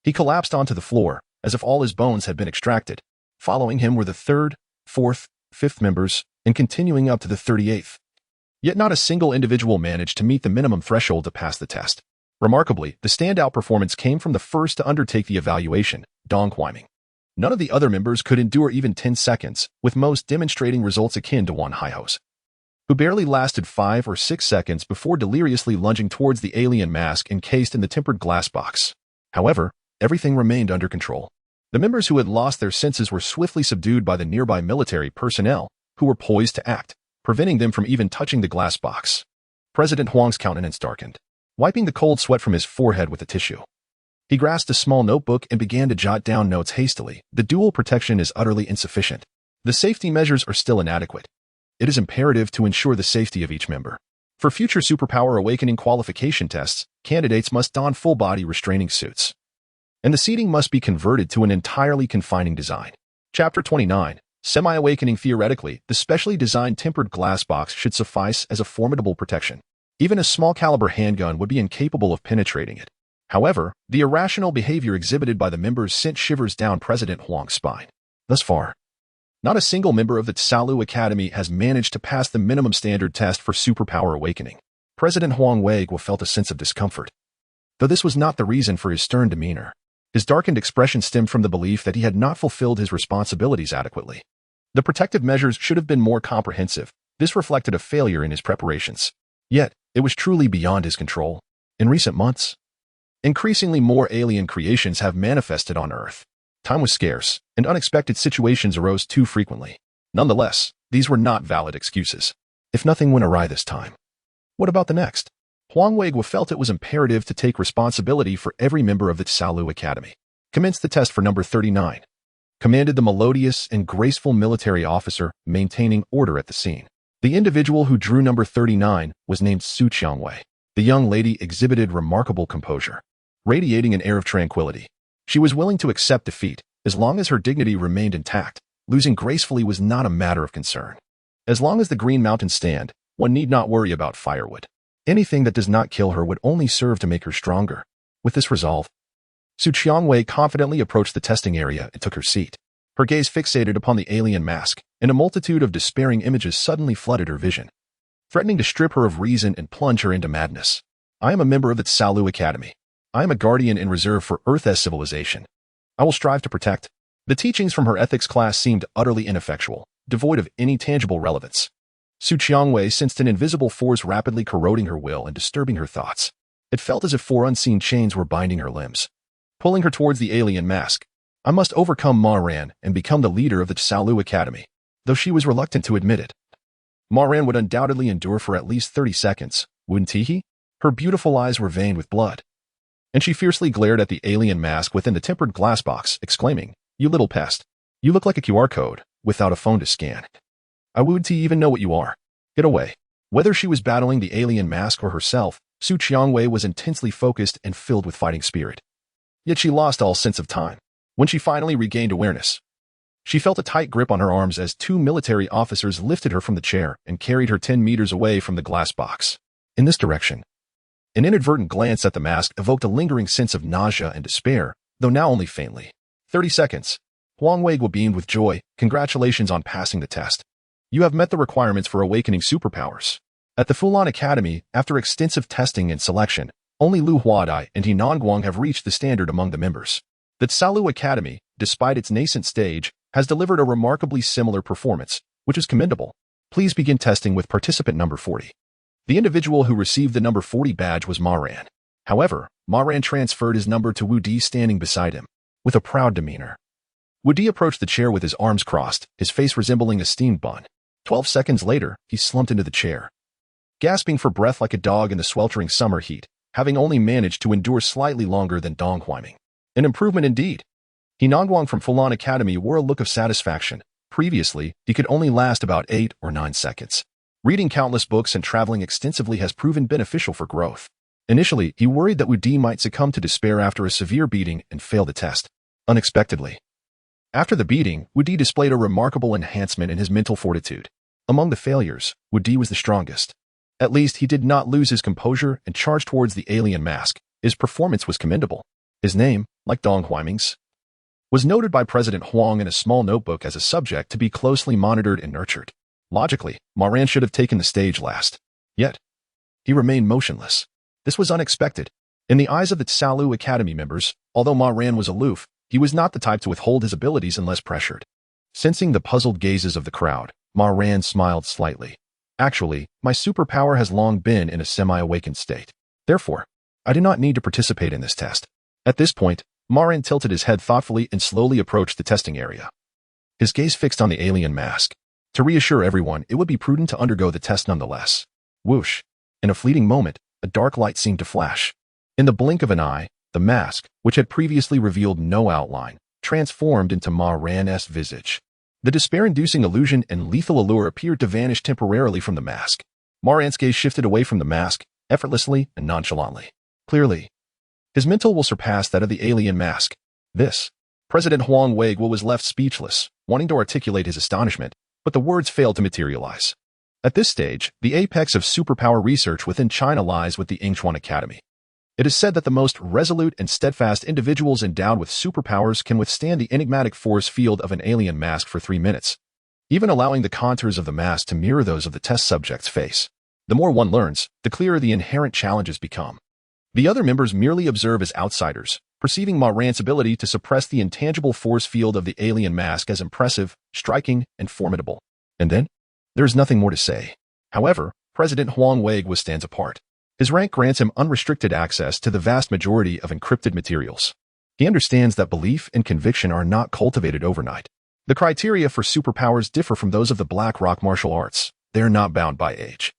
He collapsed onto the floor, as if all his bones had been extracted. Following him were the 3rd, 4th, 5th members, and continuing up to the 38th. Yet not a single individual managed to meet the minimum threshold to pass the test. Remarkably, the standout performance came from the first to undertake the evaluation, Dong Huiming. None of the other members could endure even 10 seconds, with most demonstrating results akin to Wan Haihou's, who barely lasted 5 or 6 seconds before deliriously lunging towards the alien mask encased in the tempered glass box. However, everything remained under control. The members who had lost their senses were swiftly subdued by the nearby military personnel, who were poised to act, preventing them from even touching the glass box. President Huang's countenance darkened, wiping the cold sweat from his forehead with a tissue. He grasped a small notebook and began to jot down notes hastily. The dual protection is utterly insufficient. The safety measures are still inadequate. It is imperative to ensure the safety of each member. For future superpower awakening qualification tests, candidates must don full-body restraining suits, and the seating must be converted to an entirely confining design. Chapter 29. Semi-awakening. Theoretically, the specially designed tempered glass box should suffice as a formidable protection. Even a small-caliber handgun would be incapable of penetrating it. However, the irrational behavior exhibited by the members sent shivers down President Huang's spine. Thus far, not a single member of the Tsalu Academy has managed to pass the minimum standard test for superpower awakening. President Huang Weiguo felt a sense of discomfort, though this was not the reason for his stern demeanor. His darkened expression stemmed from the belief that he had not fulfilled his responsibilities adequately. The protective measures should have been more comprehensive. This reflected a failure in his preparations. Yet, it was truly beyond his control. In recent months, increasingly more alien creations have manifested on Earth. Time was scarce, and unexpected situations arose too frequently. Nonetheless, these were not valid excuses. If nothing went awry this time, what about the next? Huang Weiguo felt it was imperative to take responsibility for every member of the Tsalu Academy. Commenced the test for number 39. Commanded the melodious and graceful military officer, maintaining order at the scene. The individual who drew number 39 was named Su Qiangwei. The young lady exhibited remarkable composure, radiating an air of tranquility. She was willing to accept defeat, as long as her dignity remained intact. Losing gracefully was not a matter of concern. As long as the Green Mountains stand, one need not worry about firewood. Anything that does not kill her would only serve to make her stronger. With this resolve, Su Qiangwei confidently approached the testing area and took her seat. Her gaze fixated upon the alien mask, and a multitude of despairing images suddenly flooded her vision, threatening to strip her of reason and plunge her into madness. I am a member of the Tsalu Academy. I am a guardian in reserve for Earth's civilization. I will strive to protect. The teachings from her ethics class seemed utterly ineffectual, devoid of any tangible relevance. Su Qiangwei sensed an invisible force rapidly corroding her will and disturbing her thoughts. It felt as if 4 unseen chains were binding her limbs, pulling her towards the alien mask. I must overcome Ma Ran and become the leader of the Tsalu Academy, though she was reluctant to admit it. Ma Ran would undoubtedly endure for at least 30 seconds, wouldn't he? Her beautiful eyes were veined with blood, and she fiercely glared at the alien mask within the tempered glass box, exclaiming, "You little pest. You look like a QR code, without a phone to scan. I wouldn't even know what you are. Get away." Whether she was battling the alien mask or herself, Su Qiangwei was intensely focused and filled with fighting spirit. Yet she lost all sense of time. When she finally regained awareness, she felt a tight grip on her arms as 2 military officers lifted her from the chair and carried her 10 meters away from the glass box. In this direction, an inadvertent glance at the mask evoked a lingering sense of nausea and despair, though now only faintly. 30 seconds. Huang Weiguo beamed with joy. Congratulations on passing the test. You have met the requirements for awakening superpowers. At the Fulan Academy, after extensive testing and selection, only Lu Huadai and He Nonguang have reached the standard among the members. The Tsalu Academy, despite its nascent stage, has delivered a remarkably similar performance, which is commendable. Please begin testing with participant number 40. The individual who received the number 40 badge was Ma Ran. However, Ma Ran transferred his number to Wu Di standing beside him, with a proud demeanor. Wu Di approached the chair with his arms crossed, his face resembling a steamed bun. 12 seconds later, he slumped into the chair, gasping for breath like a dog in the sweltering summer heat, having only managed to endure slightly longer than Dong Huaiming. An improvement indeed. He Nongguang from Fulan Academy wore a look of satisfaction. Previously, he could only last about 8 or 9 seconds. Reading countless books and traveling extensively has proven beneficial for growth. Initially, he worried that Wu Di might succumb to despair after a severe beating and fail the test. Unexpectedly, after the beating, Wu Di displayed a remarkable enhancement in his mental fortitude. Among the failures, Wu Di was the strongest. At least he did not lose his composure and charge towards the alien mask. His performance was commendable. His name, like Dong Huaiming's, was noted by President Huang in a small notebook as a subject to be closely monitored and nurtured. Logically, Ma Ran should have taken the stage last. Yet, he remained motionless. This was unexpected. In the eyes of the Tsalu Academy members, although Ma Ran was aloof, he was not the type to withhold his abilities unless pressured. Sensing the puzzled gazes of the crowd, Ma Ran smiled slightly. Actually, my superpower has long been in a semi-awakened state. Therefore, I do not need to participate in this test. At this point, Ma Ran tilted his head thoughtfully and slowly approached the testing area. His gaze fixed on the alien mask. To reassure everyone, it would be prudent to undergo the test nonetheless. Whoosh! In a fleeting moment, a dark light seemed to flash. In the blink of an eye, the mask, which had previously revealed no outline, transformed into Ma Ran's visage. The despair-inducing illusion and lethal allure appeared to vanish temporarily from the mask. Ma Ran's gaze shifted away from the mask, effortlessly and nonchalantly. Clearly, his mental will surpass that of the alien mask. President Huang Weiguo was left speechless, wanting to articulate his astonishment, but the words failed to materialize. At this stage, the apex of superpower research within China lies with the Yingchuan Academy. It is said that the most resolute and steadfast individuals endowed with superpowers can withstand the enigmatic force field of an alien mask for 3 minutes, even allowing the contours of the mask to mirror those of the test subject's face. The more one learns, the clearer the inherent challenges become. The other members merely observe as outsiders, perceiving Ma Ran's ability to suppress the intangible force field of the alien mask as impressive, striking, and formidable. And then, there is nothing more to say. However, President Huang Weiguo stands apart. His rank grants him unrestricted access to the vast majority of encrypted materials. He understands that belief and conviction are not cultivated overnight. The criteria for superpowers differ from those of the Black Rock martial arts. They are not bound by age.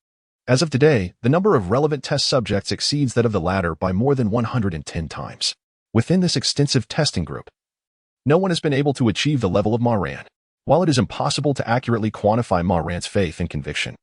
As of today, the number of relevant test subjects exceeds that of the latter by more than 110 times. Within this extensive testing group, no one has been able to achieve the level of Ma Ran. While it is impossible to accurately quantify Ma Ran's faith and conviction,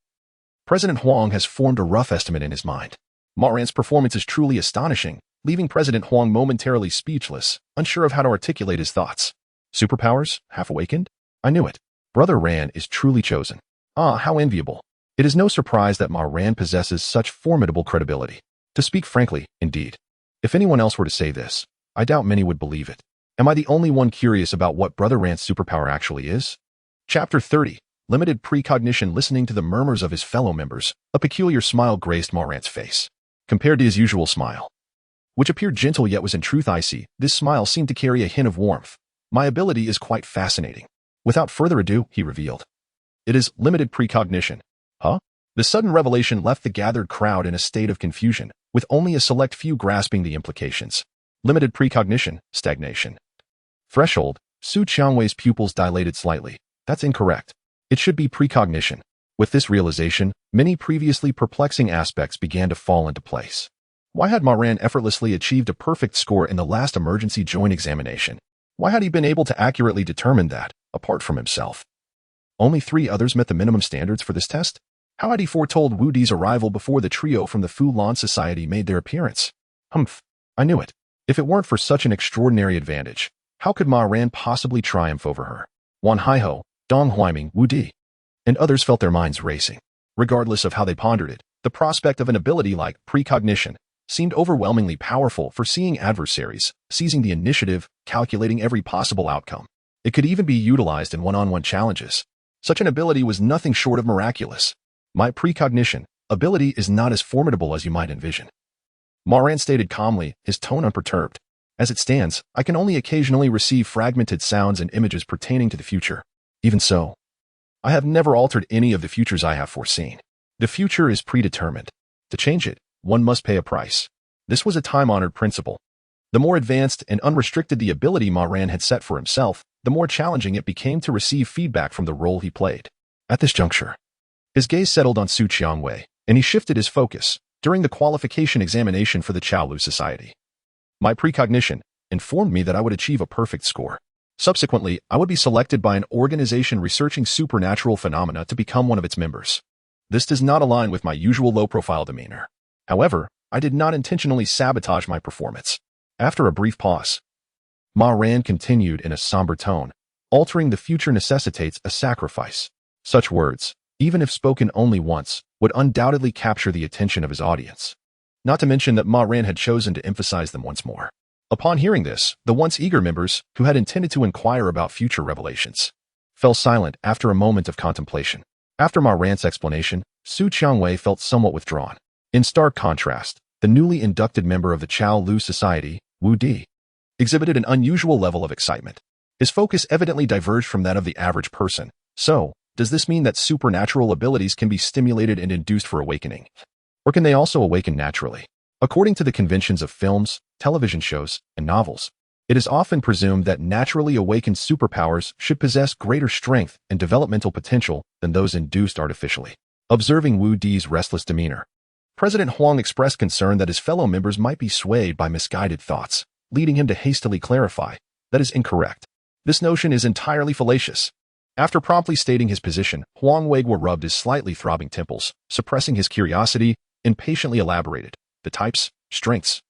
President Huang has formed a rough estimate in his mind. Ma Ran's performance is truly astonishing, leaving President Huang momentarily speechless, unsure of how to articulate his thoughts. Superpowers? Half awakened? I knew it. Brother Ran is truly chosen. Ah, how enviable. It is no surprise that Ma Ran possesses such formidable credibility. To speak frankly, indeed, if anyone else were to say this, I doubt many would believe it. Am I the only one curious about what Brother Ran's superpower actually is? Chapter 30. Limited precognition. Listening to the murmurs of his fellow members, a peculiar smile graced Ma Ran's face. Compared to his usual smile, which appeared gentle yet was in truth icy, this smile seemed to carry a hint of warmth. My ability is quite fascinating. Without further ado, he revealed. It is limited precognition. Huh? The sudden revelation left the gathered crowd in a state of confusion, with only a select few grasping the implications. Limited precognition, stagnation. Threshold. Su Qiangwei's pupils dilated slightly. That's incorrect. It should be precognition. With this realization, many previously perplexing aspects began to fall into place. Why had Ma Ran effortlessly achieved a perfect score in the last emergency joint examination? Why had he been able to accurately determine that, apart from himself? Only 3 others met the minimum standards for this test? How had he foretold Wu Di's arrival before the trio from the Fulan Society made their appearance? Humph, I knew it. If it weren't for such an extraordinary advantage, how could Ma Ran possibly triumph over her? Wan Haiho, Dong Huaiming, Wu Di, and others felt their minds racing. Regardless of how they pondered it, the prospect of an ability like precognition seemed overwhelmingly powerful for seeing adversaries, seizing the initiative, calculating every possible outcome. It could even be utilized in one-on-one challenges. Such an ability was nothing short of miraculous. My precognition ability is not as formidable as you might envision. Ma Ran stated calmly, his tone unperturbed. As it stands, I can only occasionally receive fragmented sounds and images pertaining to the future. Even so, I have never altered any of the futures I have foreseen. The future is predetermined. To change it, one must pay a price. This was a time-honored principle. The more advanced and unrestricted the ability Ma Ran had set for himself, the more challenging it became to receive feedback from the role he played. At this juncture, his gaze settled on Su Qiangwei, and he shifted his focus during the qualification examination for the Chaolu Society. My precognition informed me that I would achieve a perfect score. Subsequently, I would be selected by an organization researching supernatural phenomena to become one of its members. This does not align with my usual low-profile demeanor. However, I did not intentionally sabotage my performance. After a brief pause, Ma Ran continued in a somber tone. Altering the future necessitates a sacrifice. Such words, even if spoken only once, would undoubtedly capture the attention of his audience. Not to mention that Ma Ran had chosen to emphasize them once more. Upon hearing this, the once eager members, who had intended to inquire about future revelations, fell silent after a moment of contemplation. After Ma Ran's explanation, Su Qiangwei felt somewhat withdrawn. In stark contrast, the newly inducted member of the Chaolu Society, Wu Di, exhibited an unusual level of excitement. His focus evidently diverged from that of the average person. So, does this mean that supernatural abilities can be stimulated and induced for awakening? Or can they also awaken naturally? According to the conventions of films, television shows, and novels, it is often presumed that naturally awakened superpowers should possess greater strength and developmental potential than those induced artificially. Observing Wu Di's restless demeanor, President Huang expressed concern that his fellow members might be swayed by misguided thoughts, leading him to hastily clarify, "That is incorrect. This notion is entirely fallacious." After promptly stating his position, Huang Weiguo rubbed his slightly throbbing temples, suppressing his curiosity, and patiently elaborated. The types, strengths,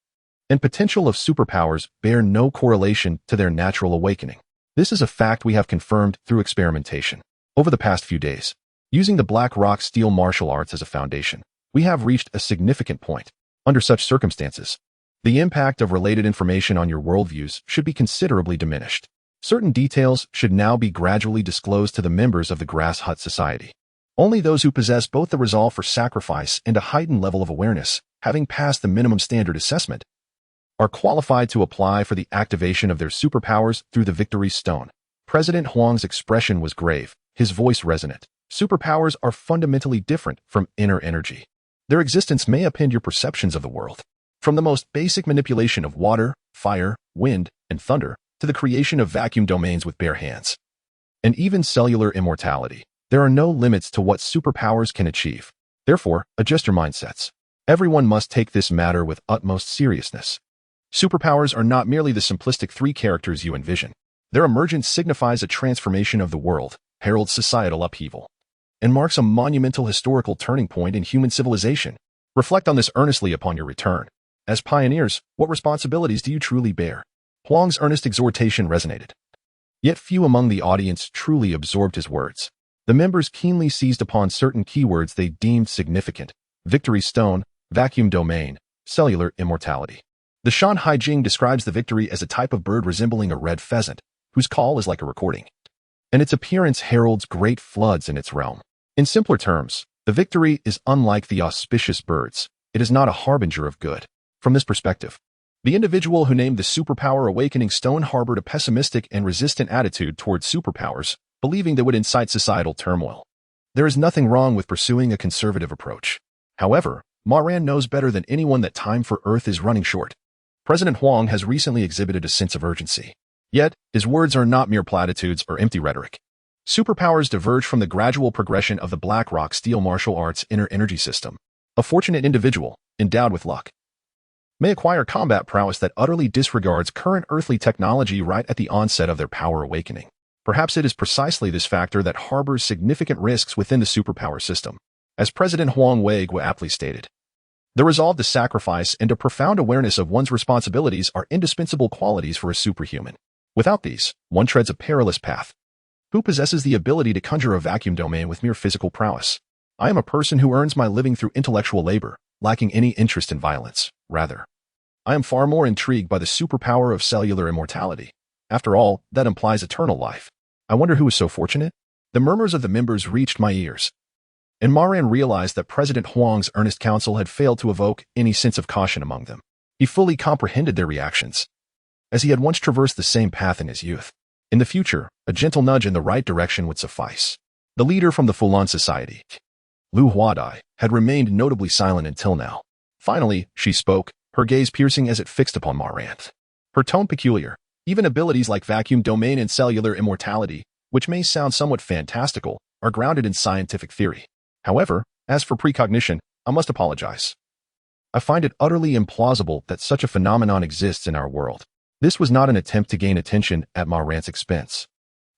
and potential of superpowers bear no correlation to their natural awakening. This is a fact we have confirmed through experimentation. Over the past few days, using the Black Rock Steel martial arts as a foundation, we have reached a significant point. Under such circumstances, the impact of related information on your worldviews should be considerably diminished. Certain details should now be gradually disclosed to the members of the Grass Hut Society. Only those who possess both the resolve for sacrifice and a heightened level of awareness, having passed the minimum standard assessment, are qualified to apply for the activation of their superpowers through the Victory Stone. President Huang's expression was grave, his voice resonant. Superpowers are fundamentally different from inner energy. Their existence may upend your perceptions of the world. From the most basic manipulation of water, fire, wind, and thunder, to the creation of vacuum domains with bare hands, and even cellular immortality, there are no limits to what superpowers can achieve. Therefore, adjust your mindsets. Everyone must take this matter with utmost seriousness. Superpowers are not merely the simplistic three characters you envision. Their emergence signifies a transformation of the world, heralds societal upheaval, and marks a monumental historical turning point in human civilization. Reflect on this earnestly upon your return. As pioneers, what responsibilities do you truly bear? Huang's earnest exhortation resonated. Yet few among the audience truly absorbed his words. The members keenly seized upon certain keywords they deemed significant: Victory Stone, vacuum domain, cellular immortality. The Shan Haijing describes the Victory as a type of bird resembling a red pheasant, whose call is like a recording, and its appearance heralds great floods in its realm. In simpler terms, the Victory is unlike the auspicious birds. It is not a harbinger of good. From this perspective, the individual who named the superpower Awakening Stone harbored a pessimistic and resistant attitude towards superpowers, believing they would incite societal turmoil. There is nothing wrong with pursuing a conservative approach. However, Ma Ran knows better than anyone that time for Earth is running short. President Huang has recently exhibited a sense of urgency. Yet, his words are not mere platitudes or empty rhetoric. Superpowers diverge from the gradual progression of the Black Rock Steel martial arts inner energy system. A fortunate individual, endowed with luck, may acquire combat prowess that utterly disregards current earthly technology right at the onset of their power awakening. Perhaps it is precisely this factor that harbors significant risks within the superpower system. As President Huang Weiguo aptly stated, the resolve to sacrifice and a profound awareness of one's responsibilities are indispensable qualities for a superhuman. Without these, one treads a perilous path. Who possesses the ability to conjure a vacuum domain with mere physical prowess? I am a person who earns my living through intellectual labor, lacking any interest in violence. Rather, I am far more intrigued by the superpower of cellular immortality. After all, that implies eternal life. I wonder who is so fortunate? The murmurs of the members reached my ears, and Ma Ran realized that President Huang's earnest counsel had failed to evoke any sense of caution among them. He fully comprehended their reactions, as he had once traversed the same path in his youth. In the future, a gentle nudge in the right direction would suffice. The leader from the Fulan Society, Lu Huadai, had remained notably silent until now. Finally, she spoke, her gaze piercing as it fixed upon Ma Ran. Her tone peculiar. Even abilities like vacuum domain and cellular immortality, which may sound somewhat fantastical, are grounded in scientific theory. However, as for precognition, I must apologize. I find it utterly implausible that such a phenomenon exists in our world. This was not an attempt to gain attention at Ma Ran's expense.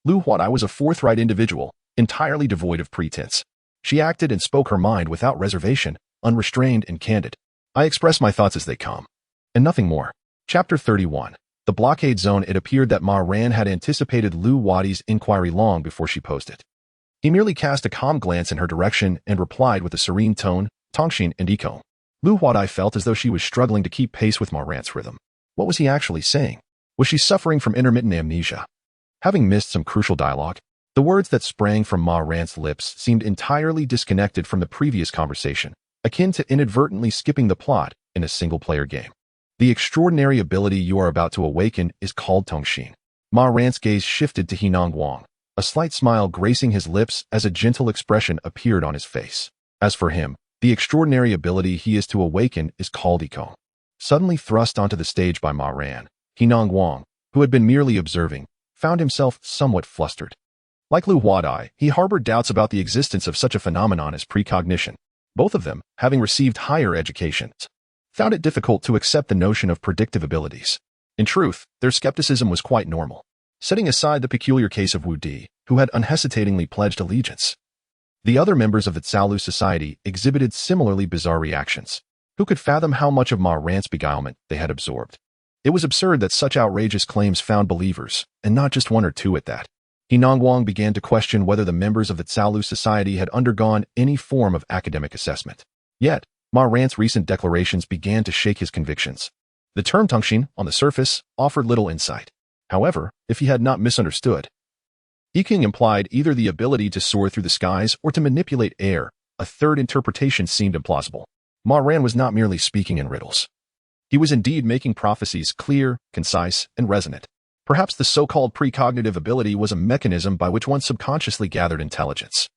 Lu Huadai was a forthright individual, entirely devoid of pretense. She acted and spoke her mind without reservation, unrestrained and candid. I express my thoughts as they come. And nothing more. Chapter 31. The blockade zone. It appeared that Ma Ran had anticipated Lu Huadai's inquiry long before she posed it. He merely cast a calm glance in her direction and replied with a serene tone, Tongxin and Iko. Lu Huadai felt as though she was struggling to keep pace with Ma Ran's rhythm. What was he actually saying? Was she suffering from intermittent amnesia? Having missed some crucial dialogue, the words that sprang from Ma Ran's lips seemed entirely disconnected from the previous conversation, akin to inadvertently skipping the plot in a single-player game. The extraordinary ability you are about to awaken is called Tongxin. Ma Ran's gaze shifted to Hinong Wang, a slight smile gracing his lips as a gentle expression appeared on his face. As for him, the extraordinary ability he is to awaken is called Iko. Suddenly thrust onto the stage by Ma Ran, Hinong Wang, who had been merely observing, found himself somewhat flustered. Like Lu Huadai, he harbored doubts about the existence of such a phenomenon as precognition. Both of them, having received higher educations, found it difficult to accept the notion of predictive abilities. In truth, their skepticism was quite normal, setting aside the peculiar case of Wu Di, who had unhesitatingly pledged allegiance. The other members of the Tsalu Society exhibited similarly bizarre reactions. Who could fathom how much of Ma Ran's beguilement they had absorbed? It was absurd that such outrageous claims found believers, and not just one or two at that. Hinong Wang began to question whether the members of the Tsalu Society had undergone any form of academic assessment. Yet, Ma Ran's recent declarations began to shake his convictions. The term Tongxin, on the surface, offered little insight. However, if he had not misunderstood, Yiking implied either the ability to soar through the skies or to manipulate air. A third interpretation seemed implausible. Ma Ran was not merely speaking in riddles. He was indeed making prophecies clear, concise, and resonant. Perhaps the so-called precognitive ability was a mechanism by which one subconsciously gathered intelligence,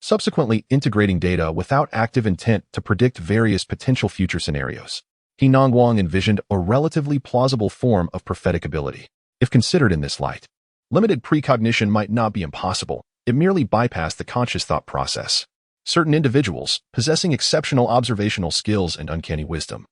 subsequently integrating data without active intent to predict various potential future scenarios. Hinong Wang envisioned a relatively plausible form of prophetic ability. If considered in this light, limited precognition might not be impossible. It merely bypassed the conscious thought process. Certain individuals, possessing exceptional observational skills and uncanny wisdom,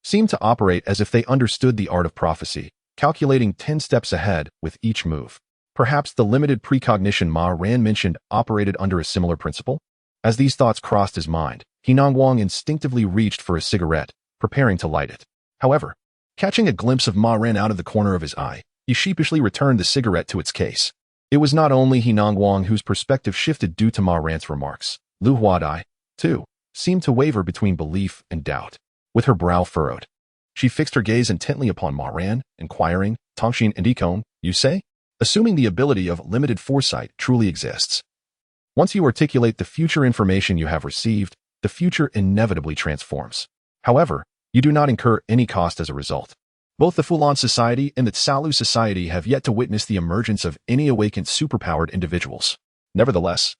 seemed to operate as if they understood the art of prophecy, calculating 10 steps ahead with each move. Perhaps the limited precognition Ma Ran mentioned operated under a similar principle? As these thoughts crossed his mind, Hinong Wang instinctively reached for a cigarette, preparing to light it. However, catching a glimpse of Ma Ran out of the corner of his eye, he sheepishly returned the cigarette to its case. It was not only Hinong Wang whose perspective shifted due to Ma Ran's remarks. Lu Huadai, too, seemed to waver between belief and doubt. With her brow furrowed, she fixed her gaze intently upon Ma Ran, inquiring, Tongxin and Ikon, you say? Assuming the ability of limited foresight truly exists. Once you articulate the future information you have received, the future inevitably transforms. However, you do not incur any cost as a result. Both the Fulan Society and the Tsalu Society have yet to witness the emergence of any awakened superpowered individuals. Nevertheless,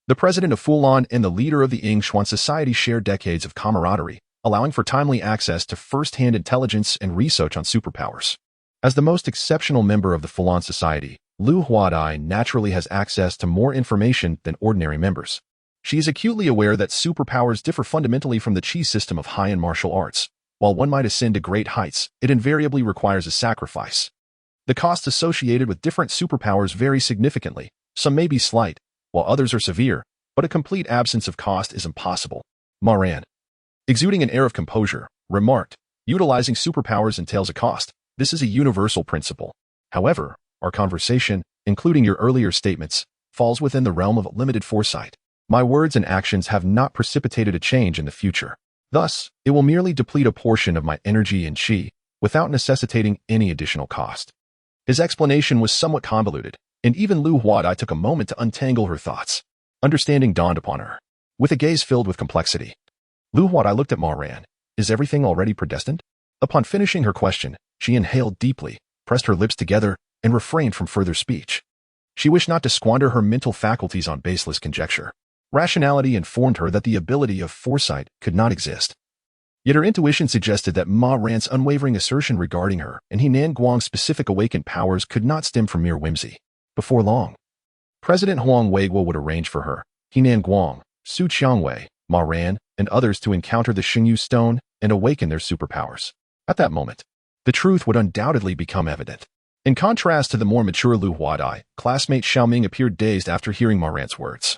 the president of Fulan and the leader of the Yingxuan Society share decades of camaraderie, allowing for timely access to first-hand intelligence and research on superpowers. As the most exceptional member of the Fulan Society, Lu Huadai naturally has access to more information than ordinary members. She is acutely aware that superpowers differ fundamentally from the chi system of high-end martial arts. While one might ascend to great heights, it invariably requires a sacrifice. The costs associated with different superpowers vary significantly. Some may be slight, while others are severe, but a complete absence of cost is impossible. Ma Ran, exuding an air of composure, remarked, utilizing superpowers entails a cost. This is a universal principle. However, our conversation, including your earlier statements, falls within the realm of limited foresight. My words and actions have not precipitated a change in the future. Thus, it will merely deplete a portion of my energy and chi, without necessitating any additional cost. His explanation was somewhat convoluted, and even Lu Huadai took a moment to untangle her thoughts. Understanding dawned upon her. With a gaze filled with complexity, Lu Huadai looked at Ma Ran. Is everything already predestined? Upon finishing her question, she inhaled deeply, pressed her lips together, and refrained from further speech. She wished not to squander her mental faculties on baseless conjecture. Rationality informed her that the ability of foresight could not exist. Yet her intuition suggested that Ma Ran's unwavering assertion regarding her and Henan Guang's specific awakened powers could not stem from mere whimsy. Before long, President Huang Weiguo would arrange for her, Henan Guang, Su Qiangwei, Ma Ran, and others to encounter the Xingyu stone and awaken their superpowers. At that moment, the truth would undoubtedly become evident. In contrast to the more mature Lu Huadai, classmate Xiaoming appeared dazed after hearing Ma Ran's words.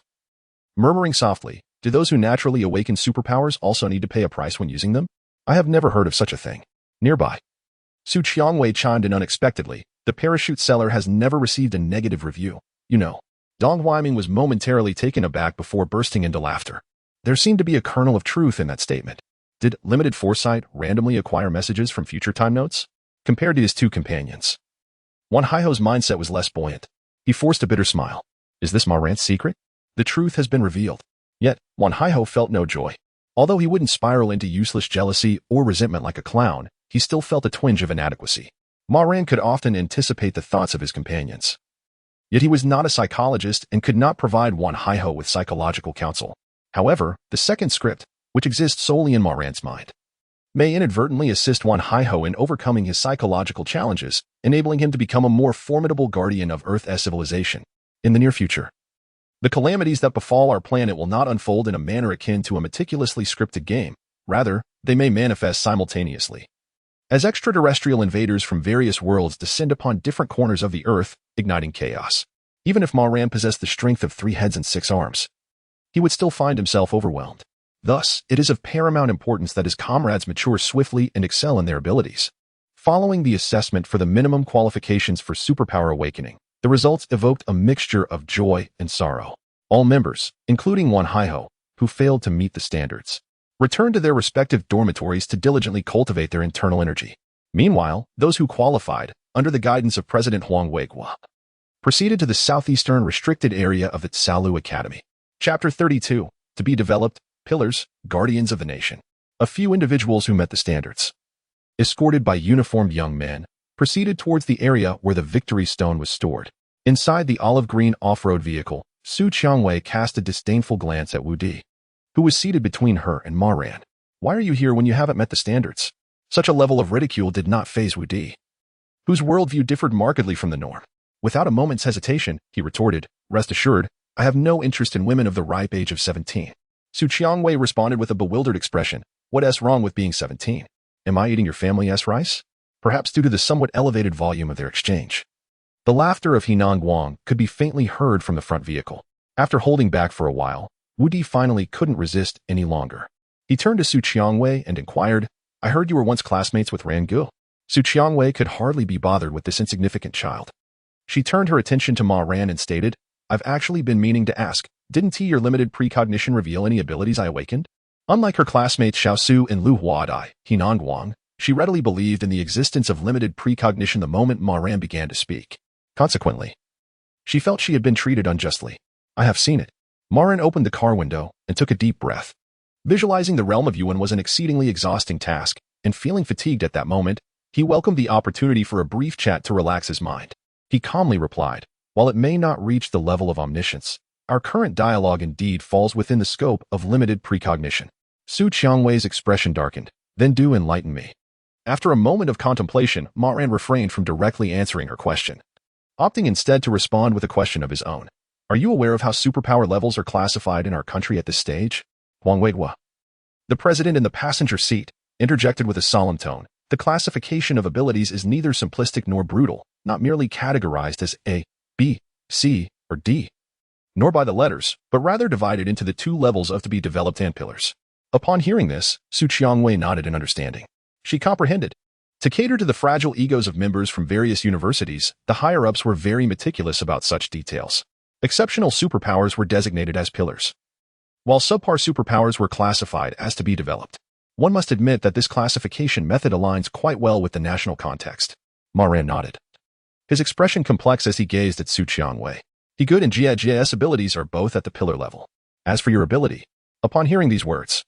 Murmuring softly, do those who naturally awaken superpowers also need to pay a price when using them? I have never heard of such a thing. Nearby, Su Qiangwei chimed in unexpectedly. The parachute seller has never received a negative review. You know. Dong Huiming was momentarily taken aback before bursting into laughter. There seemed to be a kernel of truth in that statement. Did limited foresight randomly acquire messages from future time notes? Compared to his two companions, Wan Haiho's mindset was less buoyant. He forced a bitter smile. Is this Ma Ran's secret? The truth has been revealed. Yet, Wan Haiho felt no joy. Although he wouldn't spiral into useless jealousy or resentment like a clown, he still felt a twinge of inadequacy. Ma Ran could often anticipate the thoughts of his companions. Yet he was not a psychologist and could not provide Wan Haiho with psychological counsel. However, the second script, which exists solely in Ma Ran's mind, may inadvertently assist Wan Haiho in overcoming his psychological challenges, enabling him to become a more formidable guardian of Earth's civilization. In the near future, the calamities that befall our planet will not unfold in a manner akin to a meticulously scripted game. Rather, they may manifest simultaneously. As extraterrestrial invaders from various worlds descend upon different corners of the Earth, igniting chaos. Even if Ma Ran possessed the strength of 3 heads and 6 arms, he would still find himself overwhelmed. Thus, it is of paramount importance that his comrades mature swiftly and excel in their abilities. Following the assessment for the minimum qualifications for superpower awakening, the results evoked a mixture of joy and sorrow. All members, including Wan Haiho, who failed to meet the standards, returned to their respective dormitories to diligently cultivate their internal energy. Meanwhile, those who qualified, under the guidance of President Huang Weiguo, proceeded to the southeastern restricted area of the Tsalu Academy. Chapter 32. To be developed, Pillars, Guardians of the Nation. A few individuals who met the standards, escorted by uniformed young men, proceeded towards the area where the Victory Stone was stored. Inside the olive-green off-road vehicle, Su Qiangwei cast a disdainful glance at Wu Di, who was seated between her and Ma Ran. Why are you here when you haven't met the standards? Such a level of ridicule did not faze Wu Di, whose worldview differed markedly from the norm. Without a moment's hesitation, he retorted, rest assured, I have no interest in women of the ripe age of 17. Su Qiangwei responded with a bewildered expression. What's wrong with being 17? Am I eating your family's rice? Perhaps due to the somewhat elevated volume of their exchange. The laughter of Henan Guang could be faintly heard from the front vehicle. After holding back for a while, Wu Di finally couldn't resist any longer. He turned to Su Qiangwei and inquired, I heard you were once classmates with Ran Gu. Su Qiangwei could hardly be bothered with this insignificant child. She turned her attention to Ma Ran and stated, I've actually been meaning to ask, didn't your limited precognition reveal any abilities I awakened? Unlike her classmates Xiao Su and Lu Huadai, Henan Guang, she readily believed in the existence of limited precognition the moment Ma Ran began to speak. Consequently, she felt she had been treated unjustly. I have seen it. Ma Ran opened the car window and took a deep breath. Visualizing the realm of Yuan was an exceedingly exhausting task, and feeling fatigued at that moment, he welcomed the opportunity for a brief chat to relax his mind. He calmly replied, while it may not reach the level of omniscience, our current dialogue indeed falls within the scope of limited precognition. Su Qiangwei's expression darkened. Then do enlighten me. After a moment of contemplation, Ma Ran refrained from directly answering her question, opting instead to respond with a question of his own. Are you aware of how superpower levels are classified in our country at this stage? Huang Weiguo, the president in the passenger seat, interjected with a solemn tone. The classification of abilities is neither simplistic nor brutal, not merely categorized as A, B, C, or D, nor by the letters, but rather divided into the 2 levels of to be developed and pillars. Upon hearing this, Su Qiangwei nodded in understanding. She comprehended. To cater to the fragile egos of members from various universities, the higher-ups were very meticulous about such details. Exceptional superpowers were designated as pillars, while subpar superpowers were classified as to be developed. One must admit that this classification method aligns quite well with the national context. Ma Ran nodded, his expression complex as he gazed at Su Qiangwei. He good and GIGS abilities are both at the pillar level. As for your ability, upon hearing these words,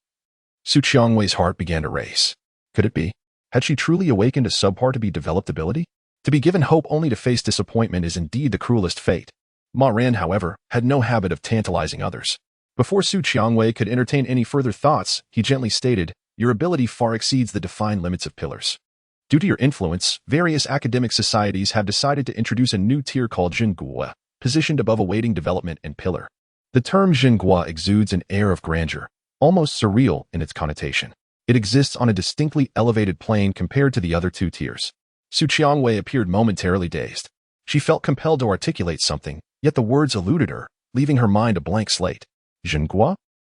Su Qiangwei's heart began to race. Could it be? Had she truly awakened a subpar to be developed ability? To be given hope only to face disappointment is indeed the cruelest fate. Ma Ran, however, had no habit of tantalizing others. Before Su Qiangwei could entertain any further thoughts, he gently stated, "Your ability far exceeds the defined limits of pillars. Due to your influence, various academic societies have decided to introduce a new tier called Zhenghua, positioned above awaiting development and pillar. The term Zhenghua exudes an air of grandeur, almost surreal in its connotation. It exists on a distinctly elevated plane compared to the other two tiers." Su Qiangwei appeared momentarily dazed. She felt compelled to articulate something, yet the words eluded her, leaving her mind a blank slate. Zhenghua?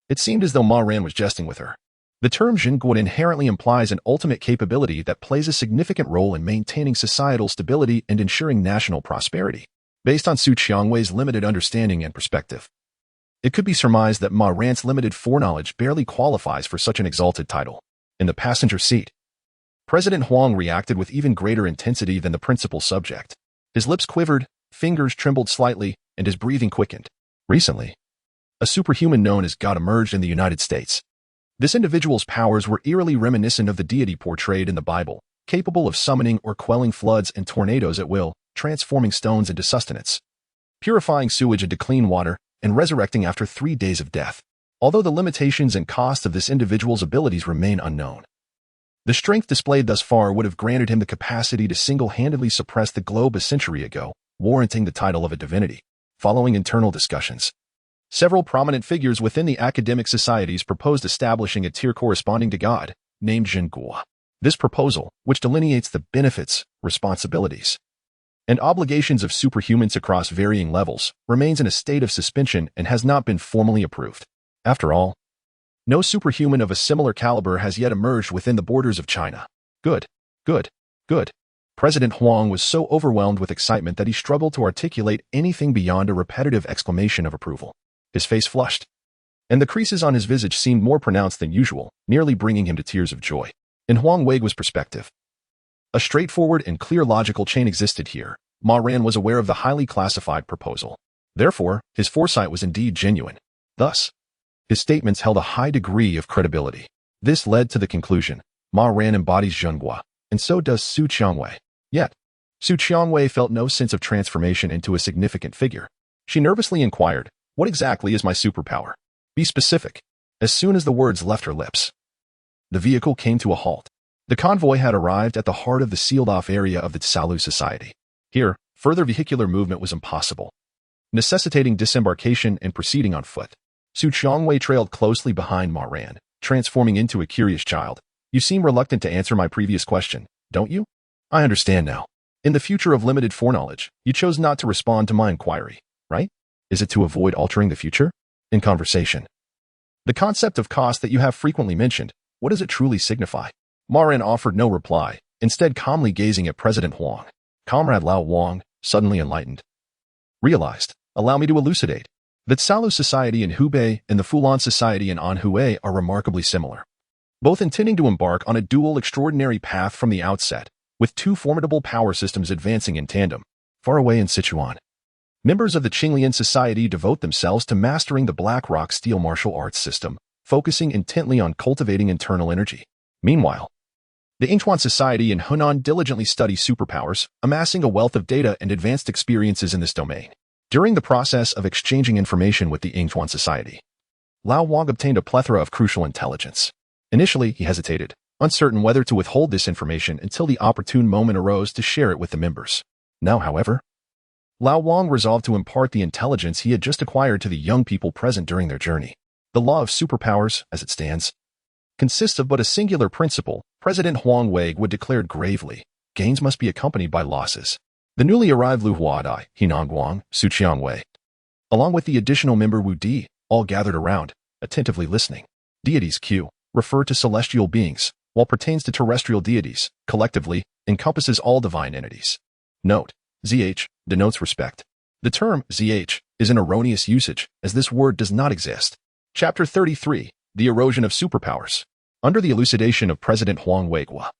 It seemed as though Ma Ran was jesting with her. The term Zhenghua inherently implies an ultimate capability that plays a significant role in maintaining societal stability and ensuring national prosperity. Based on Su Qiangwei's limited understanding and perspective, it could be surmised that Ma Ran's limited foreknowledge barely qualifies for such an exalted title. In the passenger seat, President Huang reacted with even greater intensity than the principal subject. His lips quivered, fingers trembled slightly, and his breathing quickened. Recently, a superhuman known as God emerged in the United States. This individual's powers were eerily reminiscent of the deity portrayed in the Bible, capable of summoning or quelling floods and tornadoes at will, transforming stones into sustenance, purifying sewage into clean water, and resurrecting after 3 days of death. Although the limitations and cost of this individual's abilities remain unknown, the strength displayed thus far would have granted him the capacity to single-handedly suppress the globe a century ago, warranting the title of a divinity. Following internal discussions, several prominent figures within the academic societies proposed establishing a tier corresponding to God, named Zhenghua. This proposal, which delineates the benefits, responsibilities, and obligations of superhumans across varying levels, remains in a state of suspension and has not been formally approved. After all, no superhuman of a similar caliber has yet emerged within the borders of China. Good, good, good. President Huang was so overwhelmed with excitement that he struggled to articulate anything beyond a repetitive exclamation of approval. His face flushed, and the creases on his visage seemed more pronounced than usual, nearly bringing him to tears of joy. In Huang Weigu's perspective, a straightforward and clear logical chain existed here. Ma Ran was aware of the highly classified proposal. Therefore, his foresight was indeed genuine. Thus, his statements held a high degree of credibility. This led to the conclusion, Ma Ran embodies Zhenghua, and so does Su Qiangwei. Yet, Su Qiangwei felt no sense of transformation into a significant figure. She nervously inquired, "What exactly is my superpower? Be specific." As soon as the words left her lips, the vehicle came to a halt. The convoy had arrived at the heart of the sealed-off area of the Tsalu Society. Here, further vehicular movement was impossible, necessitating disembarkation and proceeding on foot. Su Qiangwei trailed closely behind Ma Ran, transforming into a curious child. "You seem reluctant to answer my previous question, don't you? I understand now. In the future of limited foreknowledge, you chose not to respond to my inquiry, right? Is it to avoid altering the future? In conversation, the concept of cost that you have frequently mentioned, what does it truly signify?" Ma Ran offered no reply, instead calmly gazing at President Huang. Comrade Lao Wang, suddenly enlightened, realized, "Allow me to elucidate. The Tsalu Society in Hubei and the Fulan Society in Anhui are remarkably similar, both intending to embark on a dual extraordinary path from the outset, with two formidable power systems advancing in tandem. Far away in Sichuan, members of the Qinglian Society devote themselves to mastering the Black Rock steel martial arts system, focusing intently on cultivating internal energy. Meanwhile, the Yingchuan Society in Hunan diligently study superpowers, amassing a wealth of data and advanced experiences in this domain. During the process of exchanging information with the Yingchuan Society, Lao Wang obtained a plethora of crucial intelligence. Initially, he hesitated, uncertain whether to withhold this information until the opportune moment arose to share it with the members. Now, however, Lao Wang resolved to impart the intelligence he had just acquired to the young people present during their journey. The law of superpowers, as it stands, consists of but a singular principle. President Huang Weigu declared gravely, "Gains must be accompanied by losses." The newly arrived Lu Huadai, Henan Guang, Su Qiangwei, along with the additional member Wu Di, all gathered around, attentively listening. Deities Q refer to celestial beings, while pertains to terrestrial deities, collectively, encompasses all divine entities. Note, ZH denotes respect. The term ZH is an erroneous usage, as this word does not exist. Chapter 33, The Erosion of Superpowers. Under the elucidation of President Huang Weigu,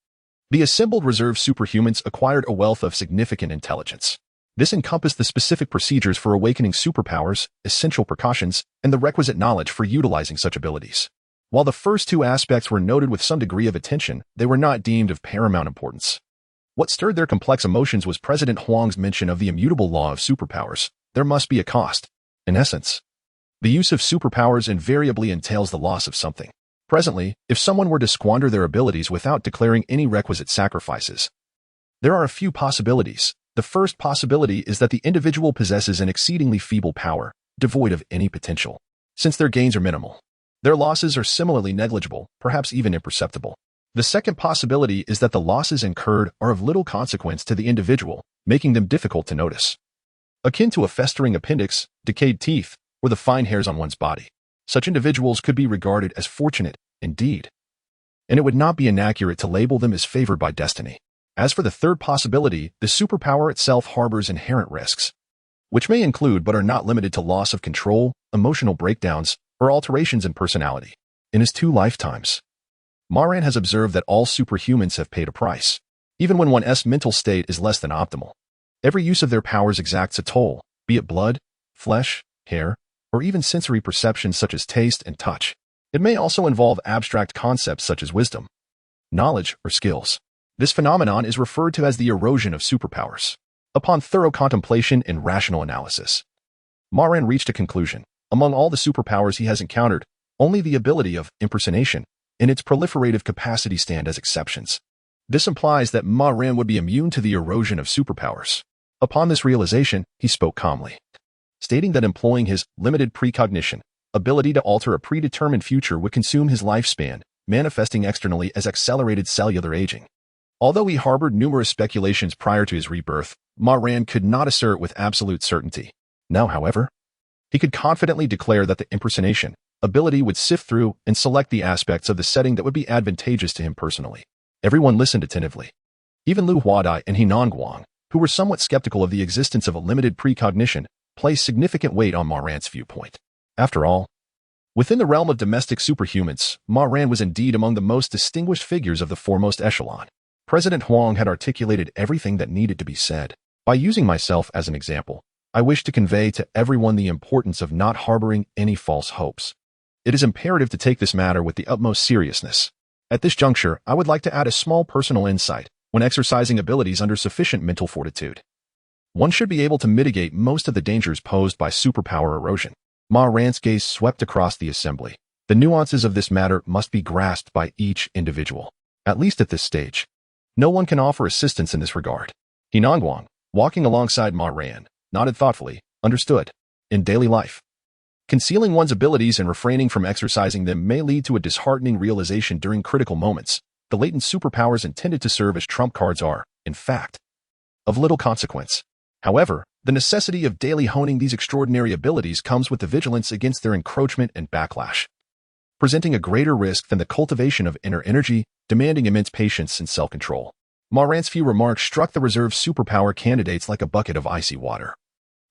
the assembled reserve superhumans acquired a wealth of significant intelligence. This encompassed the specific procedures for awakening superpowers, essential precautions, and the requisite knowledge for utilizing such abilities. While the first two aspects were noted with some degree of attention, they were not deemed of paramount importance. What stirred their complex emotions was President Huang's mention of the immutable law of superpowers. There must be a cost. In essence, the use of superpowers invariably entails the loss of something. Presently, if someone were to squander their abilities without declaring any requisite sacrifices, there are a few possibilities. The first possibility is that the individual possesses an exceedingly feeble power, devoid of any potential. Since their gains are minimal, their losses are similarly negligible, perhaps even imperceptible. The second possibility is that the losses incurred are of little consequence to the individual, making them difficult to notice. Akin to a festering appendix, decayed teeth, or the fine hairs on one's body. Such individuals could be regarded as fortunate, indeed, and it would not be inaccurate to label them as favored by destiny. As for the third possibility, the superpower itself harbors inherent risks, which may include but are not limited to loss of control, emotional breakdowns, or alterations in personality. In his 2 lifetimes, Ma Ran has observed that all superhumans have paid a price, even when one's mental state is less than optimal. Every use of their powers exacts a toll, be it blood, flesh, hair, or even sensory perceptions such as taste and touch. It may also involve abstract concepts such as wisdom, knowledge, or skills. This phenomenon is referred to as the erosion of superpowers. Upon thorough contemplation and rational analysis, Ma Ran reached a conclusion. Among all the superpowers he has encountered, only the ability of impersonation and its proliferative capacity stand as exceptions. This implies that Ma Ran would be immune to the erosion of superpowers. Upon this realization, he spoke calmly, stating that employing his limited precognition ability to alter a predetermined future would consume his lifespan, manifesting externally as accelerated cellular aging. Although he harbored numerous speculations prior to his rebirth, Ma Ran could not assert with absolute certainty. Now, however, he could confidently declare that the impersonation ability would sift through and select the aspects of the setting that would be advantageous to him personally. Everyone listened attentively. Even Lu Huadai and Henan Guang, who were somewhat skeptical of the existence of a limited precognition, placed significant weight on Ma Ran's viewpoint. After all, within the realm of domestic superhumans, Ma Ran was indeed among the most distinguished figures of the foremost echelon. President Huang had articulated everything that needed to be said. By using myself as an example, I wish to convey to everyone the importance of not harboring any false hopes. It is imperative to take this matter with the utmost seriousness. At this juncture, I would like to add a small personal insight. When exercising abilities under sufficient mental fortitude, one should be able to mitigate most of the dangers posed by superpower erosion. Ma Ran's gaze swept across the assembly. The nuances of this matter must be grasped by each individual. At least at this stage, no one can offer assistance in this regard. Henan Guang, walking alongside Ma Ran, nodded thoughtfully, understood. In daily life, concealing one's abilities and refraining from exercising them may lead to a disheartening realization during critical moments. The latent superpowers intended to serve as trump cards are, in fact, of little consequence. However, the necessity of daily honing these extraordinary abilities comes with the vigilance against their encroachment and backlash, presenting a greater risk than the cultivation of inner energy, demanding immense patience and self-control. Ma Ran's few remarks struck the reserved superpower candidates like a bucket of icy water,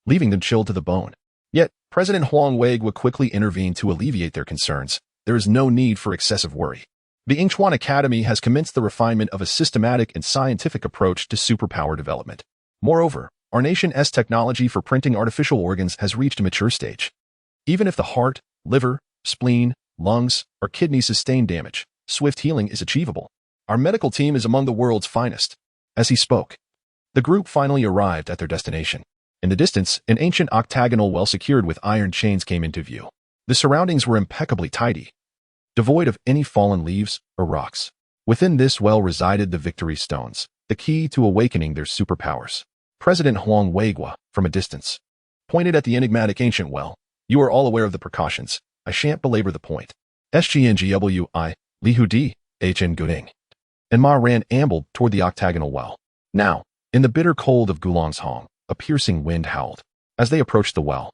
leaving them chilled to the bone. Yet, President Huang Weiguo quickly intervened to alleviate their concerns. There is no need for excessive worry. The Yingchuan Academy has commenced the refinement of a systematic and scientific approach to superpower development. Moreover, our nation's technology for printing artificial organs has reached a mature stage. Even if the heart, liver, spleen, lungs, or kidneys sustain damage, swift healing is achievable. Our medical team is among the world's finest. As he spoke, the group finally arrived at their destination. In the distance, an ancient octagonal well secured with iron chains came into view. The surroundings were impeccably tidy, devoid of any fallen leaves or rocks. Within this well resided the victory stones, the key to awakening their superpowers. President Huang Weiguo, from a distance, pointed at the enigmatic ancient well. You are all aware of the precautions. I shan't belabor the point. SGNGWI, Li Hudi, HN Guding, and Ma Ran ambled toward the octagonal well. Now, in the bitter cold of Gulong's Hong, a piercing wind howled. As they approached the well,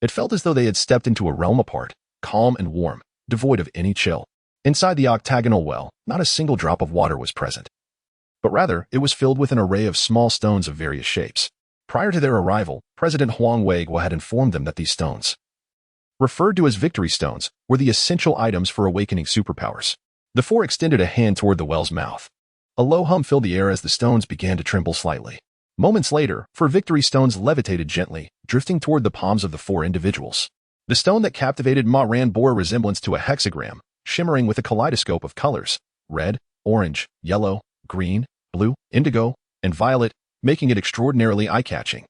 it felt as though they had stepped into a realm apart, calm and warm, devoid of any chill. Inside the octagonal well, not a single drop of water was present, but rather it was filled with an array of small stones of various shapes. Prior to their arrival, President Huang Weiguo had informed them that these stones, referred to as victory stones, were the essential items for awakening superpowers. The four extended a hand toward the well's mouth. A low hum filled the air as the stones began to tremble slightly. Moments later, four victory stones levitated gently, drifting toward the palms of the four individuals. The stone that captivated Ma Ran bore a resemblance to a hexagram, shimmering with a kaleidoscope of colors: red, orange, yellow, green, blue, indigo, and violet, making it extraordinarily eye-catching.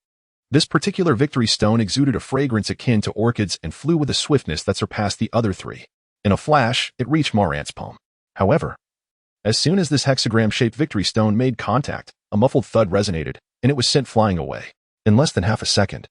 This particular victory stone exuded a fragrance akin to orchids and flew with a swiftness that surpassed the other three. In a flash, it reached Ma Ran's palm. However, as soon as this hexagram-shaped victory stone made contact, a muffled thud resonated, and it was sent flying away. In less than half a second,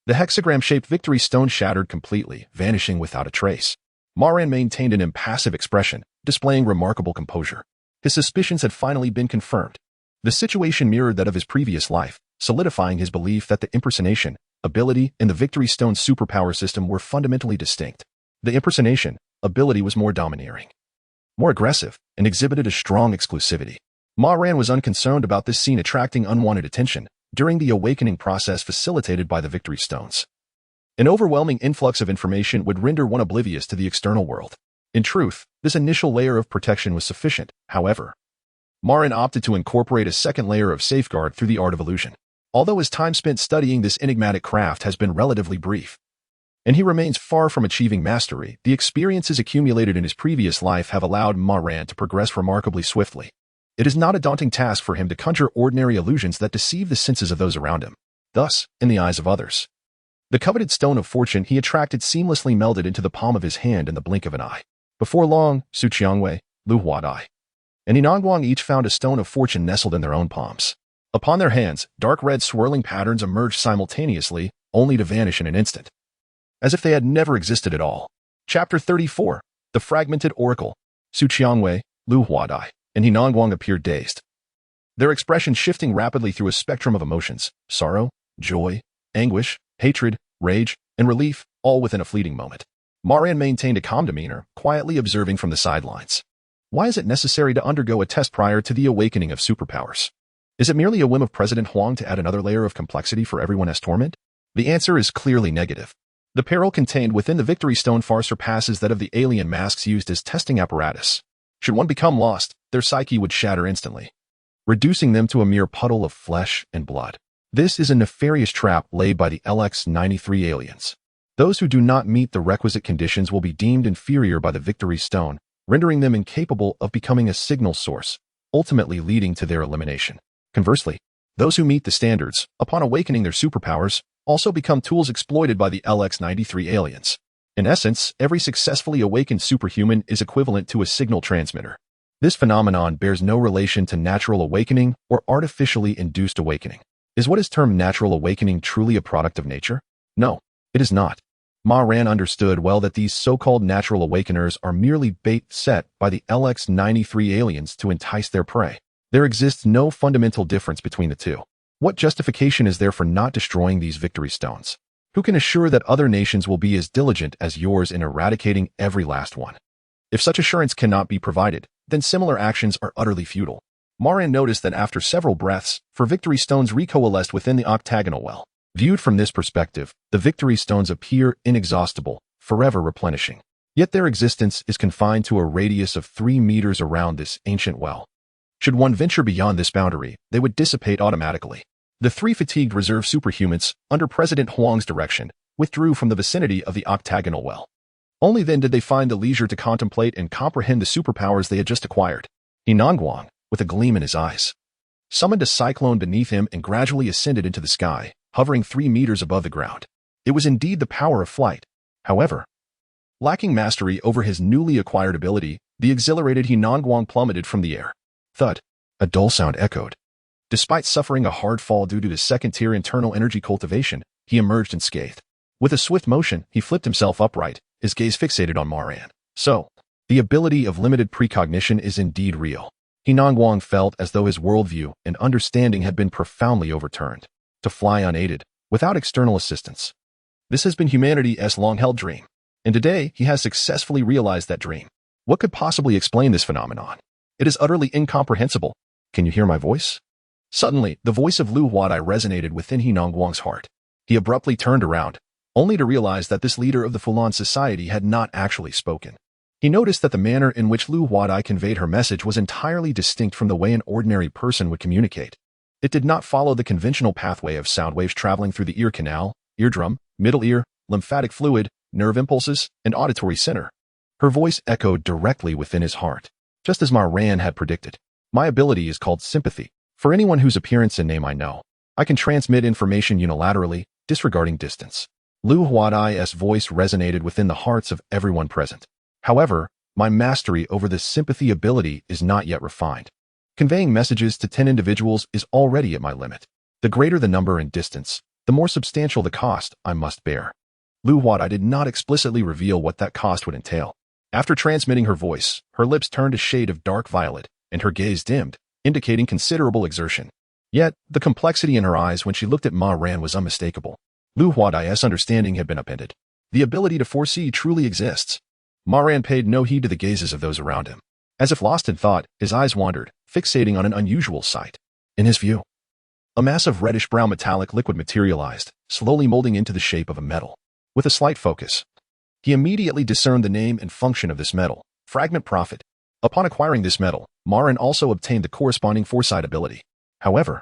the hexagram-shaped victory stone shattered completely, vanishing without a trace. Ma Ran maintained an impassive expression, displaying remarkable composure. His suspicions had finally been confirmed. The situation mirrored that of his previous life, solidifying his belief that the impersonation ability and the victory stone's superpower system were fundamentally distinct. The impersonation ability was more domineering, more aggressive, and exhibited a strong exclusivity. Ma Ran was unconcerned about this scene attracting unwanted attention during the awakening process facilitated by the victory stones. An overwhelming influx of information would render one oblivious to the external world. In truth, this initial layer of protection was sufficient. However, Ma Ran opted to incorporate a second layer of safeguard through the art of illusion. Although his time spent studying this enigmatic craft has been relatively brief, and he remains far from achieving mastery, the experiences accumulated in his previous life have allowed Ma Ran to progress remarkably swiftly. It is not a daunting task for him to conjure ordinary illusions that deceive the senses of those around him. Thus, in the eyes of others, the coveted stone of fortune he attracted seamlessly melded into the palm of his hand in the blink of an eye. Before long, Su Qiangwei, Lu Huadai, and Yinangguang each found a stone of fortune nestled in their own palms. Upon their hands, dark red swirling patterns emerged simultaneously, only to vanish in an instant, as if they had never existed at all. Chapter 34. The Fragmented Oracle. Su Qiangwei, Lu Huadai, and Yinangguang appeared dazed, their expressions shifting rapidly through a spectrum of emotions: sorrow, joy, anguish, hatred, rage, and relief, all within a fleeting moment. Ma Ran maintained a calm demeanor, quietly observing from the sidelines. Why is it necessary to undergo a test prior to the awakening of superpowers? Is it merely a whim of President Huang to add another layer of complexity for everyone's torment? The answer is clearly negative. The peril contained within the victory stone far surpasses that of the alien masks used as testing apparatus. Should one become lost, their psyche would shatter instantly, reducing them to a mere puddle of flesh and blood. This is a nefarious trap laid by the LX-93 aliens. Those who do not meet the requisite conditions will be deemed inferior by the victory stone, rendering them incapable of becoming a signal source, ultimately leading to their elimination. Conversely, those who meet the standards, upon awakening their superpowers, also become tools exploited by the LX-93 aliens. In essence, every successfully awakened superhuman is equivalent to a signal transmitter. This phenomenon bears no relation to natural awakening or artificially induced awakening. Is what is termed natural awakening truly a product of nature? No, it is not. Ma Ran understood well that these so-called natural awakeners are merely bait set by the LX-93 aliens to entice their prey. There exists no fundamental difference between the two. What justification is there for not destroying these victory stones? Who can assure that other nations will be as diligent as yours in eradicating every last one? If such assurance cannot be provided, then similar actions are utterly futile. Ma Ran noticed that after several breaths, victory stones recoalesced within the octagonal well. Viewed from this perspective, the victory stones appear inexhaustible, forever replenishing. Yet their existence is confined to a radius of 3 meters around this ancient well. Should one venture beyond this boundary, they would dissipate automatically. The 3 fatigued reserve superhumans, under President Huang's direction, withdrew from the vicinity of the octagonal well. Only then did they find the leisure to contemplate and comprehend the superpowers they had just acquired. Yinangguang, with a gleam in his eyes, summoned a cyclone beneath him and gradually ascended into the sky, hovering 3 meters above the ground. It was indeed the power of flight. However, lacking mastery over his newly acquired ability, the exhilarated Yinangguang plummeted from the air. Thud. A dull sound echoed. Despite suffering a hard fall due to his second-tier internal energy cultivation, he emerged unscathed. With a swift motion, he flipped himself upright, his gaze fixated on Ma Ran. So, the ability of limited precognition is indeed real. Yinangguang felt as though his worldview and understanding had been profoundly overturned. To fly unaided, without external assistance. This has been humanity's long-held dream. And today, he has successfully realized that dream. What could possibly explain this phenomenon? It is utterly incomprehensible. Can you hear my voice? Suddenly, the voice of Lu Huadai resonated within Yinangguang's heart. He abruptly turned around, only to realize that this leader of the Fulan society had not actually spoken. He noticed that the manner in which Lu Huadai conveyed her message was entirely distinct from the way an ordinary person would communicate. It did not follow the conventional pathway of sound waves traveling through the ear canal, eardrum, middle ear, lymphatic fluid, nerve impulses, and auditory center. Her voice echoed directly within his heart. Just as Ma Ran had predicted, my ability is called sympathy. For anyone whose appearance and name I know, I can transmit information unilaterally, disregarding distance. Lu Huadai's voice resonated within the hearts of everyone present. However, my mastery over this sympathy ability is not yet refined. Conveying messages to 10 individuals is already at my limit. The greater the number and distance, the more substantial the cost I must bear. Lu Huadai did not explicitly reveal what that cost would entail. After transmitting her voice, her lips turned a shade of dark violet, and her gaze dimmed, indicating considerable exertion. Yet, the complexity in her eyes when she looked at Ma Ran was unmistakable. Lu Huadai's understanding had been upended. The ability to foresee truly exists. Ma Ran paid no heed to the gazes of those around him. As if lost in thought, his eyes wandered, fixating on an unusual sight. In his view, a mass of reddish-brown metallic liquid materialized, slowly molding into the shape of a metal. With a slight focus, he immediately discerned the name and function of this metal, Fragment Prophet. Upon acquiring this metal, Ma Ran also obtained the corresponding foresight ability. However,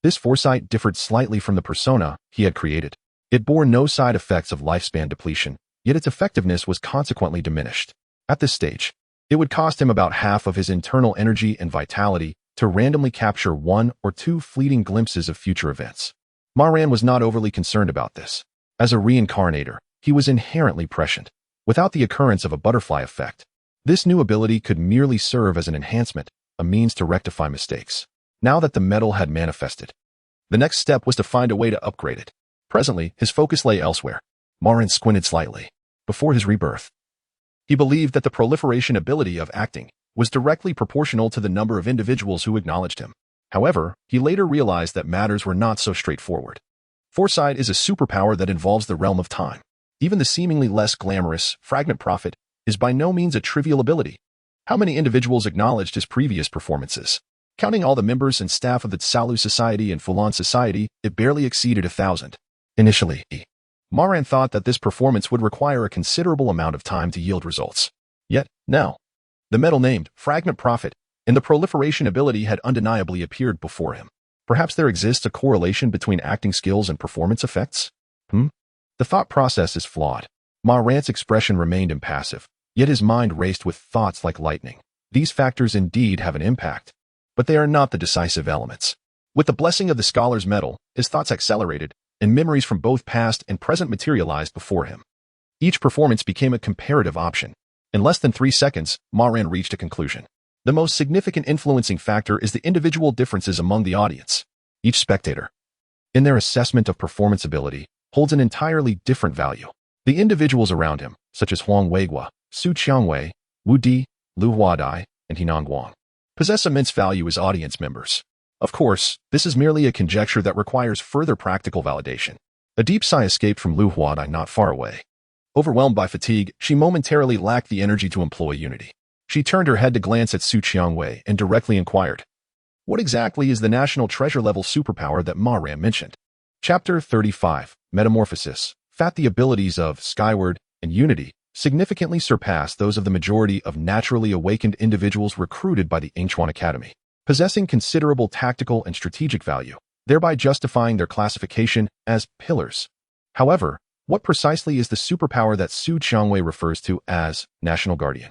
this foresight differed slightly from the persona he had created. It bore no side effects of lifespan depletion, yet its effectiveness was consequently diminished. At this stage, it would cost him about half of his internal energy and vitality to randomly capture 1 or 2 fleeting glimpses of future events. Ma Ran was not overly concerned about this. As a reincarnator, he was inherently prescient. Without the occurrence of a butterfly effect, this new ability could merely serve as an enhancement, a means to rectify mistakes. Now that the metal had manifested, the next step was to find a way to upgrade it. Presently, his focus lay elsewhere. Ma Ran squinted slightly. Before his rebirth, he believed that the proliferation ability of acting was directly proportional to the number of individuals who acknowledged him. However, he later realized that matters were not so straightforward. Foresight is a superpower that involves the realm of time. Even the seemingly less glamorous Fragment Prophet is by no means a trivial ability. How many individuals acknowledged his previous performances? Counting all the members and staff of the Tsalu Society and Fulan Society, it barely exceeded 1,000. Initially, Ma Ran thought that this performance would require a considerable amount of time to yield results. Yet, now, the metal named Fragment Prophet and the proliferation ability had undeniably appeared before him. Perhaps there exists a correlation between acting skills and performance effects? The thought process is flawed. Ma Ran's expression remained impassive, yet his mind raced with thoughts like lightning. These factors indeed have an impact, but they are not the decisive elements. With the blessing of the scholar's metal, his thoughts accelerated, and memories from both past and present materialized before him. Each performance became a comparative option. In less than 3 seconds, Ma Ran reached a conclusion. The most significant influencing factor is the individual differences among the audience. Each spectator, in their assessment of performance ability, holds an entirely different value. The individuals around him, such as Huang Weiguo, Su Qiangwei, Wu Di, Lu Huadai, and Henan Guang, possess immense value as audience members. Of course, this is merely a conjecture that requires further practical validation. A deep sigh escaped from Lu Huadai not far away. Overwhelmed by fatigue, she momentarily lacked the energy to employ unity. She turned her head to glance at Su Qiangwei and directly inquired, "What exactly is the national treasure-level superpower that Ma Ran mentioned?" Chapter 35, Metamorphosis. The abilities of Skyward and Unity significantly surpass those of the majority of naturally awakened individuals recruited by the Yingchuan Academy, possessing considerable tactical and strategic value, thereby justifying their classification as pillars. However, what precisely is the superpower that Su Qiangwei refers to as National Guardian?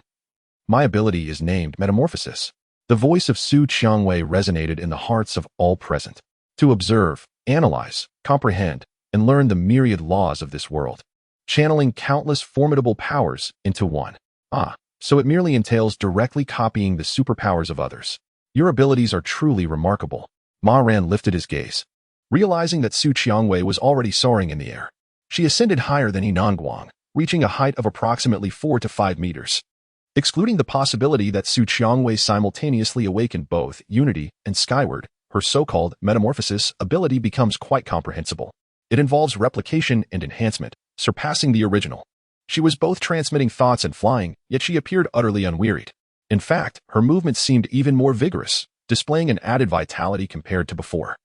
My ability is named Metamorphosis. The voice of Su Qiangwei resonated in the hearts of all present. To observe, analyze, comprehend, and learn the myriad laws of this world, channeling countless formidable powers into one. So it merely entails directly copying the superpowers of others. Your abilities are truly remarkable. Ma Ran lifted his gaze, realizing that Su Qiangwei was already soaring in the air. She ascended higher than Henan Guang, reaching a height of approximately 4 to 5 meters. Excluding the possibility that Su Qiangwei simultaneously awakened both Unity and Skyward, her so-called Metamorphosis ability becomes quite comprehensible. It involves replication and enhancement, surpassing the original. She was both transmitting thoughts and flying, yet she appeared utterly unwearied. In fact, her movements seemed even more vigorous, displaying an added vitality compared to before.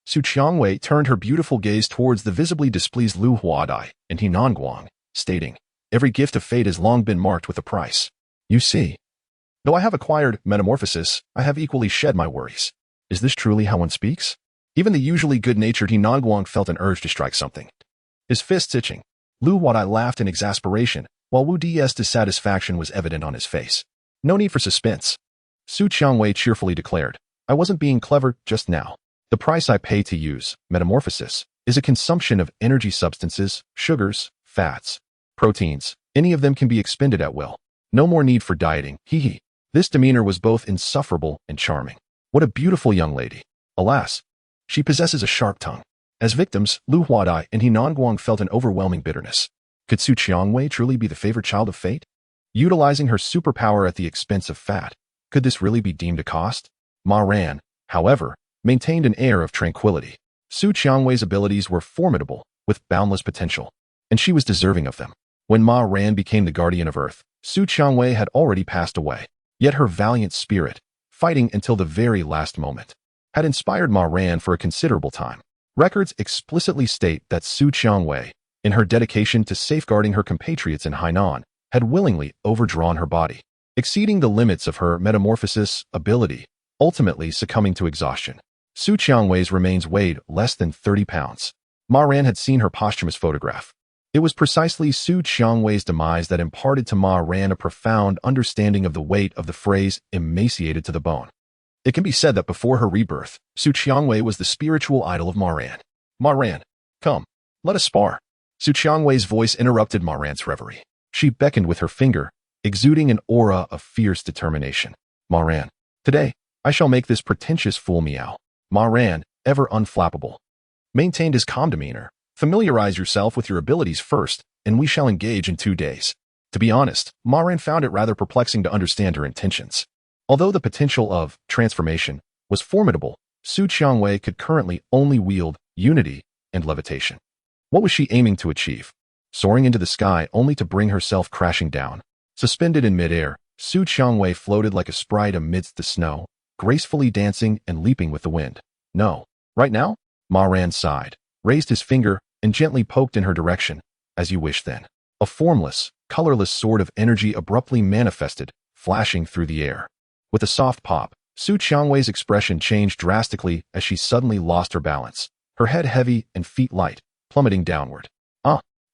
Su Qiangwei turned her beautiful gaze towards the visibly displeased Lu Huadai and Henan Guang, stating, "Every gift of fate has long been marked with a price. You see, though I have acquired Metamorphosis, I have equally shed my worries. Is this truly how one speaks?" Even the usually good-natured Henan Guang felt an urge to strike something. His fists itching, Lu Huadai laughed in exasperation, while Wu Di's dissatisfaction was evident on his face. No need for suspense. Su Qiangwei cheerfully declared, I wasn't being clever just now. The price I pay to use metamorphosis is a consumption of energy substances, sugars, fats, proteins. Any of them can be expended at will. No more need for dieting, hee. This demeanor was both insufferable and charming. What a beautiful young lady. Alas, she possesses a sharp tongue. As victims, Lu Huadai and He Nanguang felt an overwhelming bitterness. Could Su Qiangwei truly be the favored child of fate? Utilizing her superpower at the expense of fat, could this really be deemed a cost? Ma Ran, however, maintained an air of tranquility. Su Qiangwei's abilities were formidable, with boundless potential, and she was deserving of them. When Ma Ran became the guardian of Earth, Su Qiangwei had already passed away. Yet her valiant spirit, fighting until the very last moment, had inspired Ma Ran for a considerable time. Records explicitly state that Su Qiangwei, in her dedication to safeguarding her compatriots in Hainan, had willingly overdrawn her body, exceeding the limits of her metamorphosis ability, ultimately succumbing to exhaustion. Su Qiangwei's remains weighed less than 30 pounds. Ma Ran had seen her posthumous photograph. It was precisely Su Qiangwei's demise that imparted to Ma Ran a profound understanding of the weight of the phrase emaciated to the bone. It can be said that before her rebirth, Su Qiangwei was the spiritual idol of Ma Ran. Ma Ran, come, let us spar. Su Qiangwei's voice interrupted Ma Ran's reverie. She beckoned with her finger, exuding an aura of fierce determination. Ma Ran, today, I shall make this pretentious fool meow. Ma Ran, ever unflappable, maintained his calm demeanor. Familiarize yourself with your abilities first, and we shall engage in 2 days. To be honest, Ma Ran found it rather perplexing to understand her intentions. Although the potential of transformation was formidable, Su Qiangwei could currently only wield unity and levitation. What was she aiming to achieve? Soaring into the sky only to bring herself crashing down. Suspended in midair, Su Qiangwei floated like a sprite amidst the snow, gracefully dancing and leaping with the wind. No. Right now? Ma Ran sighed, raised his finger, and gently poked in her direction. As you wish then. A formless, colorless sword of energy abruptly manifested, flashing through the air. With a soft pop, Su Qiangwei's expression changed drastically as she suddenly lost her balance, her head heavy and feet light, plummeting downward.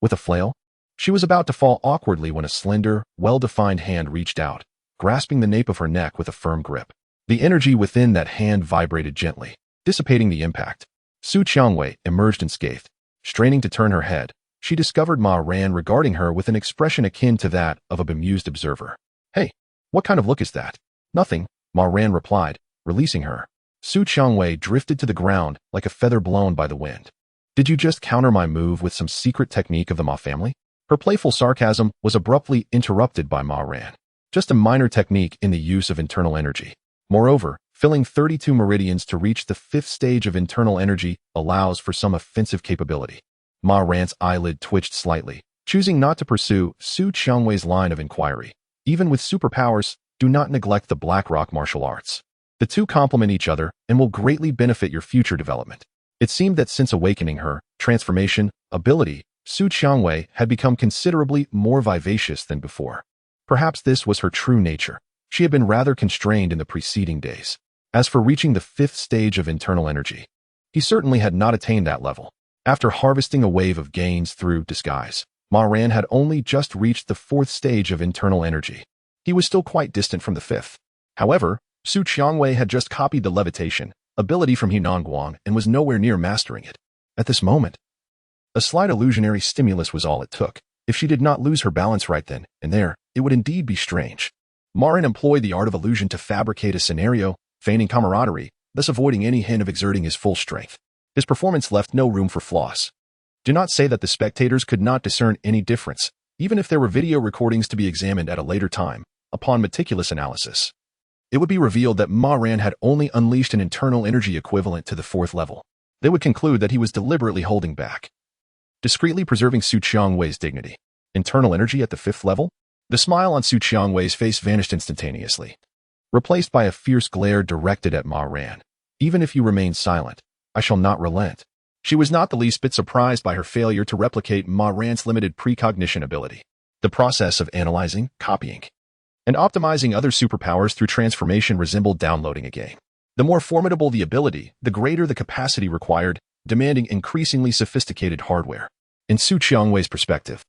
With a flail? She was about to fall awkwardly when a slender, well-defined hand reached out, grasping the nape of her neck with a firm grip. The energy within that hand vibrated gently, dissipating the impact. Su Qiangwei emerged unscathed. Straining to turn her head, she discovered Ma Ran regarding her with an expression akin to that of a bemused observer. Hey, what kind of look is that? Nothing, Ma Ran replied, releasing her. Su Qiangwei drifted to the ground like a feather blown by the wind. Did you just counter my move with some secret technique of the Ma family? Her playful sarcasm was abruptly interrupted by Ma Ran. Just a minor technique in the use of internal energy. Moreover, filling 32 meridians to reach the 5th stage of internal energy allows for some offensive capability. Ma Ran's eyelid twitched slightly, choosing not to pursue Su Qiangwei's line of inquiry. Even with superpowers, do not neglect the Blackrock martial arts. The two complement each other and will greatly benefit your future development. It seemed that since awakening her transformation ability, Su Qiangwei had become considerably more vivacious than before. Perhaps this was her true nature. She had been rather constrained in the preceding days. As for reaching the 5th stage of internal energy, he certainly had not attained that level. After harvesting a wave of gains through disguise, Ma Ran had only just reached the 4th stage of internal energy. He was still quite distant from the 5th. However, Su Qiangwei had just copied the levitation ability from He Nanguang and was nowhere near mastering it. At this moment, a slight illusionary stimulus was all it took. If she did not lose her balance right then and there, it would indeed be strange. Ma Ran employed the art of illusion to fabricate a scenario, feigning camaraderie, thus avoiding any hint of exerting his full strength. His performance left no room for flaws. Do not say that the spectators could not discern any difference, even if there were video recordings to be examined at a later time. Upon meticulous analysis, it would be revealed that Ma Ran had only unleashed an internal energy equivalent to the 4th level. They would conclude that he was deliberately holding back, discreetly preserving Su Qiangwei's dignity. Internal energy at the 5th level? The smile on Su Qiangwei's face vanished instantaneously, replaced by a fierce glare directed at Ma Ran. Even if you remain silent, I shall not relent. She was not the least bit surprised by her failure to replicate Ma Ran's limited precognition ability. The process of analyzing, copying, and optimizing other superpowers through transformation resembled downloading a game. The more formidable the ability, the greater the capacity required, demanding increasingly sophisticated hardware. In Su Qiangwei's perspective,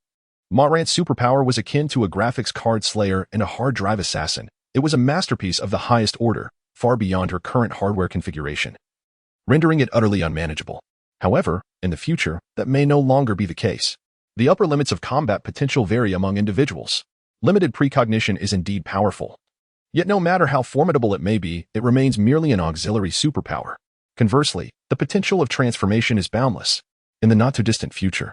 Ma Ran's superpower was akin to a graphics card slayer and a hard drive assassin. It was a masterpiece of the highest order, far beyond her current hardware configuration, rendering it utterly unmanageable. However, in the future, that may no longer be the case. The upper limits of combat potential vary among individuals. Limited precognition is indeed powerful. Yet no matter how formidable it may be, it remains merely an auxiliary superpower. Conversely, the potential of transformation is boundless. In the not-too-distant future,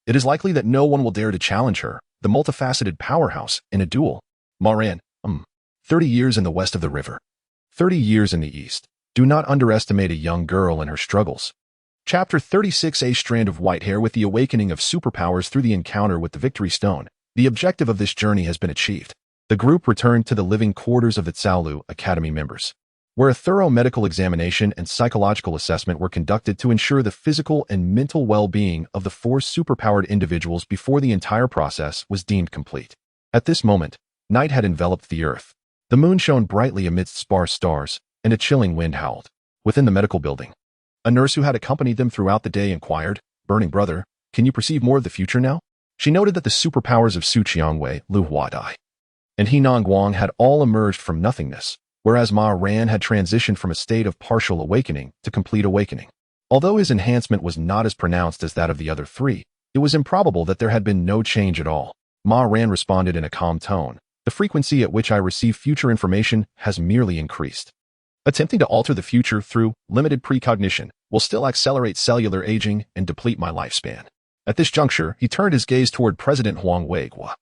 it is likely that no one will dare to challenge her, the multifaceted powerhouse, in a duel. Ma Ran, 30 years in the west of the river. 30 years in the east. Do not underestimate a young girl and her struggles. Chapter 36. A strand of white hair with the awakening of superpowers through the encounter with the Victory Stone. The objective of this journey has been achieved. The group returned to the living quarters of the Tsaolu Academy members, where a thorough medical examination and psychological assessment were conducted to ensure the physical and mental well-being of the four superpowered individuals before the entire process was deemed complete. At this moment, night had enveloped the earth. The moon shone brightly amidst sparse stars, and a chilling wind howled. Within the medical building, a nurse who had accompanied them throughout the day inquired, "Burning brother, can you perceive more of the future now?" She noted that the superpowers of Su Qiangwei, Lu Huadai, and He Nongguang had all emerged from nothingness, whereas Ma Ran had transitioned from a state of partial awakening to complete awakening. Although his enhancement was not as pronounced as that of the other three, it was improbable that there had been no change at all. Ma Ran responded in a calm tone, "The frequency at which I receive future information has merely increased. Attempting to alter the future through limited precognition will still accelerate cellular aging and deplete my lifespan." At this juncture, he turned his gaze toward President Huang Weiguo.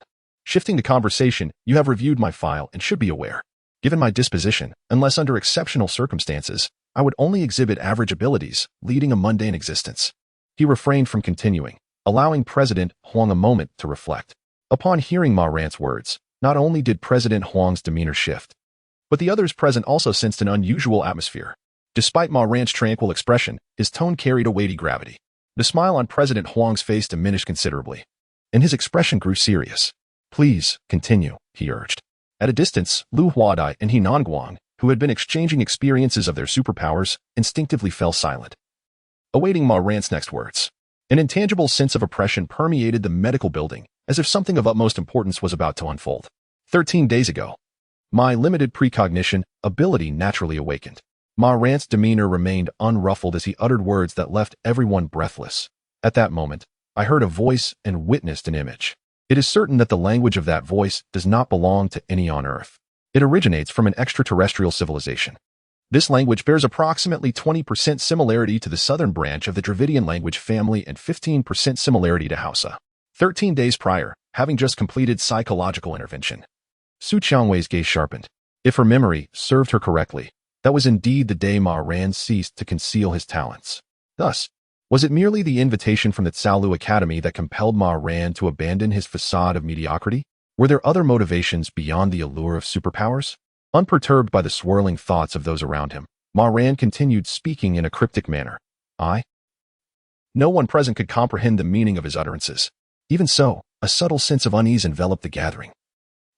Shifting the conversation, "You have reviewed my file and should be aware. Given my disposition, unless under exceptional circumstances, I would only exhibit average abilities, leading a mundane existence." He refrained from continuing, allowing President Huang a moment to reflect. Upon hearing Ma Ran's words, not only did President Huang's demeanor shift, but the others present also sensed an unusual atmosphere. Despite Ma Ran's tranquil expression, his tone carried a weighty gravity. The smile on President Huang's face diminished considerably, and his expression grew serious. "Please, continue," he urged. At a distance, Lu Huadai and He Nongguang, who had been exchanging experiences of their superpowers, instinctively fell silent, awaiting Ma Ran's next words. An intangible sense of oppression permeated the medical building, as if something of utmost importance was about to unfold. 13 days ago, my limited precognition ability naturally awakened. Ma Ran's demeanor remained unruffled as he uttered words that left everyone breathless. At that moment, I heard a voice and witnessed an image. It is certain that the language of that voice does not belong to any on Earth. It originates from an extraterrestrial civilization. This language bears approximately 20% similarity to the southern branch of the Dravidian language family and 15% similarity to Hausa. 13 days prior, having just completed psychological intervention, Su Qiangwei's gaze sharpened. If her memory served her correctly, that was indeed the day Ma Ran ceased to conceal his talents. Thus, was it merely the invitation from the Tsaolu Academy that compelled Ma Ran to abandon his facade of mediocrity? Were there other motivations beyond the allure of superpowers? Unperturbed by the swirling thoughts of those around him, Ma Ran continued speaking in a cryptic manner. No one present could comprehend the meaning of his utterances. Even so, a subtle sense of unease enveloped the gathering,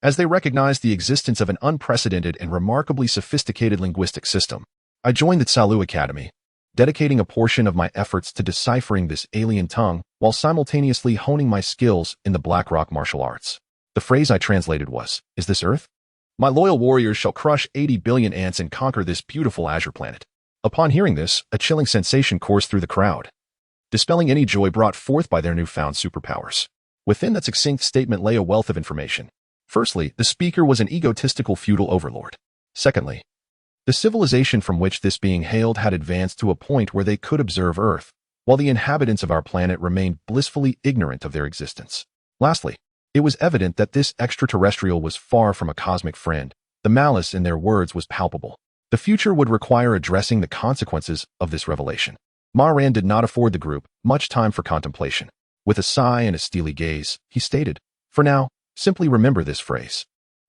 as they recognized the existence of an unprecedented and remarkably sophisticated linguistic system. I joined the Tsaolu Academy, dedicating a portion of my efforts to deciphering this alien tongue while simultaneously honing my skills in the Blackrock martial arts. The phrase I translated was, "Is this Earth? My loyal warriors shall crush 80 billion ants and conquer this beautiful azure planet." Upon hearing this, a chilling sensation coursed through the crowd, dispelling any joy brought forth by their newfound superpowers. Within that succinct statement lay a wealth of information. Firstly, the speaker was an egotistical feudal overlord. Secondly, the civilization from which this being hailed had advanced to a point where they could observe Earth, while the inhabitants of our planet remained blissfully ignorant of their existence. Lastly, it was evident that this extraterrestrial was far from a cosmic friend. The malice in their words was palpable. The future would require addressing the consequences of this revelation. Ma Ran did not afford the group much time for contemplation. With a sigh and a steely gaze, he stated, "For now, simply remember this phrase.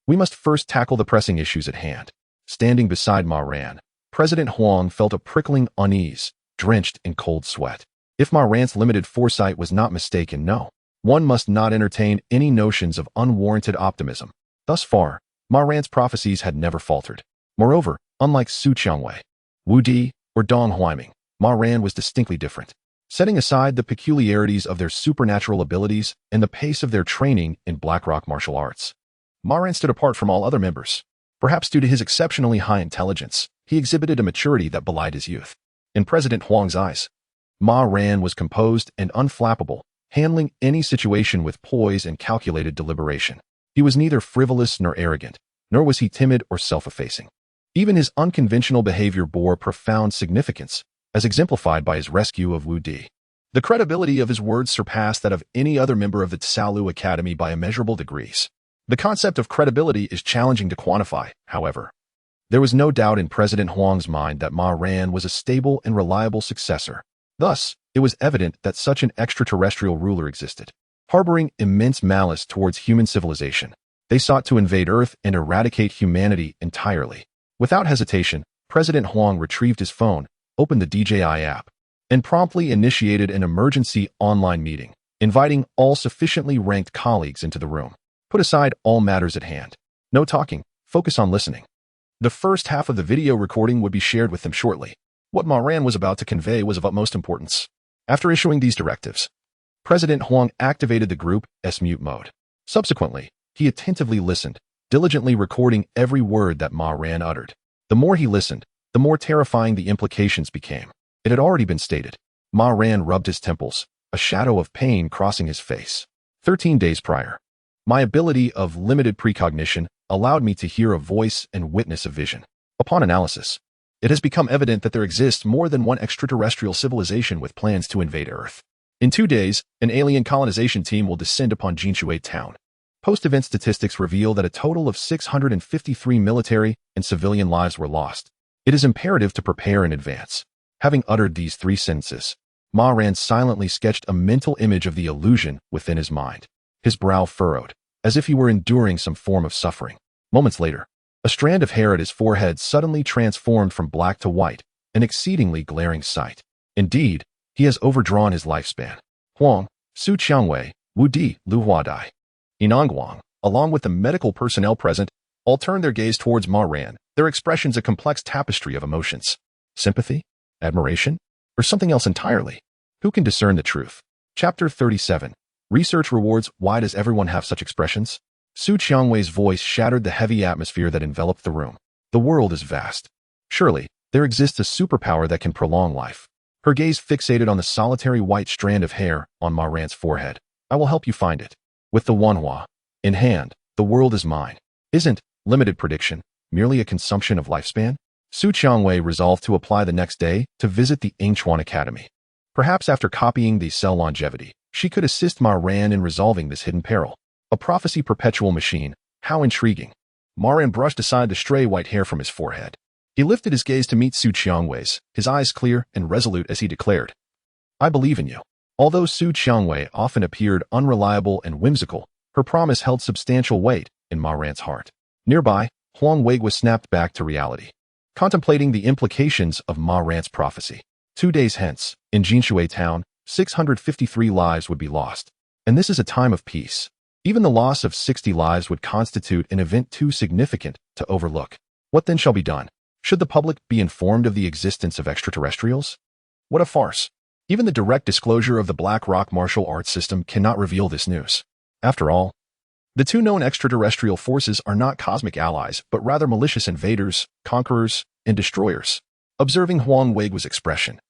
We must first tackle the pressing issues at hand." Standing beside Ma Ran, President Huang felt a prickling unease, drenched in cold sweat. If Ma Ran's limited foresight was not mistaken, no, one must not entertain any notions of unwarranted optimism. Thus far, Ma Ran's prophecies had never faltered. Moreover, unlike Su Qiangwei, Wu Di, or Dong Huaiming, Ma Ran was distinctly different. Setting aside the peculiarities of their supernatural abilities and the pace of their training in Blackrock martial arts, Ma Ran stood apart from all other members. Perhaps due to his exceptionally high intelligence, he exhibited a maturity that belied his youth. In President Huang's eyes, Ma Ran was composed and unflappable, handling any situation with poise and calculated deliberation. He was neither frivolous nor arrogant, nor was he timid or self-effacing. Even his unconventional behavior bore profound significance, as exemplified by his rescue of Wu Di. The credibility of his words surpassed that of any other member of the Tsalu Academy by immeasurable degrees. The concept of credibility is challenging to quantify, however. There was no doubt in President Huang's mind that Ma Ran was a stable and reliable successor. Thus, it was evident that such an extraterrestrial ruler existed. Harboring immense malice towards human civilization, they sought to invade Earth and eradicate humanity entirely. Without hesitation, President Huang retrieved his phone, opened the DJI app, and promptly initiated an emergency online meeting, inviting all sufficiently ranked colleagues into the room. Put aside all matters at hand. No talking, focus on listening. The first half of the video recording would be shared with them shortly. What Ma Ran was about to convey was of utmost importance. After issuing these directives, President Huang activated the group's mute mode. Subsequently, he attentively listened, diligently recording every word that Ma Ran uttered. The more he listened, the more terrifying the implications became. It had already been stated. Ma Ran rubbed his temples, a shadow of pain crossing his face. 13 days prior, my ability of limited precognition allowed me to hear a voice and witness a vision. Upon analysis, it has become evident that there exists more than one extraterrestrial civilization with plans to invade Earth. In 2 days, an alien colonization team will descend upon Jinshui town. Post-event statistics reveal that a total of 653 military and civilian lives were lost. It is imperative to prepare in advance. Having uttered these 3 sentences, Ma Ran silently sketched a mental image of the illusion within his mind. His brow furrowed, as if he were enduring some form of suffering. Moments later, a strand of hair at his forehead suddenly transformed from black to white, an exceedingly glaring sight. Indeed, he has overdrawn his lifespan. Huang, Su Qiangwei, Wu Di, Lu Huadai, Inangguang, along with the medical personnel present, all turned their gaze towards Ma Ran, their expressions a complex tapestry of emotions. Sympathy? Admiration? Or something else entirely? Who can discern the truth? Chapter 37. Research rewards. Why does everyone have such expressions? Su Qiangwei's voice shattered the heavy atmosphere that enveloped the room. The world is vast. Surely, there exists a superpower that can prolong life. Her gaze fixated on the solitary white strand of hair on Ma Ran's forehead. I will help you find it. With the Wanhua in hand, the world is mine. Isn't limited prediction merely a consumption of lifespan? Su Qiangwei resolved to apply the next day to visit the Yingchuan Academy. Perhaps after copying the cell longevity, she could assist Ma Ran in resolving this hidden peril. A prophecy perpetual machine. How intriguing. Ma Ran brushed aside the stray white hair from his forehead. He lifted his gaze to meet Su Qiangwei's, his eyes clear and resolute as he declared, I believe in you. Although Su Qiangwei often appeared unreliable and whimsical, her promise held substantial weight in Ma Ran's heart. Nearby, Huang Wei was snapped back to reality, contemplating the implications of Ma Ran's prophecy. 2 days hence, in Jinshui town, 653 lives would be lost. And this is a time of peace. Even the loss of 60 lives would constitute an event too significant to overlook. What then shall be done? Should the public be informed of the existence of extraterrestrials? What a farce. Even the direct disclosure of the Blackrock martial arts system cannot reveal this news. After all, the 2 known extraterrestrial forces are not cosmic allies, but rather malicious invaders, conquerors, and destroyers. Observing Huang Wei's expression,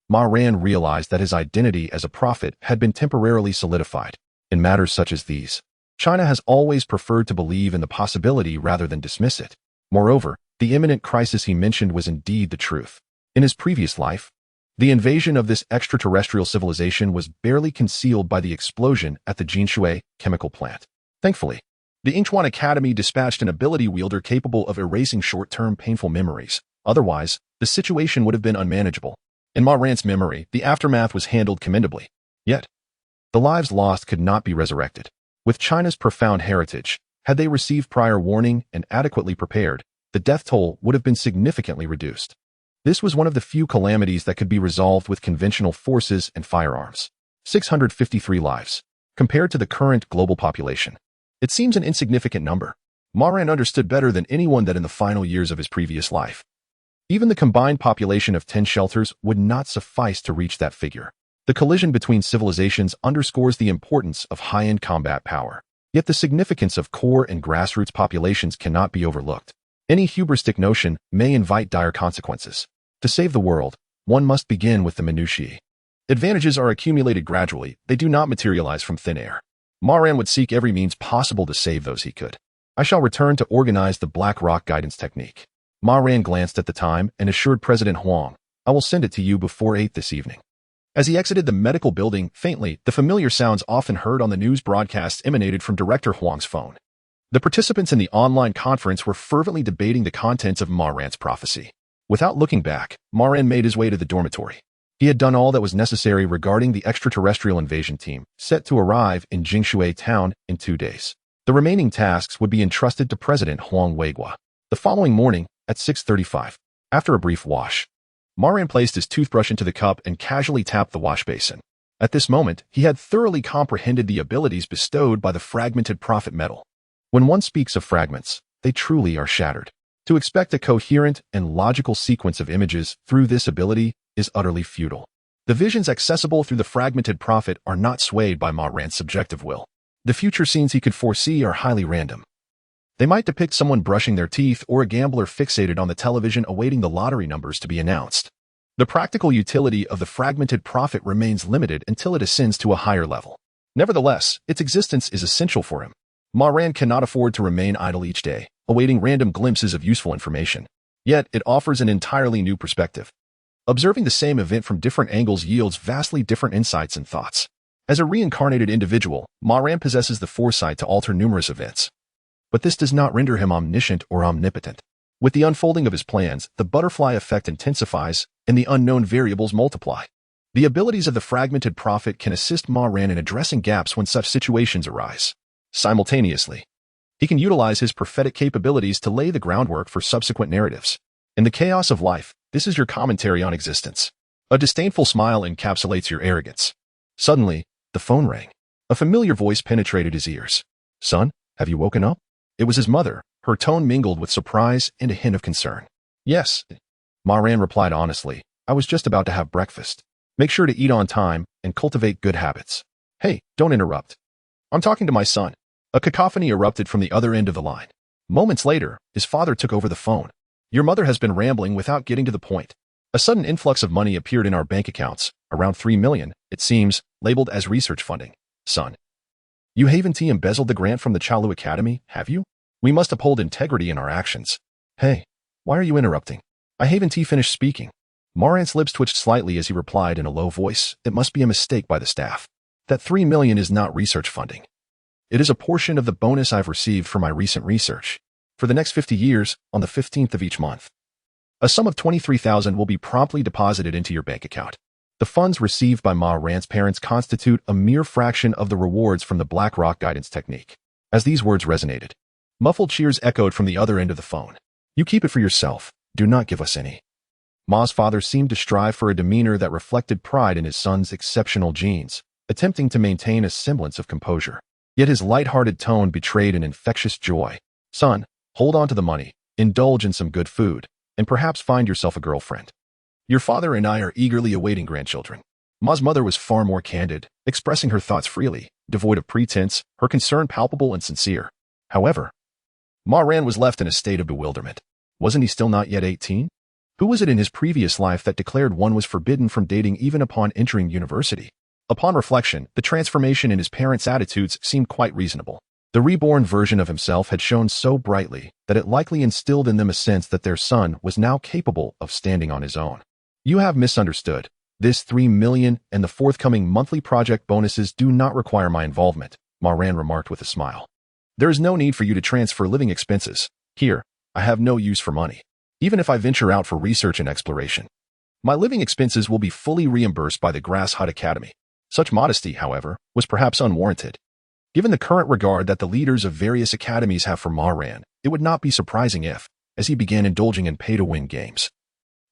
Ma Ran realized that his identity as a prophet had been temporarily solidified. In matters such as these, China has always preferred to believe in the possibility rather than dismiss it. Moreover, the imminent crisis he mentioned was indeed the truth. In his previous life, the invasion of this extraterrestrial civilization was barely concealed by the explosion at the Jinshui chemical plant. Thankfully, the Yingchuan Academy dispatched an ability wielder capable of erasing short-term painful memories. Otherwise, the situation would have been unmanageable. In Ma Ran's memory, the aftermath was handled commendably. Yet, the lives lost could not be resurrected. With China's profound heritage, had they received prior warning and adequately prepared, the death toll would have been significantly reduced. This was one of the few calamities that could be resolved with conventional forces and firearms. 653 lives. Compared to the current global population, it seems an insignificant number. Ma Ran understood better than anyone that in the final years of his previous life, even the combined population of 10 shelters would not suffice to reach that figure. The collision between civilizations underscores the importance of high-end combat power. Yet the significance of core and grassroots populations cannot be overlooked. Any hubristic notion may invite dire consequences. To save the world, one must begin with the minutiae. Advantages are accumulated gradually, they do not materialize from thin air. Ma Ran would seek every means possible to save those he could. I shall return to organize the Black Rock guidance technique. Ma Ran glanced at the time and assured President Huang, I will send it to you before 8 this evening. As he exited the medical building, faintly, the familiar sounds often heard on the news broadcasts emanated from Director Huang's phone. The participants in the online conference were fervently debating the contents of Ma Ran's prophecy. Without looking back, Ma Ran made his way to the dormitory. He had done all that was necessary regarding the extraterrestrial invasion team, set to arrive in Jingshui town in 2 days. The remaining tasks would be entrusted to President Huang Weigua. The following morning, at 6:35, after a brief wash, Ma Ran placed his toothbrush into the cup and casually tapped the wash basin. At this moment, he had thoroughly comprehended the abilities bestowed by the fragmented prophet metal. When one speaks of fragments, they truly are shattered. To expect a coherent and logical sequence of images through this ability is utterly futile. The visions accessible through the fragmented prophet are not swayed by Ma Ran's subjective will. The future scenes he could foresee are highly random. They might depict someone brushing their teeth or a gambler fixated on the television awaiting the lottery numbers to be announced. The practical utility of the fragmented prophet remains limited until it ascends to a higher level. Nevertheless, its existence is essential for him. Ma Ran cannot afford to remain idle each day, awaiting random glimpses of useful information. Yet, it offers an entirely new perspective. Observing the same event from different angles yields vastly different insights and thoughts. As a reincarnated individual, Ma Ran possesses the foresight to alter numerous events. But this does not render him omniscient or omnipotent. With the unfolding of his plans, the butterfly effect intensifies and the unknown variables multiply. The abilities of the fragmented prophet can assist Ma Ran in addressing gaps when such situations arise. Simultaneously, he can utilize his prophetic capabilities to lay the groundwork for subsequent narratives. In the chaos of life, this is your commentary on existence. A disdainful smile encapsulates your arrogance. Suddenly, the phone rang. A familiar voice penetrated his ears. Son, have you woken up? It was his mother, her tone mingled with surprise and a hint of concern. Yes, Ma Ran replied honestly. I was just about to have breakfast. Make sure to eat on time and cultivate good habits. Hey, don't interrupt. I'm talking to my son. A cacophony erupted from the other end of the line. Moments later, his father took over the phone. Your mother has been rambling without getting to the point. A sudden influx of money appeared in our bank accounts, around 3 million, it seems, labeled as research funding. Son, you haven't embezzled the grant from the Chalu Academy, have you? We must uphold integrity in our actions. Hey, why are you interrupting? I haven't finished speaking. Ma Ran's lips twitched slightly as he replied in a low voice. It must be a mistake by the staff. That 3 million is not research funding. It is a portion of the bonus I've received for my recent research. For the next 50 years, on the 15th of each month, a sum of 23,000 will be promptly deposited into your bank account. The funds received by Ma Ran's parents constitute a mere fraction of the rewards from the Black Rock guidance technique. As these words resonated, muffled cheers echoed from the other end of the phone. You keep it for yourself. Do not give us any. Ma's father seemed to strive for a demeanor that reflected pride in his son's exceptional genes, attempting to maintain a semblance of composure. Yet his light-hearted tone betrayed an infectious joy. Son, hold on to the money, indulge in some good food, and perhaps find yourself a girlfriend. Your father and I are eagerly awaiting grandchildren. Ma's mother was far more candid, expressing her thoughts freely, devoid of pretense, her concern palpable and sincere. However, Ma Ran was left in a state of bewilderment. Wasn't he still not yet 18? Who was it in his previous life that declared one was forbidden from dating even upon entering university? Upon reflection, the transformation in his parents' attitudes seemed quite reasonable. The reborn version of himself had shone so brightly that it likely instilled in them a sense that their son was now capable of standing on his own. You have misunderstood. This 3 million and the forthcoming monthly project bonuses do not require my involvement, Ma Ran remarked with a smile. There is no need for you to transfer living expenses. Here, I have no use for money. Even if I venture out for research and exploration, my living expenses will be fully reimbursed by the Grass Hut Academy. Such modesty, however, was perhaps unwarranted. Given the current regard that the leaders of various academies have for Ma Ran, it would not be surprising if, as he began indulging in pay-to-win games,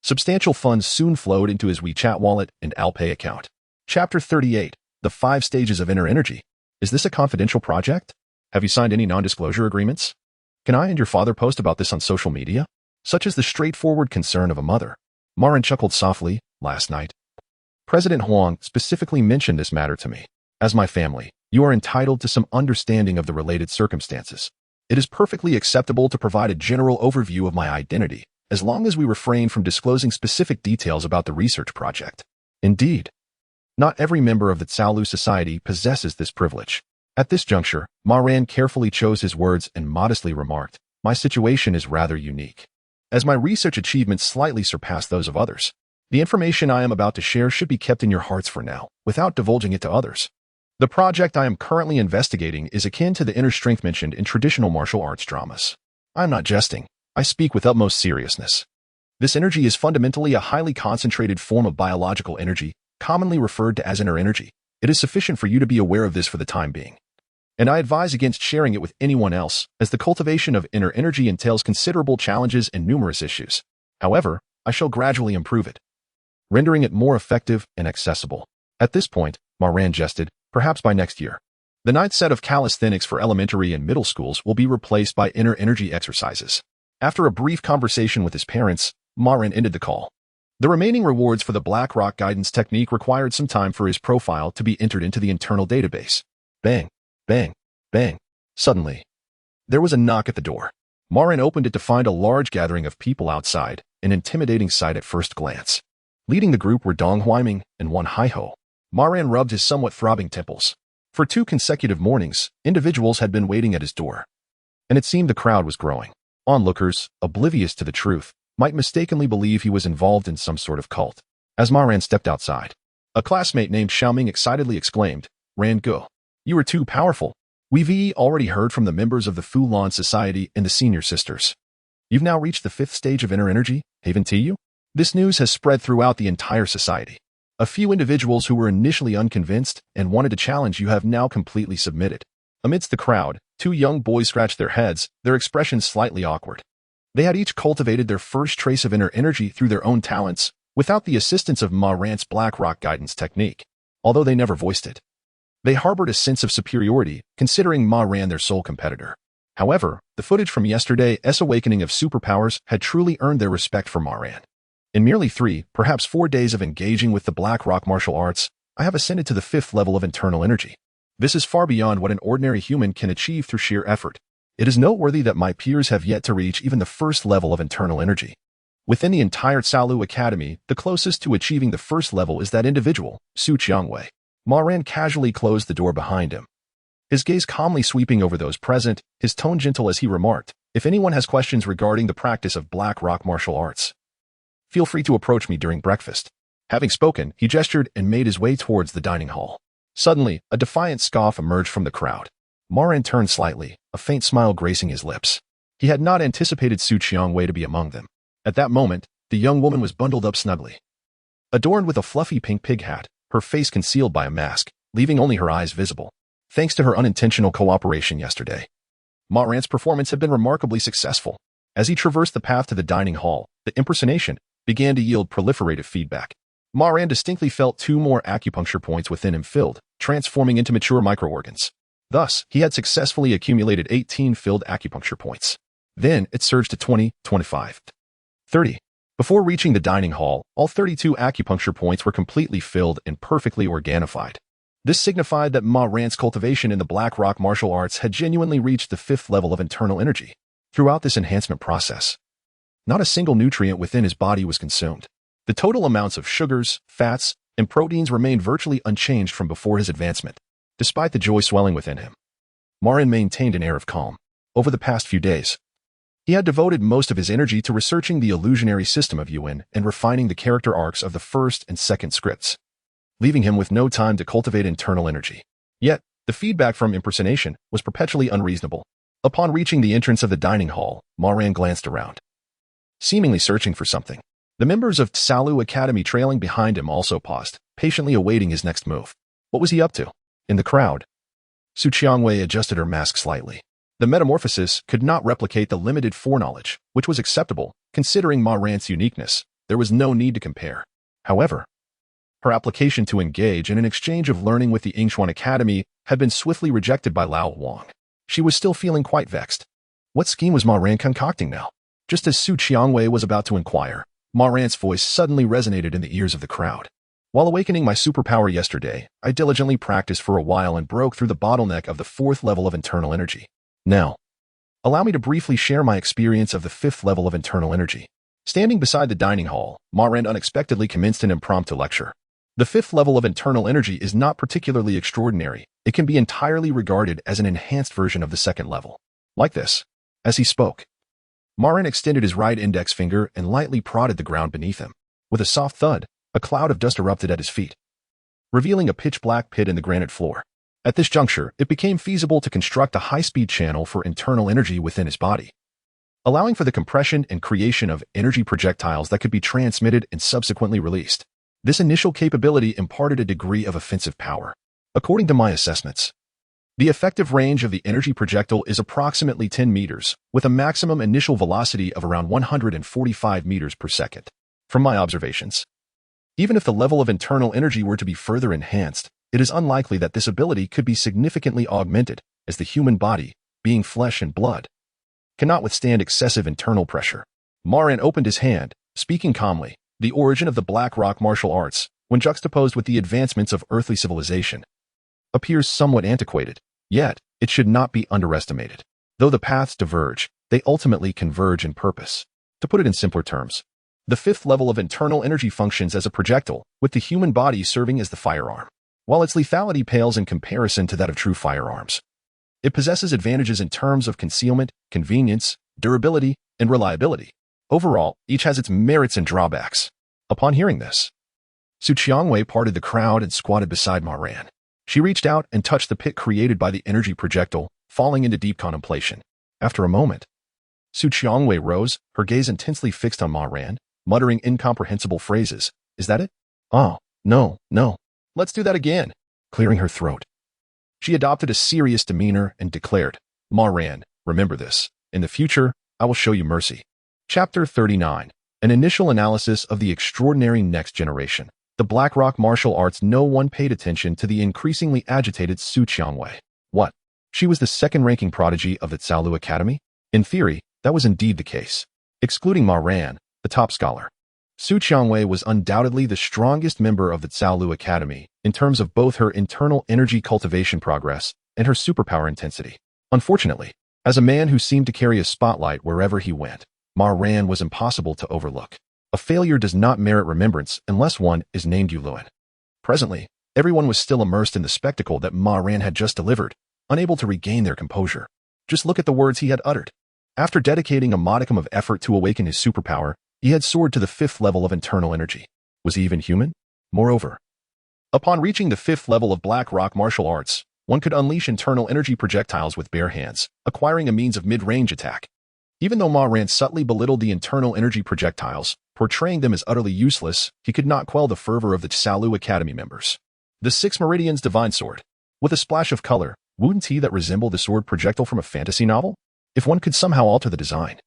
substantial funds soon flowed into his WeChat wallet and Alipay account. Chapter 38. The 5 Stages of Inner Energy. Is this a confidential project? Have you signed any non-disclosure agreements? Can I and your father post about this on social media? Such is the straightforward concern of a mother. Ma Ran chuckled softly. Last night, President Huang specifically mentioned this matter to me. As my family, you are entitled to some understanding of the related circumstances. It is perfectly acceptable to provide a general overview of my identity, as long as we refrain from disclosing specific details about the research project. Indeed, not every member of the Tsalu society possesses this privilege. At this juncture, Ma Ran carefully chose his words and modestly remarked, "My situation is rather unique. As my research achievements slightly surpass those of others, the information I am about to share should be kept in your hearts for now, without divulging it to others. The project I am currently investigating is akin to the inner strength mentioned in traditional martial arts dramas. I am not jesting. I speak with utmost seriousness. This energy is fundamentally a highly concentrated form of biological energy, commonly referred to as inner energy. It is sufficient for you to be aware of this for the time being. And I advise against sharing it with anyone else, as the cultivation of inner energy entails considerable challenges and numerous issues. However, I shall gradually improve it, rendering it more effective and accessible." At this point, Ma Ran jested, "Perhaps by next year, the 9th set of calisthenics for elementary and middle schools will be replaced by inner energy exercises." After a brief conversation with his parents, Ma Ran ended the call. The remaining rewards for the Black Rock guidance technique required some time for his profile to be entered into the internal database. Bang, bang, bang. Suddenly, there was a knock at the door. Ma Ran opened it to find a large gathering of people outside, an intimidating sight at first glance. Leading the group were Dong Huaiming and Wan Haiho. Ma Ran rubbed his somewhat throbbing temples. For 2 consecutive mornings, individuals had been waiting at his door, and it seemed the crowd was growing. Onlookers, oblivious to the truth, might mistakenly believe he was involved in some sort of cult. As Ma Ran stepped outside, a classmate named Xiaoming excitedly exclaimed, "Ran Go, you are too powerful. We've already heard from the members of the Fulan Society and the Senior Sisters. You've now reached the 5th stage of inner energy, haven't you?" This news has spread throughout the entire society. A few individuals who were initially unconvinced and wanted to challenge you have now completely submitted. Amidst the crowd, 2 young boys scratched their heads, their expressions slightly awkward. They had each cultivated their first trace of inner energy through their own talents, without the assistance of Ma Ran's Black Rock guidance technique, although they never voiced it. They harbored a sense of superiority, considering Ma Ran their sole competitor. However, the footage from yesterday's awakening of superpowers had truly earned their respect for Ma Ran. In merely 3, perhaps 4 days of engaging with the Black Rock martial arts, I have ascended to the 5th level of internal energy. This is far beyond what an ordinary human can achieve through sheer effort. It is noteworthy that my peers have yet to reach even the 1st level of internal energy. Within the entire Tsalu Academy, the closest to achieving the 1st level is that individual, Su Qiangwei. Ma Ran casually closed the door behind him, his gaze calmly sweeping over those present, his tone gentle as he remarked, "If anyone has questions regarding the practice of Black Rock martial arts, feel free to approach me during breakfast." Having spoken, he gestured and made his way towards the dining hall. Suddenly, a defiant scoff emerged from the crowd. Ma Ran turned slightly, a faint smile gracing his lips. He had not anticipated Su Qiangwei to be among them. At that moment, the young woman was bundled up snugly, adorned with a fluffy pink pig hat, her face concealed by a mask, leaving only her eyes visible. Thanks to her unintentional cooperation yesterday, Ma Ran's performance had been remarkably successful. As he traversed the path to the dining hall, the impersonation began to yield proliferative feedback. Ma Ran distinctly felt 2 more acupuncture points within him filled, transforming into mature microorgans. Thus, he had successfully accumulated 18 filled acupuncture points. Then, it surged to 20, 25, 30. Before reaching the dining hall, all 32 acupuncture points were completely filled and perfectly organified. This signified that Ma Ran's cultivation in the Black Rock martial arts had genuinely reached the 5th level of internal energy. Throughout this enhancement process, not a single nutrient within his body was consumed. The total amounts of sugars, fats, and proteins remained virtually unchanged from before his advancement. Despite the joy swelling within him, Ma Ran maintained an air of calm. Over the past few days, he had devoted most of his energy to researching the illusionary system of Yuan and refining the character arcs of the 1st and 2nd scripts, leaving him with no time to cultivate internal energy. Yet, the feedback from impersonation was perpetually unreasonable. Upon reaching the entrance of the dining hall, Ma Ran glanced around, seemingly searching for something. The members of Tsalu Academy trailing behind him also paused, patiently awaiting his next move. What was he up to? In the crowd, Su Qiangwei adjusted her mask slightly. The metamorphosis could not replicate the limited foreknowledge, which was acceptable, considering Ma Ran's uniqueness. There was no need to compare. However, her application to engage in an exchange of learning with the Yingshuan Academy had been swiftly rejected by Lao Wang. She was still feeling quite vexed. What scheme was Ma Ran concocting now? Just as Su Qiangwei was about to inquire, Ma Ran's voice suddenly resonated in the ears of the crowd. While awakening my superpower yesterday, I diligently practiced for a while and broke through the bottleneck of the 4th level of internal energy. Now, allow me to briefly share my experience of the 5th level of internal energy. Standing beside the dining hall, Ma Ran unexpectedly commenced an impromptu lecture. The 5th level of internal energy is not particularly extraordinary. It can be entirely regarded as an enhanced version of the 2nd level. Like this. As he spoke, Ma Ran extended his right index finger and lightly prodded the ground beneath him. With a soft thud, a cloud of dust erupted at his feet, revealing a pitch-black pit in the granite floor. At this juncture, it became feasible to construct a high-speed channel for internal energy within his body, allowing for the compression and creation of energy projectiles that could be transmitted and subsequently released. This initial capability imparted a degree of offensive power. According to my assessments, the effective range of the energy projectile is approximately 10 meters, with a maximum initial velocity of around 145 meters per second. From my observations, even if the level of internal energy were to be further enhanced, it is unlikely that this ability could be significantly augmented, as the human body, being flesh and blood, cannot withstand excessive internal pressure. Ma Ran opened his hand, speaking calmly. The origin of the Black Rock martial arts, when juxtaposed with the advancements of earthly civilization, appears somewhat antiquated, yet it should not be underestimated. Though the paths diverge, they ultimately converge in purpose. To put it in simpler terms, the 5th level of internal energy functions as a projectile, with the human body serving as the firearm. While its lethality pales in comparison to that of true firearms, it possesses advantages in terms of concealment, convenience, durability, and reliability. Overall, each has its merits and drawbacks. Upon hearing this, Su Qiangwei parted the crowd and squatted beside Ma Ran. She reached out and touched the pit created by the energy projectile, falling into deep contemplation. After a moment, Su Qiangwei rose, her gaze intensely fixed on Ma Ran, muttering incomprehensible phrases. Is that it? Oh, no. Let's do that again. Clearing her throat, she adopted a serious demeanor and declared, Ma Ran, remember this. In the future, I will show you mercy. Chapter 39. An initial analysis of the extraordinary next generation. The Black Rock martial arts. No one paid attention to the increasingly agitated Su Qiangwei. What? She was the second-ranking prodigy of the Tsaolu Academy? In theory, that was indeed the case. Excluding Ma Ran, the top scholar, Su Qiangwei was undoubtedly the strongest member of the Tsaolu Academy in terms of both her internal energy cultivation progress and her superpower intensity. Unfortunately, as a man who seemed to carry a spotlight wherever he went, Ma Ran was impossible to overlook. A failure does not merit remembrance unless one is named Yuluan. Presently, everyone was still immersed in the spectacle that Ma Ran had just delivered, unable to regain their composure. Just look at the words he had uttered. After dedicating a modicum of effort to awaken his superpower, he had soared to the 5th level of internal energy. Was he even human? Moreover, upon reaching the 5th level of Black Rock martial arts, one could unleash internal energy projectiles with bare hands, acquiring a means of mid-range attack. Even though Ma Ran subtly belittled the internal energy projectiles, portraying them as utterly useless, he could not quell the fervor of the Tsaolu Academy members. The 6 Meridian's Divine Sword. With a splash of color, wouldn't he that resemble the sword projectile from a fantasy novel? If one could somehow alter the design,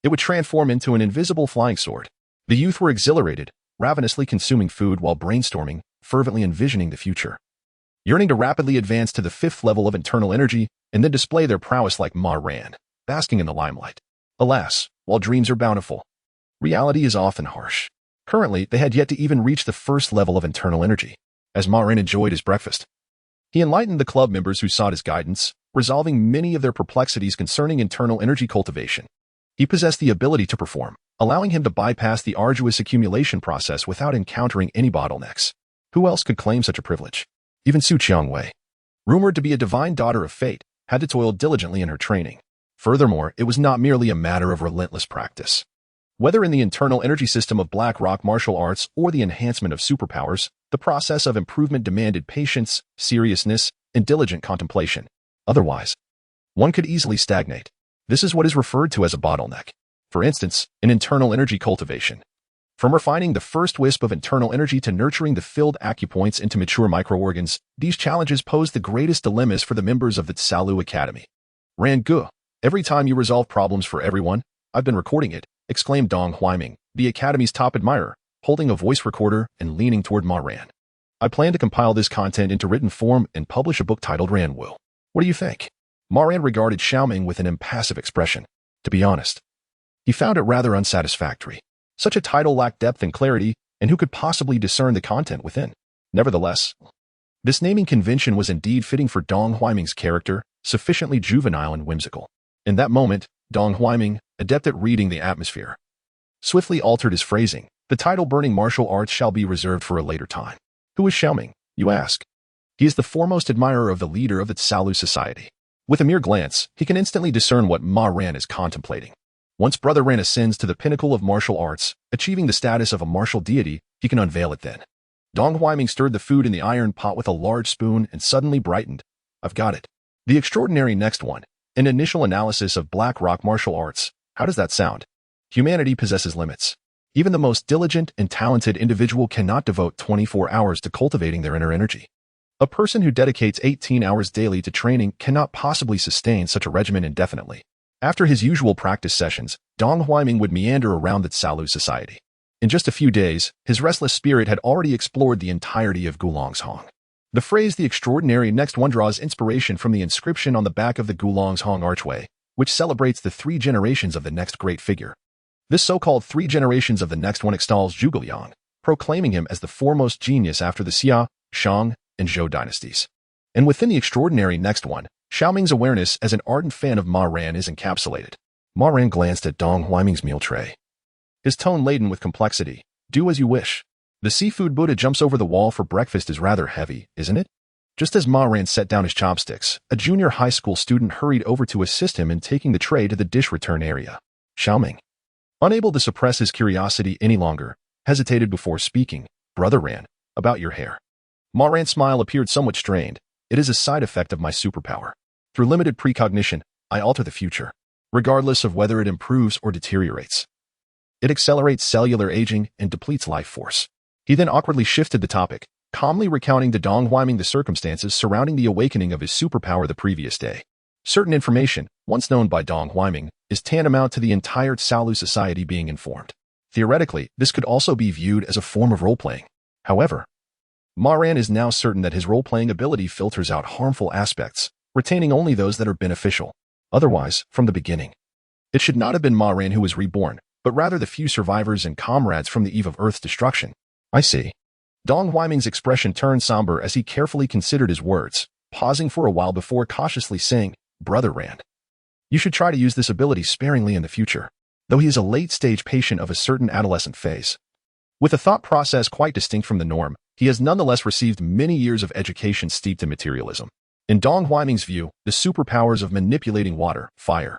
it would transform into an invisible flying sword. The youth were exhilarated, ravenously consuming food while brainstorming, fervently envisioning the future, yearning to rapidly advance to the 5th level of internal energy and then display their prowess like Ma Ran, basking in the limelight. Alas, while dreams are bountiful, reality is often harsh. Currently, they had yet to even reach the 1st level of internal energy. As Ma Ran enjoyed his breakfast, he enlightened the club members who sought his guidance, resolving many of their perplexities concerning internal energy cultivation. He possessed the ability to perform, allowing him to bypass the arduous accumulation process without encountering any bottlenecks. Who else could claim such a privilege? Even Su Qiangwei, rumored to be a divine daughter of fate, had to toil diligently in her training. Furthermore, it was not merely a matter of relentless practice. Whether in the internal energy system of Black Rock martial arts or the enhancement of superpowers, the process of improvement demanded patience, seriousness, and diligent contemplation. Otherwise, one could easily stagnate. This is what is referred to as a bottleneck. For instance, in internal energy cultivation. From refining the first wisp of internal energy to nurturing the filled acupoints into mature microorgans, these challenges pose the greatest dilemmas for the members of the Tsaolu Academy. Ran Gu, every time you resolve problems for everyone, I've been recording it, exclaimed Dong Huiming, the Academy's top admirer, holding a voice recorder and leaning toward Ma Ran. I plan to compile this content into written form and publish a book titled Ran Wu. What do you think? Ma Ran regarded Xiaoming with an impassive expression. To be honest, he found it rather unsatisfactory. Such a title lacked depth and clarity, and who could possibly discern the content within? Nevertheless, this naming convention was indeed fitting for Dong Huaiming's character, sufficiently juvenile and whimsical. In that moment, Dong Huaiming, adept at reading the atmosphere, swiftly altered his phrasing. The title Burning Martial Arts shall be reserved for a later time. Who is Xiaoming, you ask? He is the foremost admirer of the leader of the Tsalu society. With a mere glance, he can instantly discern what Ma Ran is contemplating. Once Brother Ran ascends to the pinnacle of martial arts, achieving the status of a martial deity, he can unveil it then. Dong Huaiming stirred the food in the iron pot with a large spoon and suddenly brightened. I've got it. The extraordinary next one. An initial analysis of Black Rock martial arts. How does that sound? Humanity possesses limits. Even the most diligent and talented individual cannot devote 24 hours to cultivating their inner energy. A person who dedicates 18 hours daily to training cannot possibly sustain such a regimen indefinitely. After his usual practice sessions, Dong Huaiming would meander around the Tsalu society. In just a few days, his restless spirit had already explored the entirety of Gulongzhong. The phrase "the extraordinary next one" draws inspiration from the inscription on the back of the Gulongzhong archway, which celebrates the 3 generations of the next great figure. This so-called 3 generations of the next one extols Zhuge Liang, proclaiming him as the foremost genius after the Xia, Shang, and Zhou dynasties. And within the extraordinary next one, Xiaoming's awareness as an ardent fan of Ma Ran is encapsulated. Ma Ran glanced at Dong Huaiming's meal tray, his tone laden with complexity. Do as you wish. The seafood Buddha jumps over the wall for breakfast is rather heavy, isn't it? Just as Ma Ran set down his chopsticks, a junior high school student hurried over to assist him in taking the tray to the dish return area. Xiaoming, unable to suppress his curiosity any longer, hesitated before speaking. Brother Ran, about your hair. Ma Ran's smile appeared somewhat strained. It is a side effect of my superpower. Through limited precognition, I alter the future, regardless of whether it improves or deteriorates. It accelerates cellular aging and depletes life force. He then awkwardly shifted the topic, calmly recounting to Dong Huaiming the circumstances surrounding the awakening of his superpower the previous day. Certain information, once known by Dong Huaiming, is tantamount to the entire Tsalu society being informed. Theoretically, this could also be viewed as a form of role-playing. However, Ma Ran is now certain that his role-playing ability filters out harmful aspects, retaining only those that are beneficial. Otherwise, from the beginning, it should not have been Ma Ran who was reborn, but rather the few survivors and comrades from the eve of Earth's destruction. I see. Dong Huaiming's expression turned somber as he carefully considered his words, pausing for a while before cautiously saying, Brother Ran, you should try to use this ability sparingly in the future, though he is a late-stage patient of a certain adolescent phase. With a thought process quite distinct from the norm, he has nonetheless received many years of education steeped in materialism. In Dong Huaiming's view, the superpowers of manipulating water, fire,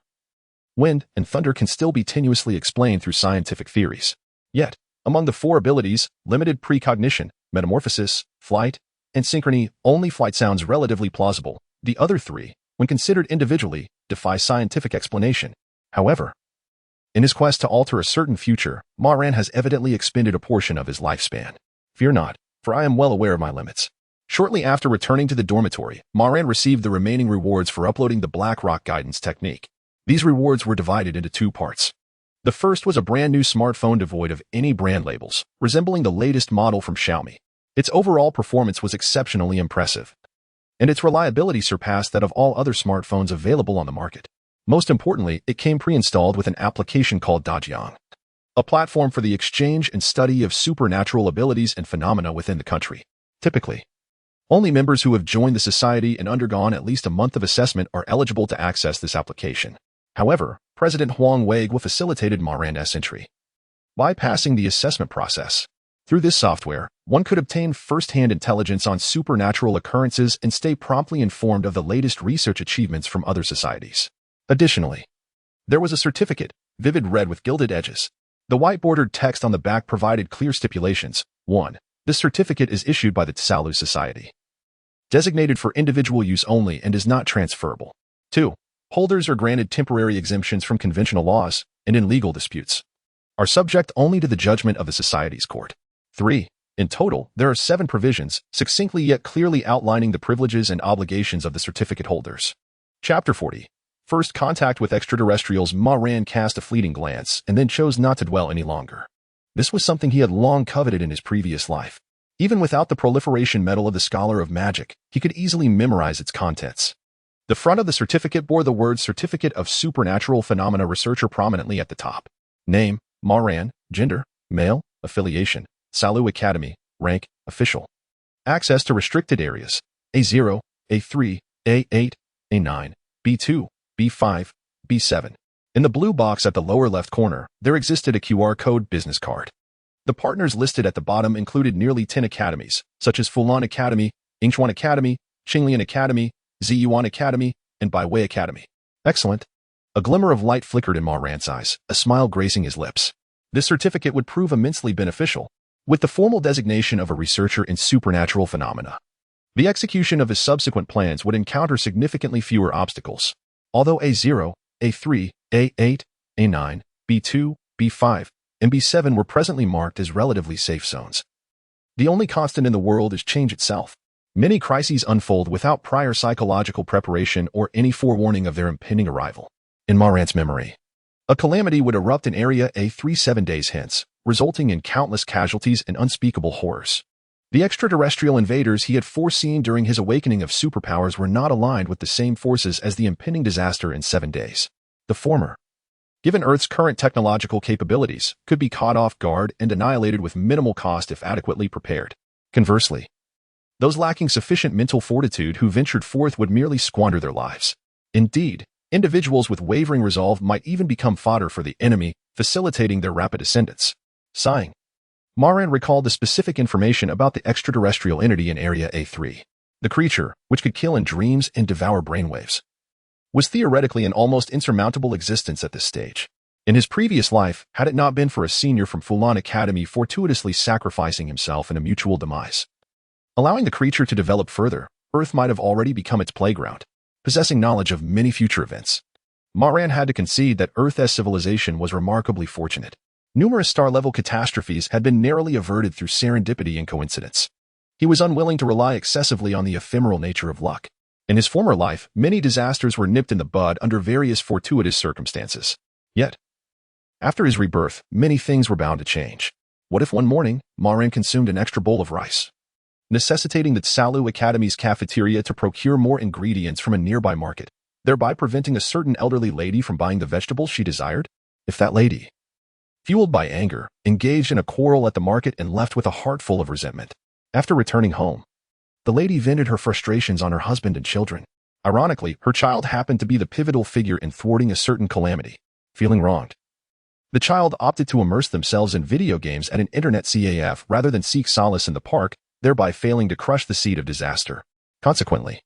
wind, and thunder can still be tenuously explained through scientific theories. Yet, among the 4 abilities, limited precognition, metamorphosis, flight, and synchrony, only flight sounds relatively plausible. The other 3, when considered individually, defy scientific explanation. However, in his quest to alter a certain future, Ma Ran has evidently expended a portion of his lifespan. Fear not, for I am well aware of my limits. Shortly after returning to the dormitory, Ma Ran received the remaining rewards for uploading the Black Rock guidance technique. These rewards were divided into 2 parts. The first was a brand new smartphone devoid of any brand labels, resembling the latest model from Xiaomi. Its overall performance was exceptionally impressive, and its reliability surpassed that of all other smartphones available on the market. Most importantly, it came pre-installed with an application called Dajiang, a platform for the exchange and study of supernatural abilities and phenomena within the country. Typically, only members who have joined the society and undergone at least a month of assessment are eligible to access this application. However, President Huang Weiguo facilitated Ma Ran's entry, bypassing the assessment process. Through this software, one could obtain first-hand intelligence on supernatural occurrences and stay promptly informed of the latest research achievements from other societies. Additionally, there was a certificate, vivid red with gilded edges. The white-bordered text on the back provided clear stipulations. 1. This certificate is issued by the Tsalu Society, designated for individual use only and is not transferable. 2. Holders are granted temporary exemptions from conventional laws and in legal disputes, are subject only to the judgment of the Society's court. 3. In total, there are 7 provisions, succinctly yet clearly outlining the privileges and obligations of the certificate holders. Chapter 40. First contact with extraterrestrials. Ma Ran cast a fleeting glance and then chose not to dwell any longer. This was something he had long coveted in his previous life. Even without the proliferation medal of the Scholar of Magic, he could easily memorize its contents. The front of the certificate bore the words Certificate of Supernatural Phenomena Researcher prominently at the top. Name, Ma Ran. Gender, male. Affiliation, Salu Academy, rank, official. Access to restricted areas, A0, A3, A8, A9, B2, B5, B7. In the blue box at the lower left corner, there existed a QR code business card. The partners listed at the bottom included nearly 10 academies, such as Fulan Academy, Yingchuan Academy, Qinglian Academy, Ziyuan Academy, and Baiwei Academy. Excellent. A glimmer of light flickered in Ma Ran's eyes, a smile gracing his lips. This certificate would prove immensely beneficial, with the formal designation of a researcher in supernatural phenomena. The execution of his subsequent plans would encounter significantly fewer obstacles. Although A0, A3, A8, A9, B2, B5, and B7 were presently marked as relatively safe zones. The only constant in the world is change itself. Many crises unfold without prior psychological preparation or any forewarning of their impending arrival. In Ma Ran's memory, a calamity would erupt in Area A3 7 days hence, resulting in countless casualties and unspeakable horrors. The extraterrestrial invaders he had foreseen during his awakening of superpowers were not aligned with the same forces as the impending disaster in 7 days. The former, given Earth's current technological capabilities, could be caught off guard and annihilated with minimal cost if adequately prepared. Conversely, those lacking sufficient mental fortitude who ventured forth would merely squander their lives. Indeed, individuals with wavering resolve might even become fodder for the enemy, facilitating their rapid ascendance. Sighing, Ma Ran recalled the specific information about the extraterrestrial entity in Area A3. The creature, which could kill in dreams and devour brainwaves, was theoretically an almost insurmountable existence at this stage. In his previous life, had it not been for a senior from Fulan Academy fortuitously sacrificing himself in a mutual demise. Allowing the creature to develop further, Earth might have already become its playground, possessing knowledge of many future events. Ma Ran had to concede that Earth's civilization was remarkably fortunate. Numerous star-level catastrophes had been narrowly averted through serendipity and coincidence. He was unwilling to rely excessively on the ephemeral nature of luck. In his former life, many disasters were nipped in the bud under various fortuitous circumstances. Yet, after his rebirth, many things were bound to change. What if one morning, Ma Ran consumed an extra bowl of rice, necessitating the Salu Academy's cafeteria to procure more ingredients from a nearby market, thereby preventing a certain elderly lady from buying the vegetables she desired? If that lady, fueled by anger, engaged in a quarrel at the market and left with a heart full of resentment. After returning home, the lady vented her frustrations on her husband and children. Ironically, her child happened to be the pivotal figure in thwarting a certain calamity. Feeling wronged, the child opted to immerse themselves in video games at an internet CAF rather than seek solace in the park, thereby failing to crush the seed of disaster. Consequently,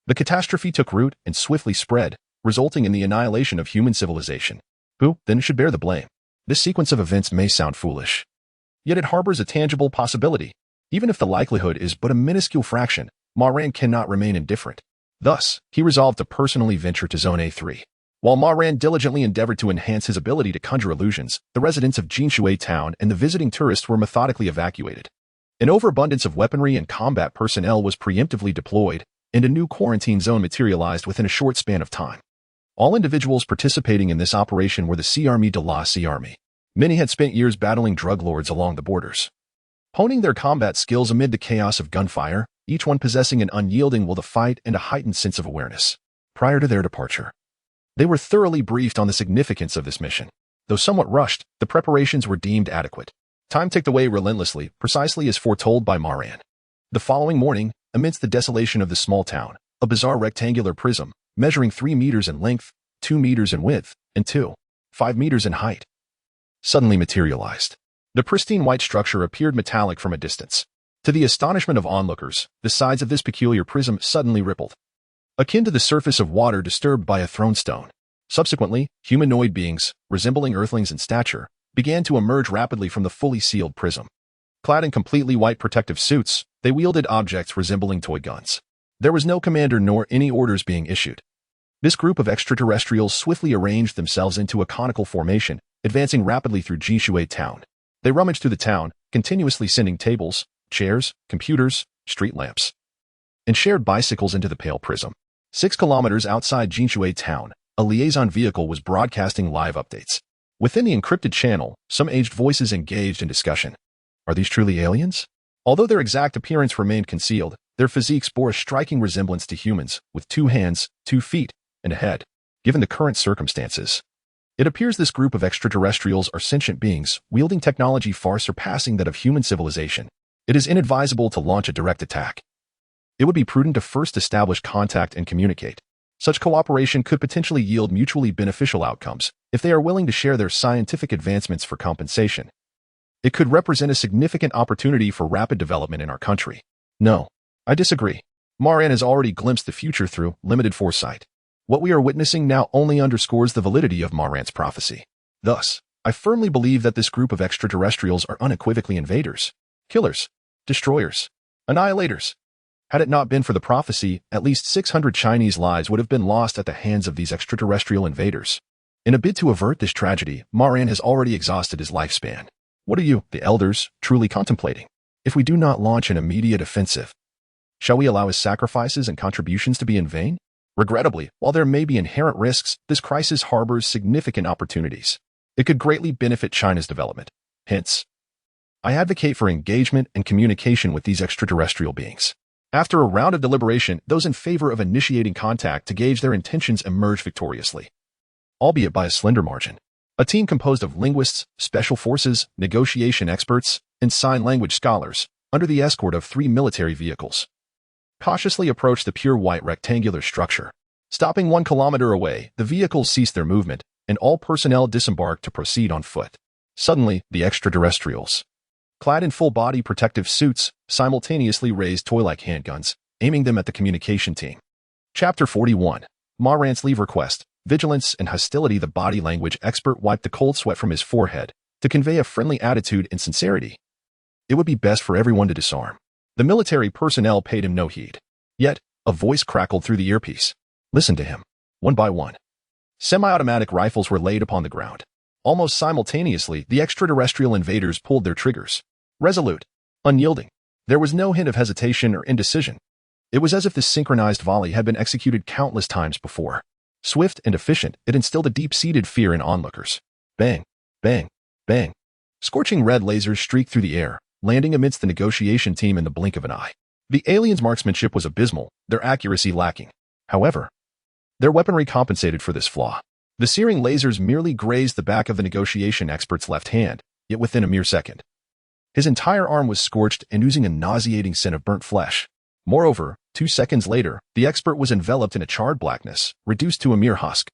the catastrophe took root and swiftly spread, resulting in the annihilation of human civilization. Who, then, should bear the blame? This sequence of events may sound foolish, yet it harbors a tangible possibility. Even if the likelihood is but a minuscule fraction, Ma Ran cannot remain indifferent. Thus, he resolved to personally venture to Zone A3. While Ma Ran diligently endeavored to enhance his ability to conjure illusions, the residents of Jinshui Town and the visiting tourists were methodically evacuated. An overabundance of weaponry and combat personnel was preemptively deployed, and a new quarantine zone materialized within a short span of time. All individuals participating in this operation were the Sea Army de la Sea Army. Many had spent years battling drug lords along the borders, honing their combat skills amid the chaos of gunfire, each one possessing an unyielding will to fight and a heightened sense of awareness. Prior to their departure, they were thoroughly briefed on the significance of this mission. Though somewhat rushed, the preparations were deemed adequate. Time ticked away relentlessly, precisely as foretold by Ma Ran. The following morning, amidst the desolation of the small town, a bizarre rectangular prism, measuring 3 meters in length, 2 meters in width, and 5 meters in height, suddenly materialized. The pristine white structure appeared metallic from a distance. To the astonishment of onlookers, the sides of this peculiar prism suddenly rippled, akin to the surface of water disturbed by a thrown stone. Subsequently, humanoid beings, resembling earthlings in stature, began to emerge rapidly from the fully sealed prism. Clad in completely white protective suits, they wielded objects resembling toy guns. There was no commander nor any orders being issued. This group of extraterrestrials swiftly arranged themselves into a conical formation, advancing rapidly through Jinshui Town. They rummaged through the town, continuously sending tables, chairs, computers, street lamps, and shared bicycles into the pale prism. 6 kilometers outside Jinshui Town, a liaison vehicle was broadcasting live updates. Within the encrypted channel, some aged voices engaged in discussion. Are these truly aliens? Although their exact appearance remained concealed, their physiques bore a striking resemblance to humans, with 2 hands, 2 feet, and a head. Given the current circumstances, It appears this group of extraterrestrials are sentient beings, wielding technology far surpassing that of human civilization. It is inadvisable to launch a direct attack. It would be prudent to first establish contact and communicate. Such cooperation could potentially yield mutually beneficial outcomes if they are willing to share their scientific advancements for compensation. It could represent a significant opportunity for rapid development in our country. No, I disagree. Ma Ran has already glimpsed the future through limited foresight. What we are witnessing now only underscores the validity of Ma Ran's prophecy. Thus, I firmly believe that this group of extraterrestrials are unequivocally invaders, killers, destroyers, annihilators. Had it not been for the prophecy, at least 600 Chinese lives would have been lost at the hands of these extraterrestrial invaders. In a bid to avert this tragedy, Ma Ran has already exhausted his lifespan. What are you, the elders, truly contemplating? If we do not launch an immediate offensive, shall we allow his sacrifices and contributions to be in vain? Regrettably, while there may be inherent risks, this crisis harbors significant opportunities. It could greatly benefit China's development. Hence, I advocate for engagement and communication with these extraterrestrial beings. After a round of deliberation, those in favor of initiating contact to gauge their intentions emerged victoriously, albeit by a slender margin. A team composed of linguists, special forces, negotiation experts, and sign language scholars, under the escort of 3 military vehicles, cautiously approached the pure white rectangular structure. Stopping 1 kilometer away, the vehicles ceased their movement, and all personnel disembarked to proceed on foot. Suddenly, the extraterrestrials, clad in full-body protective suits, simultaneously raised toy-like handguns, aiming them at the communication team. Chapter 41. Ma Ran's leave request. Vigilance and hostility. The body language expert wiped the cold sweat from his forehead to convey a friendly attitude and sincerity. It would be best for everyone to disarm. The military personnel paid him no heed. Yet, a voice crackled through the earpiece. Listen to him. One by one, semi-automatic rifles were laid upon the ground. Almost simultaneously, the extraterrestrial invaders pulled their triggers. Resolute, unyielding. There was no hint of hesitation or indecision. It was as if this synchronized volley had been executed countless times before. Swift and efficient, it instilled a deep-seated fear in onlookers. Bang, bang, bang. Scorching red lasers streaked through the air, landing amidst the negotiation team in the blink of an eye. The aliens' marksmanship was abysmal, their accuracy lacking. However, their weaponry compensated for this flaw. The searing lasers merely grazed the back of the negotiation expert's left hand, yet within a mere second, his entire arm was scorched and oozing a nauseating scent of burnt flesh. Moreover, 2 seconds later, the expert was enveloped in a charred blackness, reduced to a mere husk.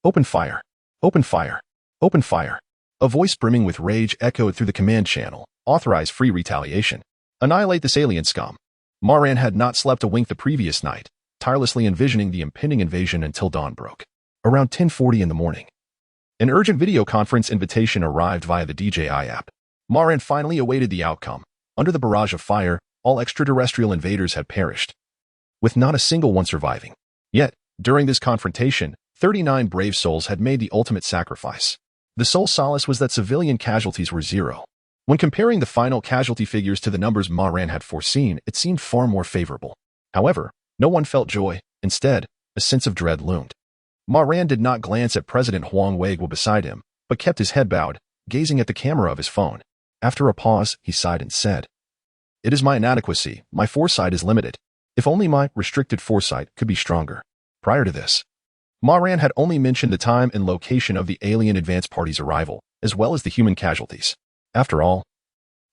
Open fire! Open fire! Open fire! A voice brimming with rage echoed through the command channel. Authorize free retaliation. Annihilate this alien scum. Ma Ran had not slept a wink the previous night, tirelessly envisioning the impending invasion until dawn broke. Around 10:40 in the morning, an urgent video conference invitation arrived via the DJI app. Ma Ran finally awaited the outcome. Under the barrage of fire, all extraterrestrial invaders had perished, with not a single one surviving. Yet, during this confrontation, 39 brave souls had made the ultimate sacrifice. The sole solace was that civilian casualties were 0. When comparing the final casualty figures to the numbers Ma Ran had foreseen, it seemed far more favorable. However, no one felt joy. Instead, a sense of dread loomed. Ma Ran did not glance at President Huang Weiguo beside him, but kept his head bowed, gazing at the camera of his phone. After a pause, he sighed and said, "It is my inadequacy. My foresight is limited. If only my restricted foresight could be stronger." Prior to this, Ma Ran had only mentioned the time and location of the alien advance party's arrival, as well as the human casualties. After all,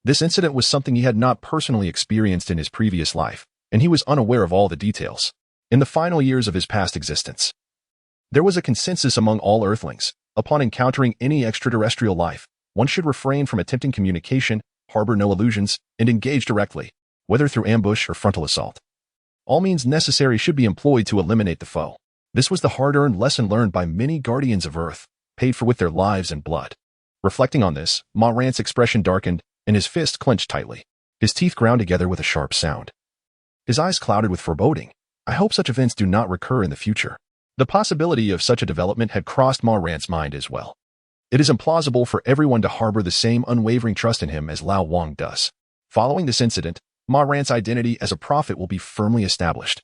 this incident was something he had not personally experienced in his previous life, and he was unaware of all the details. In the final years of his past existence, there was a consensus among all Earthlings. Upon encountering any extraterrestrial life, one should refrain from attempting communication, harbor no illusions, and engage directly, whether through ambush or frontal assault. All means necessary should be employed to eliminate the foe. This was the hard-earned lesson learned by many guardians of Earth, paid for with their lives and blood. Reflecting on this, Ma Ran's expression darkened, and his fist clenched tightly. His teeth ground together with a sharp sound. His eyes clouded with foreboding. I hope such events do not recur in the future. The possibility of such a development had crossed Ma Ran's mind as well. It is implausible for everyone to harbor the same unwavering trust in him as Lao Wang does. Following this incident, Ma Ran's identity as a prophet will be firmly established,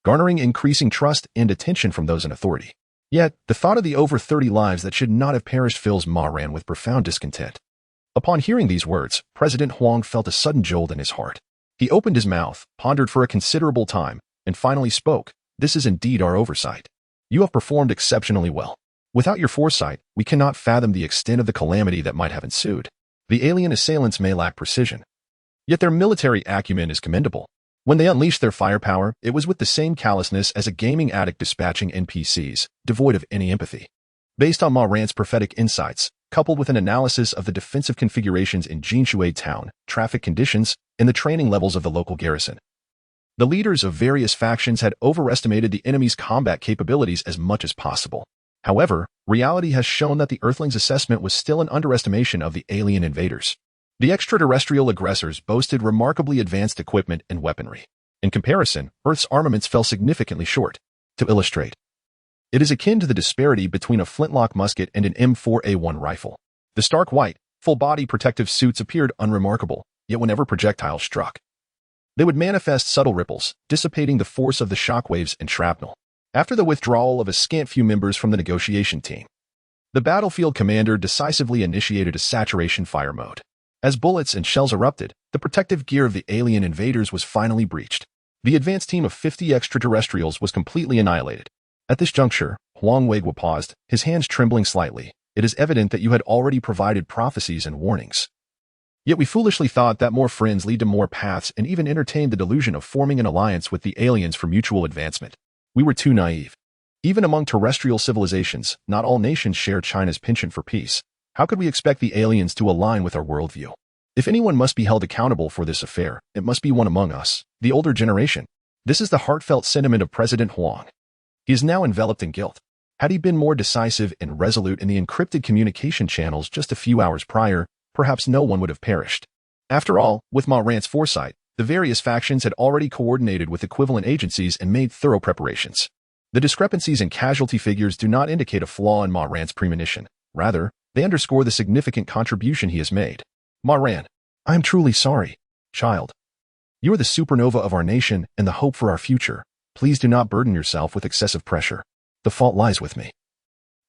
garnering increasing trust and attention from those in authority. Yet, the thought of the over 30 lives that should not have perished fills Ma Ran with profound discontent. Upon hearing these words, President Huang felt a sudden jolt in his heart. He opened his mouth, pondered for a considerable time, and finally spoke. "This is indeed our oversight. You have performed exceptionally well. Without your foresight, we cannot fathom the extent of the calamity that might have ensued. The alien assailants may lack precision, yet their military acumen is commendable. When they unleashed their firepower, it was with the same callousness as a gaming addict dispatching NPCs, devoid of any empathy. Based on Ma Ran's prophetic insights, coupled with an analysis of the defensive configurations in Jinshui town, traffic conditions, and the training levels of the local garrison, the leaders of various factions had overestimated the enemy's combat capabilities as much as possible. However, reality has shown that the Earthlings' assessment was still an underestimation of the alien invaders. The extraterrestrial aggressors boasted remarkably advanced equipment and weaponry. In comparison, Earth's armaments fell significantly short. To illustrate, it is akin to the disparity between a flintlock musket and an M4A1 rifle. The stark white, full-body protective suits appeared unremarkable, yet whenever projectiles struck, they would manifest subtle ripples, dissipating the force of the shockwaves and shrapnel. After the withdrawal of a scant few members from the negotiation team, the battlefield commander decisively initiated a saturation fire mode. As bullets and shells erupted, the protective gear of the alien invaders was finally breached. The advanced team of 50 extraterrestrials was completely annihilated. At this juncture, Huang Weiguo paused, his hands trembling slightly. It is evident that you had already provided prophecies and warnings. Yet we foolishly thought that more friends lead to more paths and even entertained the delusion of forming an alliance with the aliens for mutual advancement. We were too naive. Even among terrestrial civilizations, not all nations share China's penchant for peace. How could we expect the aliens to align with our worldview? If anyone must be held accountable for this affair, it must be one among us, the older generation. This is the heartfelt sentiment of President Huang. He is now enveloped in guilt. Had he been more decisive and resolute in the encrypted communication channels just a few hours prior, perhaps no one would have perished. After all, with Ma Ran's foresight, the various factions had already coordinated with equivalent agencies and made thorough preparations. The discrepancies in casualty figures do not indicate a flaw in Ma Ran's premonition. Rather, they underscore the significant contribution he has made. Ma Ran, I am truly sorry, child. You are the supernova of our nation and the hope for our future. Please do not burden yourself with excessive pressure. The fault lies with me.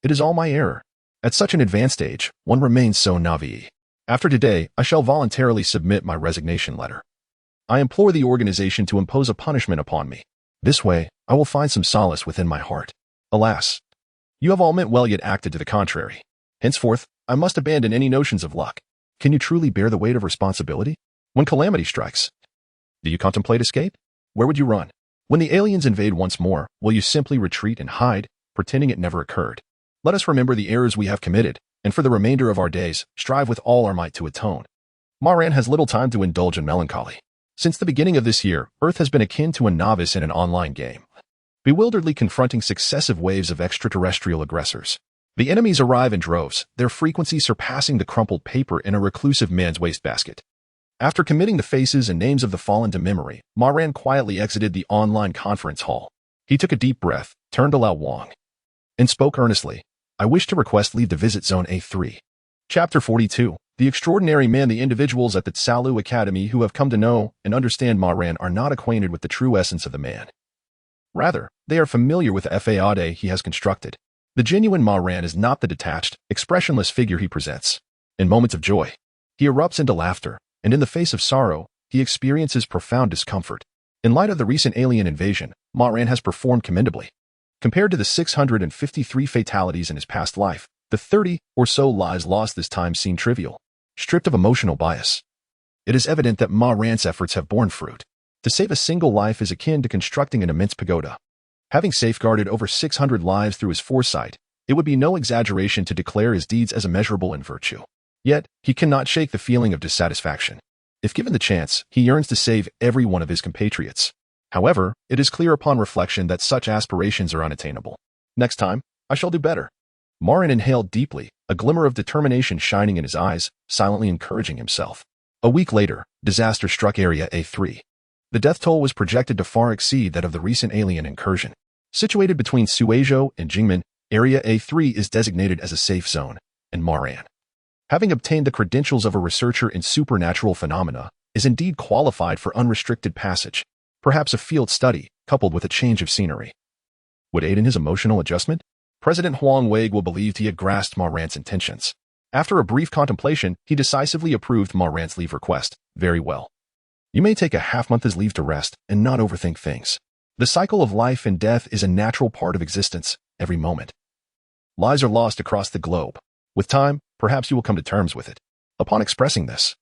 It is all my error. At such an advanced age, one remains so naive. After today, I shall voluntarily submit my resignation letter. I implore the organization to impose a punishment upon me. This way, I will find some solace within my heart. Alas, you have all meant well yet acted to the contrary. Henceforth, I must abandon any notions of luck. Can you truly bear the weight of responsibility? When calamity strikes, do you contemplate escape? Where would you run? When the aliens invade once more, will you simply retreat and hide, pretending it never occurred? Let us remember the errors we have committed, and for the remainder of our days, strive with all our might to atone. Ma Ran has little time to indulge in melancholy. Since the beginning of this year, Earth has been akin to a novice in an online game, bewilderedly confronting successive waves of extraterrestrial aggressors. The enemies arrive in droves, their frequency surpassing the crumpled paper in a reclusive man's wastebasket. After committing the faces and names of the fallen to memory, Ma Ran quietly exited the online conference hall. He took a deep breath, turned to Lao Wang, and spoke earnestly. I wish to request leave to visit Zone A3. Chapter 42. The extraordinary man. The individuals at the Tsalu Academy who have come to know and understand Ma Ran are not acquainted with the true essence of the man. Rather, they are familiar with the facade he has constructed. The genuine Ma Ran is not the detached, expressionless figure he presents. In moments of joy, he erupts into laughter, and in the face of sorrow, he experiences profound discomfort. In light of the recent alien invasion, Ma Ran has performed commendably. Compared to the 653 fatalities in his past life, the 30 or so lives lost this time seem trivial. Stripped of emotional bias, it is evident that Ma Ran's efforts have borne fruit. To save a single life is akin to constructing an immense pagoda. Having safeguarded over 600 lives through his foresight, it would be no exaggeration to declare his deeds as immeasurable in virtue. Yet, he cannot shake the feeling of dissatisfaction. If given the chance, he yearns to save every one of his compatriots. However, it is clear upon reflection that such aspirations are unattainable. Next time, I shall do better. Ma Ran inhaled deeply, a glimmer of determination shining in his eyes, silently encouraging himself. A week later, disaster struck Area A3. The death toll was projected to far exceed that of the recent alien incursion. Situated between Suizhou and Jingmen, Area A3 is designated as a safe zone, and Ma Ran, having obtained the credentials of a researcher in supernatural phenomena, is indeed qualified for unrestricted passage. Perhaps a field study, coupled with a change of scenery, would aid in his emotional adjustment? President Huang Weiguo believed he had grasped Ma Ran's intentions. After a brief contemplation, he decisively approved Ma Ran's leave request. Very well. You may take a half-month as leave to rest and not overthink things. The cycle of life and death is a natural part of existence, every moment. Lies are lost across the globe. With time, perhaps you will come to terms with it. Upon expressing this,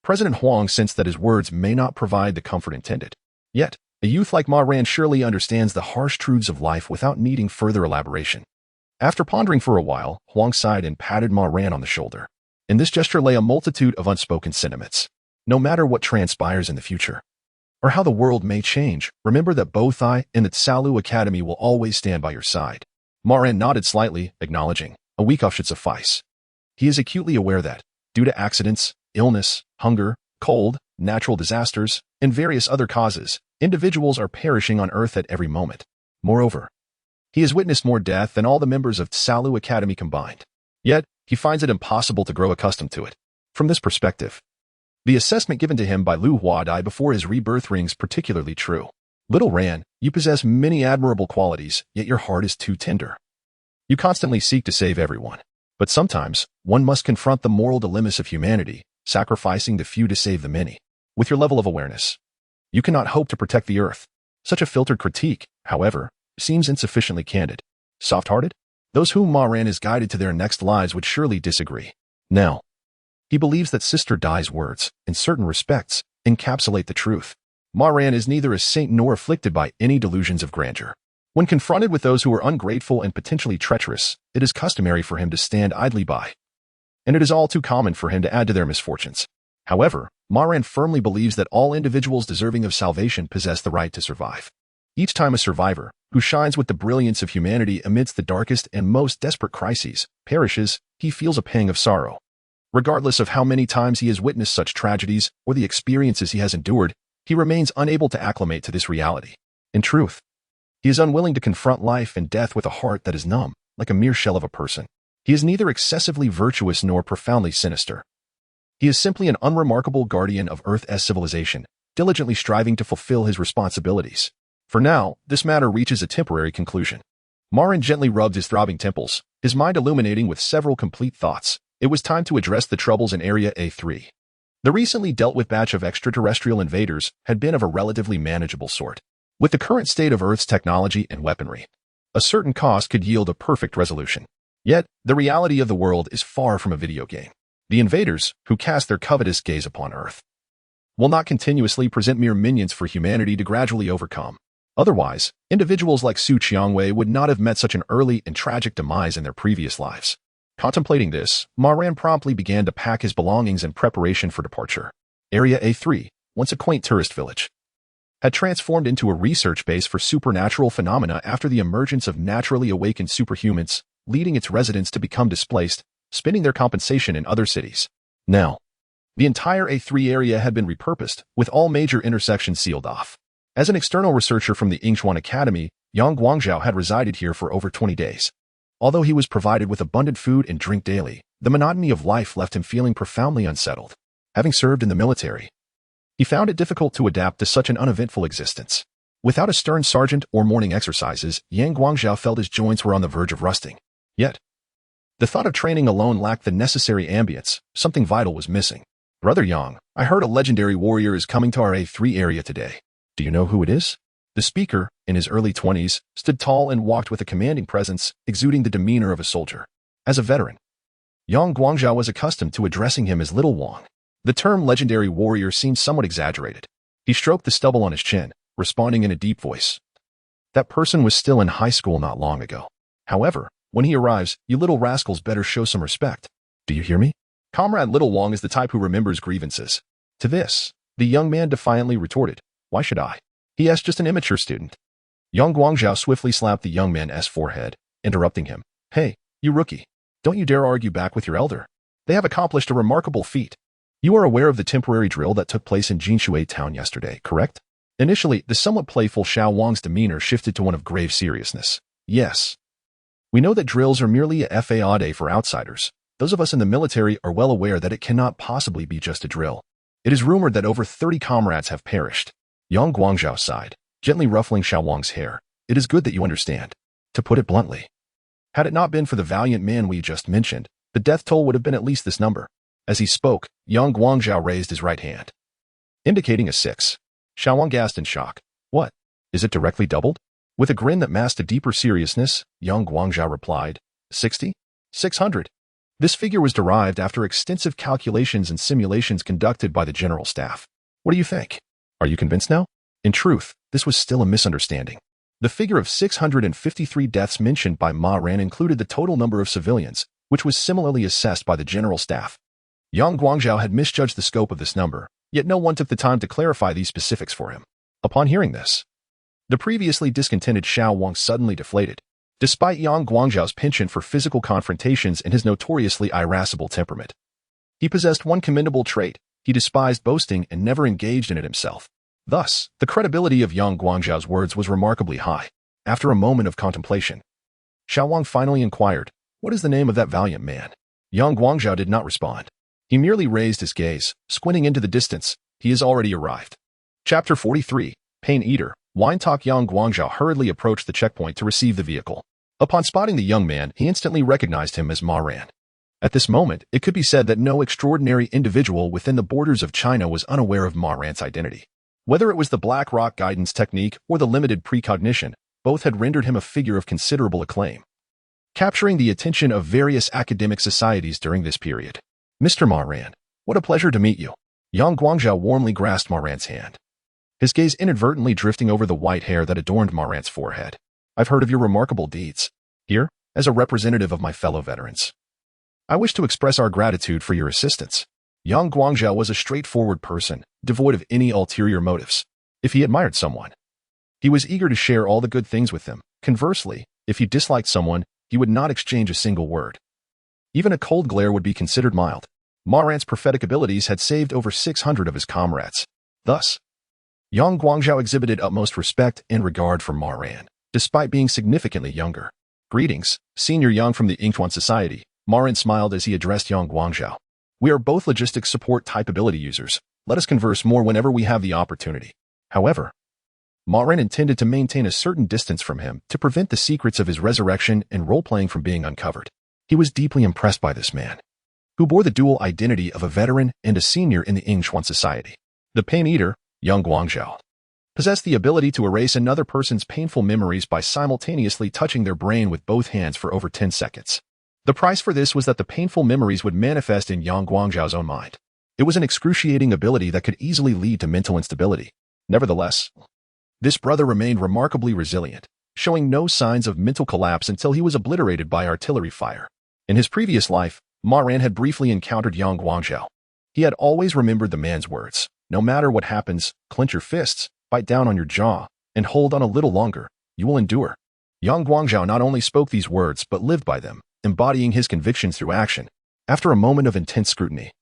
President Huang sensed that his words may not provide the comfort intended. Yet, a youth like Ma Ran surely understands the harsh truths of life without needing further elaboration. After pondering for a while, Huang sighed and patted Ma Ran on the shoulder. In this gesture lay a multitude of unspoken sentiments. No matter what transpires in the future, or how the world may change, remember that both I and the Tsalu Academy will always stand by your side. Ma Ran nodded slightly, acknowledging, a week off should suffice. He is acutely aware that, due to accidents, illness, hunger, cold, natural disasters, and various other causes, individuals are perishing on Earth at every moment. Moreover, he has witnessed more death than all the members of Tsalu Academy combined. Yet, he finds it impossible to grow accustomed to it. From this perspective, the assessment given to him by Lu Huadai before his rebirth rings particularly true. Little Ran, you possess many admirable qualities, yet your heart is too tender. You constantly seek to save everyone. But sometimes, one must confront the moral dilemmas of humanity, sacrificing the few to save the many. With your level of awareness, you cannot hope to protect the Earth. Such a filtered critique, however, seems insufficiently candid. Soft-hearted? Those whom Ma Ran is guided to their next lives would surely disagree. Now, he believes that Sister Dai's words, in certain respects, encapsulate the truth. Ma Ran is neither a saint nor afflicted by any delusions of grandeur. When confronted with those who are ungrateful and potentially treacherous, it is customary for him to stand idly by. And it is all too common for him to add to their misfortunes. However, Ma Ran firmly believes that all individuals deserving of salvation possess the right to survive. Each time a survivor, who shines with the brilliance of humanity amidst the darkest and most desperate crises, perishes, he feels a pang of sorrow. Regardless of how many times he has witnessed such tragedies or the experiences he has endured, he remains unable to acclimate to this reality. In truth, he is unwilling to confront life and death with a heart that is numb, like a mere shell of a person. He is neither excessively virtuous nor profoundly sinister. He is simply an unremarkable guardian of Earth's civilization, diligently striving to fulfill his responsibilities. For now, this matter reaches a temporary conclusion. Ma Ran gently rubbed his throbbing temples, his mind illuminating with several complete thoughts. It was time to address the troubles in Area A3. The recently dealt with batch of extraterrestrial invaders had been of a relatively manageable sort. With the current state of Earth's technology and weaponry, a certain cost could yield a perfect resolution. Yet, the reality of the world is far from a video game. The invaders, who cast their covetous gaze upon Earth, will not continuously present mere minions for humanity to gradually overcome. Otherwise, individuals like Su Qiangwei would not have met such an early and tragic demise in their previous lives. Contemplating this, Ma Ran promptly began to pack his belongings in preparation for departure. Area A3, once a quaint tourist village, had transformed into a research base for supernatural phenomena after the emergence of naturally awakened superhumans, leading its residents to become displaced, spending their compensation in other cities. Now, the entire A3 area had been repurposed, with all major intersections sealed off. As an external researcher from the Yingchuan Academy, Yang Guangzhou had resided here for over 20 days. Although he was provided with abundant food and drink daily, the monotony of life left him feeling profoundly unsettled. Having served in the military, he found it difficult to adapt to such an uneventful existence. Without a stern sergeant or morning exercises, Yang Guangzhou felt his joints were on the verge of rusting. Yet, the thought of training alone lacked the necessary ambience. Something vital was missing. Brother Yang, I heard a legendary warrior is coming to our A3 area today. Do you know who it is? The speaker, in his early 20s, stood tall and walked with a commanding presence, exuding the demeanor of a soldier. As a veteran, Yang Guangzhou was accustomed to addressing him as Little Wang. The term legendary warrior seemed somewhat exaggerated. He stroked the stubble on his chin, responding in a deep voice. That person was still in high school not long ago. However, when he arrives, you little rascals better show some respect. Do you hear me? Comrade Little Wang is the type who remembers grievances. To this, the young man defiantly retorted, why should I? He is just an immature student. Yang Guangzhou swiftly slapped the young man's forehead, interrupting him. Hey, you rookie. Don't you dare argue back with your elder. They have accomplished a remarkable feat. You are aware of the temporary drill that took place in Jinshui town yesterday, correct? Initially, the somewhat playful Xiao Wang's demeanor shifted to one of grave seriousness. Yes. We know that drills are merely a fade for outsiders. Those of us in the military are well aware that it cannot possibly be just a drill. It is rumored that over 30 comrades have perished. Yang Guangzhou sighed, gently ruffling Xiao Wang's hair. It is good that you understand. To put it bluntly, had it not been for the valiant man we just mentioned, the death toll would have been at least this number. As he spoke, Yang Guangzhou raised his right hand, indicating a 6. Xiao Wang gasped in shock. What? Is it directly doubled? With a grin that masked a deeper seriousness, Yang Guangzhou replied, 60? 600? This figure was derived after extensive calculations and simulations conducted by the general staff. What do you think? Are you convinced now? In truth, this was still a misunderstanding. The figure of 653 deaths mentioned by Ma Ran included the total number of civilians, which was similarly assessed by the general staff. Yang Guangzhou had misjudged the scope of this number, yet no one took the time to clarify these specifics for him. Upon hearing this, the previously discontented Xiao Wang suddenly deflated. Despite Yang Guangzhou's penchant for physical confrontations and his notoriously irascible temperament, he possessed one commendable trait: he despised boasting and never engaged in it himself. Thus, the credibility of Yang Guangzhou's words was remarkably high. After a moment of contemplation, Xiao Wang finally inquired, "What is the name of that valiant man?" Yang Guangzhou did not respond. He merely raised his gaze, squinting into the distance. He has already arrived. Chapter 43, Pain Eater. Wine Talk. Yang Guangzhou hurriedly approached the checkpoint to receive the vehicle. Upon spotting the young man, he instantly recognized him as Ma Ran. At this moment, it could be said that no extraordinary individual within the borders of China was unaware of Ma Ran's identity. Whether it was the Black Rock guidance technique or the limited precognition, both had rendered him a figure of considerable acclaim, capturing the attention of various academic societies during this period. "Mr. Ma Ran, what a pleasure to meet you." Yang Guangzhou warmly grasped Ma Ran's hand, his gaze inadvertently drifting over the white hair that adorned Ma Ran's forehead. "I've heard of your remarkable deeds. Here, as a representative of my fellow veterans, I wish to express our gratitude for your assistance." Yang Guangzhou was a straightforward person, devoid of any ulterior motives. If he admired someone, he was eager to share all the good things with them. Conversely, if he disliked someone, he would not exchange a single word. Even a cold glare would be considered mild. Ma Ran's prophetic abilities had saved over 600 of his comrades. Thus, Yang Guangzhou exhibited utmost respect and regard for Ma Ran, despite being significantly younger. "Greetings, Senior Yang from the Yingchuan Society." Ma Ran smiled as he addressed Yang Guangzhou. "We are both logistics support type ability users. Let us converse more whenever we have the opportunity." However, Ma Ran intended to maintain a certain distance from him to prevent the secrets of his resurrection and role-playing from being uncovered. He was deeply impressed by this man, who bore the dual identity of a veteran and a senior in the Yingchuan Society. The Pain Eater, Yang Guangzhou, possessed the ability to erase another person's painful memories by simultaneously touching their brain with both hands for over 10 seconds. The price for this was that the painful memories would manifest in Yang Guangzhou's own mind. It was an excruciating ability that could easily lead to mental instability. Nevertheless, this brother remained remarkably resilient, showing no signs of mental collapse until he was obliterated by artillery fire. In his previous life, Ma Ran had briefly encountered Yang Guangzhou. He had always remembered the man's words: "No matter what happens, clench your fists, bite down on your jaw, and hold on a little longer. You will endure." Yang Guangzhou not only spoke these words but lived by them, embodying his convictions through action. After a moment of intense scrutiny,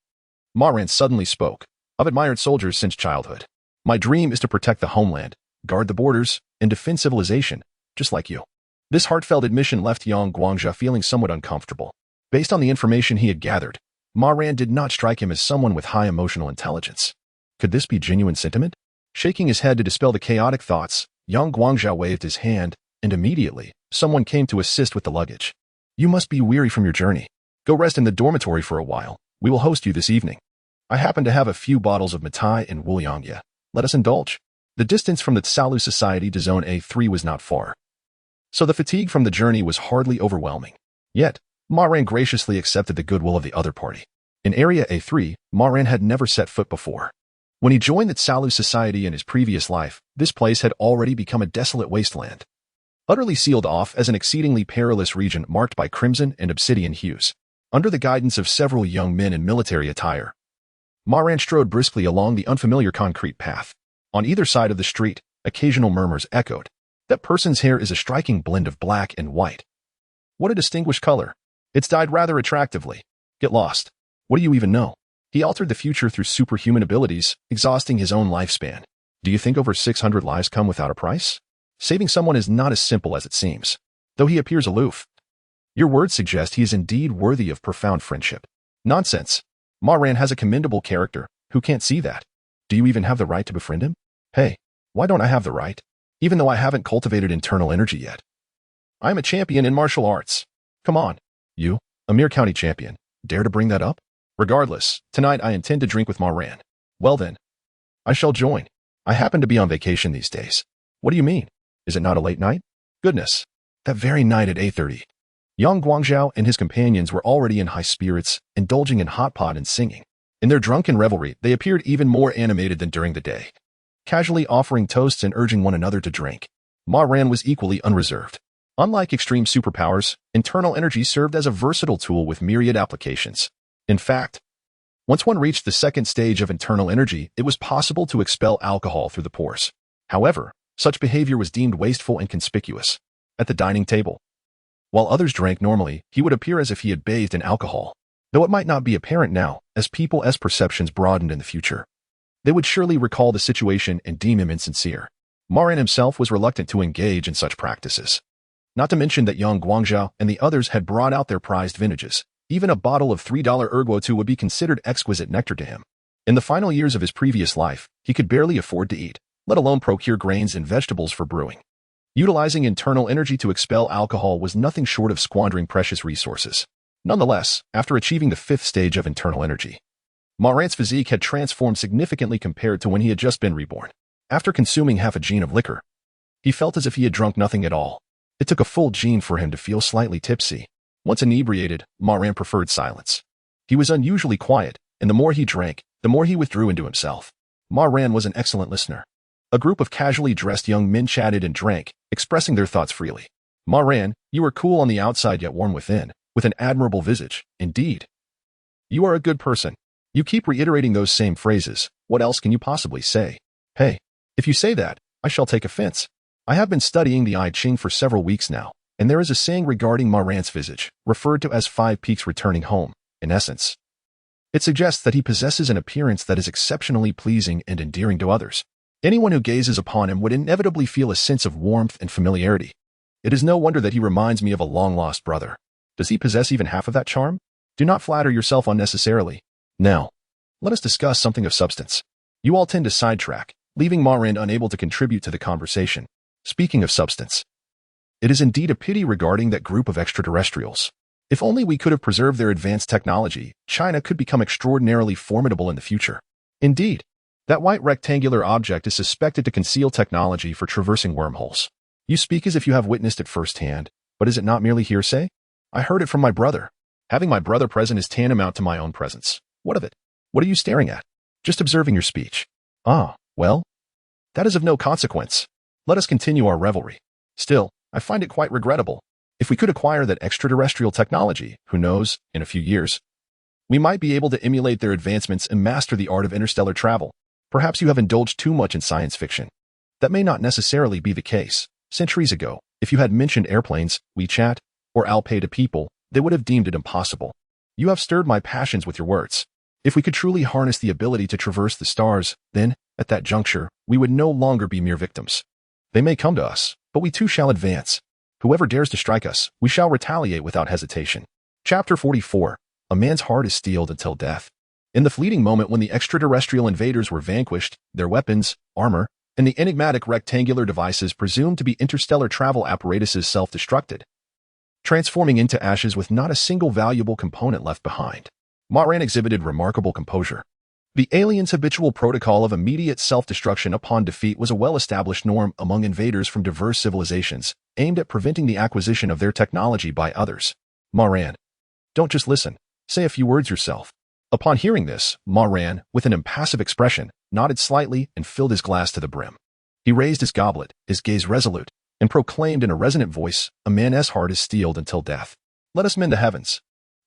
Ma Ran suddenly spoke. "I've admired soldiers since childhood. My dream is to protect the homeland, guard the borders, and defend civilization, just like you." This heartfelt admission left Yang Guangzhou feeling somewhat uncomfortable. Based on the information he had gathered, Ma Ran did not strike him as someone with high emotional intelligence. Could this be genuine sentiment? Shaking his head to dispel the chaotic thoughts, Yang Guangzhou waved his hand, and immediately, someone came to assist with the luggage. "You must be weary from your journey. Go rest in the dormitory for a while. We will host you this evening. I happen to have a few bottles of Matai and Wuliangya. Let us indulge." The distance from the Tsalu Society to Zone A3 was not far, so the fatigue from the journey was hardly overwhelming. Yet, Ma Ran graciously accepted the goodwill of the other party. In Area A3, Ma Ran had never set foot before. When he joined the Tsalu Society in his previous life, this place had already become a desolate wasteland, utterly sealed off as an exceedingly perilous region marked by crimson and obsidian hues. Under the guidance of several young men in military attire, Ma Ran strode briskly along the unfamiliar concrete path. On either side of the street, occasional murmurs echoed. "That person's hair is a striking blend of black and white. What a distinguished color. It's dyed rather attractively. Get lost. What do you even know?" He altered the future through superhuman abilities, exhausting his own lifespan. Do you think over 600 lives come without a price? Saving someone is not as simple as it seems, though he appears aloof. Your words suggest he is indeed worthy of profound friendship. Nonsense. Ma Ran has a commendable character. Who can't see that? Do you even have the right to befriend him? Hey, why don't I have the right? Even though I haven't cultivated internal energy yet. I am a champion in martial arts. Come on. You, a mere county champion, dare to bring that up? Regardless, tonight I intend to drink with Ma Ran. Well then, I shall join. I happen to be on vacation these days. What do you mean? Is it not a late night? Goodness, that very night at 8:30. Yang Guangzhou and his companions were already in high spirits, indulging in hot pot and singing. In their drunken revelry, they appeared even more animated than during the day, casually offering toasts and urging one another to drink. Ma Ran was equally unreserved. Unlike extreme superpowers, internal energy served as a versatile tool with myriad applications. In fact, once one reached the second stage of internal energy, it was possible to expel alcohol through the pores. However, such behavior was deemed wasteful and conspicuous. At the dining table, while others drank normally, he would appear as if he had bathed in alcohol. Though it might not be apparent now, as people's perceptions broadened in the future, they would surely recall the situation and deem him insincere. Ma Ran himself was reluctant to engage in such practices. Not to mention that Yang Guangzhou and the others had brought out their prized vintages. Even a bottle of $3 Erguo would be considered exquisite nectar to him. In the final years of his previous life, he could barely afford to eat, let alone procure grains and vegetables for brewing. Utilizing internal energy to expel alcohol was nothing short of squandering precious resources. Nonetheless, after achieving the fifth stage of internal energy, Ma Ran's physique had transformed significantly compared to when he had just been reborn. After consuming half a gene of liquor, he felt as if he had drunk nothing at all. It took a full gene for him to feel slightly tipsy. Once inebriated, Ma Ran preferred silence. He was unusually quiet, and the more he drank, the more he withdrew into himself. Ma Ran was an excellent listener. A group of casually dressed young men chatted and drank, expressing their thoughts freely. Ma Ran, you are cool on the outside yet warm within, with an admirable visage, indeed. You are a good person. You keep reiterating those same phrases. What else can you possibly say? Hey, if you say that, I shall take offense. I have been studying the I Ching for several weeks now, and there is a saying regarding Ma Ran's visage, referred to as 5 peaks returning home. In essence, it suggests that he possesses an appearance that is exceptionally pleasing and endearing to others. Anyone who gazes upon him would inevitably feel a sense of warmth and familiarity. It is no wonder that he reminds me of a long-lost brother. Does he possess even half of that charm? Do not flatter yourself unnecessarily. Now, let us discuss something of substance. You all tend to sidetrack, leaving Ma Ran unable to contribute to the conversation. Speaking of substance, it is indeed a pity regarding that group of extraterrestrials. If only we could have preserved their advanced technology, China could become extraordinarily formidable in the future. Indeed, that white rectangular object is suspected to conceal technology for traversing wormholes. You speak as if you have witnessed it firsthand, but is it not merely hearsay? I heard it from my brother. Having my brother present is tantamount to my own presence. What of it? What are you staring at? Just observing your speech. Ah, well, that is of no consequence. Let us continue our revelry. Still, I find it quite regrettable. If we could acquire that extraterrestrial technology, who knows, in a few years, we might be able to emulate their advancements and master the art of interstellar travel. Perhaps you have indulged too much in science fiction. That may not necessarily be the case. Centuries ago, if you had mentioned airplanes, WeChat, or Alpay to people, they would have deemed it impossible. You have stirred my passions with your words. If we could truly harness the ability to traverse the stars, then, at that juncture, we would no longer be mere victims. They may come to us, but we too shall advance. Whoever dares to strike us, we shall retaliate without hesitation. Chapter 44. A man's heart is steeled until death. In the fleeting moment when the extraterrestrial invaders were vanquished, their weapons, armor, and the enigmatic rectangular devices presumed to be interstellar travel apparatuses self-destructed, transforming into ashes with not a single valuable component left behind. Ma Ran exhibited remarkable composure. The aliens' habitual protocol of immediate self-destruction upon defeat was a well-established norm among invaders from diverse civilizations, aimed at preventing the acquisition of their technology by others. Ma Ran, don't just listen. Say a few words yourself. Upon hearing this, Ma Ran, with an impassive expression, nodded slightly and filled his glass to the brim. He raised his goblet, his gaze resolute, and proclaimed in a resonant voice, "A man's heart is steeled until death. Let us mend the heavens."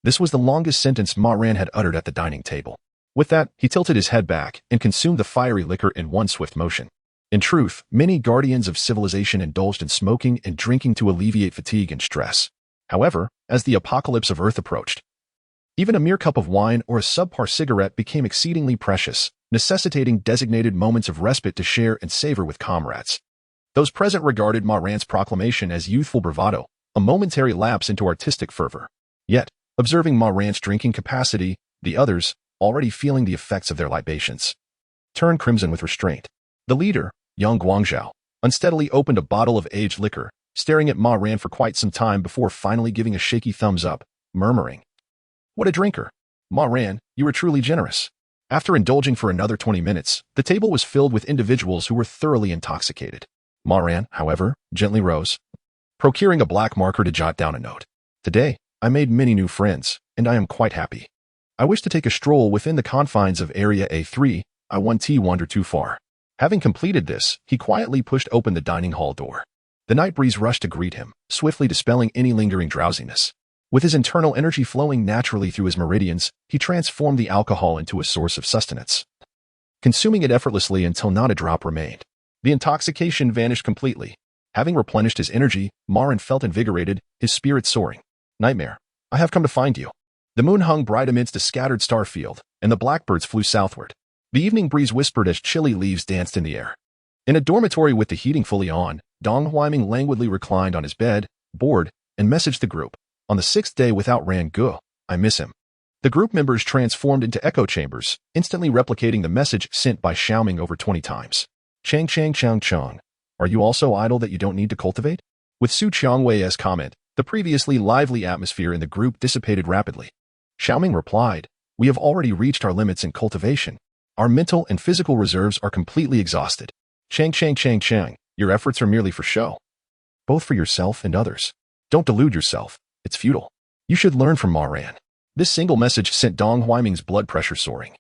This was the longest sentence Ma Ran had uttered at the dining table. With that, he tilted his head back and consumed the fiery liquor in one swift motion. In truth, many guardians of civilization indulged in smoking and drinking to alleviate fatigue and stress. However, as the apocalypse of Earth approached, even a mere cup of wine or a subpar cigarette became exceedingly precious, necessitating designated moments of respite to share and savor with comrades. Those present regarded Ma Ran's proclamation as youthful bravado, a momentary lapse into artistic fervor. Yet, observing Ma Ran's drinking capacity, the others, already feeling the effects of their libations, turned crimson with restraint. The leader, Yang Guangzhou, unsteadily opened a bottle of aged liquor, staring at Ma Ran for quite some time before finally giving a shaky thumbs up, murmuring, "What a drinker! Ma Ran, you were truly generous." After indulging for another 20 minutes, the table was filled with individuals who were thoroughly intoxicated. Ma Ran, however, gently rose, procuring a black marker to jot down a note. Today, I made many new friends, and I am quite happy. I wish to take a stroll within the confines of Area A3. I won't wander too far. Having completed this, he quietly pushed open the dining hall door. The night breeze rushed to greet him, swiftly dispelling any lingering drowsiness. With his internal energy flowing naturally through his meridians, he transformed the alcohol into a source of sustenance, consuming it effortlessly until not a drop remained. The intoxication vanished completely. Having replenished his energy, Ma Ran felt invigorated, his spirits soaring. Nightmare, I have come to find you. The moon hung bright amidst a scattered star field, and the blackbirds flew southward. The evening breeze whispered as chilly leaves danced in the air. In a dormitory with the heating fully on, Dong Huaiming languidly reclined on his bed, bored, and messaged the group. On the 6th day without Ran Gu, I miss him. The group members transformed into echo chambers, instantly replicating the message sent by Xiaoming over 20 times. Chang Chang Chang Chang. Are you also idle that you don't need to cultivate? With Su Qiangwei's comment, the previously lively atmosphere in the group dissipated rapidly. Xiaoming replied, we have already reached our limits in cultivation. Our mental and physical reserves are completely exhausted. Chang Chang Chang Chang, your efforts are merely for show. Both for yourself and others. Don't delude yourself. It's futile. You should learn from Ma Ran. This single message sent Dong Huaiming's blood pressure soaring,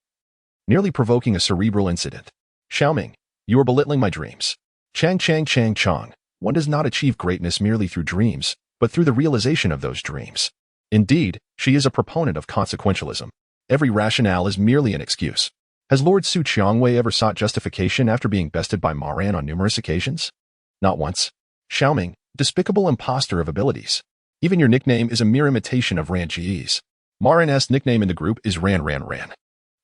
nearly provoking a cerebral incident. Xiaoming, you are belittling my dreams. Chang Chang Chang Chang, one does not achieve greatness merely through dreams, but through the realization of those dreams. Indeed, she is a proponent of consequentialism. Every rationale is merely an excuse. Has Lord Su Qiangwei ever sought justification after being bested by Ma Ran on numerous occasions? Not once. Xiaoming, despicable imposter of abilities. Even your nickname is a mere imitation of Ran Ji's. Ma Ran's nickname in the group is Ran Ran Ran.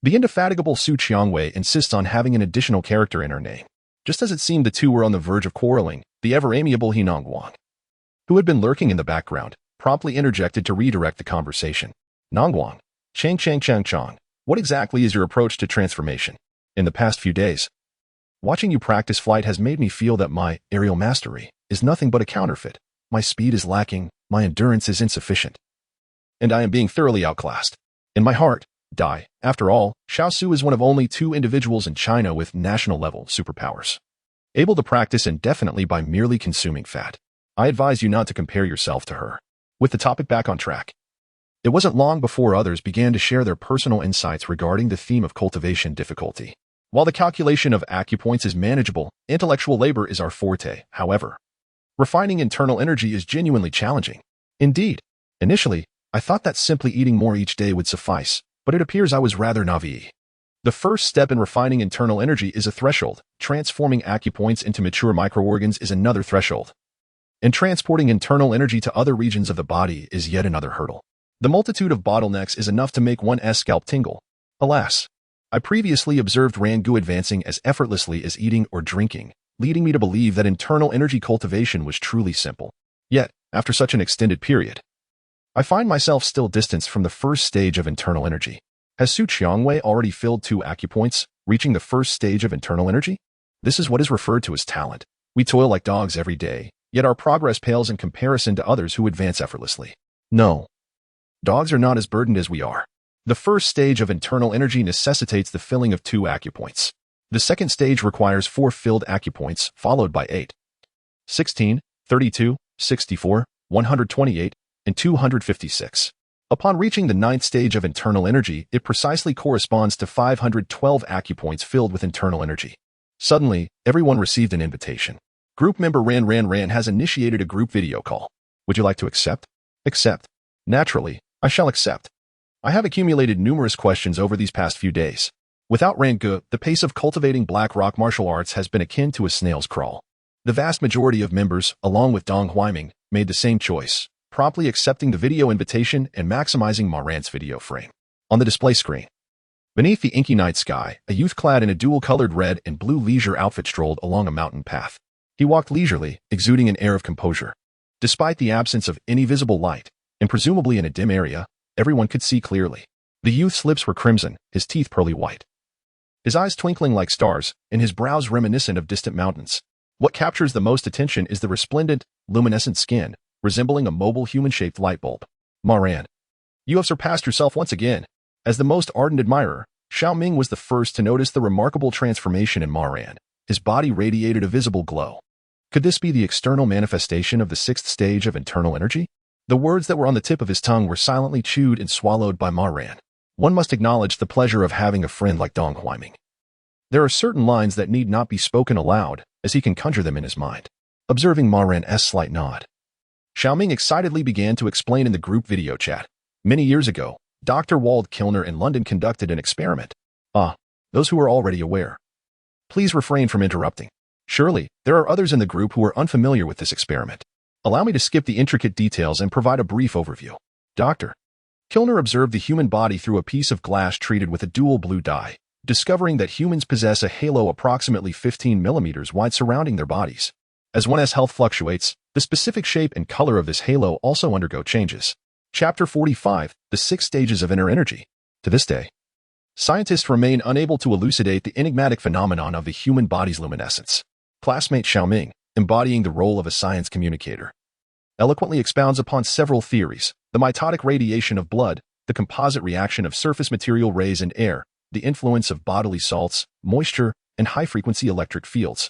The indefatigable Su Qiangwei insists on having an additional character in her name. Just as it seemed the two were on the verge of quarreling, the ever-amiable He Nongguang, who had been lurking in the background, promptly interjected to redirect the conversation. Nongguang, Chang Chang Chang Chang, what exactly is your approach to transformation? In the past few days, watching you practice flight has made me feel that my aerial mastery is nothing but a counterfeit. My speed is lacking, my endurance is insufficient, and I am being thoroughly outclassed. In my heart, die. After all, Xiaosu is one of only 2 individuals in China with national-level superpowers, able to practice indefinitely by merely consuming fat. I advise you not to compare yourself to her. With the topic back on track, it wasn't long before others began to share their personal insights regarding the theme of cultivation difficulty. While the calculation of acupoints is manageable, intellectual labor is our forte, however. Refining internal energy is genuinely challenging. Indeed, initially, I thought that simply eating more each day would suffice, but it appears I was rather naive. The first step in refining internal energy is a threshold. Transforming acupoints into mature microorgans is another threshold. And transporting internal energy to other regions of the body is yet another hurdle. The multitude of bottlenecks is enough to make one's scalp tingle. Alas, I previously observed Ran Gu advancing as effortlessly as eating or drinking, leading me to believe that internal energy cultivation was truly simple. Yet, after such an extended period, I find myself still distanced from the first stage of internal energy. Has Su Qiangwei already filled 2 acupoints, reaching the first stage of internal energy? This is what is referred to as talent. We toil like dogs every day, yet our progress pales in comparison to others who advance effortlessly. No. Dogs are not as burdened as we are. The first stage of internal energy necessitates the filling of 2 acupoints. The second stage requires 4 filled acupoints, followed by 8, 16, 32, 64, 128, and 256. Upon reaching the 9th stage of internal energy, it precisely corresponds to 512 acupoints filled with internal energy. Suddenly, everyone received an invitation. Group member Ran Ran Ran has initiated a group video call. Would you like to accept? Accept. Naturally, I shall accept. I have accumulated numerous questions over these past few days. Without Ran Gu, the pace of cultivating black rock martial arts has been akin to a snail's crawl. The vast majority of members, along with Dong Huaiming, made the same choice, promptly accepting the video invitation and maximizing Ma Ran's video frame. On the display screen, beneath the inky night sky, a youth clad in a dual-colored red and blue leisure outfit strolled along a mountain path. He walked leisurely, exuding an air of composure. Despite the absence of any visible light, and presumably in a dim area, everyone could see clearly. The youth's lips were crimson, his teeth pearly white, his eyes twinkling like stars, and his brows reminiscent of distant mountains. What captures the most attention is the resplendent, luminescent skin, resembling a mobile human-shaped light bulb. Ma Ran, you have surpassed yourself once again. As the most ardent admirer, Xiaoming was the first to notice the remarkable transformation in Ma Ran. His body radiated a visible glow. Could this be the external manifestation of the 6th stage of internal energy? The words that were on the tip of his tongue were silently chewed and swallowed by Ma Ran. One must acknowledge the pleasure of having a friend like Dong Huaiming. There are certain lines that need not be spoken aloud, as he can conjure them in his mind. Observing Ma Ran's slight nod, Xiaoming excitedly began to explain in the group video chat. Many years ago, Dr. Wald Kilner in London conducted an experiment. Those who are already aware. Please refrain from interrupting. Surely, there are others in the group who are unfamiliar with this experiment. Allow me to skip the intricate details and provide a brief overview. Dr. Kilner observed the human body through a piece of glass treated with a dual blue dye, discovering that humans possess a halo approximately 15 millimeters wide surrounding their bodies. As one's health fluctuates, the specific shape and color of this halo also undergo changes. Chapter 45, The 6 Stages of Inner Energy. To this day, scientists remain unable to elucidate the enigmatic phenomenon of the human body's luminescence. Classmate Xiaoming, embodying the role of a science communicator, eloquently expounds upon several theories: the mitotic radiation of blood, the composite reaction of surface material rays and air, the influence of bodily salts, moisture, and high-frequency electric fields,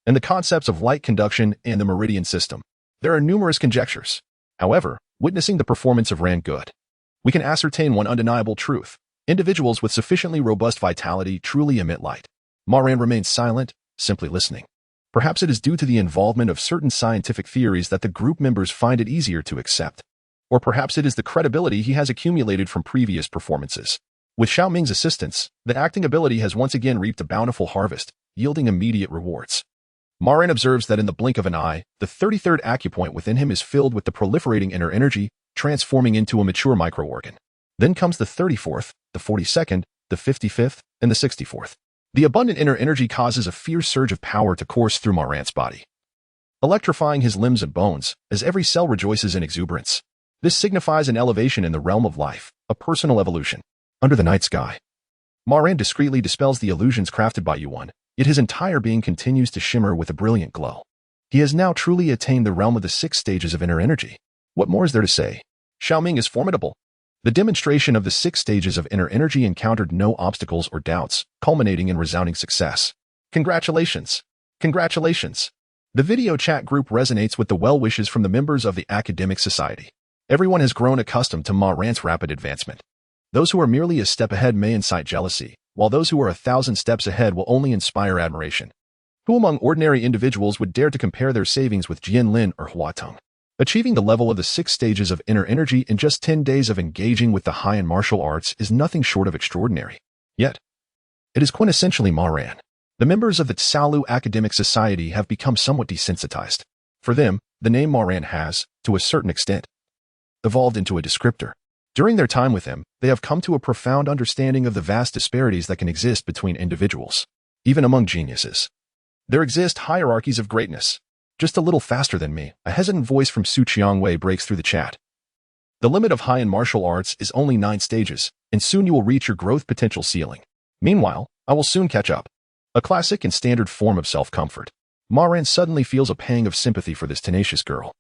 and the concepts of light conduction and the meridian system. There are numerous conjectures. However, witnessing the performance of Ran Good, we can ascertain one undeniable truth. Individuals with sufficiently robust vitality truly emit light. Ma Ran remains silent, simply listening. Perhaps it is due to the involvement of certain scientific theories that the group members find it easier to accept. Or perhaps it is the credibility he has accumulated from previous performances. With Xiaoming's assistance, the acting ability has once again reaped a bountiful harvest, yielding immediate rewards. Ma Ran observes that in the blink of an eye, the 33rd acupoint within him is filled with the proliferating inner energy, transforming into a mature microorgan. Then comes the 34th, the 42nd, the 55th, and the 64th. The abundant inner energy causes a fierce surge of power to course through Ma Ran's body, electrifying his limbs and bones, as every cell rejoices in exuberance. This signifies an elevation in the realm of life, a personal evolution. Under the night sky, Ma Ran discreetly dispels the illusions crafted by Yuan, yet his entire being continues to shimmer with a brilliant glow. He has now truly attained the realm of the 6 stages of inner energy. What more is there to say? Xiaoming is formidable. The demonstration of the 6 stages of inner energy encountered no obstacles or doubts, culminating in resounding success. Congratulations! Congratulations! The video chat group resonates with the well wishes from the members of the academic society. Everyone has grown accustomed to Ma Ran's rapid advancement. Those who are merely a step ahead may incite jealousy, while those who are 1,000 steps ahead will only inspire admiration. Who among ordinary individuals would dare to compare their savings with Jian Lin or Hua Tong? Achieving the level of the 6 stages of inner energy in just 10 days of engaging with the high-end martial arts is nothing short of extraordinary. Yet, it is quintessentially Ma Ran. The members of the Tsaolu Academic Society have become somewhat desensitized. For them, the name Ma Ran has, to a certain extent, evolved into a descriptor. During their time with him, they have come to a profound understanding of the vast disparities that can exist between individuals, even among geniuses. There exist hierarchies of greatness. Just a little faster than me, a hesitant voice from Su Qiangwei breaks through the chat. The limit of high-end martial arts is only 9 stages, and soon you will reach your growth potential ceiling. Meanwhile, I will soon catch up. A classic and standard form of self-comfort. Ma Ran suddenly feels a pang of sympathy for this tenacious girl.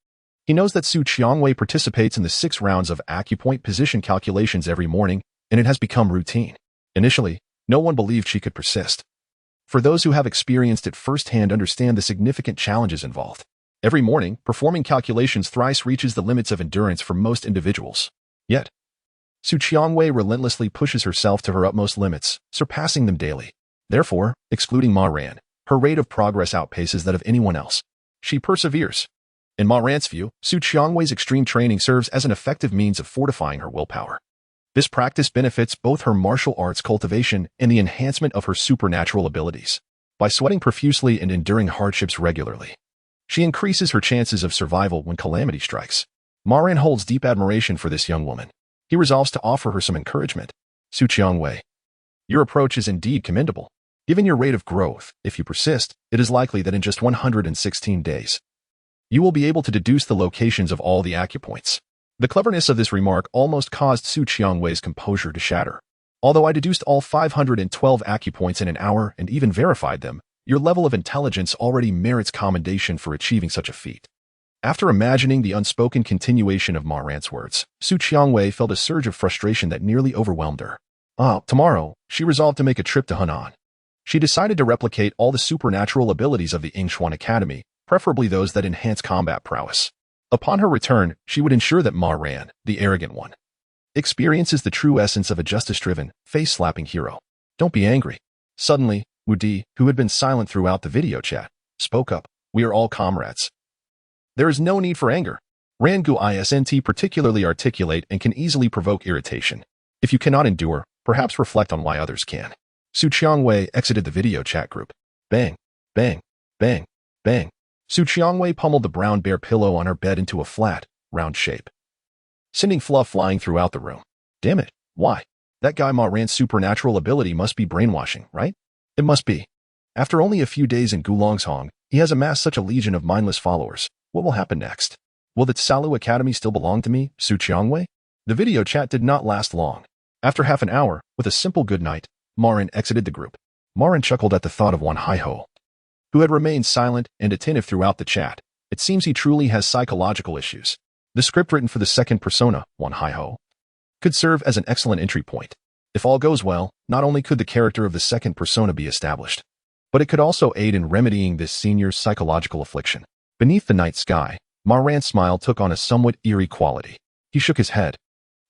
He knows that Su Qiangwei participates in the 6 rounds of acupoint position calculations every morning, and it has become routine. Initially, no one believed she could persist. For those who have experienced it firsthand understand the significant challenges involved. Every morning, performing calculations thrice reaches the limits of endurance for most individuals. Yet, Su Qiangwei relentlessly pushes herself to her utmost limits, surpassing them daily. Therefore, excluding Ma Ran, her rate of progress outpaces that of anyone else. She perseveres. In Ma Ran's view, Su Qiangwei's extreme training serves as an effective means of fortifying her willpower. This practice benefits both her martial arts cultivation and the enhancement of her supernatural abilities. By sweating profusely and enduring hardships regularly, she increases her chances of survival when calamity strikes. Ma Ran holds deep admiration for this young woman. He resolves to offer her some encouragement. Su Qiangwei, your approach is indeed commendable. Given your rate of growth, if you persist, it is likely that in just 116 days, you will be able to deduce the locations of all the acupoints. The cleverness of this remark almost caused Su Qiangwei's composure to shatter. Although I deduced all 512 acupoints in an hour and even verified them, your level of intelligence already merits commendation for achieving such a feat. After imagining the unspoken continuation of Ma Ran's words, Su Qiangwei felt a surge of frustration that nearly overwhelmed her. Tomorrow, she resolved to make a trip to Henan. She decided to replicate all the supernatural abilities of the Yingshuan Academy, preferably those that enhance combat prowess. Upon her return, she would ensure that Ma Ran, the arrogant one, experiences the true essence of a justice-driven, face-slapping hero. Don't be angry. Suddenly, Wu Di, who had been silent throughout the video chat, spoke up. We are all comrades. There is no need for anger. Rangu isn't particularly articulate and can easily provoke irritation. If you cannot endure, perhaps reflect on why others can. Su Qiangwei exited the video chat group. Bang, bang, bang, bang. Su Qiangwei pummeled the brown bear pillow on her bed into a flat, round shape, sending fluff flying throughout the room. Damn it, why? That guy Ma Ran's supernatural ability must be brainwashing, right? It must be. After only a few days in Gulongzhong, he has amassed such a legion of mindless followers. What will happen next? Will the Tsalu Academy still belong to me, Su Qiangwei? The video chat did not last long. After half an hour, with a simple good night, Ma Ran exited the group. Ma Ran chuckled at the thought of Wan Haiho, who had remained silent and attentive throughout the chat. It seems he truly has psychological issues. The script written for the second persona, Wan Haiho, could serve as an excellent entry point. If all goes well, not only could the character of the second persona be established, but it could also aid in remedying this senior's psychological affliction. Beneath the night sky, Ma Ran's smile took on a somewhat eerie quality. He shook his head,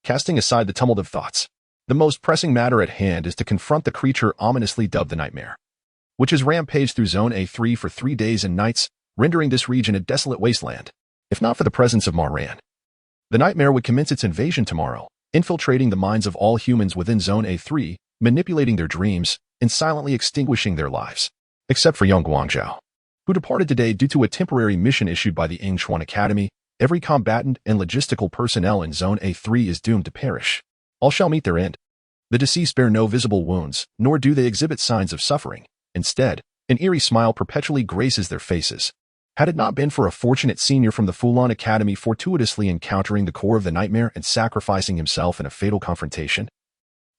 casting aside the tumult of thoughts. The most pressing matter at hand is to confront the creature ominously dubbed the Nightmare, which has rampaged through Zone A3 for 3 days and nights, rendering this region a desolate wasteland. If not for the presence of Ma Ran, the Nightmare would commence its invasion tomorrow, infiltrating the minds of all humans within Zone A3, manipulating their dreams, and silently extinguishing their lives. Except for young Guangzhou, who departed today due to a temporary mission issued by the Yingxuan Academy. Every combatant and logistical personnel in Zone A3 is doomed to perish. All shall meet their end. The deceased bear no visible wounds, nor do they exhibit signs of suffering. Instead, an eerie smile perpetually graces their faces. Had it not been for a fortunate senior from the Fulan Academy fortuitously encountering the core of the Nightmare and sacrificing himself in a fatal confrontation,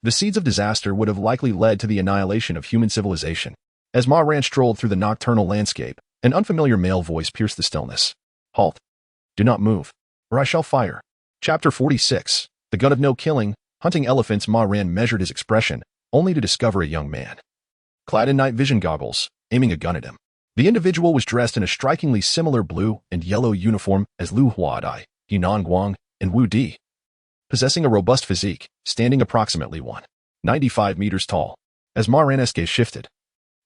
the seeds of disaster would have likely led to the annihilation of human civilization. As Ma Ran strolled through the nocturnal landscape, an unfamiliar male voice pierced the stillness. Halt. Do not move, or I shall fire. Chapter 46. The Gun of No Killing. Hunting elephants. Ma Ran measured his expression, only to discover a young man, clad in night vision goggles, aiming a gun at him. The individual was dressed in a strikingly similar blue and yellow uniform as Lu Huadai, Yinan Guang, and Wu Di, possessing a robust physique, standing approximately 195 meters tall. As Ma Ran's gaze shifted,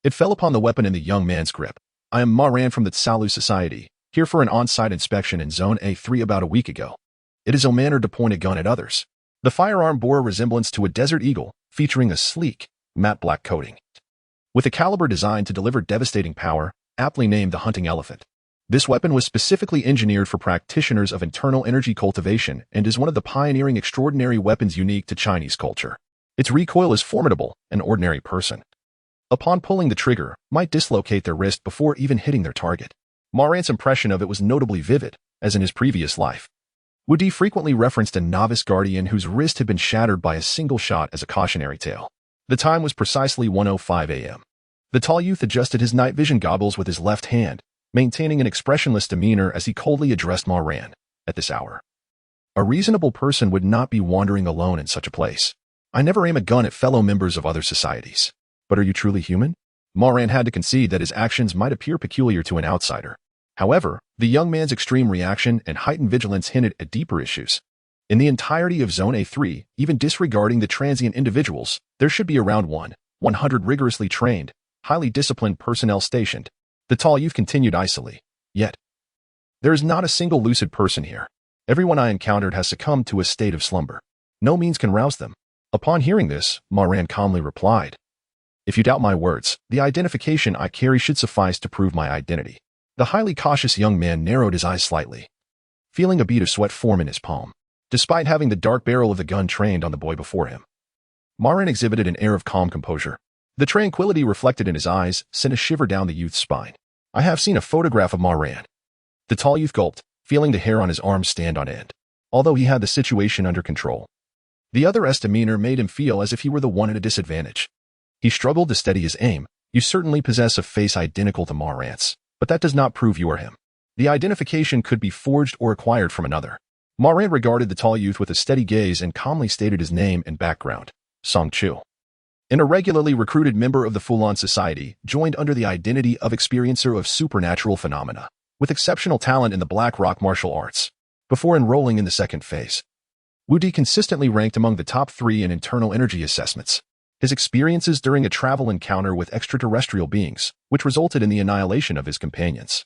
it fell upon the weapon in the young man's grip. I am Ma Ran from the Tsalu Society, here for an on-site inspection in Zone A3 about a week ago. It is ill-mannered to point a gun at others. The firearm bore a resemblance to a desert eagle, featuring a sleek, matte black coating, with a caliber designed to deliver devastating power, aptly named the hunting elephant. This weapon was specifically engineered for practitioners of internal energy cultivation and is one of the pioneering extraordinary weapons unique to Chinese culture. Its recoil is formidable, an ordinary person, upon pulling the trigger, might dislocate their wrist before even hitting their target. Ma Ran's impression of it was notably vivid, as in his previous life. Wu Di frequently referenced a novice guardian whose wrist had been shattered by a single shot as a cautionary tale. The time was precisely 1:05 a.m. The tall youth adjusted his night vision goggles with his left hand, maintaining an expressionless demeanor as he coldly addressed Ma Ran. At this hour, a reasonable person would not be wandering alone in such a place. I never aim a gun at fellow members of other societies. But are you truly human? Ma Ran had to concede that his actions might appear peculiar to an outsider. However, the young man's extreme reaction and heightened vigilance hinted at deeper issues. In the entirety of Zone A3, even disregarding the transient individuals, there should be around 100 rigorously trained, highly disciplined personnel stationed. The tall youth continued icily. Yet, there is not a single lucid person here. Everyone I encountered has succumbed to a state of slumber. No means can rouse them. Upon hearing this, Ma Ran calmly replied, If you doubt my words, the identification I carry should suffice to prove my identity. The highly cautious young man narrowed his eyes slightly, feeling a bead of sweat form in his palm. Despite having the dark barrel of the gun trained on the boy before him, Ma Ran exhibited an air of calm composure. The tranquility reflected in his eyes sent a shiver down the youth's spine. I have seen a photograph of Ma Ran. The tall youth gulped, feeling the hair on his arms stand on end. Although he had the situation under control, the other's demeanor made him feel as if he were the one at a disadvantage. He struggled to steady his aim. You certainly possess a face identical to Ma Ran's, but that does not prove you are him. The identification could be forged or acquired from another. Ma Ran regarded the tall youth with a steady gaze and calmly stated his name and background. Song Chu, an irregularly recruited member of the Fulan Society, joined under the identity of experiencer of supernatural phenomena. with exceptional talent in the Black Rock martial arts. Before enrolling in the second phase, Wu Di consistently ranked among the top 3 in internal energy assessments. His experiences during a travel encounter with extraterrestrial beings, which resulted in the annihilation of his companions,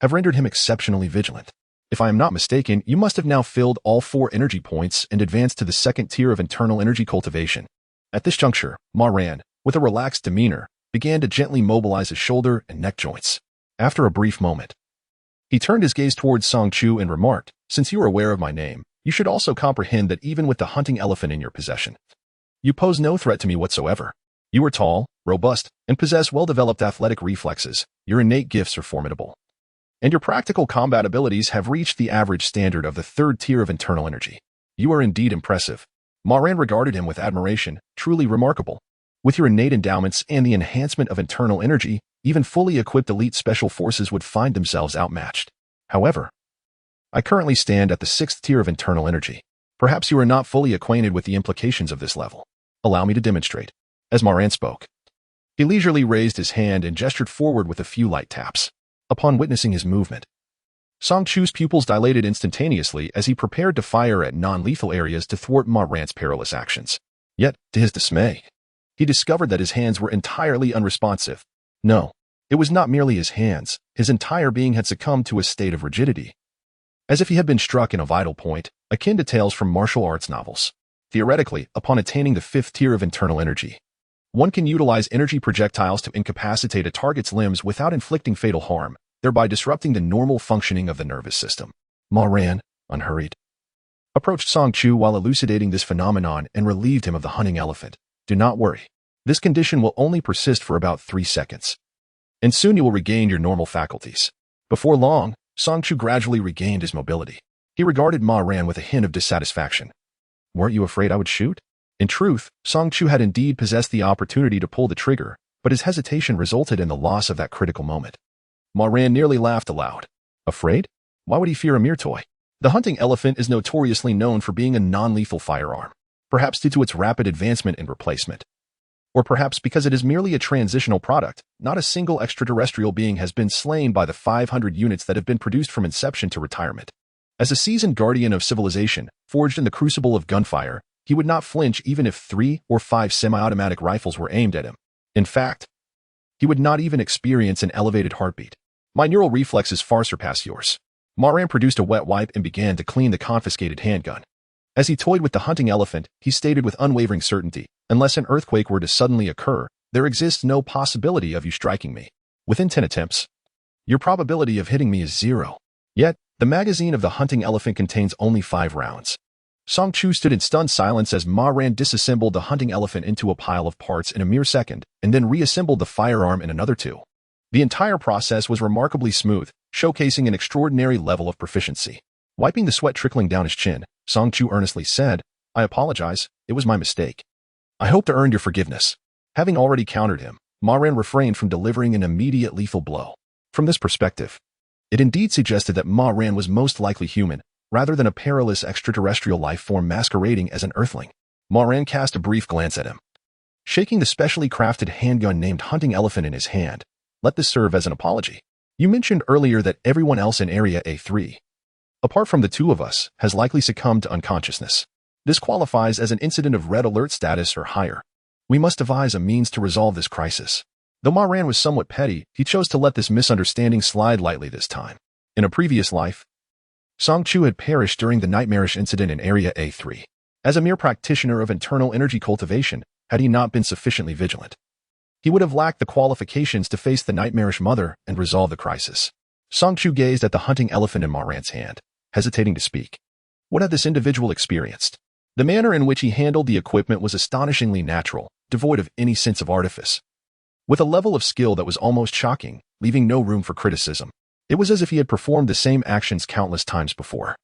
have rendered him exceptionally vigilant. If I am not mistaken, you must have now filled all 4 energy points and advanced to the second tier of internal energy cultivation. At this juncture, Ma Ran, with a relaxed demeanor, began to gently mobilize his shoulder and neck joints. After a brief moment, he turned his gaze towards Song Chu and remarked, "Since you are aware of my name, you should also comprehend that even with the hunting elephant in your possession, you pose no threat to me whatsoever. You are tall, robust, and possess well-developed athletic reflexes. Your innate gifts are formidable, and your practical combat abilities have reached the average standard of the third tier of internal energy. You are indeed impressive." Ma Ran regarded him with admiration. "Truly remarkable. With your innate endowments and the enhancement of internal energy, even fully equipped elite special forces would find themselves outmatched. However, I currently stand at the 6th tier of internal energy. Perhaps you are not fully acquainted with the implications of this level. Allow me to demonstrate." As Ma Ran spoke, he leisurely raised his hand and gestured forward with a few light taps. Upon witnessing his movement, Song Chu's pupils dilated instantaneously as he prepared to fire at non-lethal areas to thwart Ma Ran's perilous actions. Yet, to his dismay, he discovered that his hands were entirely unresponsive. No, it was not merely his hands. His entire being had succumbed to a state of rigidity, as if he had been struck in a vital point, akin to tales from martial arts novels. Theoretically, upon attaining the 5th tier of internal energy, one can utilize energy projectiles to incapacitate a target's limbs without inflicting fatal harm, thereby disrupting the normal functioning of the nervous system. Ma Ran, unhurried, approached Song Chu while elucidating this phenomenon and relieved him of the hunting elephant. "Do not worry. This condition will only persist for about 3 seconds, and soon you will regain your normal faculties." Before long, Song Chu gradually regained his mobility. He regarded Ma Ran with a hint of dissatisfaction. "Weren't you afraid I would shoot?" In truth, Song Chu had indeed possessed the opportunity to pull the trigger, but his hesitation resulted in the loss of that critical moment. Ma Ran nearly laughed aloud. Afraid? Why would he fear a mere toy? The hunting elephant is notoriously known for being a non-lethal firearm, perhaps due to its rapid advancement and replacement. Or perhaps because it is merely a transitional product. Not a single extraterrestrial being has been slain by the 500 units that have been produced from inception to retirement. As a seasoned guardian of civilization, forged in the crucible of gunfire, he would not flinch even if 3 or 5 semi-automatic rifles were aimed at him. In fact, he would not even experience an elevated heartbeat. "My neural reflexes far surpass yours." Ma Ran produced a wet wipe and began to clean the confiscated handgun. As he toyed with the hunting elephant, he stated with unwavering certainty, "Unless an earthquake were to suddenly occur, there exists no possibility of you striking me. Within 10 attempts, your probability of hitting me is 0. Yet, the magazine of the hunting elephant contains only 5 rounds. Song Chu stood in stunned silence as Ma Ran disassembled the hunting elephant into a pile of parts in a mere second, and then reassembled the firearm in another 2. The entire process was remarkably smooth, showcasing an extraordinary level of proficiency. Wiping the sweat trickling down his chin, Song Chu earnestly said, "I apologize, it was my mistake. I hope to earn your forgiveness." Having already countered him, Ma Ran refrained from delivering an immediate lethal blow. From this perspective, it indeed suggested that Ma Ran was most likely human, rather than a perilous extraterrestrial life form masquerading as an earthling. Ma Ran cast a brief glance at him. Shaking the specially crafted handgun named Hunting Elephant in his hand, "Let this serve as an apology. You mentioned earlier that everyone else in Area A3, apart from the 2 of us, has likely succumbed to unconsciousness. This qualifies as an incident of red alert status or higher. We must devise a means to resolve this crisis." Though Ma Ran was somewhat petty, he chose to let this misunderstanding slide lightly this time. In a previous life, Song Chu had perished during the nightmarish incident in Area A3. As a mere practitioner of internal energy cultivation, had he not been sufficiently vigilant, he would have lacked the qualifications to face the nightmarish mother and resolve the crisis. Song Chu gazed at the hunting elephant in Ma Ran's hand, hesitating to speak. What had this individual experienced? The manner in which he handled the equipment was astonishingly natural, devoid of any sense of artifice, with a level of skill that was almost shocking, leaving no room for criticism. It was as if he had performed the same actions countless times before.